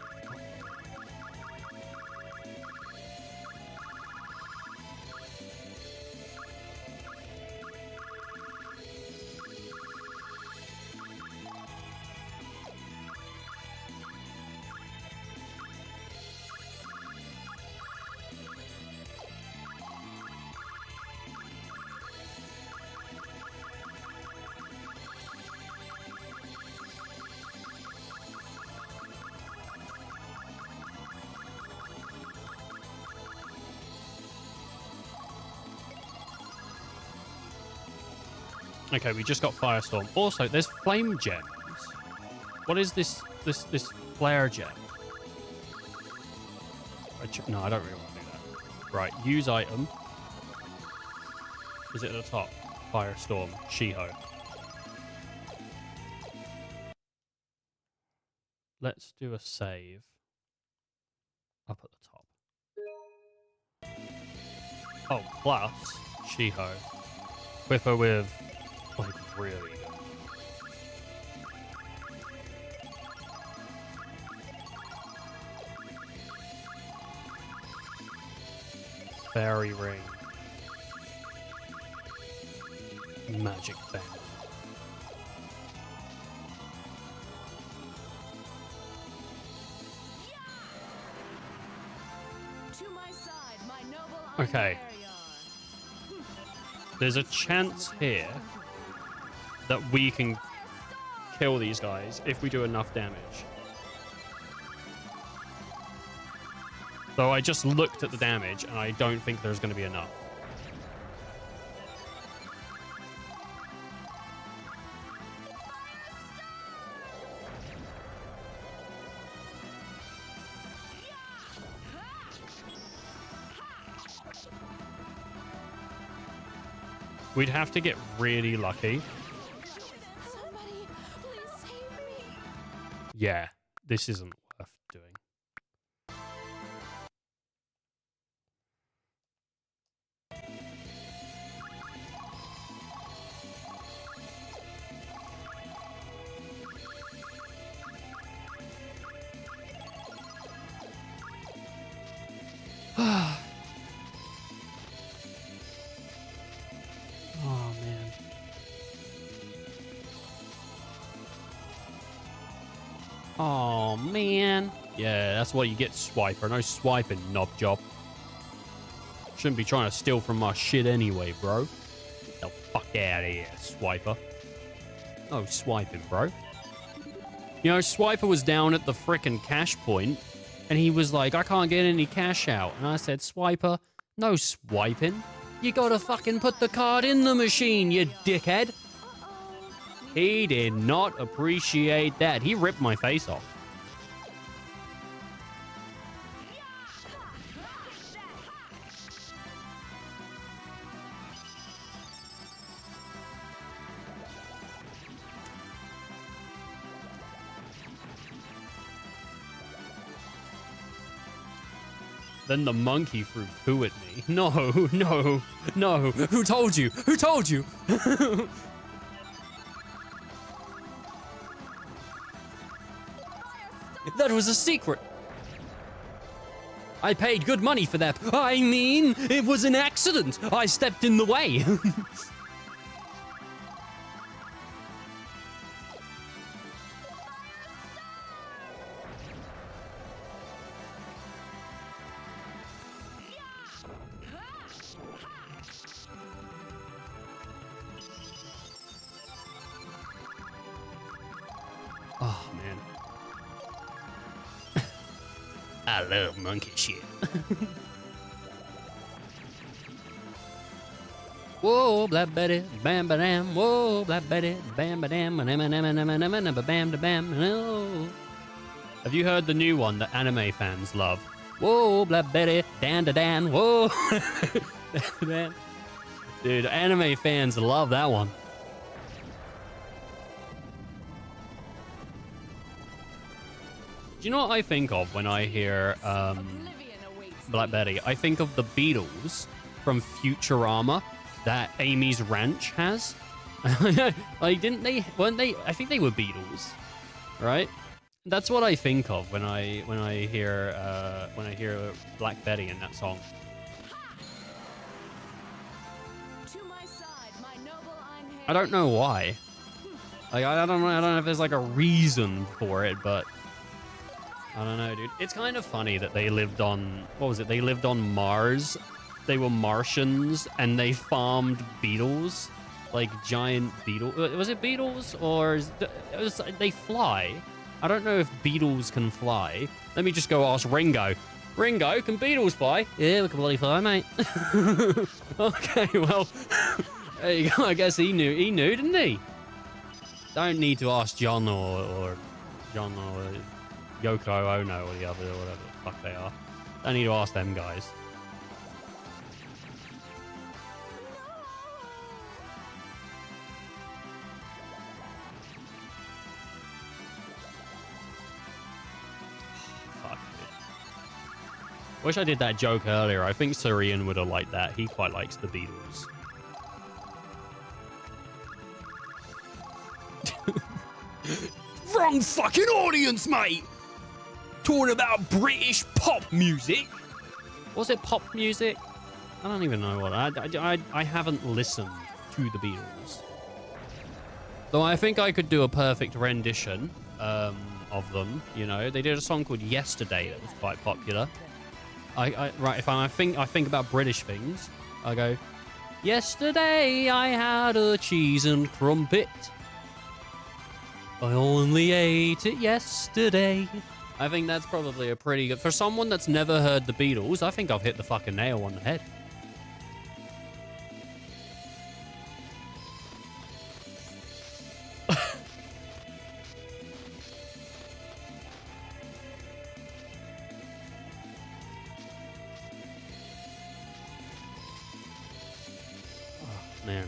Okay, we just got Firestorm. Also, there's flame gems. What is this flare gem? No, I don't really want to do that. Right, use item. Is it at the top? Firestorm, Shiho. Let's do a save up at the top. Oh, plus Shiho. Whip her with, like, really good. Fairy ring. Magic band. To my side, my noble Okay. Valkyrie. There's a chance here that we can kill these guys if we do enough damage. So I just looked at the damage and I don't think there's going to be enough. We'd have to get really lucky. Somebody, please save me. Yeah, this isn't worth doing. Oh, man. Yeah, that's what you get, Swiper. No swiping, knob job. Shouldn't be trying to steal from my shit anyway, bro. Get the fuck out of here, Swiper. No swiping, bro. You know, Swiper was down at the frickin' cash point, and he was like, I can't get any cash out. And I said, Swiper, no swiping. You gotta fucking put the card in the machine, you dickhead. He did not appreciate that. He ripped my face off. Then the monkey threw poo at me. No, no, no. Who told you? Who told you? That was a secret. I paid good money for that. I mean, it was an accident. I stepped in the way. Oh, man. I love monkey shit. Whoa, Black Betty, bam ba dam. Whoa, Black Betty, bam ba dam, bam bam. No. Have you heard the new one that anime fans love? Whoa, Black Betty, dan da dan. Whoa, dude, anime fans love that one. Do you know what I think of when I hear Black Betty? I think of the Beatles from Futurama that Amy's Ranch has. Like, didn't they? Weren't they? I think they were Beatles, right? That's what I think of when I hear Black Betty in that song. I don't know why. Like, I don't know if there's like a reason for it, but I don't know, dude. It's kind of funny that they lived on, what was it? They lived on Mars. They were Martians, and they farmed beetles, like giant beetle. Was it beetles, or they fly? I don't know if beetles can fly. Let me just go ask Ringo. Ringo, can beetles fly? Yeah, we can bloody fly, mate. Okay, well, there you go. I guess he knew, didn't he? Don't need to ask John or John or Yoko Ono or the other, or whatever the fuck they are. Don't need to ask them guys. Fuck it. Wish I did that joke earlier. I think Surian would have liked that. He quite likes the Beatles. Wrong fucking audience, mate! Talking about British pop music. Was it pop music? I don't even know what. I haven't listened to the Beatles. Though I think I could do a perfect rendition of them. You know, they did a song called Yesterday that was quite popular. Right, if I think about British things, I go, yesterday I had a cheese and crumpet. I only ate it yesterday. I think that's probably a pretty good... For someone that's never heard the Beatles, I think I've hit the fucking nail on the head. Oh, man.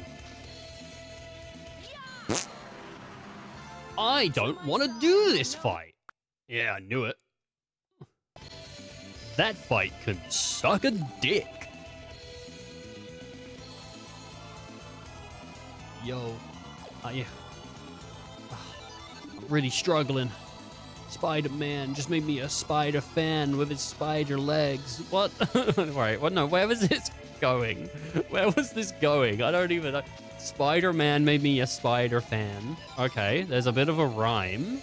I don't want to do this fight. Yeah, I knew it. That fight can suck a dick. Yo, yeah. I'm really struggling. Spider-Man just made me a spider fan with his spider legs. What? Right, what? No, where was this going? Where was this going? I don't even know. Spider-Man made me a spider fan. Okay, there's a bit of a rhyme.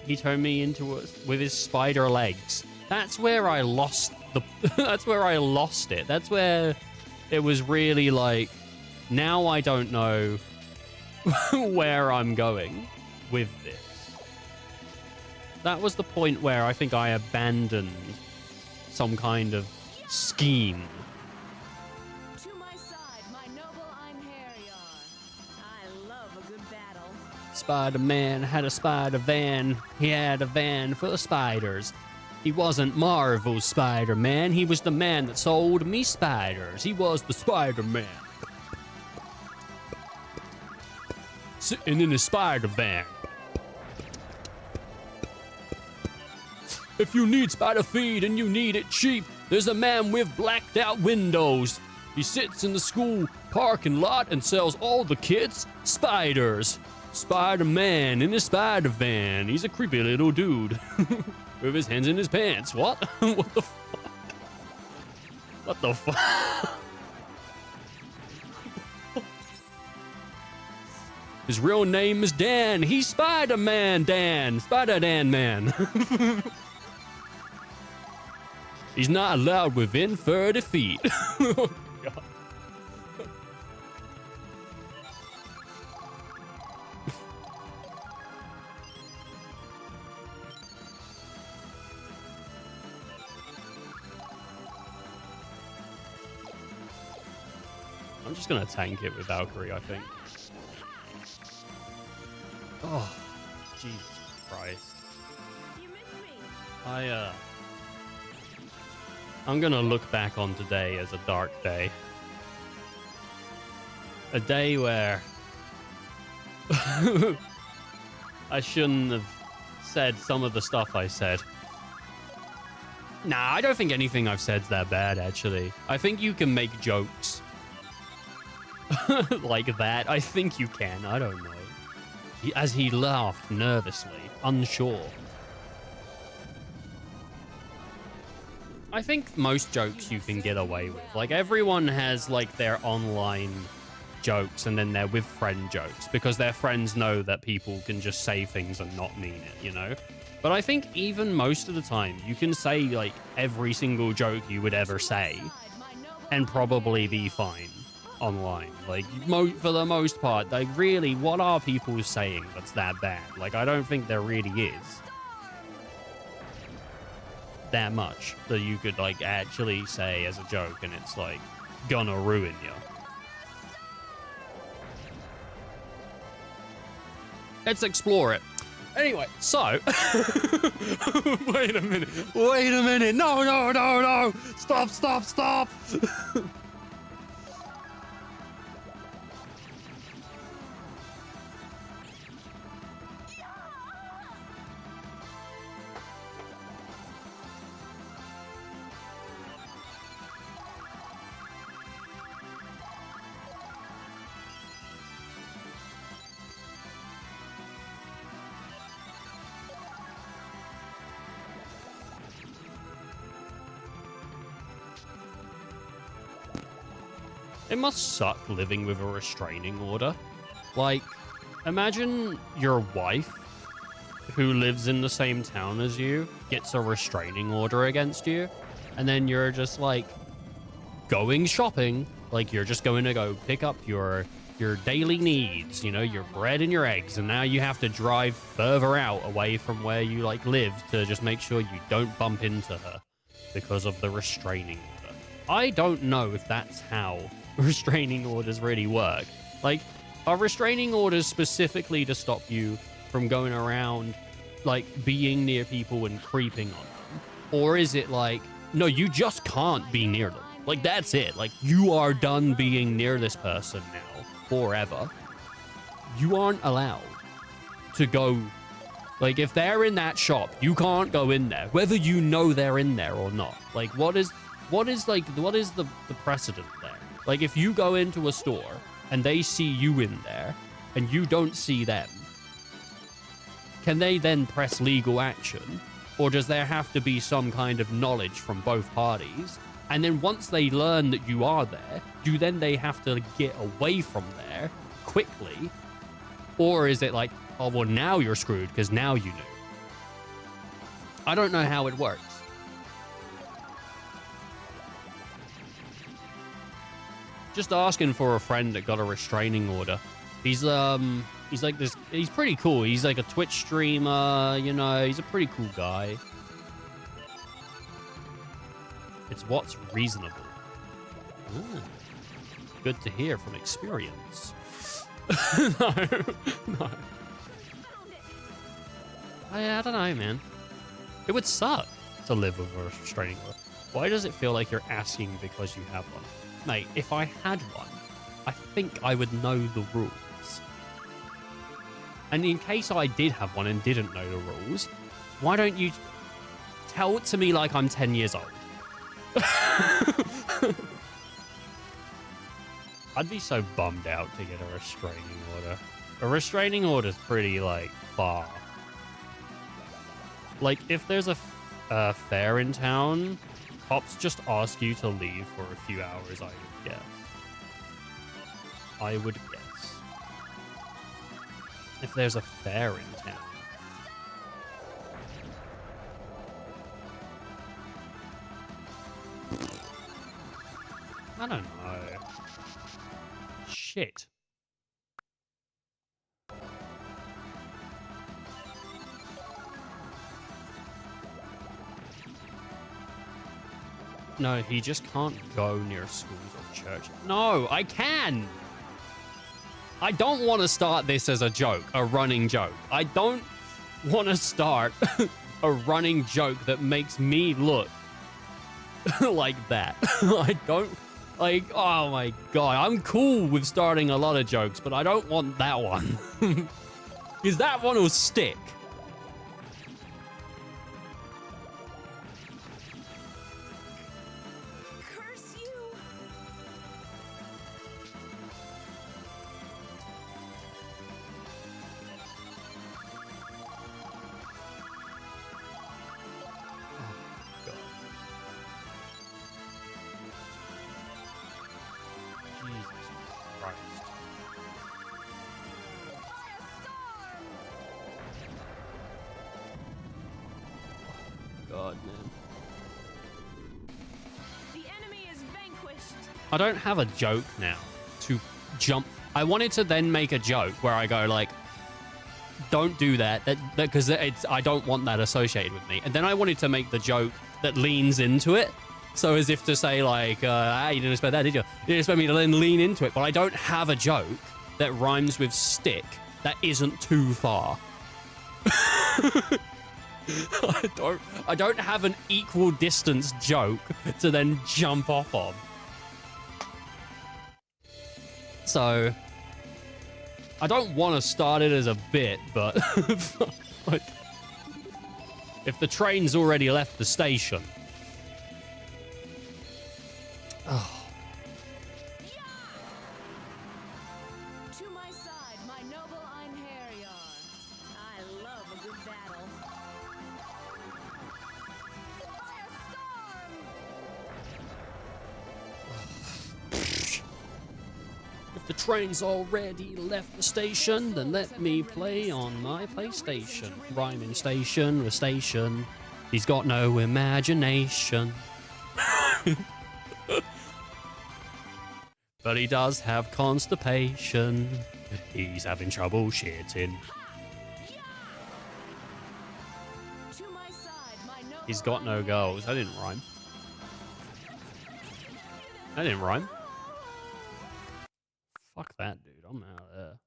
he turned me into with his spider legs. That's where I lost the that's where I lost it. That's where it was really like, now I don't know where I'm going with this. That was the point where I think I abandoned some kind of scheme. To my side, my noble Einherjar. I love a good battle. Spider-Man had a spider van. He had a van full of spiders. He wasn't Marvel's Spider-Man. He was the man that sold me spiders. He was the Spider-Man. Sitting in a spider van. If you need spider feed and you need it cheap, there's a man with blacked out windows. He sits in the school parking lot and sells all the kids spiders. Spider-Man in his spider van. He's a creepy little dude with his hands in his pants. What? What the fuck? What the fuck? His real name is Dan. He's Spider-Man Dan. Spider-Dan man. He's not allowed within 30 feet. Oh, God. I'm just going to tank it with Valkyrie, I think. Oh, Jesus Christ. You missed me. I'm gonna look back on today as a dark day. A day where I shouldn't have said some of the stuff I said. Nah, I don't think anything I've said's that bad, actually. I think you can make jokes like that. I think you can. I don't know. As he laughed nervously, unsure. I think most jokes you can get away with. Like, everyone has, like, their online jokes and then their with friend jokes because their friends know that people can just say things and not mean it, you know? But I think even most of the time, you can say, like, every single joke you would ever say and probably be fine online. Like, for the most part, like, really, what are people saying that's that bad? Like, I don't think there really is that much that you could, like, actually say as a joke and it's, like, gonna ruin you. Let's explore it. Anyway, so... Wait a minute. No. Stop. It must suck living with a restraining order. Like, imagine your wife, who lives in the same town as you, gets a restraining order against you, and then you're just, like, going shopping. Like, you're just going to go pick up your daily needs, you know, your bread and your eggs, and now you have to drive further out away from where you, like, live to just make sure you don't bump into her because of the restraining order. I don't know if that's how restraining orders really work. Like, are restraining orders specifically to stop you from going around, like, being near people and creeping on them? Or is it like, no, you just can't be near them? Like, that's it. Like, you are done being near this person now, forever. You aren't allowed to go, like, if they're in that shop, you can't go in there, whether you know they're in there or not. Like, what is the precedent there? Like, if you go into a store and they see you in there and you don't see them, can they then press legal action? Or does there have to be some kind of knowledge from both parties? And then once they learn that you are there, do then they have to get away from there quickly? Or is it like, oh, well, now you're screwed because now you knew? I don't know how it works. Just asking for a friend that got a restraining order. He's like this. He's pretty cool. He's like a Twitch streamer. You know, he's a pretty cool guy. It's what's reasonable. Ah, good to hear from experience. No, no. I don't know, man. It would suck to live with a restraining order. Why does it feel like you're asking because you have one? Mate, if I had one, I think I would know the rules. And in case I did have one and didn't know the rules, why don't you tell it to me like I'm 10 years old? I'd be so bummed out to get a restraining order. A restraining order's pretty, like, far. Like, if there's a fair in town, cops just ask you to leave for a few hours, I would guess. I would guess. If there's a fair in town. I don't know. Shit. No, he just can't go near schools or church. No, I can! I don't want to start this as a joke, a running joke. I don't want to start a running joke that makes me look like that. I don't, like, oh my god. I'm cool with starting a lot of jokes, but I don't want that one. Because that one will stick. God, man. The enemy is vanquished. I don't have a joke now to jump. I wanted to then make a joke where I go like, don't do that, because I don't want that associated with me. And then I wanted to make the joke that leans into it. So as if to say like, you didn't expect that, did you? You didn't expect me to then lean into it. But I don't have a joke that rhymes with stick that isn't too far. I don't have an equal distance joke to then jump off of. So I don't want to start it as a bit, but like, if the train's already left the station. Oh. To my side, my noble Einherjar. I love a good battle. If the train's already left the station, then let me play on my PlayStation. Rhyming station with station. He's got no imagination. But he does have constipation. He's having trouble shitting. To my side, my noble He's got no goals. That didn't rhyme. That didn't rhyme. Fuck that, dude. I'm out of there.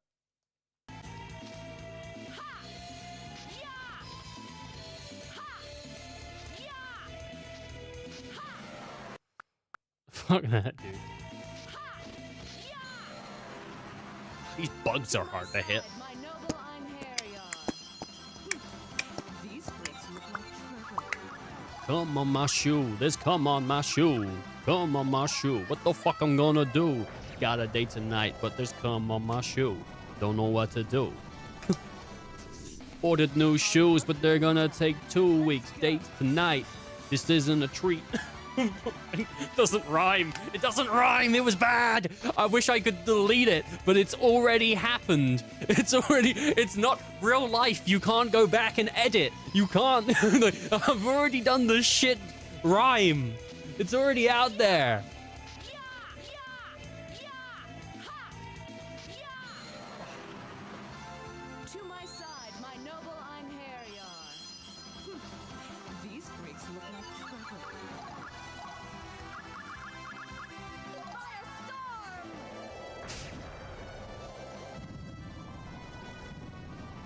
Fuck that, dude. These bugs are hard to hit. My noble Einherjar. These freaks look like trouble. Come on my shoe. This come on my shoe. Come on my shoe. What the fuck I'm gonna do? Got a date tonight, but there's cum on my shoe. Don't know what to do. Ordered new shoes, but they're gonna take 2 weeks. Date tonight. This isn't a treat. It doesn't rhyme. It doesn't rhyme. It was bad. I wish I could delete it, but it's already happened. It's not real life. You can't go back and edit. You can't. Like, I've already done the shit rhyme. It's already out there. To my side, my noble Einherjar. These freaks look like trouble.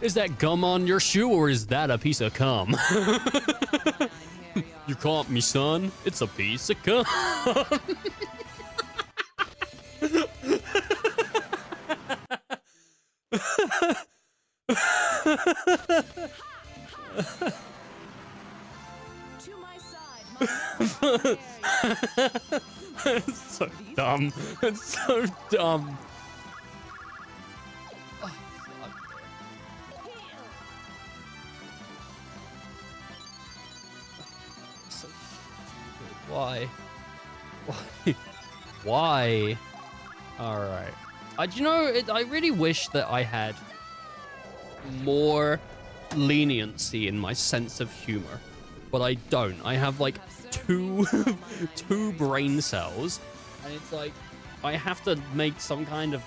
Is that gum on your shoe or is that a piece of cum? You caught me, son. It's a piece of cum. To my side, my noble Einherjar. It's so dumb. It's so dumb. So stupid. Why? Why? All right. You know, I really wish that I had more leniency in my sense of humor, but I don't. I have like two brain cells, and it's like I have to make some kind of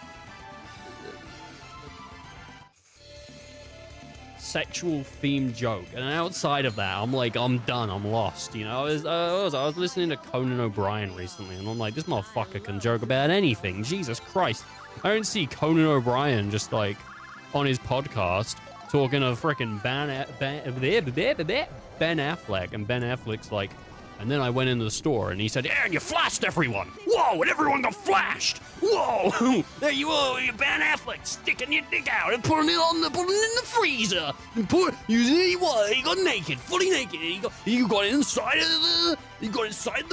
sexual themed joke, and outside of that, I'm like, I'm done. I'm lost. You know, I was listening to Conan O'Brien recently, and I'm like, this motherfucker can joke about anything. Jesus Christ, I don't see Conan O'Brien just like on his podcast talking to frickin' Ben Affleck, and Ben Affleck's like, and then I went into the store and he said, yeah, and you flashed everyone. Whoa, and everyone got flashed. Whoa, there you are, Ben Affleck sticking your dick out and putting it in the freezer. And you got naked, fully naked. You got inside the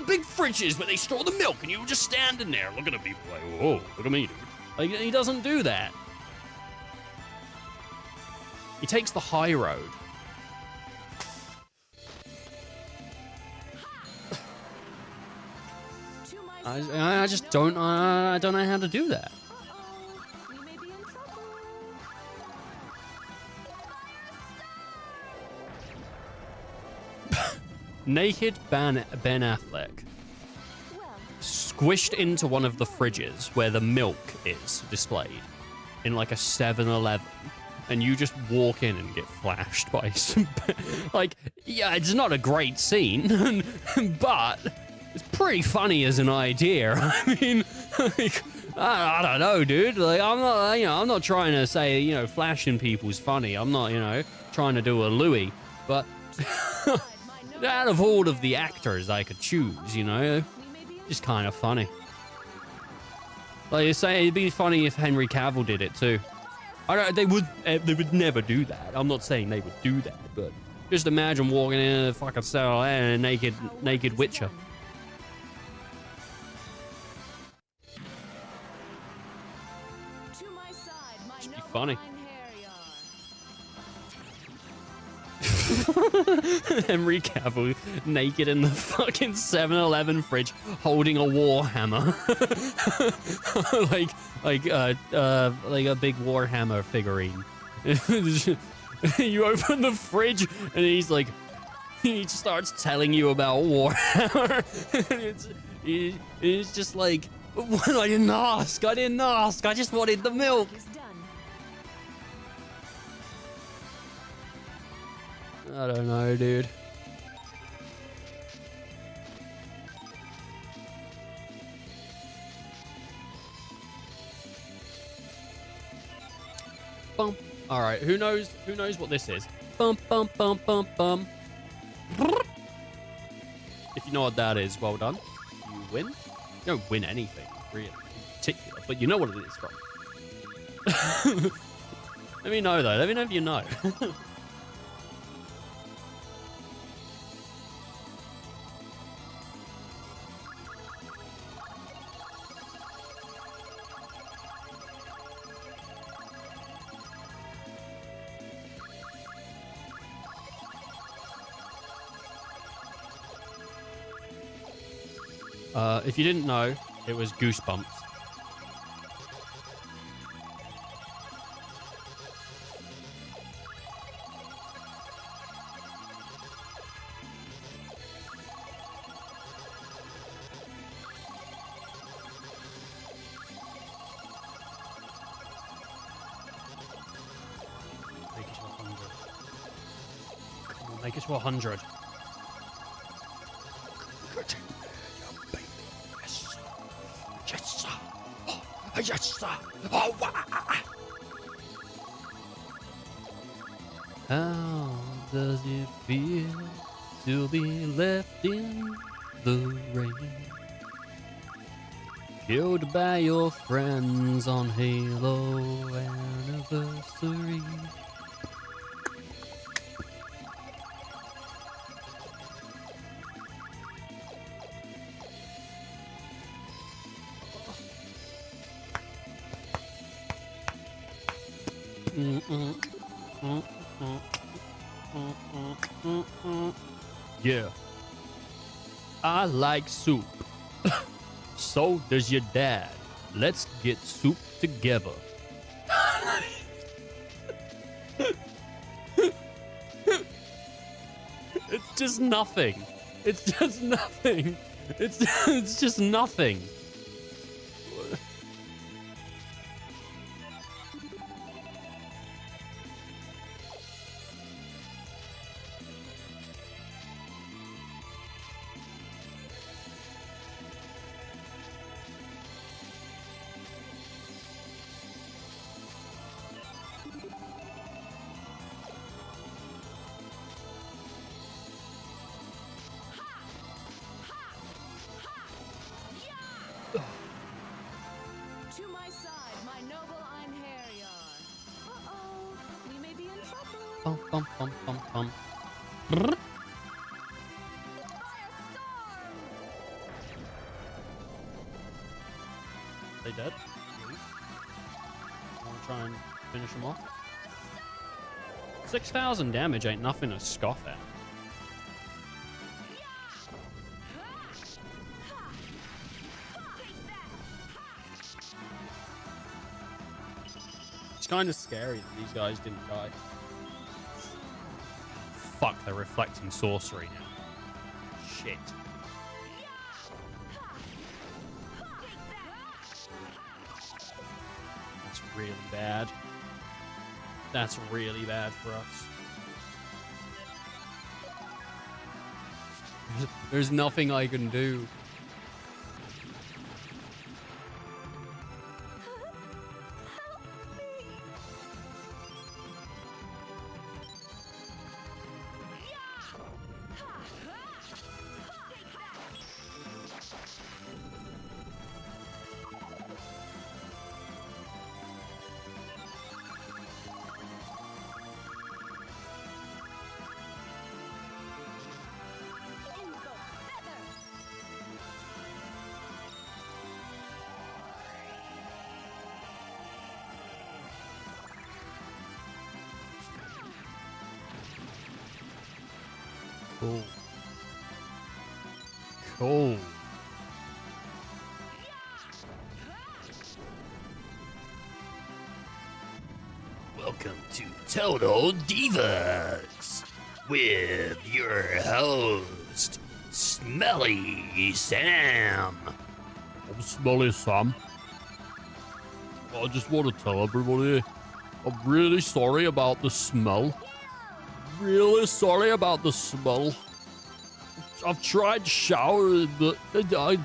big fridges where they store the milk, and you were just standing there looking at people like, whoa, look at me, dude. Like, he doesn't do that. He takes the high road. I just don't know how to do that. We may be in trouble. Naked Ben Affleck squished into one of the fridges where the milk is displayed in like a 7-Eleven, and you just walk in and get flashed by some, like, yeah, it's not a great scene, but it's pretty funny as an idea. I mean, like, I don't know, dude. Like, I'm not trying to say, flashing people's funny. I'm not, trying to do a Louis, but out of all of the actors I could choose, just kind of funny. Like you say, it'd be funny if Henry Cavill did it too. They would never do that. I'm not saying they would do that, but just imagine walking in a fucking cell and a naked Witcher. Just be funny. Henry Cavill naked in the fucking 7-Eleven fridge holding a Warhammer. like a big Warhammer figurine. You open the fridge and he starts telling you about Warhammer. And it's just like, what? I didn't ask. I just wanted the milk. I don't know, dude. Bum. All right, who knows what this is? Bum bum bum bum bum. If you know what that is, well done. You win. You don't win anything, really, in particular, but you know what it is from. Let me know though. Let me know if you know. If you didn't know, it was Goosebumps. Make it to 100. Come on, make it to 100. Yes, sir. Oh, yes, sir. Oh, how does it feel to be left in the rain? Killed by your friends on Halo Anniversary. Yeah. I like soup. So does your dad. Let's get soup together. It's just nothing. It's just nothing. It's just nothing. To my side, my noble Einherjar. Uh-oh, we may be in trouble. Bum, bum, bum, bum, bum. Brrr. They dead? I want to try and finish them off. 6,000 damage ain't nothing to scoff at. It's kind of scary that these guys didn't die. Fuck, they're reflecting sorcery now. Shit. That's really bad. That's really bad for us. There's nothing I can do. Cool. Cool. Welcome to Total Divas with your host, Smelly Sam. I'm Smelly Sam. I just want to tell everybody I'm really sorry about the smell. Really sorry about the smell. I've tried showering, but I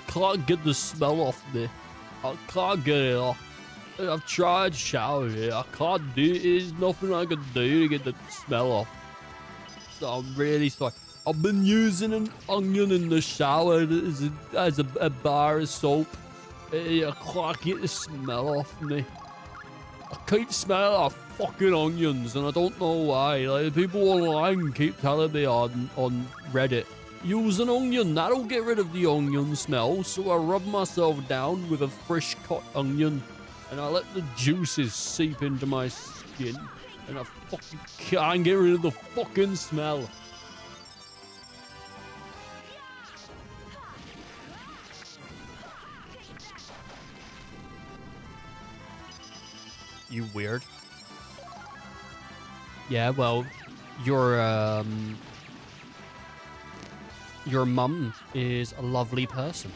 can't get the smell off me. I can't get it off. I've tried showering. I can't do it. There's nothing I can do to get the smell off. So I'm really sorry. I've been using an onion in the shower as a bar of soap. I can't get the smell off me. I keep smelling like fucking onions, and I don't know why. Like, people online keep telling me on Reddit, use an onion, that'll get rid of the onion smell. So I rub myself down with a fresh cut onion, and I let the juices seep into my skin, and I fucking can't get rid of the fucking smell. You weird. Yeah, well, your mum is a lovely person.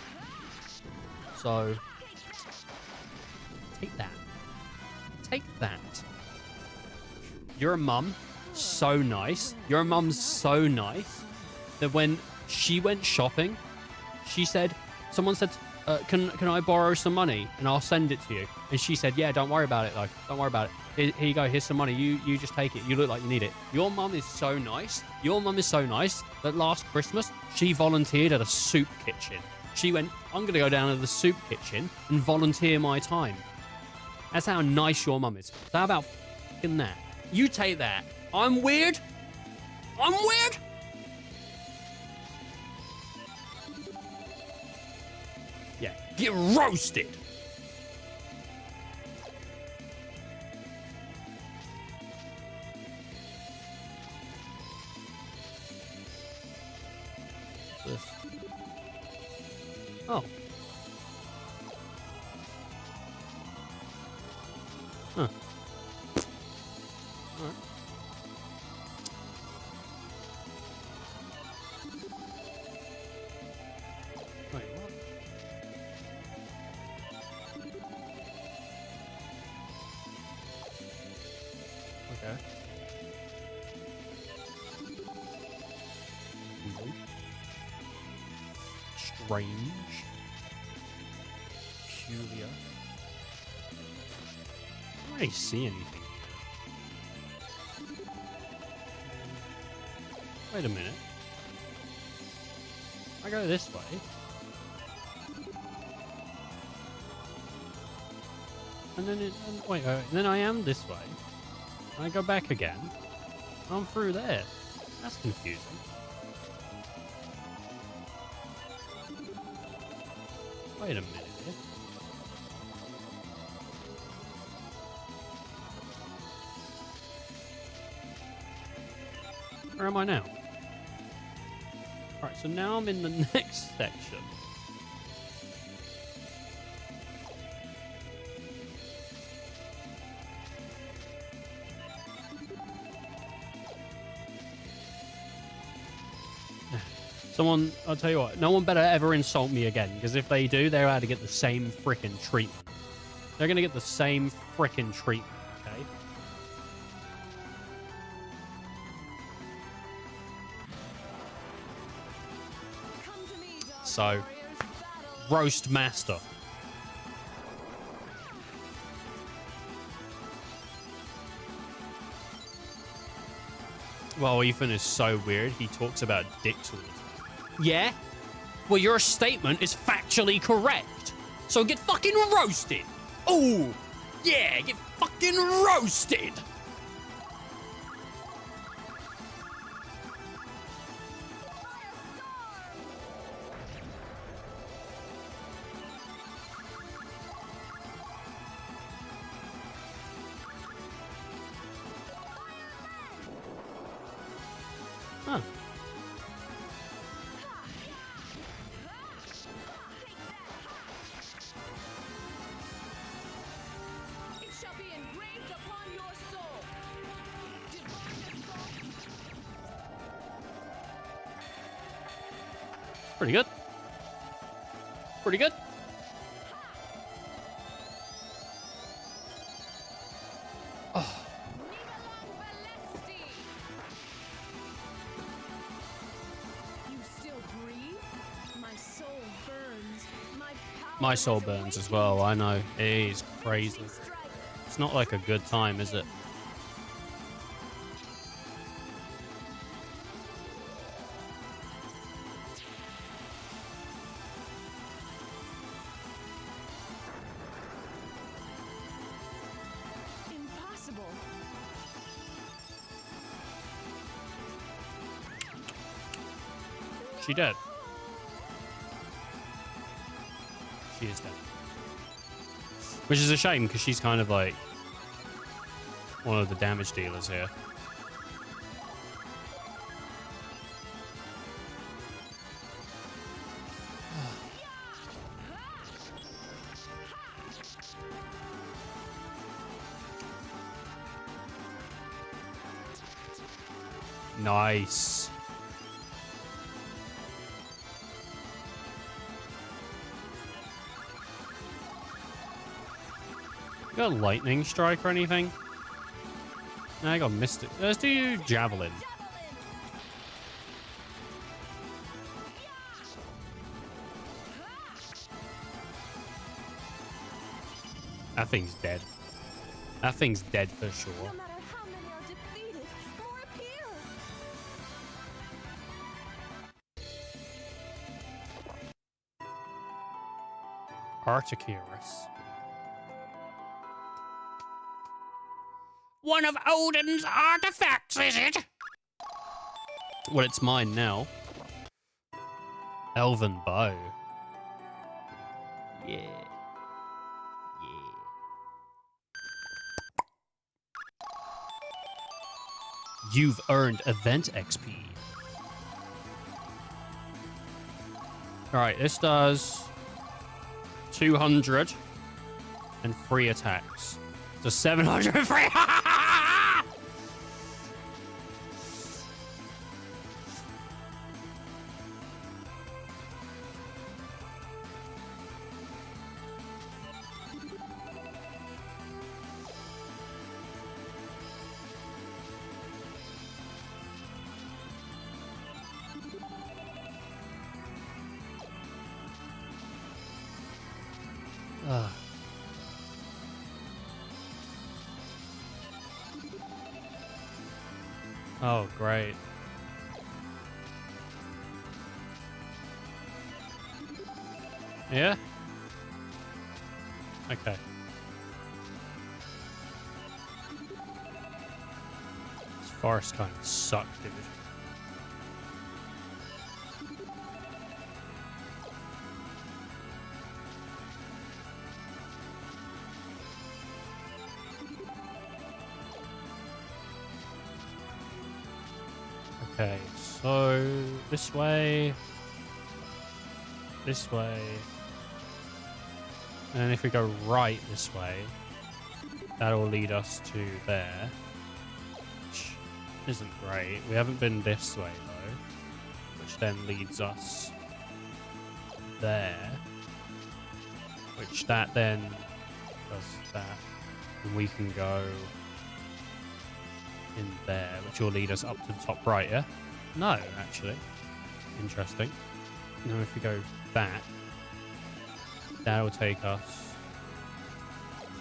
So, take that. Take that. Your mum, so nice. Your mum's so nice that when she went shopping, she said, someone said, can I borrow some money and I'll send it to you? And she said, yeah, don't worry about it though. Don't worry about it. Here you go. Here's some money. You just take it. You look like you need it. Your mum is so nice. Your mum is so nice that last Christmas, she volunteered at a soup kitchen. She went, I'm going to go down to the soup kitchen and volunteer my time. That's how nice your mum is. So how about f***ing that? You take that. I'm weird. I'm weird. Yeah, get roasted. What's this? Oh. Huh. Alright. Wait, what? Okay. Weird. Strange. Peculiar. I don't really see anything. Wait a minute. I go this way. And then wait, then I am this way. And I go back again. I'm through there. That's confusing. Wait a minute here. Where am I now? Alright, so now I'm in the next section. Someone, I'll tell you what, no one better ever insult me again, because if they do, they're about to get the same frickin' treatment. They're gonna get the same frickin' treatment, okay? So, roast master. Well, Ethan is so weird. He talks about dicks all the time. Yeah? Well, your statement is factually correct. So get fucking roasted. Oh, yeah, get fucking roasted. Huh. It shall be engraved upon your soul. Pretty good. Pretty good. Oh. You still breathe? My soul burns. My soul burns as well, I know. It is crazy. It's not like a good time, is it? Impossible. She dead. She is dead. Which is a shame, because she's kind of like one of the damage dealers here. Nice. You got a lightning strike or anything? No, I got mystic. Let's do javelin. That thing's dead. That thing's dead for sure. No matter how many are defeated, more appear. Articurus. One of Odin's artifacts, is it? Well, it's mine now. Elven bow. Yeah. Yeah. You've earned event XP. Alright, this does 200 and 3 attacks. So 703. Oh, great. Yeah? Okay. This forest kind of sucks, dude. Okay, so this way, and if we go right this way, that will lead us to there, which isn't great. We haven't been this way though, which then leads us there, which that then does that, and we can go in there, which will lead us up to the top right, yeah? No, actually. Interesting. Now if we go back, that will take us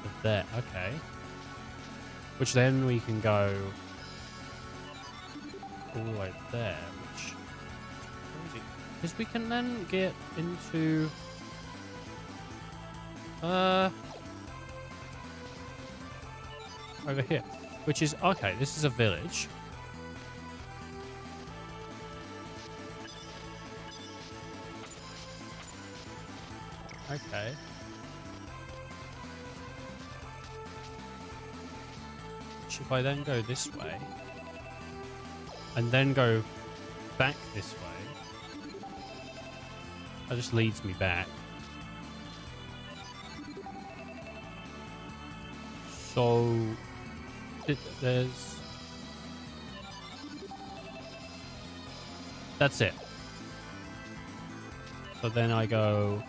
to there. Okay. Which then we can go all the way there, which is crazy. Because we can then get into over here. Which is, okay, this is a village. Okay. Which if I then go this way, and then go back this way, that just leads me back. So there's... That's it. So then I go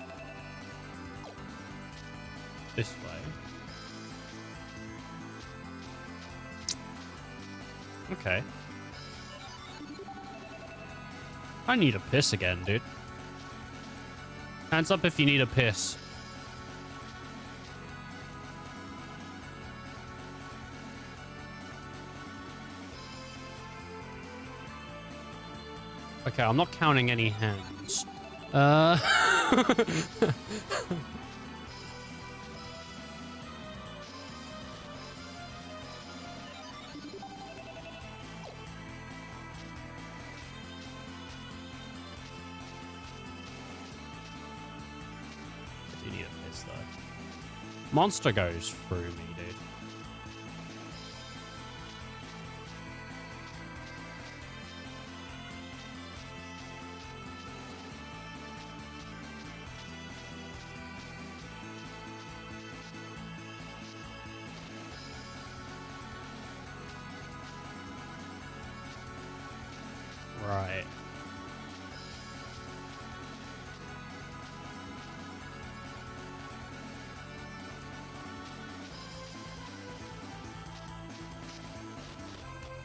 this way. Okay. I need a piss again, dude. Hands up if you need a piss. Okay, I'm not counting any hands. Do you need a piss, though? Monster goes through me, dude.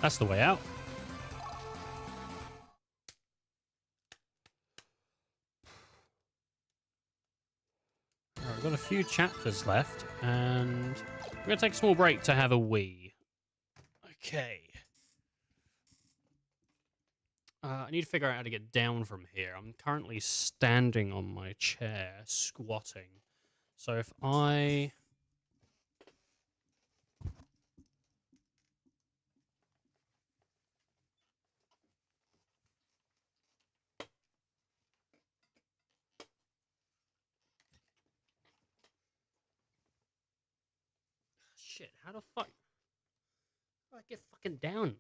That's the way out. Alright, we've got a few chapters left, and we're going to take a small break to have a wee. Okay. I need to figure out how to get down from here. I'm currently standing on my chair, squatting. So if I... Shit, how the fuck... How do I get fucking down?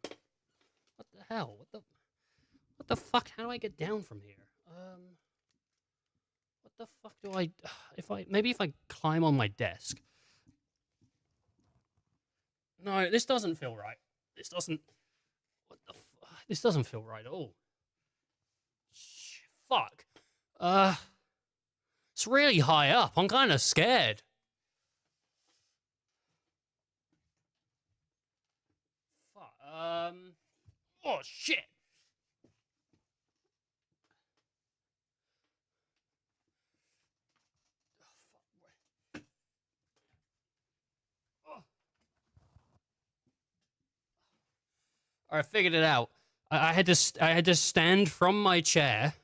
What the hell? What the fuck? How do I get down from here? What the fuck do I... Maybe if I climb on my desk. No, this doesn't feel right. This doesn't... What the fuck? This doesn't feel right at all. Fuck. It's really high up. I'm kind of scared. Fuck. Oh, shit. I figured it out. I had to stand from my chair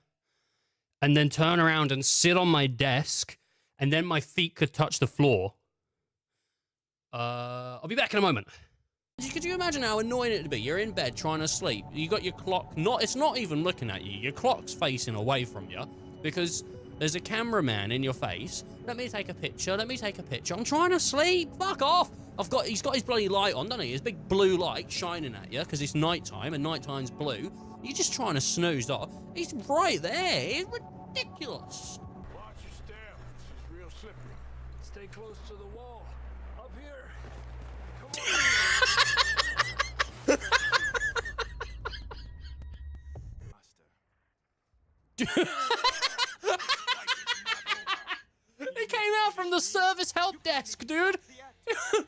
and then turn around and sit on my desk, and then my feet could touch the floor. I'll be back in a moment. Could you imagine how annoying it'd be? You're in bed trying to sleep. You got your clock. It's not even looking at you. Your clock's facing away from you because there's a cameraman in your face. Let me take a picture. Let me take a picture. I'm trying to sleep. Fuck off. He's got his bloody light on, doesn't he? His big blue light shining at you because it's nighttime and nighttime's blue. You're just trying to snooze off. He's right there. It's ridiculous. Watch your step. It's real slippery. Stay close to the wall. Up here. Come on. He came out from the service help desk, dude.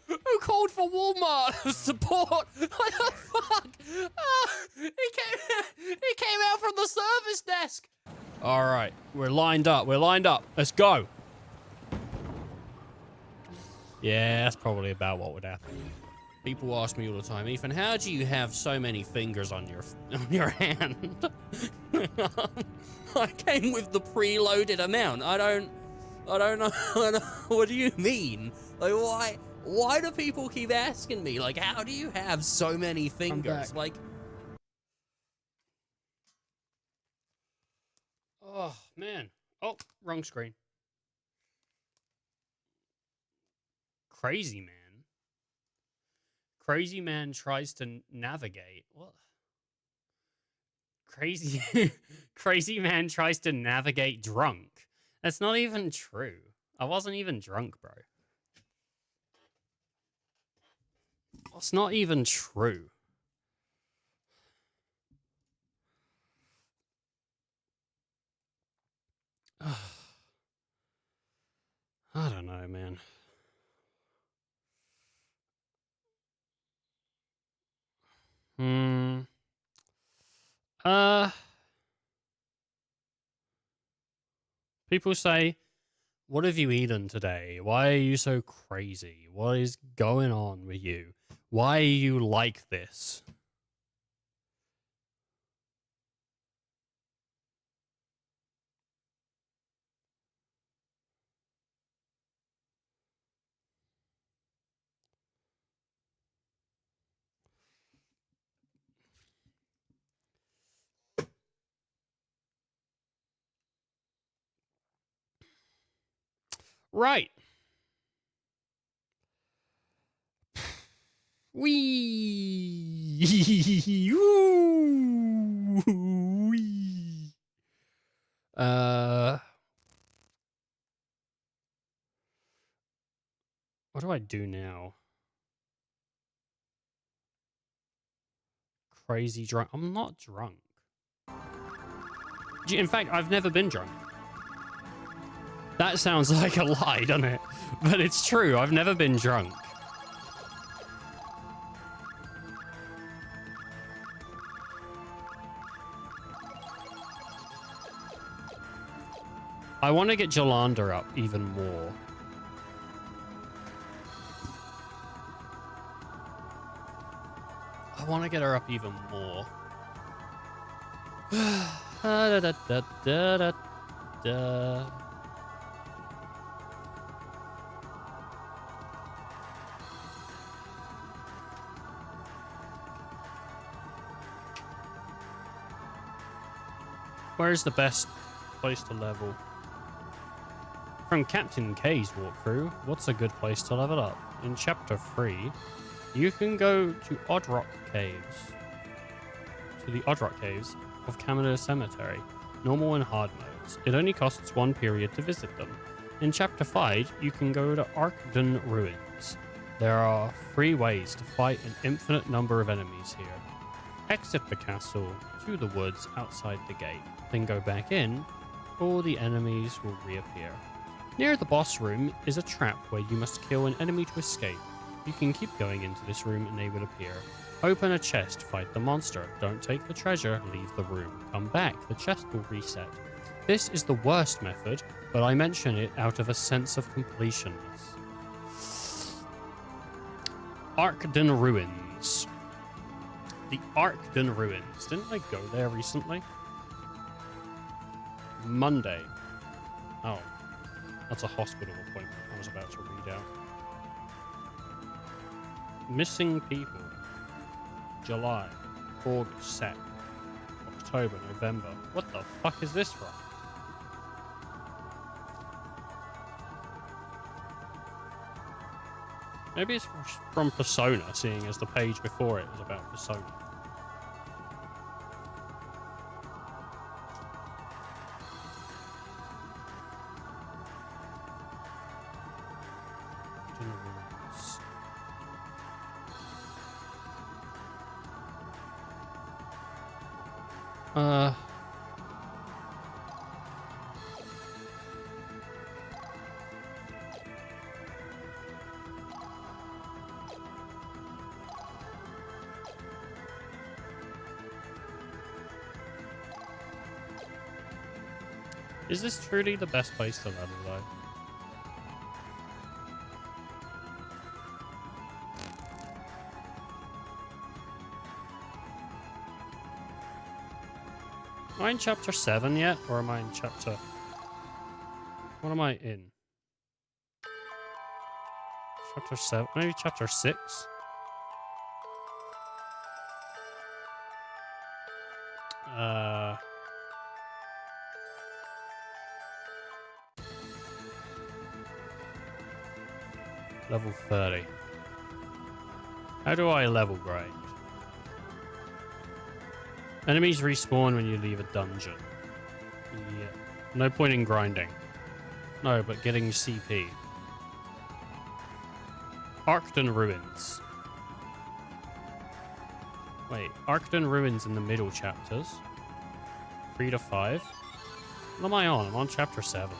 Who called for Walmart support? What the fuck? He came out from the service desk. All right, we're lined up. Let's go. Yeah, that's probably about what would happen. People ask me all the time, Ethan, how do you have so many fingers on your hand? I came with the preloaded amount. I don't know. What do you mean? Like, why do people keep asking me? Like, how do you have so many fingers? Like, oh man. Oh, wrong screen. Crazy man. Crazy man tries to navigate. What? Crazy man tries to navigate drunk. That's not even true. I wasn't even drunk, bro. It's not even true. I don't know, man. People say, what have you eaten today? Why are you so crazy? What is going on with you? Why are you like this? Right. Wee. Wee. What do I do now? Crazy drunk. I'm not drunk. In fact, I've never been drunk. That sounds like a lie, doesn't it? But it's true. I've never been drunk. I want to get Jolanda up even more. I want to get her up even more. Da, da, da, da, da, da. Where's the best place to level? From Captain K's walkthrough, what's a good place to level up? In Chapter 3, you can go to Oddrock Caves. To the Oddrock Caves of Kamina Cemetery. Normal and hard modes. It only costs 1 period to visit them. In Chapter 5, you can go to Arkden Ruins. There are 3 ways to fight an infinite number of enemies here. Exit the castle to the woods outside the gate, then go back in, or the enemies will reappear. Near the boss room is a trap where you must kill an enemy to escape. You can keep going into this room and they will appear. Open a chest, fight the monster. Don't take the treasure, leave the room. Come back, the chest will reset. This is the worst method, but I mention it out of a sense of completionness. Arkden Ruins. The Arkden Ruins. Didn't I go there recently? Monday. Oh. That's a hospital appointment I was about to read out. Missing people. July, August, Sep, October, November. What the fuck is this from? Maybe it's from Persona, seeing as the page before it is about Persona. Is this truly the best place to level, though? Am I in chapter 7 yet? Or am I in chapter... What am I in? Chapter 7? Maybe chapter 6? Level 30. How do I level grind? Enemies respawn when you leave a dungeon. Yeah. No point in grinding. No, but getting CP. Arkden Ruins. Wait, Arkden Ruins in the middle chapters. 3 to 5. What am I on? I'm on chapter 7.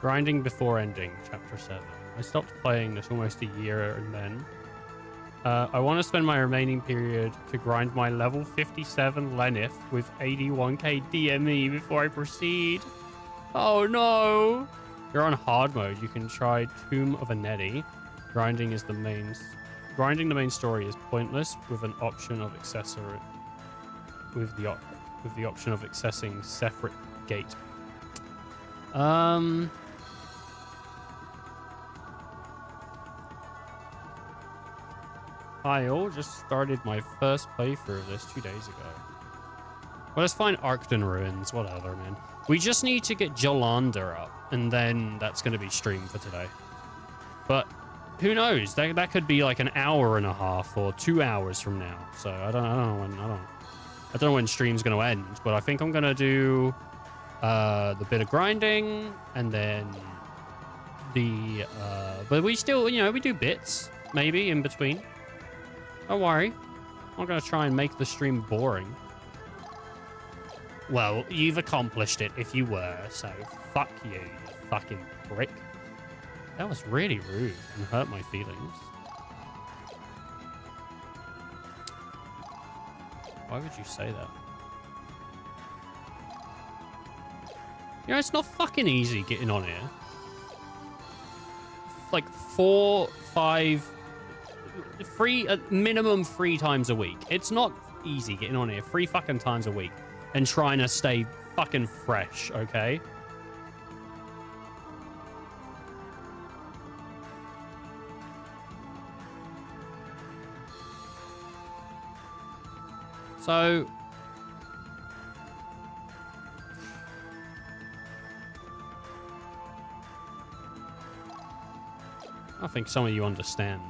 Grinding before ending, chapter 7. I stopped playing this almost a year and then. I want to spend my remaining period to grind my level 57 Lenith with 81k DME before I proceed. Oh no! You're on hard mode. You can try Tomb of Aneti. Grinding the main story is pointless with an option of with the option of accessing separate gate. I just started my first playthrough of this 2 days ago. Well, let's find Arkden Ruins, whatever, man. We just need to get Jolanda up, and then that's going to be stream for today. But who knows? That could be like an hour and a half or 2 hours from now. So I don't know when stream's going to end, but I think I'm going to do the bit of grinding, and then the but we still, we do bits maybe in between. Don't worry. I'm not going to try and make the stream boring. Well, you've accomplished it if you were, so fuck you, you fucking prick. That was really rude and hurt my feelings. Why would you say that? You know, it's not fucking easy getting on here. Like 4, 5, 3, minimum 3 times a week. It's not easy getting on here 3 fucking times a week and trying to stay fucking fresh, okay? So I think some of you understand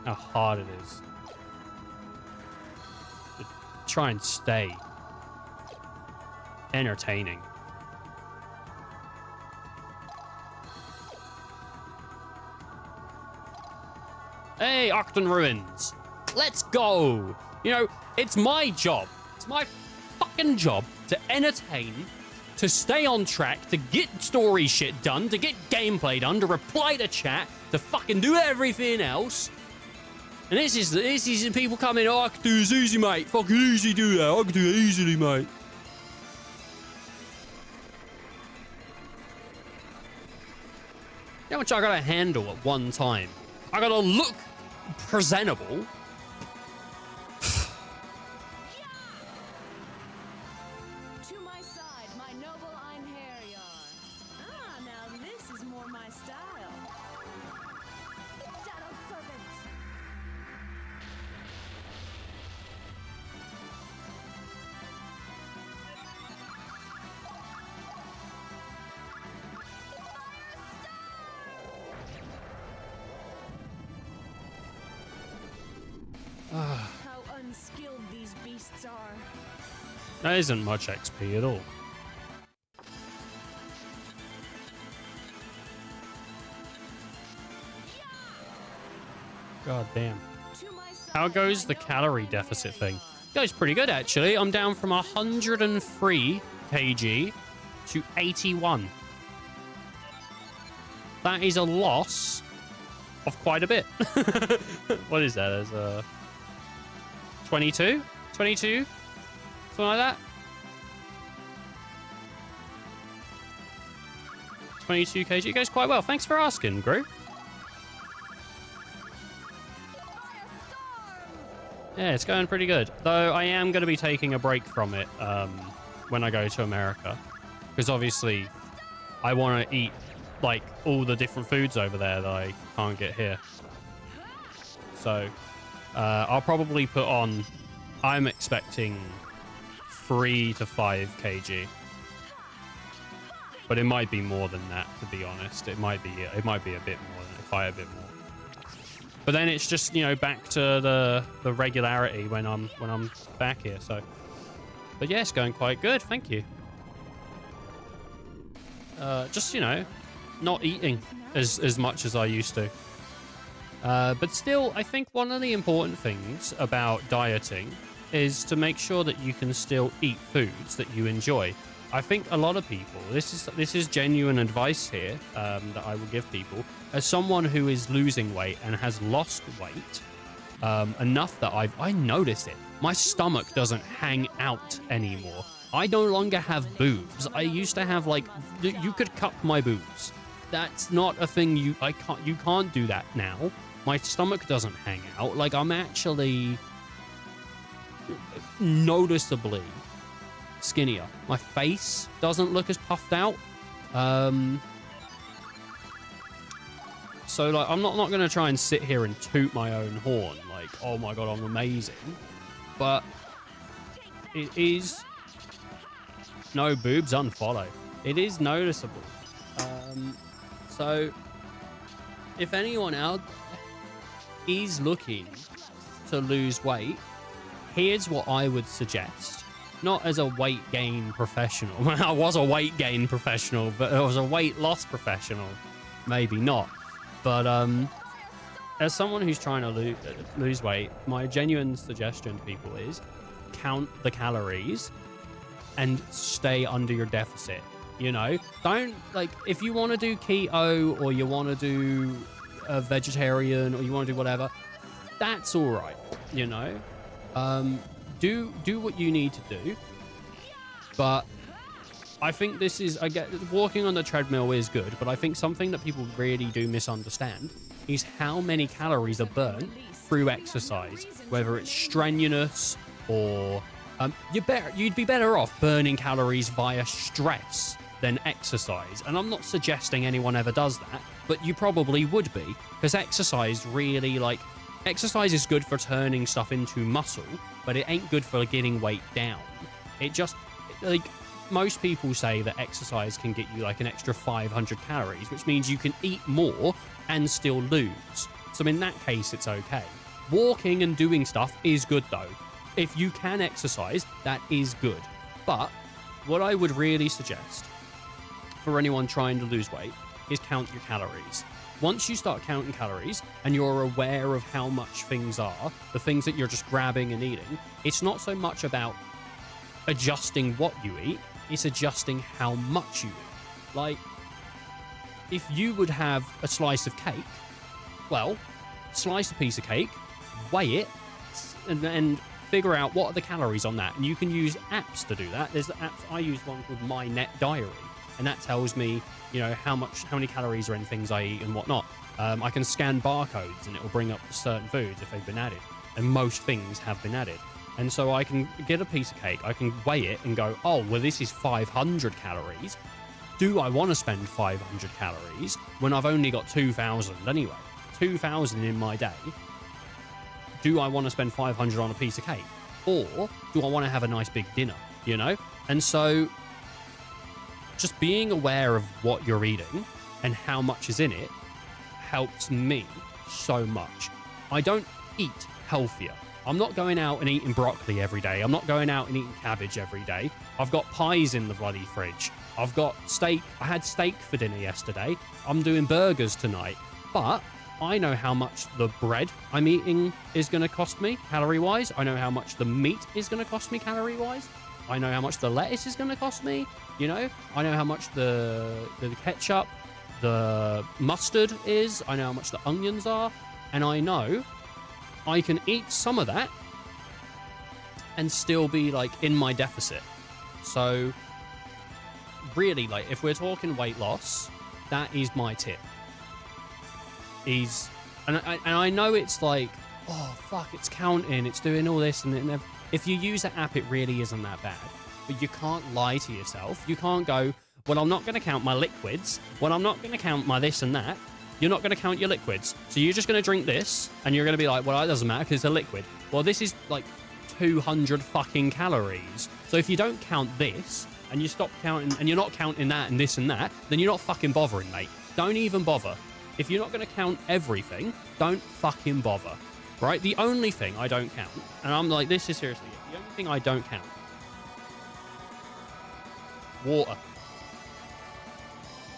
how hard it is to try and stay entertaining. Hey, Octon Ruins. Let's go. You know, it's my job. It's my fucking job to entertain, to stay on track, to get story shit done, to get gameplay done, to reply to chat, to fucking do everything else. And this is the people coming, oh, I can do this easy, mate. Fucking easy do that. I can do it easily, mate. How much I gotta handle at one time? I gotta look presentable. To my side, my noble Einherjar. Ah, now this is more my style. Shadow servants. How unskilled these beasts are. That isn't much XP at all. God damn. To my side, How goes my the noble calorie deficit thing? Einherjar. Goes pretty good, actually. I'm down from 103 kg to 81. That is a loss of quite a bit. What is that? As 22? 22? Something like that? 22 kg. It goes quite well. Thanks for asking, Gru. Yeah, it's going pretty good. Though I am going to be taking a break from it when I go to America. Because obviously I want to eat like all the different foods over there that I can't get here. So I'll probably put on, I'm expecting 3 to 5 kg. But it might be more than that, to be honest. It might be a bit more than it, quite a bit more. But then it's just, you know, back to the regularity when I'm back here. So, but yeah, it's going quite good. Thank you. Just, you know, not eating as much as I used to. But still, I think one of the important things about dieting is to make sure that you can still eat foods that you enjoy. I think a lot of people, this is genuine advice here that I will give people. As someone who is losing weight and has lost weight enough that I notice it. My stomach doesn't hang out anymore. I no longer have boobs. I used to have, like, you could cup my boobs. That's not a thing you can't do that now. My stomach doesn't hang out. Like, I'm actually noticeably skinnier. My face doesn't look as puffed out. So, like, I'm not going to try and sit here and toot my own horn. Like, oh my God, I'm amazing. But it is... No, boobs, unfollow. It is noticeable. So, if anyone out there is looking to lose weight, here's what I would suggest. Not as a weight gain professional. I was a weight gain professional, but I was a weight loss professional. Maybe not. But as someone who's trying to lose weight, my genuine suggestion to people is count the calories and stay under your deficit. You know, don't, like, if you want to do keto or you want to do a vegetarian or you want to do whatever, that's all right, you know. Do what you need to do. But I think this is, I get, walking on the treadmill is good, but I think something that people really do misunderstand is how many calories are burnt through exercise, whether it's strenuous or you'd be better off burning calories via stress than exercise. And I'm not suggesting anyone ever does that, but you probably would be, because exercise really, like, exercise is good for turning stuff into muscle, but it ain't good for getting weight down. It just, like, most people say that exercise can get you like an extra 500 calories, which means you can eat more and still lose. So in that case, it's okay. Walking and doing stuff is good though. If you can exercise, that is good. But what I would really suggest for anyone trying to lose weight is count your calories. Once you start counting calories and you're aware of how much things are, the things that you're just grabbing and eating, it's not so much about adjusting what you eat, it's adjusting how much you eat. Like, if you would have a slice of cake, well, slice a piece of cake, weigh it, and then figure out what are the calories on that. And you can use apps to do that. There's the apps, I use one called My Net Diary, and that tells me, you know, how many calories are in things I eat and whatnot. I can scan barcodes and it will bring up certain foods if they've been added, and most things have been added. And so I can get a piece of cake, I can weigh it and go, oh, well, this is 500 calories. Do I want to spend 500 calories when I've only got 2,000 anyway? 2,000 in my day. Do I want to spend 500 on a piece of cake? Or do I want to have a nice big dinner, you know? And so just being aware of what you're eating and how much is in it helps me so much. I don't eat healthier. I'm not going out and eating broccoli every day. I'm not going out and eating cabbage every day. I've got pies in the bloody fridge. I've got steak. I had steak for dinner yesterday. I'm doing burgers tonight. But I know how much the bread I'm eating is going to cost me calorie-wise. I know how much the meat is going to cost me calorie-wise. I know how much the lettuce is going to cost me, you know. I know how much the ketchup, the mustard is. I know how much the onions are. And I know I can eat some of that and still be like in my deficit. So really, like, if we're talking weight loss, that is my tip. And I know it's like, oh fuck, it's counting, it's doing all this, and if you use that app, it really isn't that bad. But you can't lie to yourself. You can't go, well, I'm not going to count my liquids. Well, I'm not going to count my this and that. You're not going to count your liquids. So you're just going to drink this, and you're going to be like, well, it doesn't matter because it's a liquid. Well, this is like 200 fucking calories. So if you don't count this, and you stop counting, and you're not counting that and this and that, then you're not fucking bothering, mate. Don't even bother. If you're not going to count everything, don't fucking bother. Right? The only thing I don't count, and I'm like, this is seriously it. The only thing I don't count, water.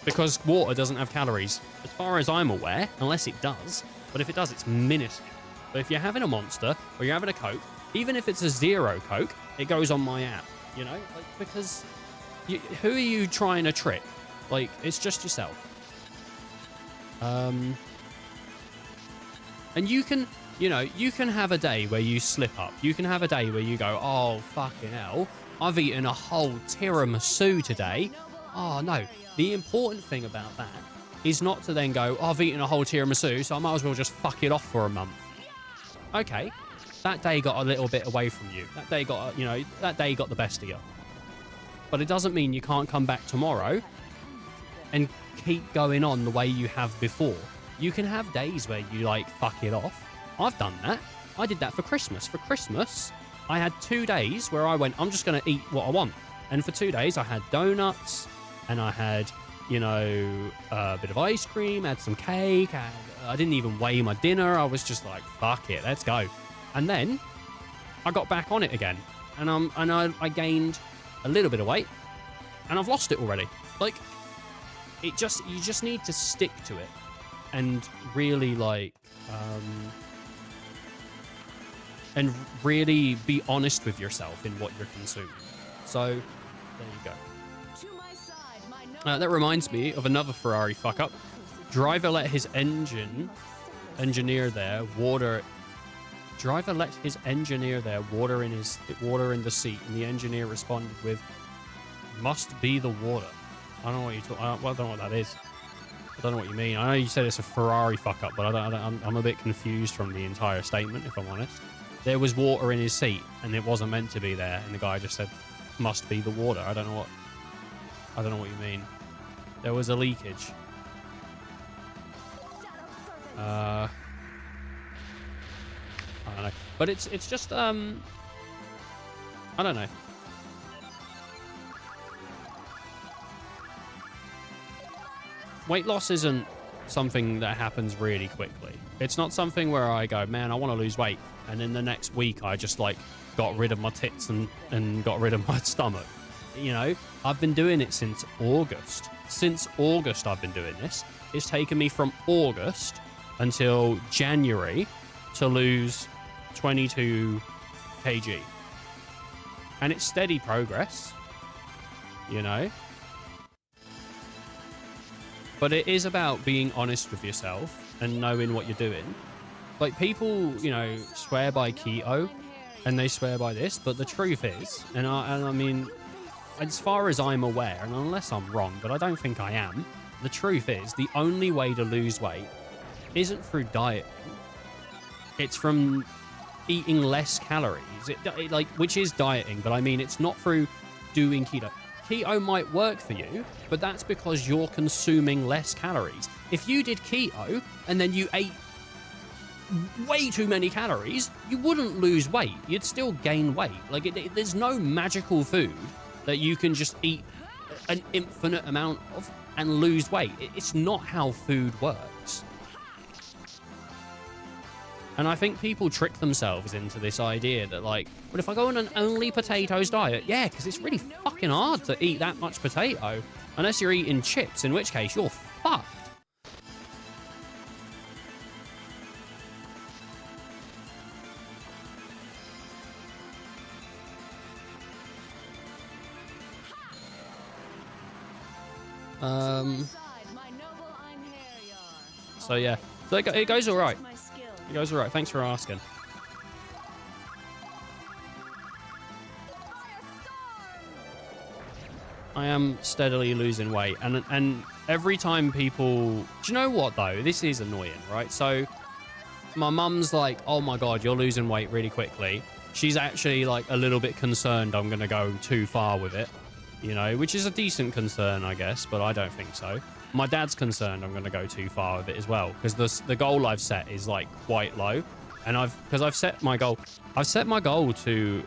Because water doesn't have calories, as far as I'm aware, unless it does. But if it does, it's minuscule. But if you're having a Monster, or you're having a Coke, even if it's a zero Coke, it goes on my app, you know? Like, because who are you trying to trick? Like, it's just yourself. And you can, you know, you can have a day where you slip up. You can have a day where you go, oh, fucking hell, I've eaten a whole tiramisu today. Oh, no. The important thing about that is not to then go, oh, I've eaten a whole tiramisu, so I might as well just fuck it off for a month. Okay, that day got a little bit away from you. That day got, you know, that day got the best of you. But it doesn't mean you can't come back tomorrow and keep going on the way you have before. You can have days where you, like, fuck it off. I've done that. I did that for Christmas. For Christmas, I had 2 days where I went, I'm just going to eat what I want. And for 2 days, I had donuts, and I had, you know, a bit of ice cream, had some cake, and I didn't even weigh my dinner. I was just like, fuck it, let's go. And then I got back on it again, and I gained a little bit of weight, and I've lost it already. Like, you just need to stick to it and really, like, and really be honest with yourself in what you're consuming. So there you go. That reminds me of another Ferrari fuck up. Driver let his engineer there water Driver let his engineer there water in the seat, and the engineer responded with, "Must be the water." I don't know what you talk. I don't know what that is. I don't know what you mean. I know you said it's a Ferrari fuck up, but I'm a bit confused from the entire statement, if I'm honest. There was water in his seat, and it wasn't meant to be there, and the guy just said, "Must be the water." I don't know what you mean. There was a leakage. I don't know, but it's just I don't know. Weight loss isn't something that happens really quickly. It's not something where I go, man, I want to lose weight, and then the next week I just like got rid of my tits and got rid of my stomach. You know, I've been doing it since August. Since August I've been doing this. It's taken me from August until January to lose 22 kg. And it's steady progress, you know. But it is about being honest with yourself and knowing what you're doing. Like, people, you know, swear by keto and they swear by this, but the truth is, and I mean, as far as I'm aware, and unless I'm wrong, but I don't think I am, the truth is the only way to lose weight isn't through dieting. It's from eating less calories, like, which is dieting, but I mean, it's not through doing keto. Keto might work for you, but that's because you're consuming less calories. If you did keto and then you ate way too many calories, you wouldn't lose weight. You'd still gain weight. Like, there's no magical food that you can just eat an infinite amount of and lose weight. It's not how food works. And I think people trick themselves into this idea that, like, well, if I go on an only potatoes diet, yeah, because it's really fucking hard to eat that much potato, unless you're eating chips, in which case you're fucked. So yeah, so it goes all right. It goes all right. Thanks for asking. I am steadily losing weight, and every time people, do you know what though? This is annoying, right? So my mum's like, "Oh my god, you're losing weight really quickly." She's actually like a little bit concerned I'm gonna go too far with it, you know, which is a decent concern, I guess, but I don't think so. My dad's concerned I'm gonna go too far with it as well, because the goal I've set is like quite low, and I've set my goal. I've set my goal to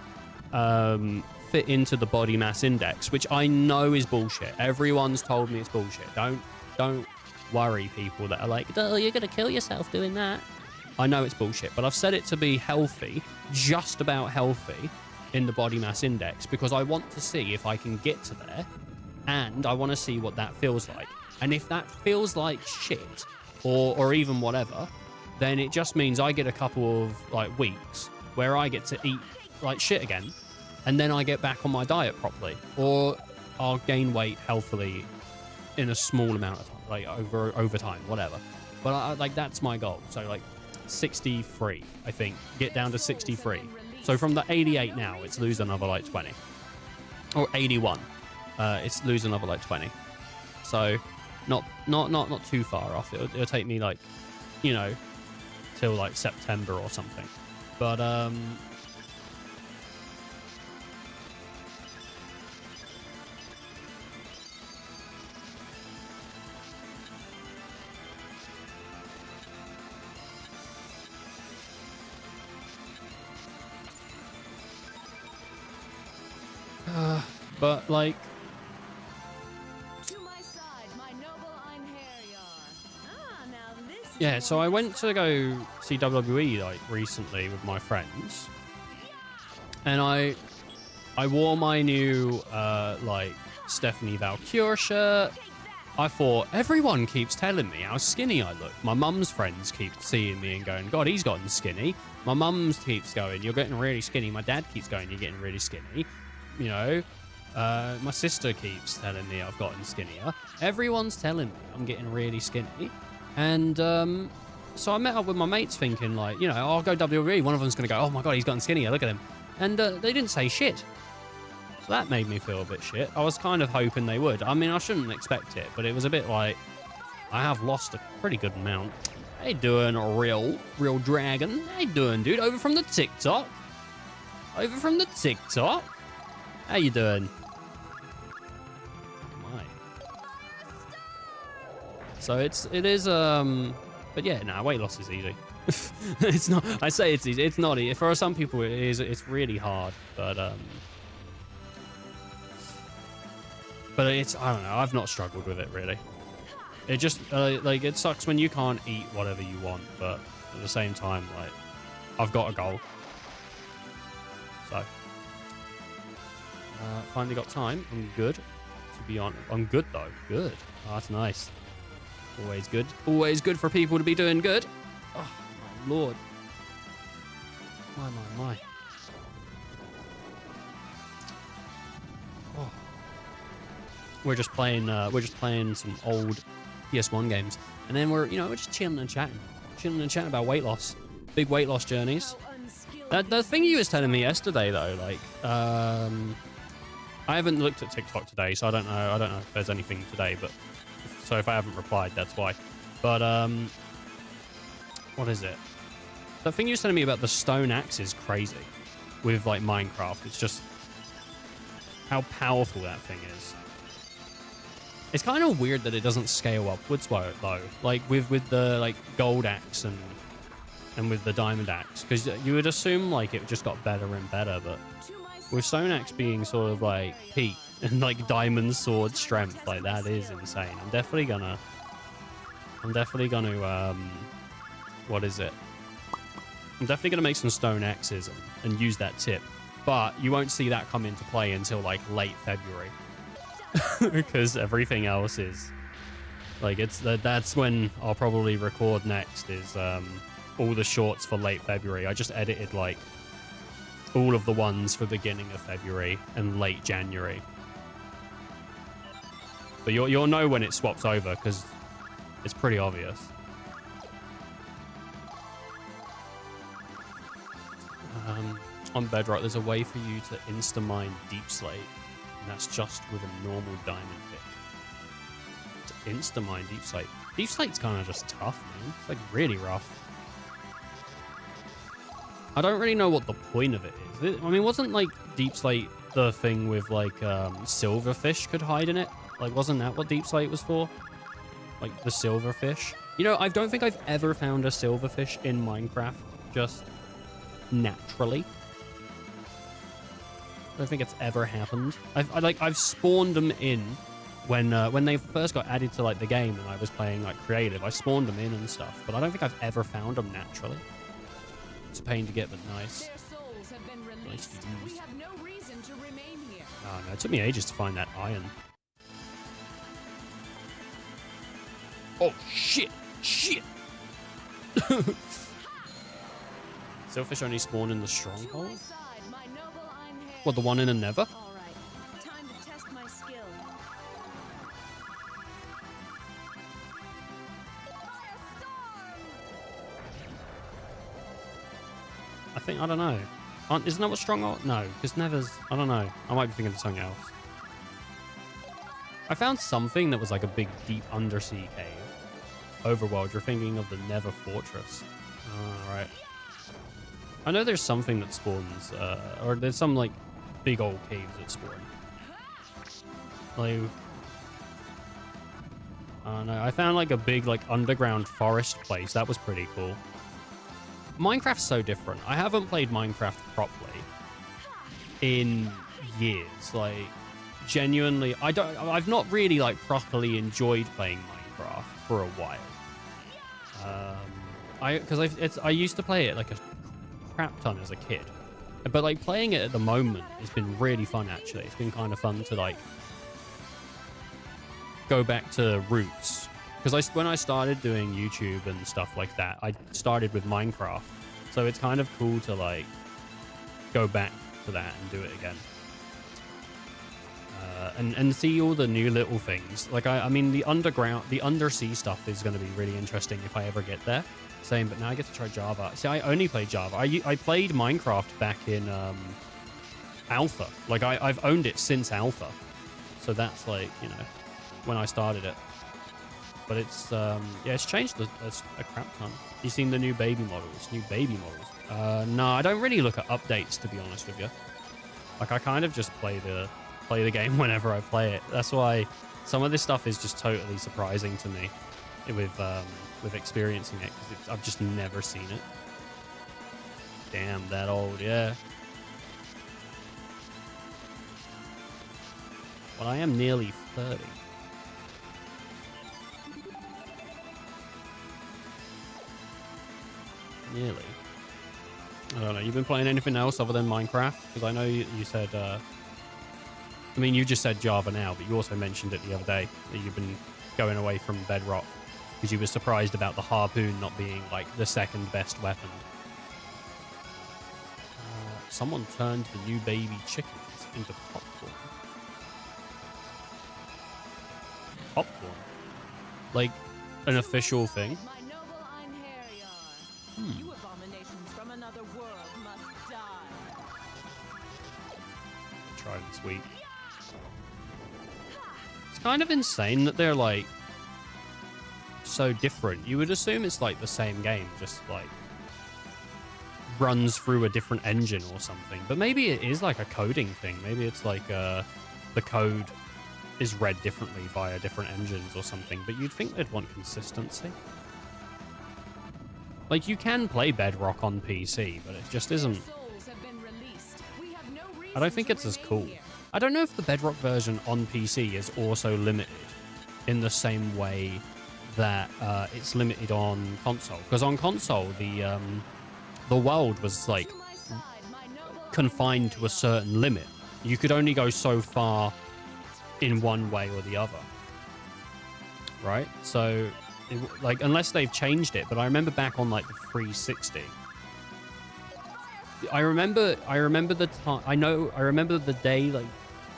fit into the body mass index, which I know is bullshit. Everyone's told me it's bullshit. Don't worry, people that are like, "Oh, you're gonna kill yourself doing that." I know it's bullshit, but I've set it to be healthy, just about healthy, in the body mass index, because I want to see if I can get to there, and I want to see what that feels like. And if that feels like shit, or even whatever, then it just means I get a couple of like weeks where I get to eat like shit again, and then I get back on my diet properly, or I'll gain weight healthily in a small amount of time, like over time, whatever. But like, that's my goal. So like 63, I think, get down to 63. So from the 88 now, it's lose another like 20, or 81. It's lose another like 20. So not too far off. It'll take me like, you know, till like September or something. But but like, yeah, so I went to go see WWE like recently with my friends, and I wore my new like Stephanie Valkyrie shirt. I thought, everyone keeps telling me how skinny I look. My mum's friends keep seeing me and going, "God, he's gotten skinny." My mum's keeps going, "You're getting really skinny." My dad keeps going, "You're getting really skinny." You know, my sister keeps telling me I've gotten skinnier. Everyone's telling me I'm getting really skinny. And So I met up with my mates thinking like, you know, I'll go WWE. One of them's going to go, oh my God, he's gotten skinnier. Look at him. And they didn't say shit. So that made me feel a bit shit. I was kind of hoping they would. I mean, I shouldn't expect it, but it was a bit like, I have lost a pretty good amount. How you doing, real dragon? How you doing, dude? Over from the TikTok? Over from the TikTok? How you doing? My. So it is, but yeah, nah, weight loss is easy. It's not, I say it's easy. It's not easy. For some people, it's really hard, but it's, I don't know. I've not struggled with it really. It just, like, it sucks when you can't eat whatever you want, but at the same time, like, I've got a goal. So, finally got time. I'm good, to be honest. I'm good, though. Good. Oh, that's nice. Always good. Always good for people to be doing good. Oh, my lord. My. Oh. We're just playing some old PS1 games, and then we're just chilling and chatting about weight loss, big weight loss journeys. The thing you was telling me yesterday though, like, I haven't looked at TikTok today, so I don't know if there's anything today, but so if I haven't replied, that's why. But what is it? The thing you was telling me about the stone axe is crazy with like Minecraft. It's just how powerful that thing is. It's kind of weird that it doesn't scale upwards though, like with the like gold axe and with the diamond axe, because you would assume like it just got better and better, but with stone axe being sort of like peak and like diamond sword strength, like that is insane. I'm definitely gonna what is it? I'm definitely gonna make some stone axes and use that tip, but you won't see that come into play until like late February. Because everything else is like, that's when I'll probably record next, is all the shorts for late February. I just edited like all of the ones for beginning of February and late January, but you'll know when it swaps over because it's pretty obvious. On Bedrock, there's a way for you to insta-mine Deep Slate. And that's just with a normal diamond pick. To insta-mine Deep Slate. Deep Slate's kind of just tough, man. It's like really rough. I don't really know what the point of it is. I mean, wasn't like Deep Slate the thing with like silverfish could hide in it? Like, wasn't that what Deep Slate was for? Like the silverfish? You know, I don't think I've ever found a silverfish in Minecraft just naturally. I don't think it's ever happened. I've spawned them in when they first got added to like the game and I was playing like creative. I spawned them in and stuff, but I don't think I've ever found them naturally. It's a pain to get, but nice. Their souls have been Nice released. to use. We have no reason to remain here. Oh no, it took me ages to find that iron. Oh shit! Shit! Silverfish only spawn in the To stronghold? my side, my noble Einherjar. What, the one in the Nether? All right, time to test my skill. I don't know. Isn't that what stronghold? No, because Nether's, I don't know. I might be thinking of something else. I found something that was like a big, deep undersea cave. Overworld, you're thinking of the Nether Fortress. Oh, right. I know there's something that spawns, or there's some like big old caves that spawn. Like, I don't know. I found like a big like underground forest place. That was pretty cool. Minecraft's so different. I haven't played Minecraft properly in years. Like, genuinely, I've not really like properly enjoyed playing Minecraft for a while. I used to play it like a crap ton as a kid, but like playing it at the moment has been really fun. Actually, it's been kind of fun to like go back to roots, because when I started doing YouTube and stuff like that, I started with Minecraft, so it's kind of cool to like go back to that and do it again. and see all the new little things. Like I mean, the undersea stuff is going to be really interesting if I ever get there. Same, but now I get to try Java. See, I only played Java. I played Minecraft back in Alpha. Like I've owned it since Alpha, so that's like, you know, when I started it. But it's yeah, it's changed a crap ton. You seen the new baby models? No, I don't really look at updates, to be honest with you. Like I kind of just play the game whenever I play it. That's why some of this stuff is just totally surprising to me with experiencing it, because I've just never seen it. Damn, that old, yeah. Well, I am nearly 30. Nearly. I don't know. You've been playing anything else other than Minecraft? Because I know you said, I mean, you just said Java now, but you also mentioned it the other day that you've been going away from Bedrock because you were surprised about the harpoon not being like the second best weapon. Someone turned the new baby chickens into popcorn. Popcorn? Like an official thing? You abominations from another world must die. Try this week. It's kind of insane that they're like so different. You would assume it's like the same game, just like runs through a different engine or something. But maybe it is like a coding thing. Maybe it's like the code is read differently via different engines or something. But you'd think they'd want consistency. Like, you can play Bedrock on PC, but it just isn't... I don't think it's as cool. I don't know if the Bedrock version on PC is also limited in the same way that it's limited on console. Because on console, the world was, like, confined to a certain limit. You could only go so far in one way or the other. Right? So... like, unless they've changed it, but I remember back on like the 360. I remember the time. I remember the day like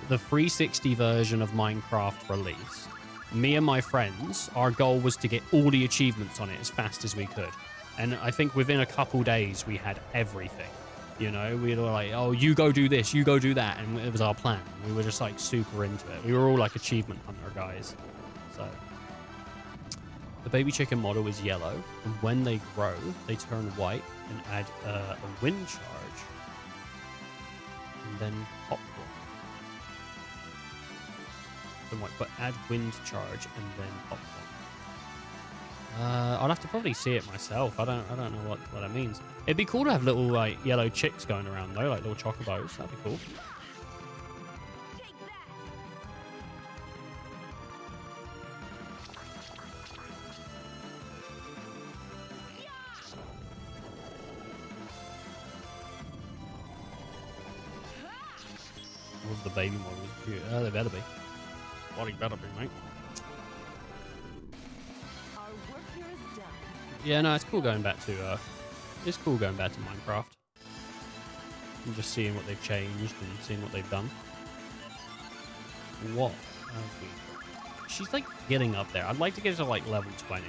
the 360 version of Minecraft released. Me and my friends, our goal was to get all the achievements on it as fast as we could, and I think within a couple days we had everything. You know, we were like, "Oh, you go do this, you go do that," and it was our plan. We were just like super into it. We were all like achievement hunter guys, so. The baby chicken model is yellow, and when they grow, they turn white and add a wind charge, and then popcorn. So white, but add wind charge and then popcorn. I'll have to probably see it myself. I don't know what that means. It'd be cool to have little like yellow chicks going around though, like little chocobos. That'd be cool. The baby models are cute. Oh, they better be. Bloody better be, mate. Our work here is done. Yeah, no, it's cool going back to Minecraft. And just seeing what they've changed and seeing what they've done. What? Okay. She's like getting up there. I'd like to get to like level 20.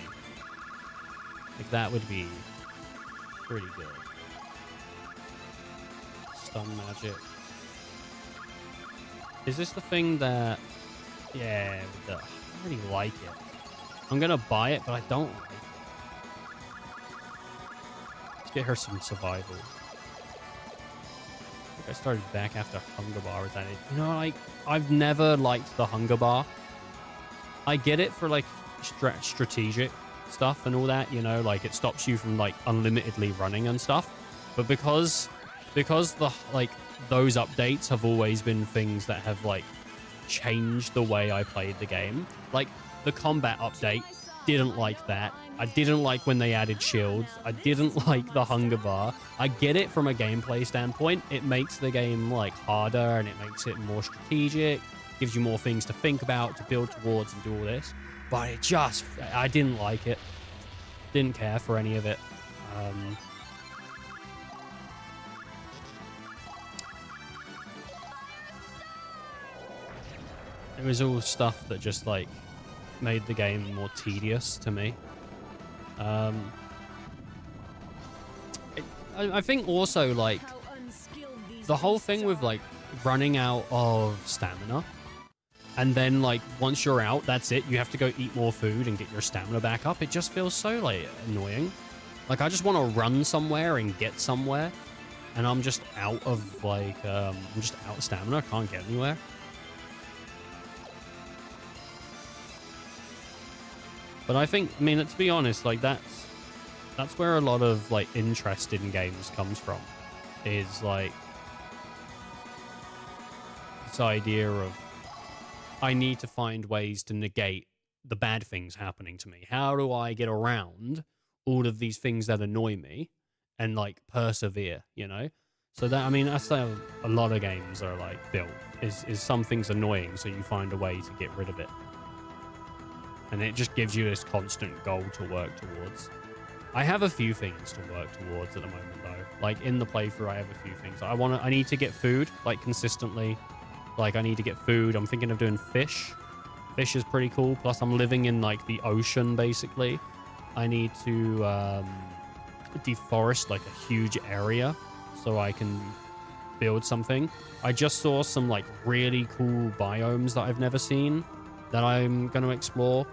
Like that would be pretty good. Stun magic. Is this the thing that... yeah, I don't really like it. I'm going to buy it, but I don't like it. Let's get her some survival. I think I started back after Hunger Bar was added. You know, like, I've never liked the Hunger Bar. I get it for, like, strategic stuff and all that, you know? Like, it stops you from, like, unlimitedly running and stuff. But because the, like... those updates have always been things that have like changed the way I played the game. Like the combat update, didn't like that. I didn't like when they added shields. I didn't like the hunger bar. I get it from a gameplay standpoint. It makes the game like harder and it makes it more strategic, gives you more things to think about, to build towards and do all this. But it just, I didn't like it. Didn't care for any of it. It was all stuff that just like made the game more tedious to me. I think also like How unskilled these the whole beasts thing with are. like running out of stamina, and then like once you're out, that's it. You have to go eat more food and get your stamina back up. It just feels so like annoying. Like I just want to run somewhere and get somewhere, and I'm just out of like I'm just out of stamina. I can't get anywhere. But I think, I mean, to be honest, like that's where a lot of like interest in games comes from, is like this idea of I need to find ways to negate the bad things happening to me. How do I get around all of these things that annoy me and like persevere, you know? So that, I mean, that's how a lot of games are like built, is something's annoying, so you find a way to get rid of it. And it just gives you this constant goal to work towards. I have a few things to work towards at the moment, though. Like, in the playthrough, I have a few things. I need to get food, like, consistently. Like, I need to get food. I'm thinking of doing fish. Fish is pretty cool. Plus, I'm living in, like, the ocean, basically. I need to deforest, like, a huge area so I can build something. I just saw some, like, really cool biomes that I've never seen that I'm going to explore.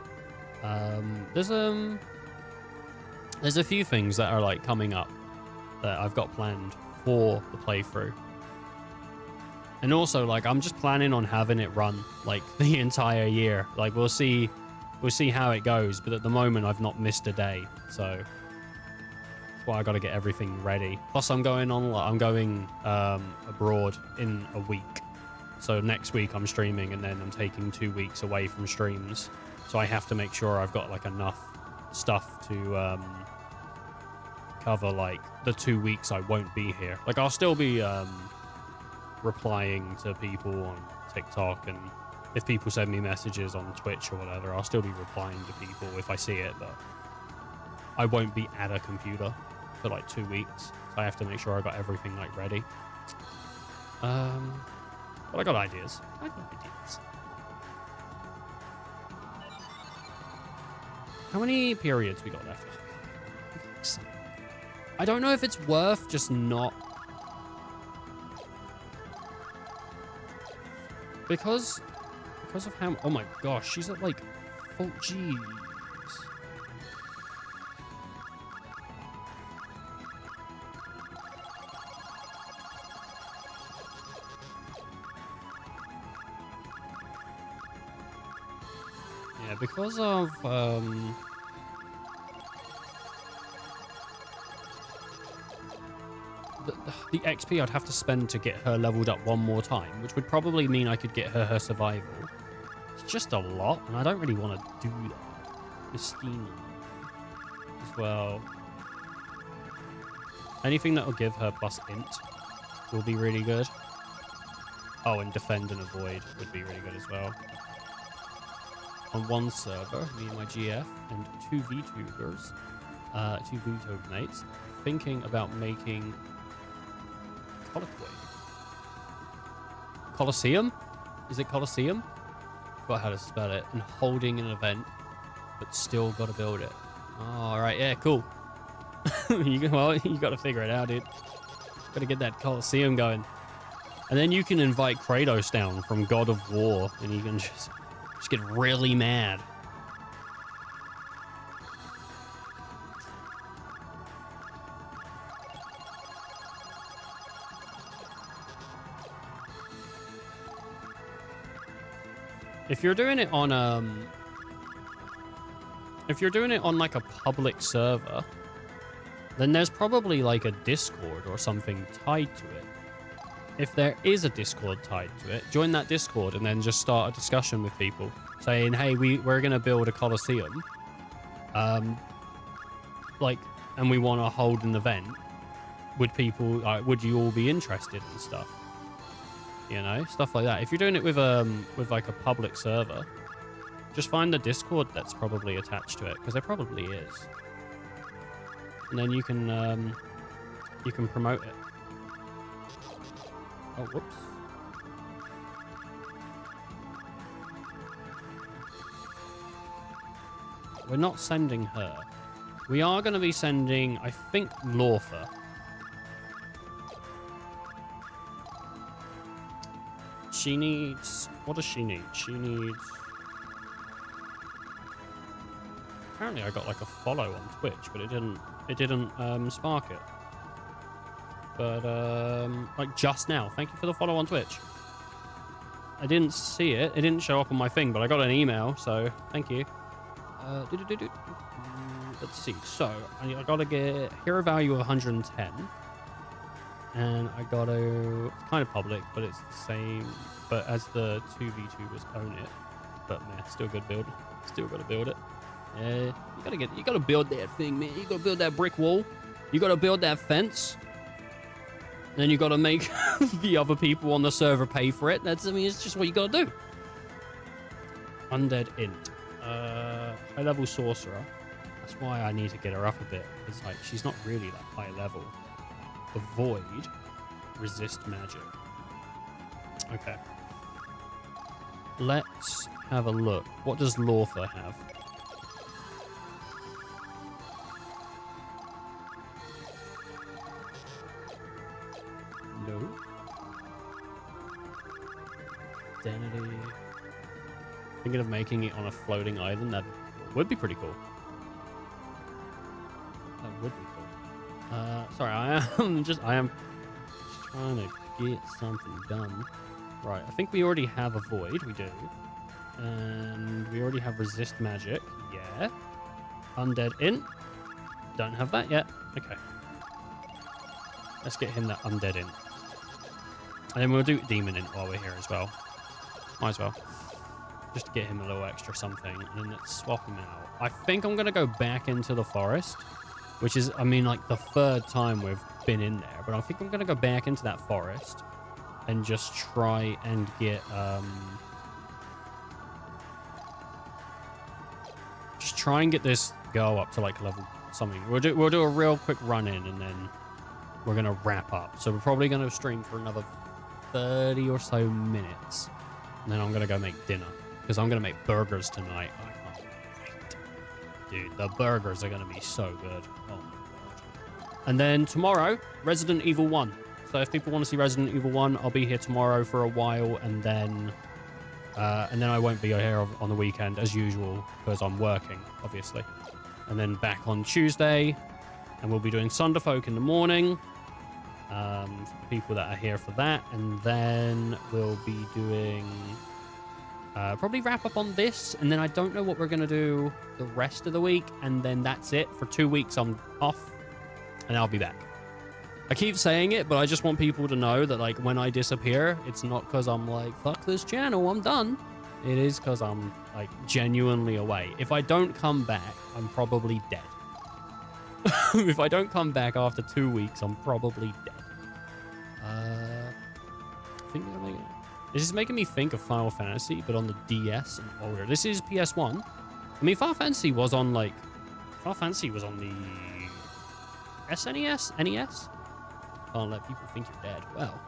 There's a few things that are like coming up that I've got planned for the playthrough. And also, like, I'm just planning on having it run like the entire year. Like, we'll see how it goes, but at the moment I've not missed a day, so that's why I got to get everything ready. Plus I'm going abroad in a week. So next week I'm streaming, and then I'm taking 2 weeks away from streams. So I have to make sure I've got like enough stuff to cover like the 2 weeks I won't be here. Like I'll still be replying to people on TikTok, and if people send me messages on Twitch or whatever, I'll still be replying to people if I see it, but I won't be at a computer for like 2 weeks. So I have to make sure I got everything like ready. But I got ideas. How many periods we got left? I don't know if it's worth just not... Because of how... Oh my gosh, she's at like... Oh, jeez. Yeah, because of... The XP I'd have to spend to get her leveled up one more time, which would probably mean I could get her survival. It's just a lot, and I don't really want to do that. Christina as well. Anything that will give her plus int will be really good. Oh, and defend and avoid would be really good as well. On one server, me and my GF and two VTubers, two VTube mates, thinking about making Colosseum? Is it Colosseum? Forgot how to spell it. And holding an event, but still got to build it. Oh, all right, yeah, cool. You got to figure it out, dude. Got to get that Colosseum going. And then you can invite Kratos down from God of War, and you can just get really mad. If you're doing it on like a public server, then there's probably like a Discord or something tied to it. If there is a Discord tied to it, join that Discord and then just start a discussion with people saying, hey, we're going to build a Colosseum. And we want to hold an event. Would you all be interested and stuff? You know, stuff like that. If you're doing it with like a public server, just find the Discord that's probably attached to it, because there probably is. And then you can promote it. Oh, whoops. We're not sending her. We are going to be sending, I think, Lorfa. She needs... What does she need? She needs... Apparently I got like a follow on Twitch, but it didn't spark it. But like just now. Thank you for the follow on Twitch. I didn't see it. It didn't show up on my thing, but I got an email, so thank you. Let's see. So I gotta get hero value of 110, and I gotta. It's kind of public, but it's the same. But as the 2v2 was own it. But man, still good build. Still gotta build it. You gotta build that thing, man. You gotta build that brick wall. You gotta build that fence. Then you gotta make the other people on the server pay for it. I mean, it's just what you gotta do. Undead Int. High level sorcerer. That's why I need to get her up a bit. Because like she's not really that high level. Avoid. Resist magic. Okay. Let's have a look. What does Lorfa have? No. Identity. Thinking of making it on a floating island. That would be pretty cool. That would be cool. Sorry, I am just trying to get something done. Right, I think we already have a void. We do. And we already have resist magic. Yeah. Undead Int. Don't have that yet. Okay. Let's get him that undead Int. And then we'll do demon Int while we're here as well. Might as well. Just to get him a little extra something. And then let's swap him out. I think I'm going to go back into the forest. Which is, I mean, like the third time we've been in there. But I think I'm going to go back into that forest. And just try and get... just try and get this girl up to like level something. We'll do a real quick run in and then we're going to wrap up. So we're probably going to stream for another 30 or so minutes. And then I'm going to go make dinner. Because I'm going to make burgers tonight. I can't wait. Dude, the burgers are going to be so good. Oh my god. And then tomorrow, Resident Evil 1. So if people want to see Resident Evil 1, I'll be here tomorrow for a while. And then I won't be here on the weekend as usual. Because I'm working, obviously. And then back on Tuesday. And we'll be doing Thunderfolk in the morning. For the people that are here for that. And then we'll be doing... probably wrap up on this. And then I don't know what we're going to do the rest of the week. And then that's it. For 2 weeks, I'm off. And I'll be back. I keep saying it, but I just want people to know that, like, when I disappear, it's not because I'm like, fuck this channel, I'm done. It is because I'm, like, genuinely away. If I don't come back, I'm probably dead. If I don't come back after 2 weeks, I'm probably dead. I think this is making me think of Final Fantasy, but on the DS and older. This is PS1. I mean, Final Fantasy was on, like... Final Fantasy was on the... SNES? NES? Can't let people think you're dead. Well,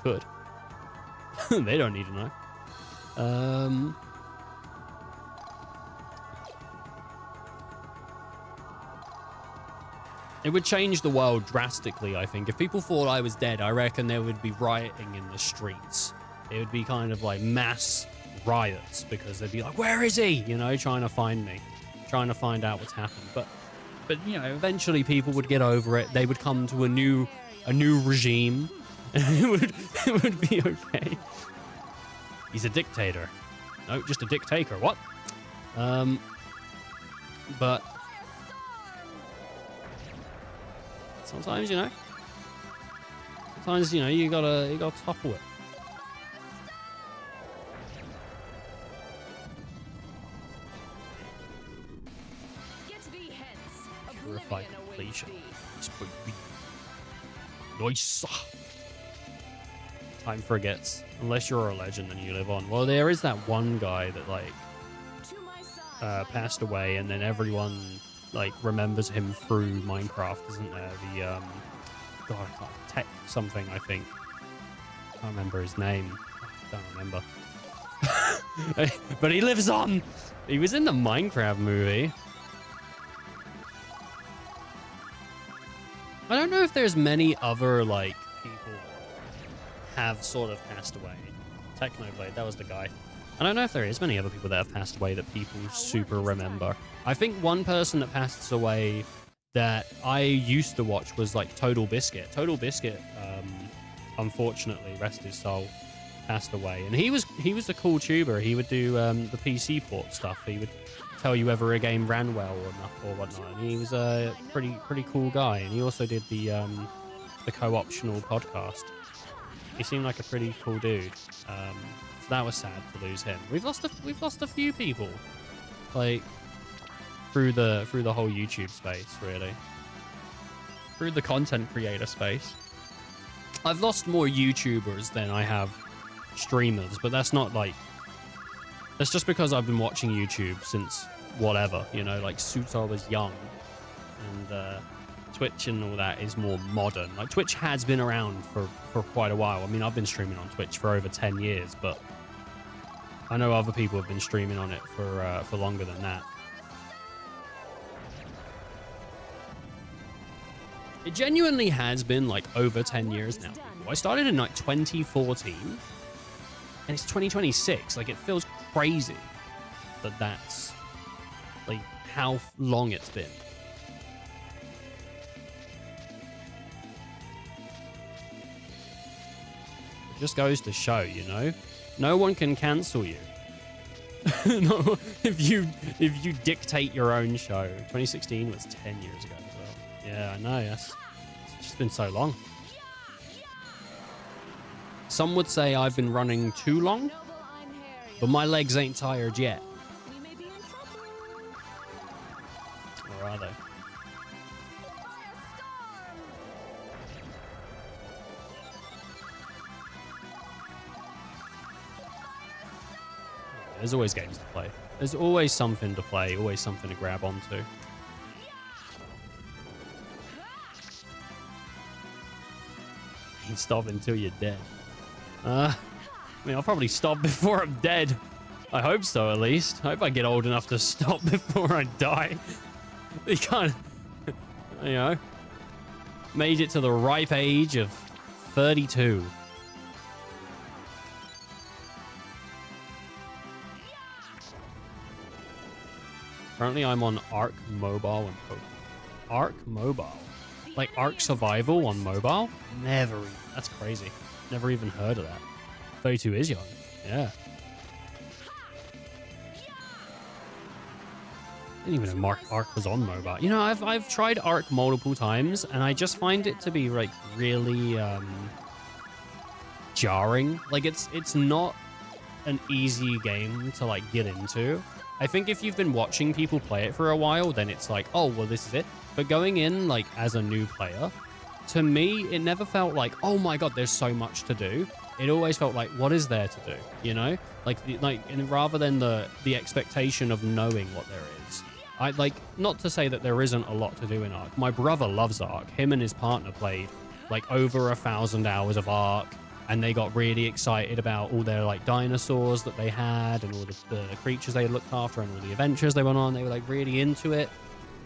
could. They don't need to know. It would change the world drastically, I think. If people thought I was dead, I reckon there would be rioting in the streets. It would be kind of like mass riots because they'd be like, where is he? You know, trying to find me. Trying to find out what's happened. But you know, eventually people would get over it. They would come to a new regime. And it would be okay. He's a dictator. No, just a dictator. What? But sometimes, you know, you gotta topple it. Purified completion. Nice. Time forgets. Unless you're a legend and you live on. Well, there is that one guy that like passed away, and then everyone like remembers him through Minecraft, isn't there? The God, I can't, Tech something, I think. I can't remember his name. I don't remember. But he lives on. He was in the Minecraft movie. I don't know if there's many other, like, people have sort of passed away. Technoblade, that was the guy. I don't know if there is many other people that have passed away that people super remember. I think one person that passed away that I used to watch was, like, Total Biscuit. Total Biscuit, unfortunately, rest his soul, passed away. And he was a cool tuber. He would do the PC port stuff. He would tell you whether a game ran well or whatnot. And he was a pretty cool guy. And he also did the co-optional podcast. He seemed like a pretty cool dude. So that was sad to lose him. We've lost a few people, like through the whole YouTube space, really. Through the content creator space. I've lost more YouTubers than I have streamers, but that's not like, that's just because I've been watching YouTube since whatever, you know, like since I was young. And Twitch and all that is more modern. Like Twitch has been around for quite a while. I mean, I've been streaming on Twitch for over 10 years, but I know other people have been streaming on it for longer than that. It genuinely has been like over 10 years now. I started in like 2014 and it's 2026. Like it feels crazy that that's like how long it's been. It just goes to show, you know, no one can cancel you. No, if you dictate your own show. 2016 was 10 years ago as well. Yeah, I know. It's just been so long. Some would say I've been running too long, but my legs ain't tired yet. Or are they? There's always games to play. There's always something to play, always something to grab onto. You stop until you're dead. I mean, I'll probably stop before I'm dead. I hope so, at least. I hope I get old enough to stop before I die. You can't, you know, made it to the ripe age of 32. Currently, I'm on Ark Mobile and Pokemon. Ark Mobile? Like Ark Survival on mobile? Never even. That's crazy. Never even heard of that. 32 is young. Yeah. Didn't even know Ark was on mobile. You know, I've tried Ark multiple times, and I just find it to be like really jarring. Like it's not an easy game to like get into. I think if you've been watching people play it for a while, then it's like, oh, well, this is it. But going in like as a new player, to me, it never felt like, oh my God, there's so much to do. It always felt like, what is there to do? You know, and rather than the expectation of knowing what there is. I like, not to say that there isn't a lot to do in Ark. My brother loves Ark. Him and his partner played like over 1,000 hours of Ark. And they got really excited about all their like dinosaurs that they had and all the creatures they looked after and all the adventures they went on. They were like really into it.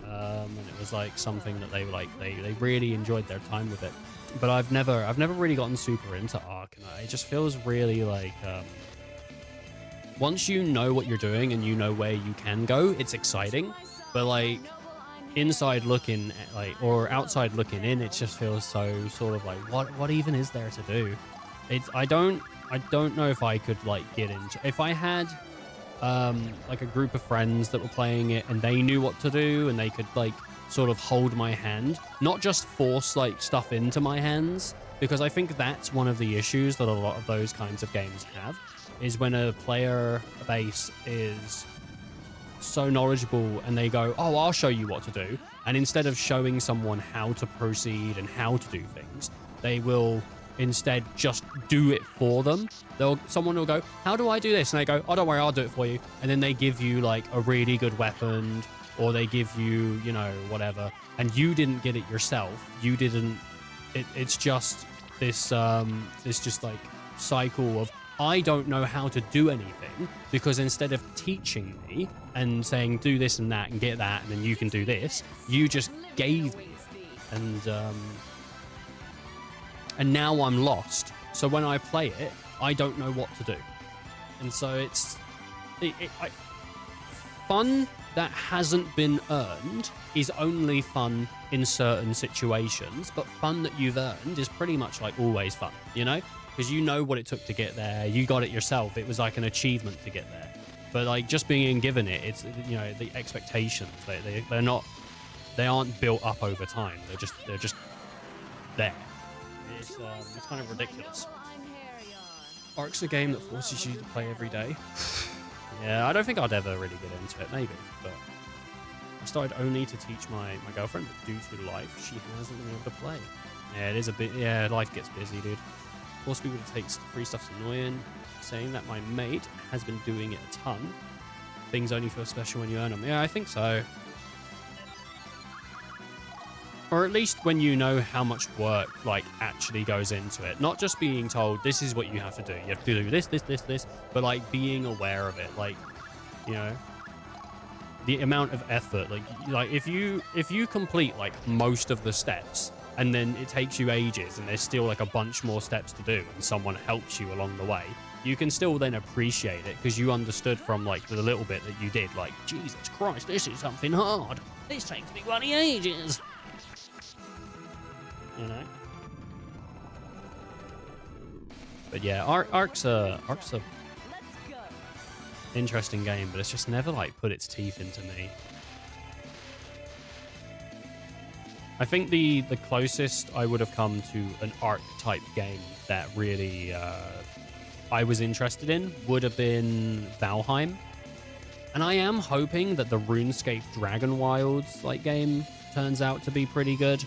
And it was like something that they were like, they really enjoyed their time with it. But I've never really gotten super into Ark. And it just feels really like, once you know what you're doing and you know where you can go, it's exciting. But like inside looking at, like, or outside looking in, it just feels so sort of like, what even is there to do? I don't know if I could like get into, if I had like a group of friends that were playing it and they knew what to do and they could like sort of hold my hand, not just force like stuff into my hands, because I think that's one of the issues that a lot of those kinds of games have, is when a player base is so knowledgeable and they go, oh, I'll show you what to do, and instead of showing someone how to proceed and how to do things, they will instead just do it for them. Someone will go, how do I do this? And they go, oh, don't worry, I'll do it for you. And then they give you like a really good weapon, or they give you, you know, whatever. And you didn't get it yourself. You didn't, it's just this just like cycle of, I don't know how to do anything, because instead of teaching me and saying, do this and that and get that, and then you can do this, you just gave me. and now I'm lost. So when I play it, I don't know what to do. And so it's fun that hasn't been earned is only fun in certain situations, but fun that you've earned is pretty much like always fun, you know? Because you know what it took to get there. You got it yourself. It was like an achievement to get there. But like just being given it, it's, you know, the expectations, they aren't built up over time. They're just there. It's kind of ridiculous. Ark's a game that forces you to play every day. Yeah, I don't think I'd ever really get into it, maybe, but I started only to teach my girlfriend, but due to life, she hasn't been able to play. Yeah, it is a bit, yeah, life gets busy, dude. Force people to take free stuff's annoying. Saying that my mate has been doing it a ton. Things only feel special when you earn them. Yeah, I think so. Or at least when you know how much work, like, actually goes into it. Not just being told, this is what you have to do. You have to do this, but, like, being aware of it. Like, you know, the amount of effort. Like if you complete, like, most of the steps, and then it takes you ages, and there's still, like, a bunch more steps to do, and someone helps you along the way, you can still then appreciate it, because you understood from, like, the little bit that you did. Like, Jesus Christ, this is something hard. This takes me bloody ages. You know? But yeah, Ark's a interesting game, but it's just never, like, put its teeth into me. I think the closest I would have come to an Ark type game that really I was interested in would have been Valheim. And I am hoping that the RuneScape Dragon Wilds like game turns out to be pretty good.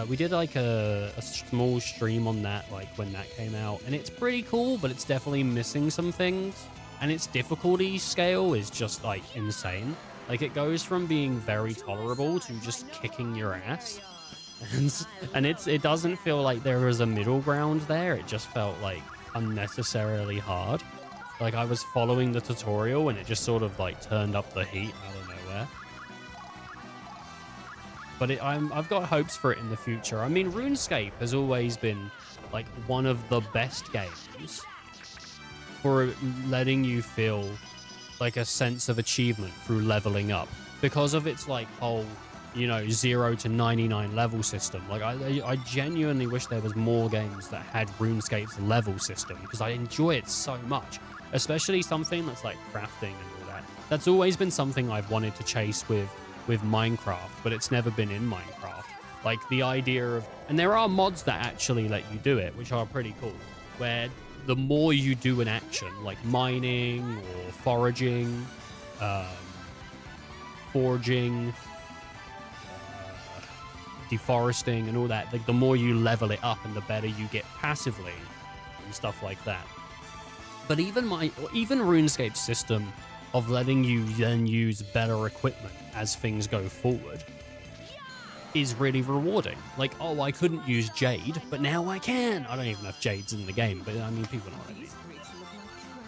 We did like a small stream on that, like when that came out, and it's pretty cool, but it's definitely missing some things. And its difficulty scale is just like insane. Like it goes from being very tolerable to just kicking your ass. And it doesn't feel like there was a middle ground there. It just felt like unnecessarily hard. Like I was following the tutorial and it just sort of like turned up the heat out of nowhere. But I've got hopes for it in the future. I mean, RuneScape has always been like one of the best games for letting you feel like a sense of achievement through leveling up because of its like whole, you know, 0 to 99 level system. Like I genuinely wish there was more games that had RuneScape's level system because I enjoy it so much, especially something that's like crafting and all that. That's always been something I've wanted to chase with Minecraft, but it's never been in Minecraft. Like the idea of, and there are mods that actually let you do it, which are pretty cool, where the more you do an action, like mining or foraging, forging, deforesting and all that, like the more you level it up and the better you get passively and stuff like that. But even RuneScape's system of letting you then use better equipment as things go forward is really rewarding. Like, oh, I couldn't use Jade, but now I can. I don't even know if Jade's in the game, but I mean, people know what I mean.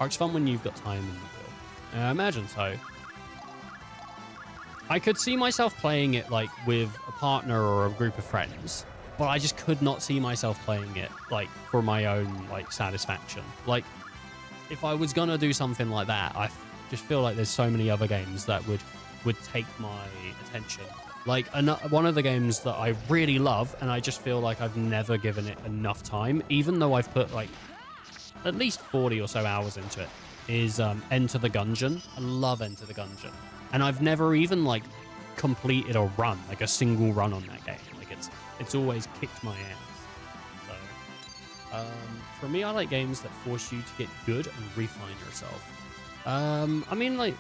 Ark's fun when you've got time in the wheel. I imagine so. I could see myself playing it like with a partner or a group of friends, but I just could not see myself playing it like for my own like satisfaction. Like, if I was gonna do something like that, I just feel like there's so many other games that would take my attention. Like one of the games that I really love, and I just feel like I've never given it enough time, even though I've put like at least 40 or so hours into it, is Enter the Gungeon. I love Enter the Gungeon. And I've never even like completed a run, like a single run on that game. Like it's always kicked my ass. So for me, I like games that force you to get good and refine yourself. I mean, like,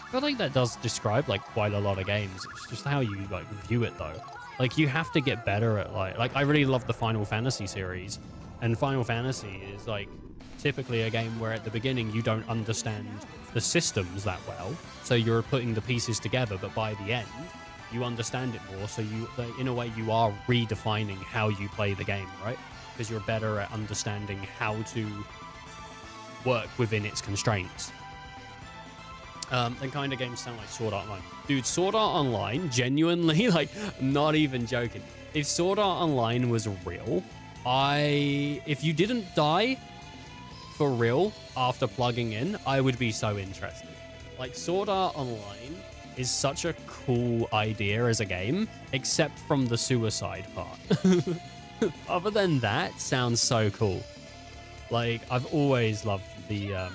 I feel like that does describe like quite a lot of games. It's just how you like view it though. Like you have to get better at like I really love the Final Fantasy series, and Final Fantasy is like typically a game where at the beginning you don't understand the systems that well, so you're putting the pieces together, but by the end you understand it more, so you in a way you are redefining how you play the game, right? Because you're better at understanding how to work within its constraints. then kind of games sound like Sword Art Online. Dude, Sword Art Online, genuinely, like, I'm not even joking. If Sword Art Online was real, if you didn't die for real after plugging in, I would be so interested. Like, Sword Art Online is such a cool idea as a game, except from the suicide part. Other than that, sounds so cool. Like, I've always loved the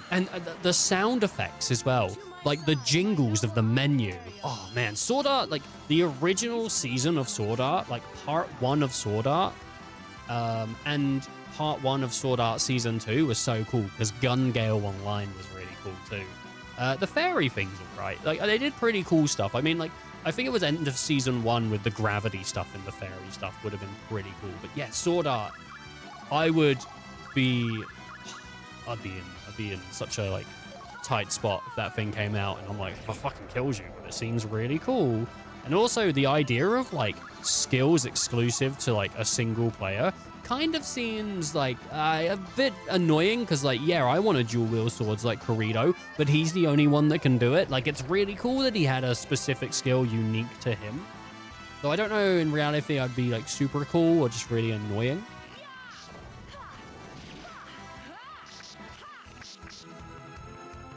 sound effects as well. Like, the jingles of the menu. Oh, man. Sword Art, like, the original season of Sword Art, like, part 1 of Sword Art, and part 1 of Sword Art Season 2 was so cool, because Gun Gale Online was really cool, too. The fairy things are right. Like, they did pretty cool stuff. I mean, like, I think it was end of Season 1 with the gravity stuff and the fairy stuff would have been pretty cool. But yeah, Sword Art, I'd be in such a, like, tight spot if that thing came out and I'm like, I fucking kills you, but it seems really cool. And also the idea of, like, skills exclusive to, like, a single player kind of seems like a bit annoying, because, like, yeah, I want to dual wield swords like Corrido, but he's the only one that can do it. Like, it's really cool that he had a specific skill unique to him. So I don't know in reality if I'd be, like, super cool or just really annoying.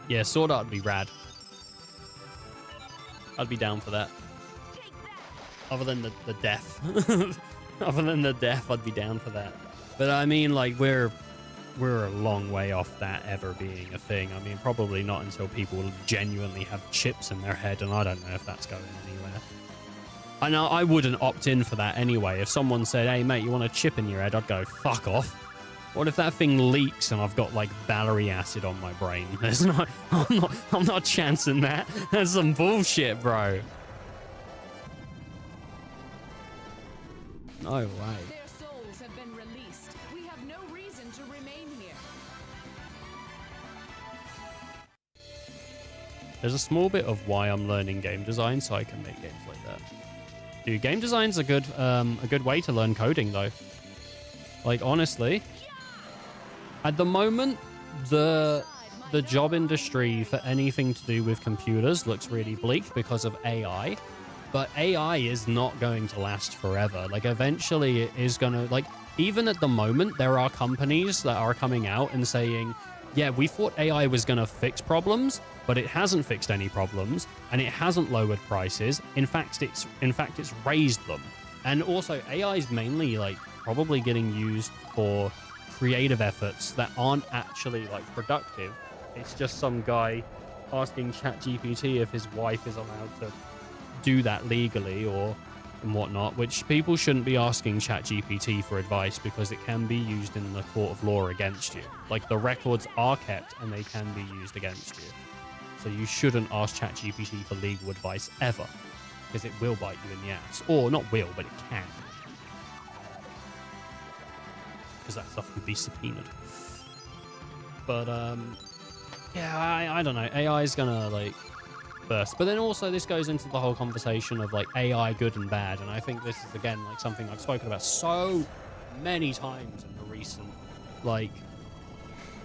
Yeah, Sword Art would be rad. I'd be down for that. Other than the death. Other than the death, I'd be down for that. But I mean, like, we're a long way off that ever being a thing. I mean, probably not until people genuinely have chips in their head, and I don't know if that's going anywhere. I know I wouldn't opt in for that anyway. If someone said, hey, mate, you want a chip in your head? I'd go, fuck off. What if that thing leaks and I've got, like, battery acid on my brain? I'm not chancing that. That's some bullshit, bro. No way. Their souls have been released. We have no reason to remain here. There's a small bit of why I'm learning game design so I can make games like that. Dude, game design's a good way to learn coding, though. Like, honestly, at the moment, the job industry for anything to do with computers looks really bleak because of AI. But AI is not going to last forever. Like, eventually it is going to, like, even at the moment, there are companies that are coming out and saying, yeah, we thought AI was going to fix problems, but it hasn't fixed any problems, and it hasn't lowered prices. In fact, it's raised them. And also, AI is mainly, like, probably getting used for creative efforts that aren't actually, like, productive. It's just some guy asking ChatGPT if his wife is allowed to do that legally or and whatnot, which people shouldn't be asking ChatGPT for advice because it can be used in the court of law against you. Like, the records are kept and they can be used against you. So you shouldn't ask ChatGPT for legal advice ever, because it will bite you in the ass. Or not will, but it can. Because that stuff could be subpoenaed. But, yeah, I don't know. AI is gonna, like, burst. But then also this goes into the whole conversation of, like, AI good and bad. And I think this is, again, like, something I've spoken about so many times in the recent, like,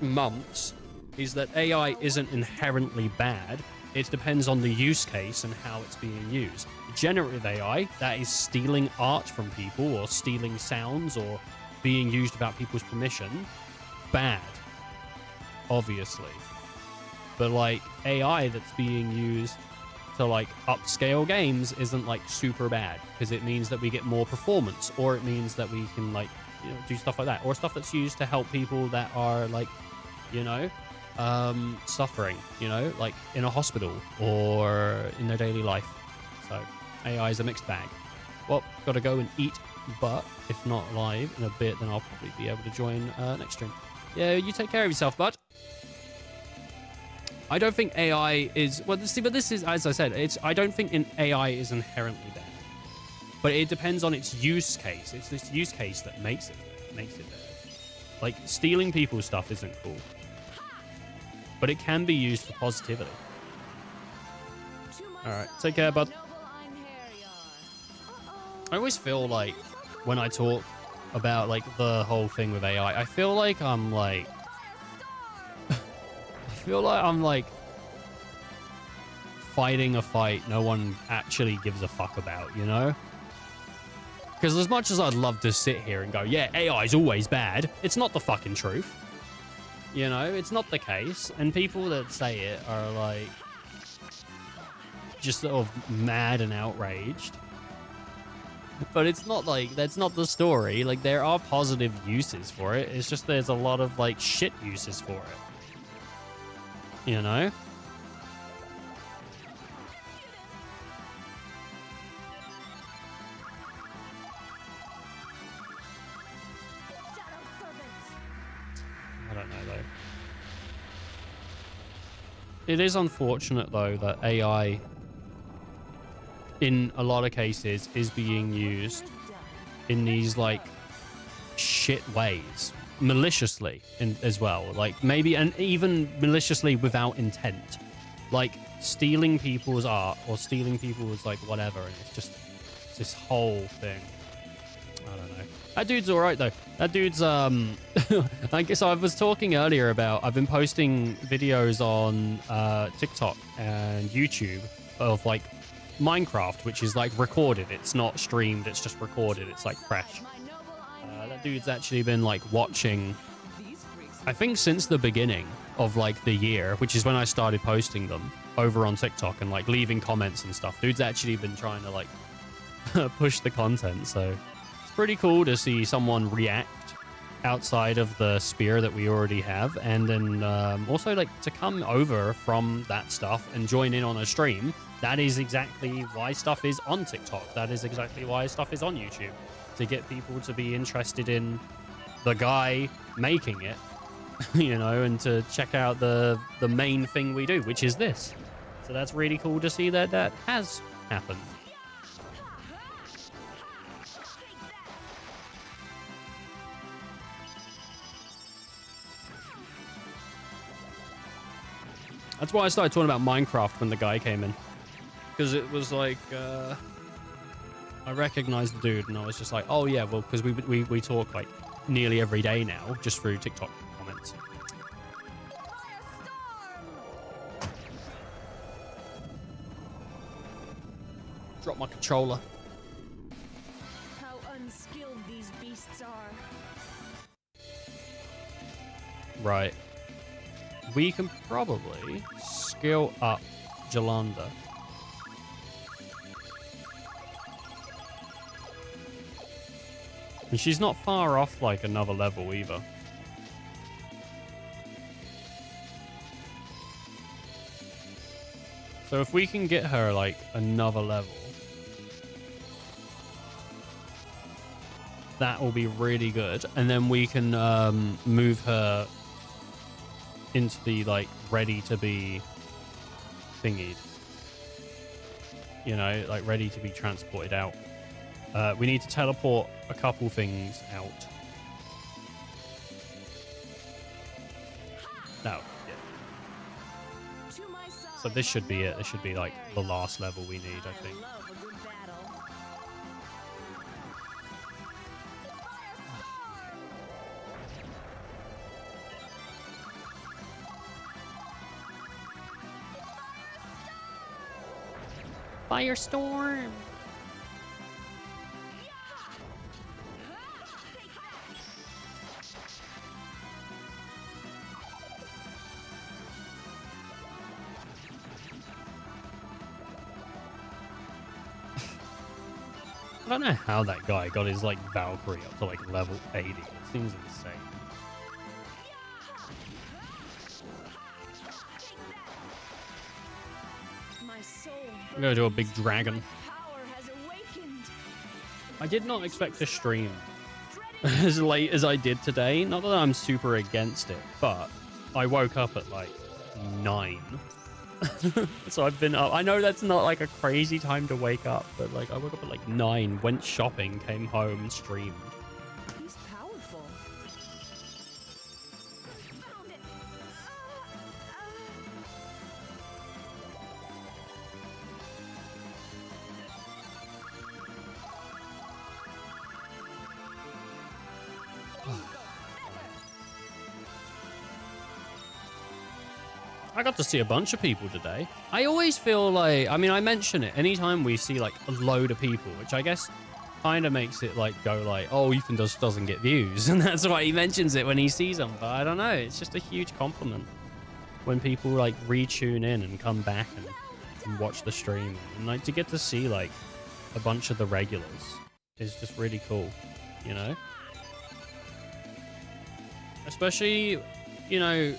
months, is that AI isn't inherently bad. It depends on the use case and how it's being used. Generative AI, that is stealing art from people or stealing sounds or being used without people's permission, bad, obviously. But, like, AI that's being used to, like, upscale games isn't, like, super bad, because it means that we get more performance, or it means that we can, like, you know, do stuff like that, or stuff that's used to help people that are, like, you know, suffering, you know, like in a hospital or in their daily life. So AI is a mixed bag. Well, gotta go and eat, but if not live in a bit, then I'll probably be able to join next stream. Yeah, you take care of yourself, bud. I don't think AI is, well, see, but this is, as I said, I don't think AI is inherently bad, but it depends on its use case. It's this use case that makes it bad. Like, stealing people's stuff isn't cool, but it can be used for positivity. All right, take care, bud. I always feel like when I talk about, like, the whole thing with AI, I feel like I'm like, fighting a fight no one actually gives a fuck about, you know? Because as much as I'd love to sit here and go, yeah, AI is always bad, it's not the fucking truth. You know, it's not the case. And people that say it are like just sort of mad and outraged. But it's not like, that's not the story. Like, there are positive uses for it. It's just there's a lot of like shit uses for it. You know? I don't know though. It is unfortunate though that AI in a lot of cases is being used in these like shit ways, maliciously as well, like maybe, and even maliciously without intent, like stealing people's art or stealing people's like whatever, and it's just this whole thing. I don't know. That dude's all right though. That dude's I guess I was talking earlier about, I've been posting videos on TikTok and YouTube of like Minecraft, which is like recorded. It's not streamed, it's just recorded. It's like fresh. That dude's actually been like watching, I think since the beginning of like the year, which is when I started posting them over on TikTok and like leaving comments and stuff. Dude's actually been trying to like push the content. So it's pretty cool to see someone react outside of the sphere that we already have. And then also like to come over from that stuff and join in on a stream. That is exactly why stuff is on TikTok. That is exactly why stuff is on YouTube. To get people to be interested in the guy making it, you know, and to check out the main thing we do, which is this. So that's really cool to see that that has happened. That's why I started talking about Minecraft when the guy came in. Because it was like, I recognized the dude and I was just like, oh yeah, well, because we talk like nearly every day now, just through TikTok comments. Drop my controller. How unskilled these beasts are. Right. We can probably skill up Jolanda. And she's not far off like another level either. So if we can get her like another level, that will be really good. And then we can move her into the like ready to be thingied. You know, like ready to be transported out. We need to teleport a couple things out. No, yeah. So this should be it. This should be like the last level we need, I think. Firestorm! I don't know how that guy got his like Valkyrie up to like level 80. It seems insane. I'm gonna do a big dragon. I did not expect to stream as late as I did today. Not that I'm super against it, but I woke up at like 9. So I've been up. I know that's not like a crazy time to wake up, but like I woke up at like 9, went shopping, came home, streamed. He's powerful. I got to see a bunch of people today. I always feel like, I mean, I mention it anytime we see like a load of people, which I guess kind of makes it like go like, oh, Ethan just doesn't get views. And that's why he mentions it when he sees them. But I don't know. It's just a huge compliment when people like retune in and come back and watch the stream. And like to get to see like a bunch of the regulars is just really cool, you know? Especially, you know,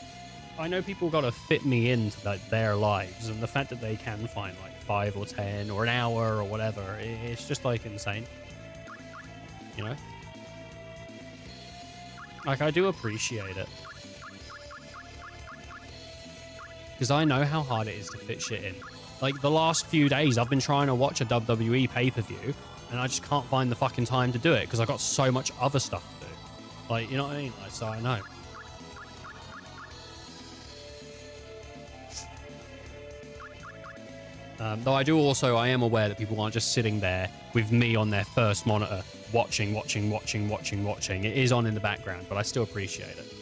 I know people got to fit me into like their lives, and the fact that they can find like 5 or 10 or an hour or whatever, it's just like insane, you know? Like, I do appreciate it. Because I know how hard it is to fit shit in. Like, the last few days, I've been trying to watch a WWE pay-per-view, and I just can't find the fucking time to do it, because I've got so much other stuff to do. Like, you know what I mean? Like, so I know. Though I am aware that people aren't just sitting there with me on their first monitor, watching. It is on in the background, but I still appreciate it.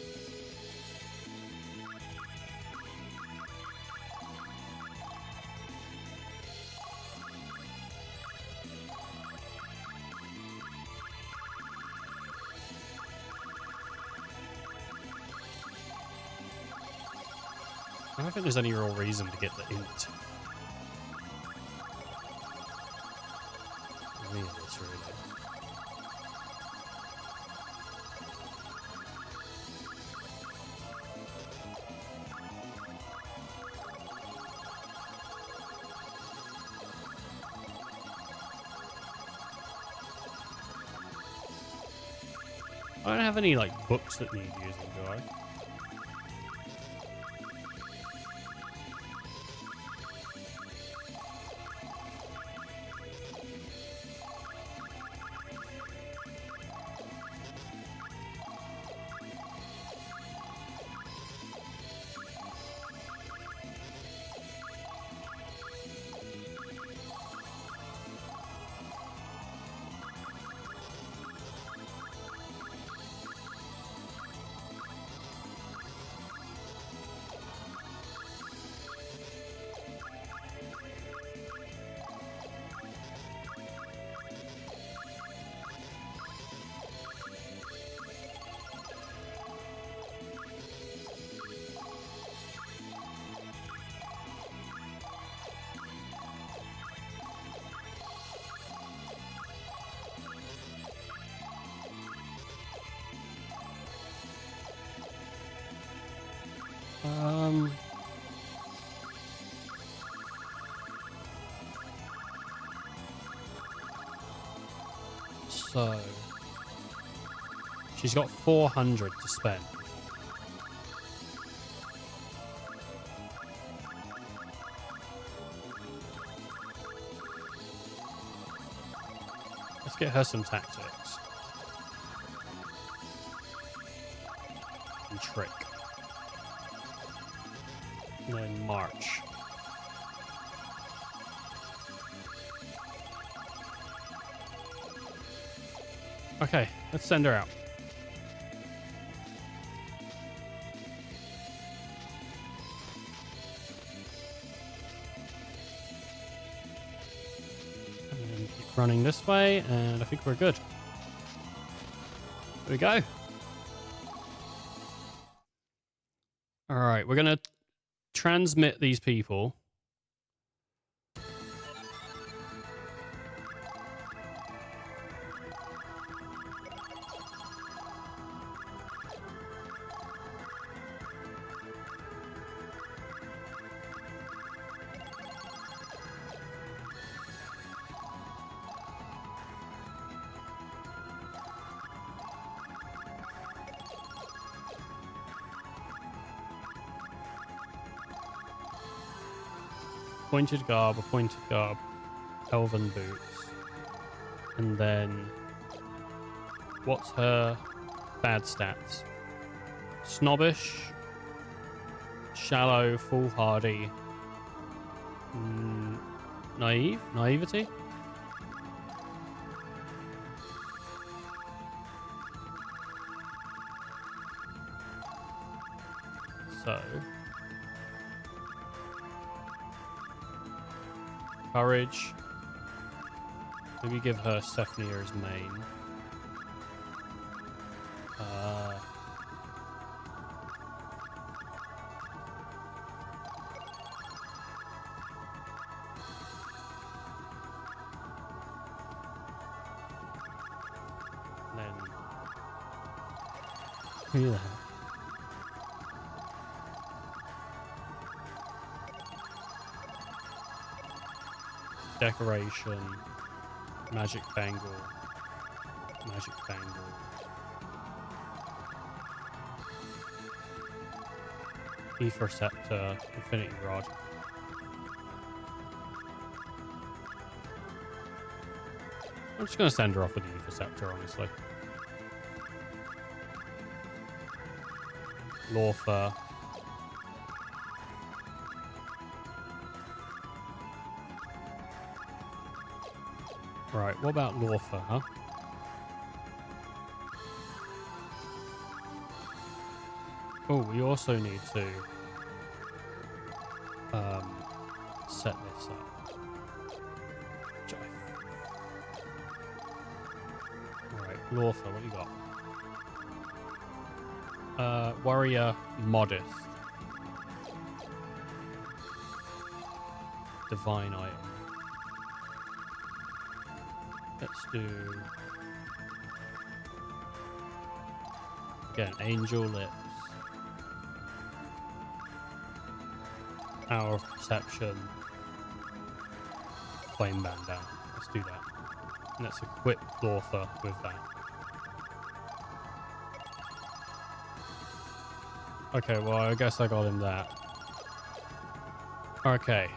I don't think there's any real reason to get the int. Any of this, really. I don't have any, like, books that need using, do I? So she's got 400 to spend. Let's get her some tactics. And trick. And then march. Okay, let's send her out. And keep running this way, and I think we're good. There we go. All right, we're gonna transmit these people. Pointed garb, elven boots. And then what's her bad stats? Snobbish, shallow, foolhardy, naivety? So Courage. Maybe give her Stephania as main. Then who the hell? Decoration, magic bangle, ether scepter, infinity rod. I'm just gonna send her off with the ether scepter, honestly. Lawfer. Right, what about Lawfer, huh? Oh, we also need to set this up. Right, Lawfer, what you got? Warrior Modest. Divine item. Let's do again Angel Lips, Power of Perception, Flame Bandana. Let's do that. And let's equip Lawfer with that. Okay, well I guess I got him that. Okay,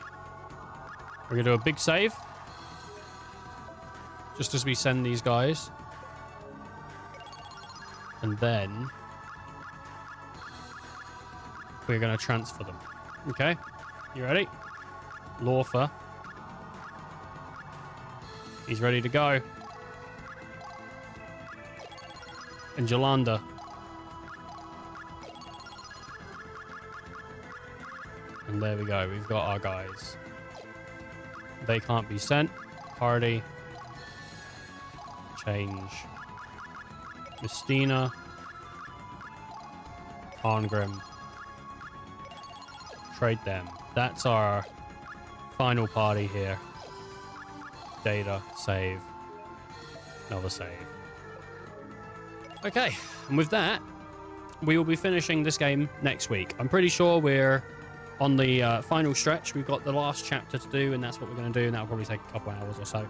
we're gonna do a big save. Just as we send these guys. And then we're going to transfer them. Okay? You ready? Lawfer. He's ready to go. And Yolanda. And there we go. We've got our guys. They can't be sent. Party. Change. Mystina. Arngrim. Trade them. That's our final party here. Data. Save. Another save. Okay. And with that, we will be finishing this game next week. I'm pretty sure we're on the final stretch. We've got the last chapter to do, and that's what we're going to do, and that'll probably take a couple hours or so.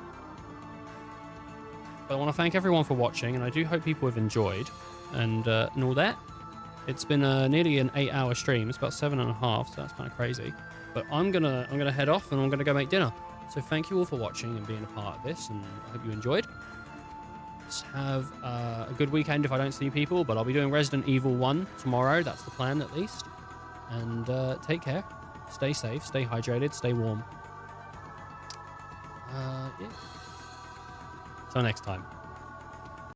But I want to thank everyone for watching, and I do hope people have enjoyed and all that. It's been nearly an 8-hour stream. It's about 7.5, so that's kind of crazy. But I'm gonna head off, and I'm gonna go make dinner. So thank you all for watching and being a part of this, and I hope you enjoyed. Let's have a good weekend if I don't see people, but I'll be doing Resident Evil 1 tomorrow. That's the plan, at least. And take care. Stay safe. Stay hydrated. Stay warm. Yeah. Till next time.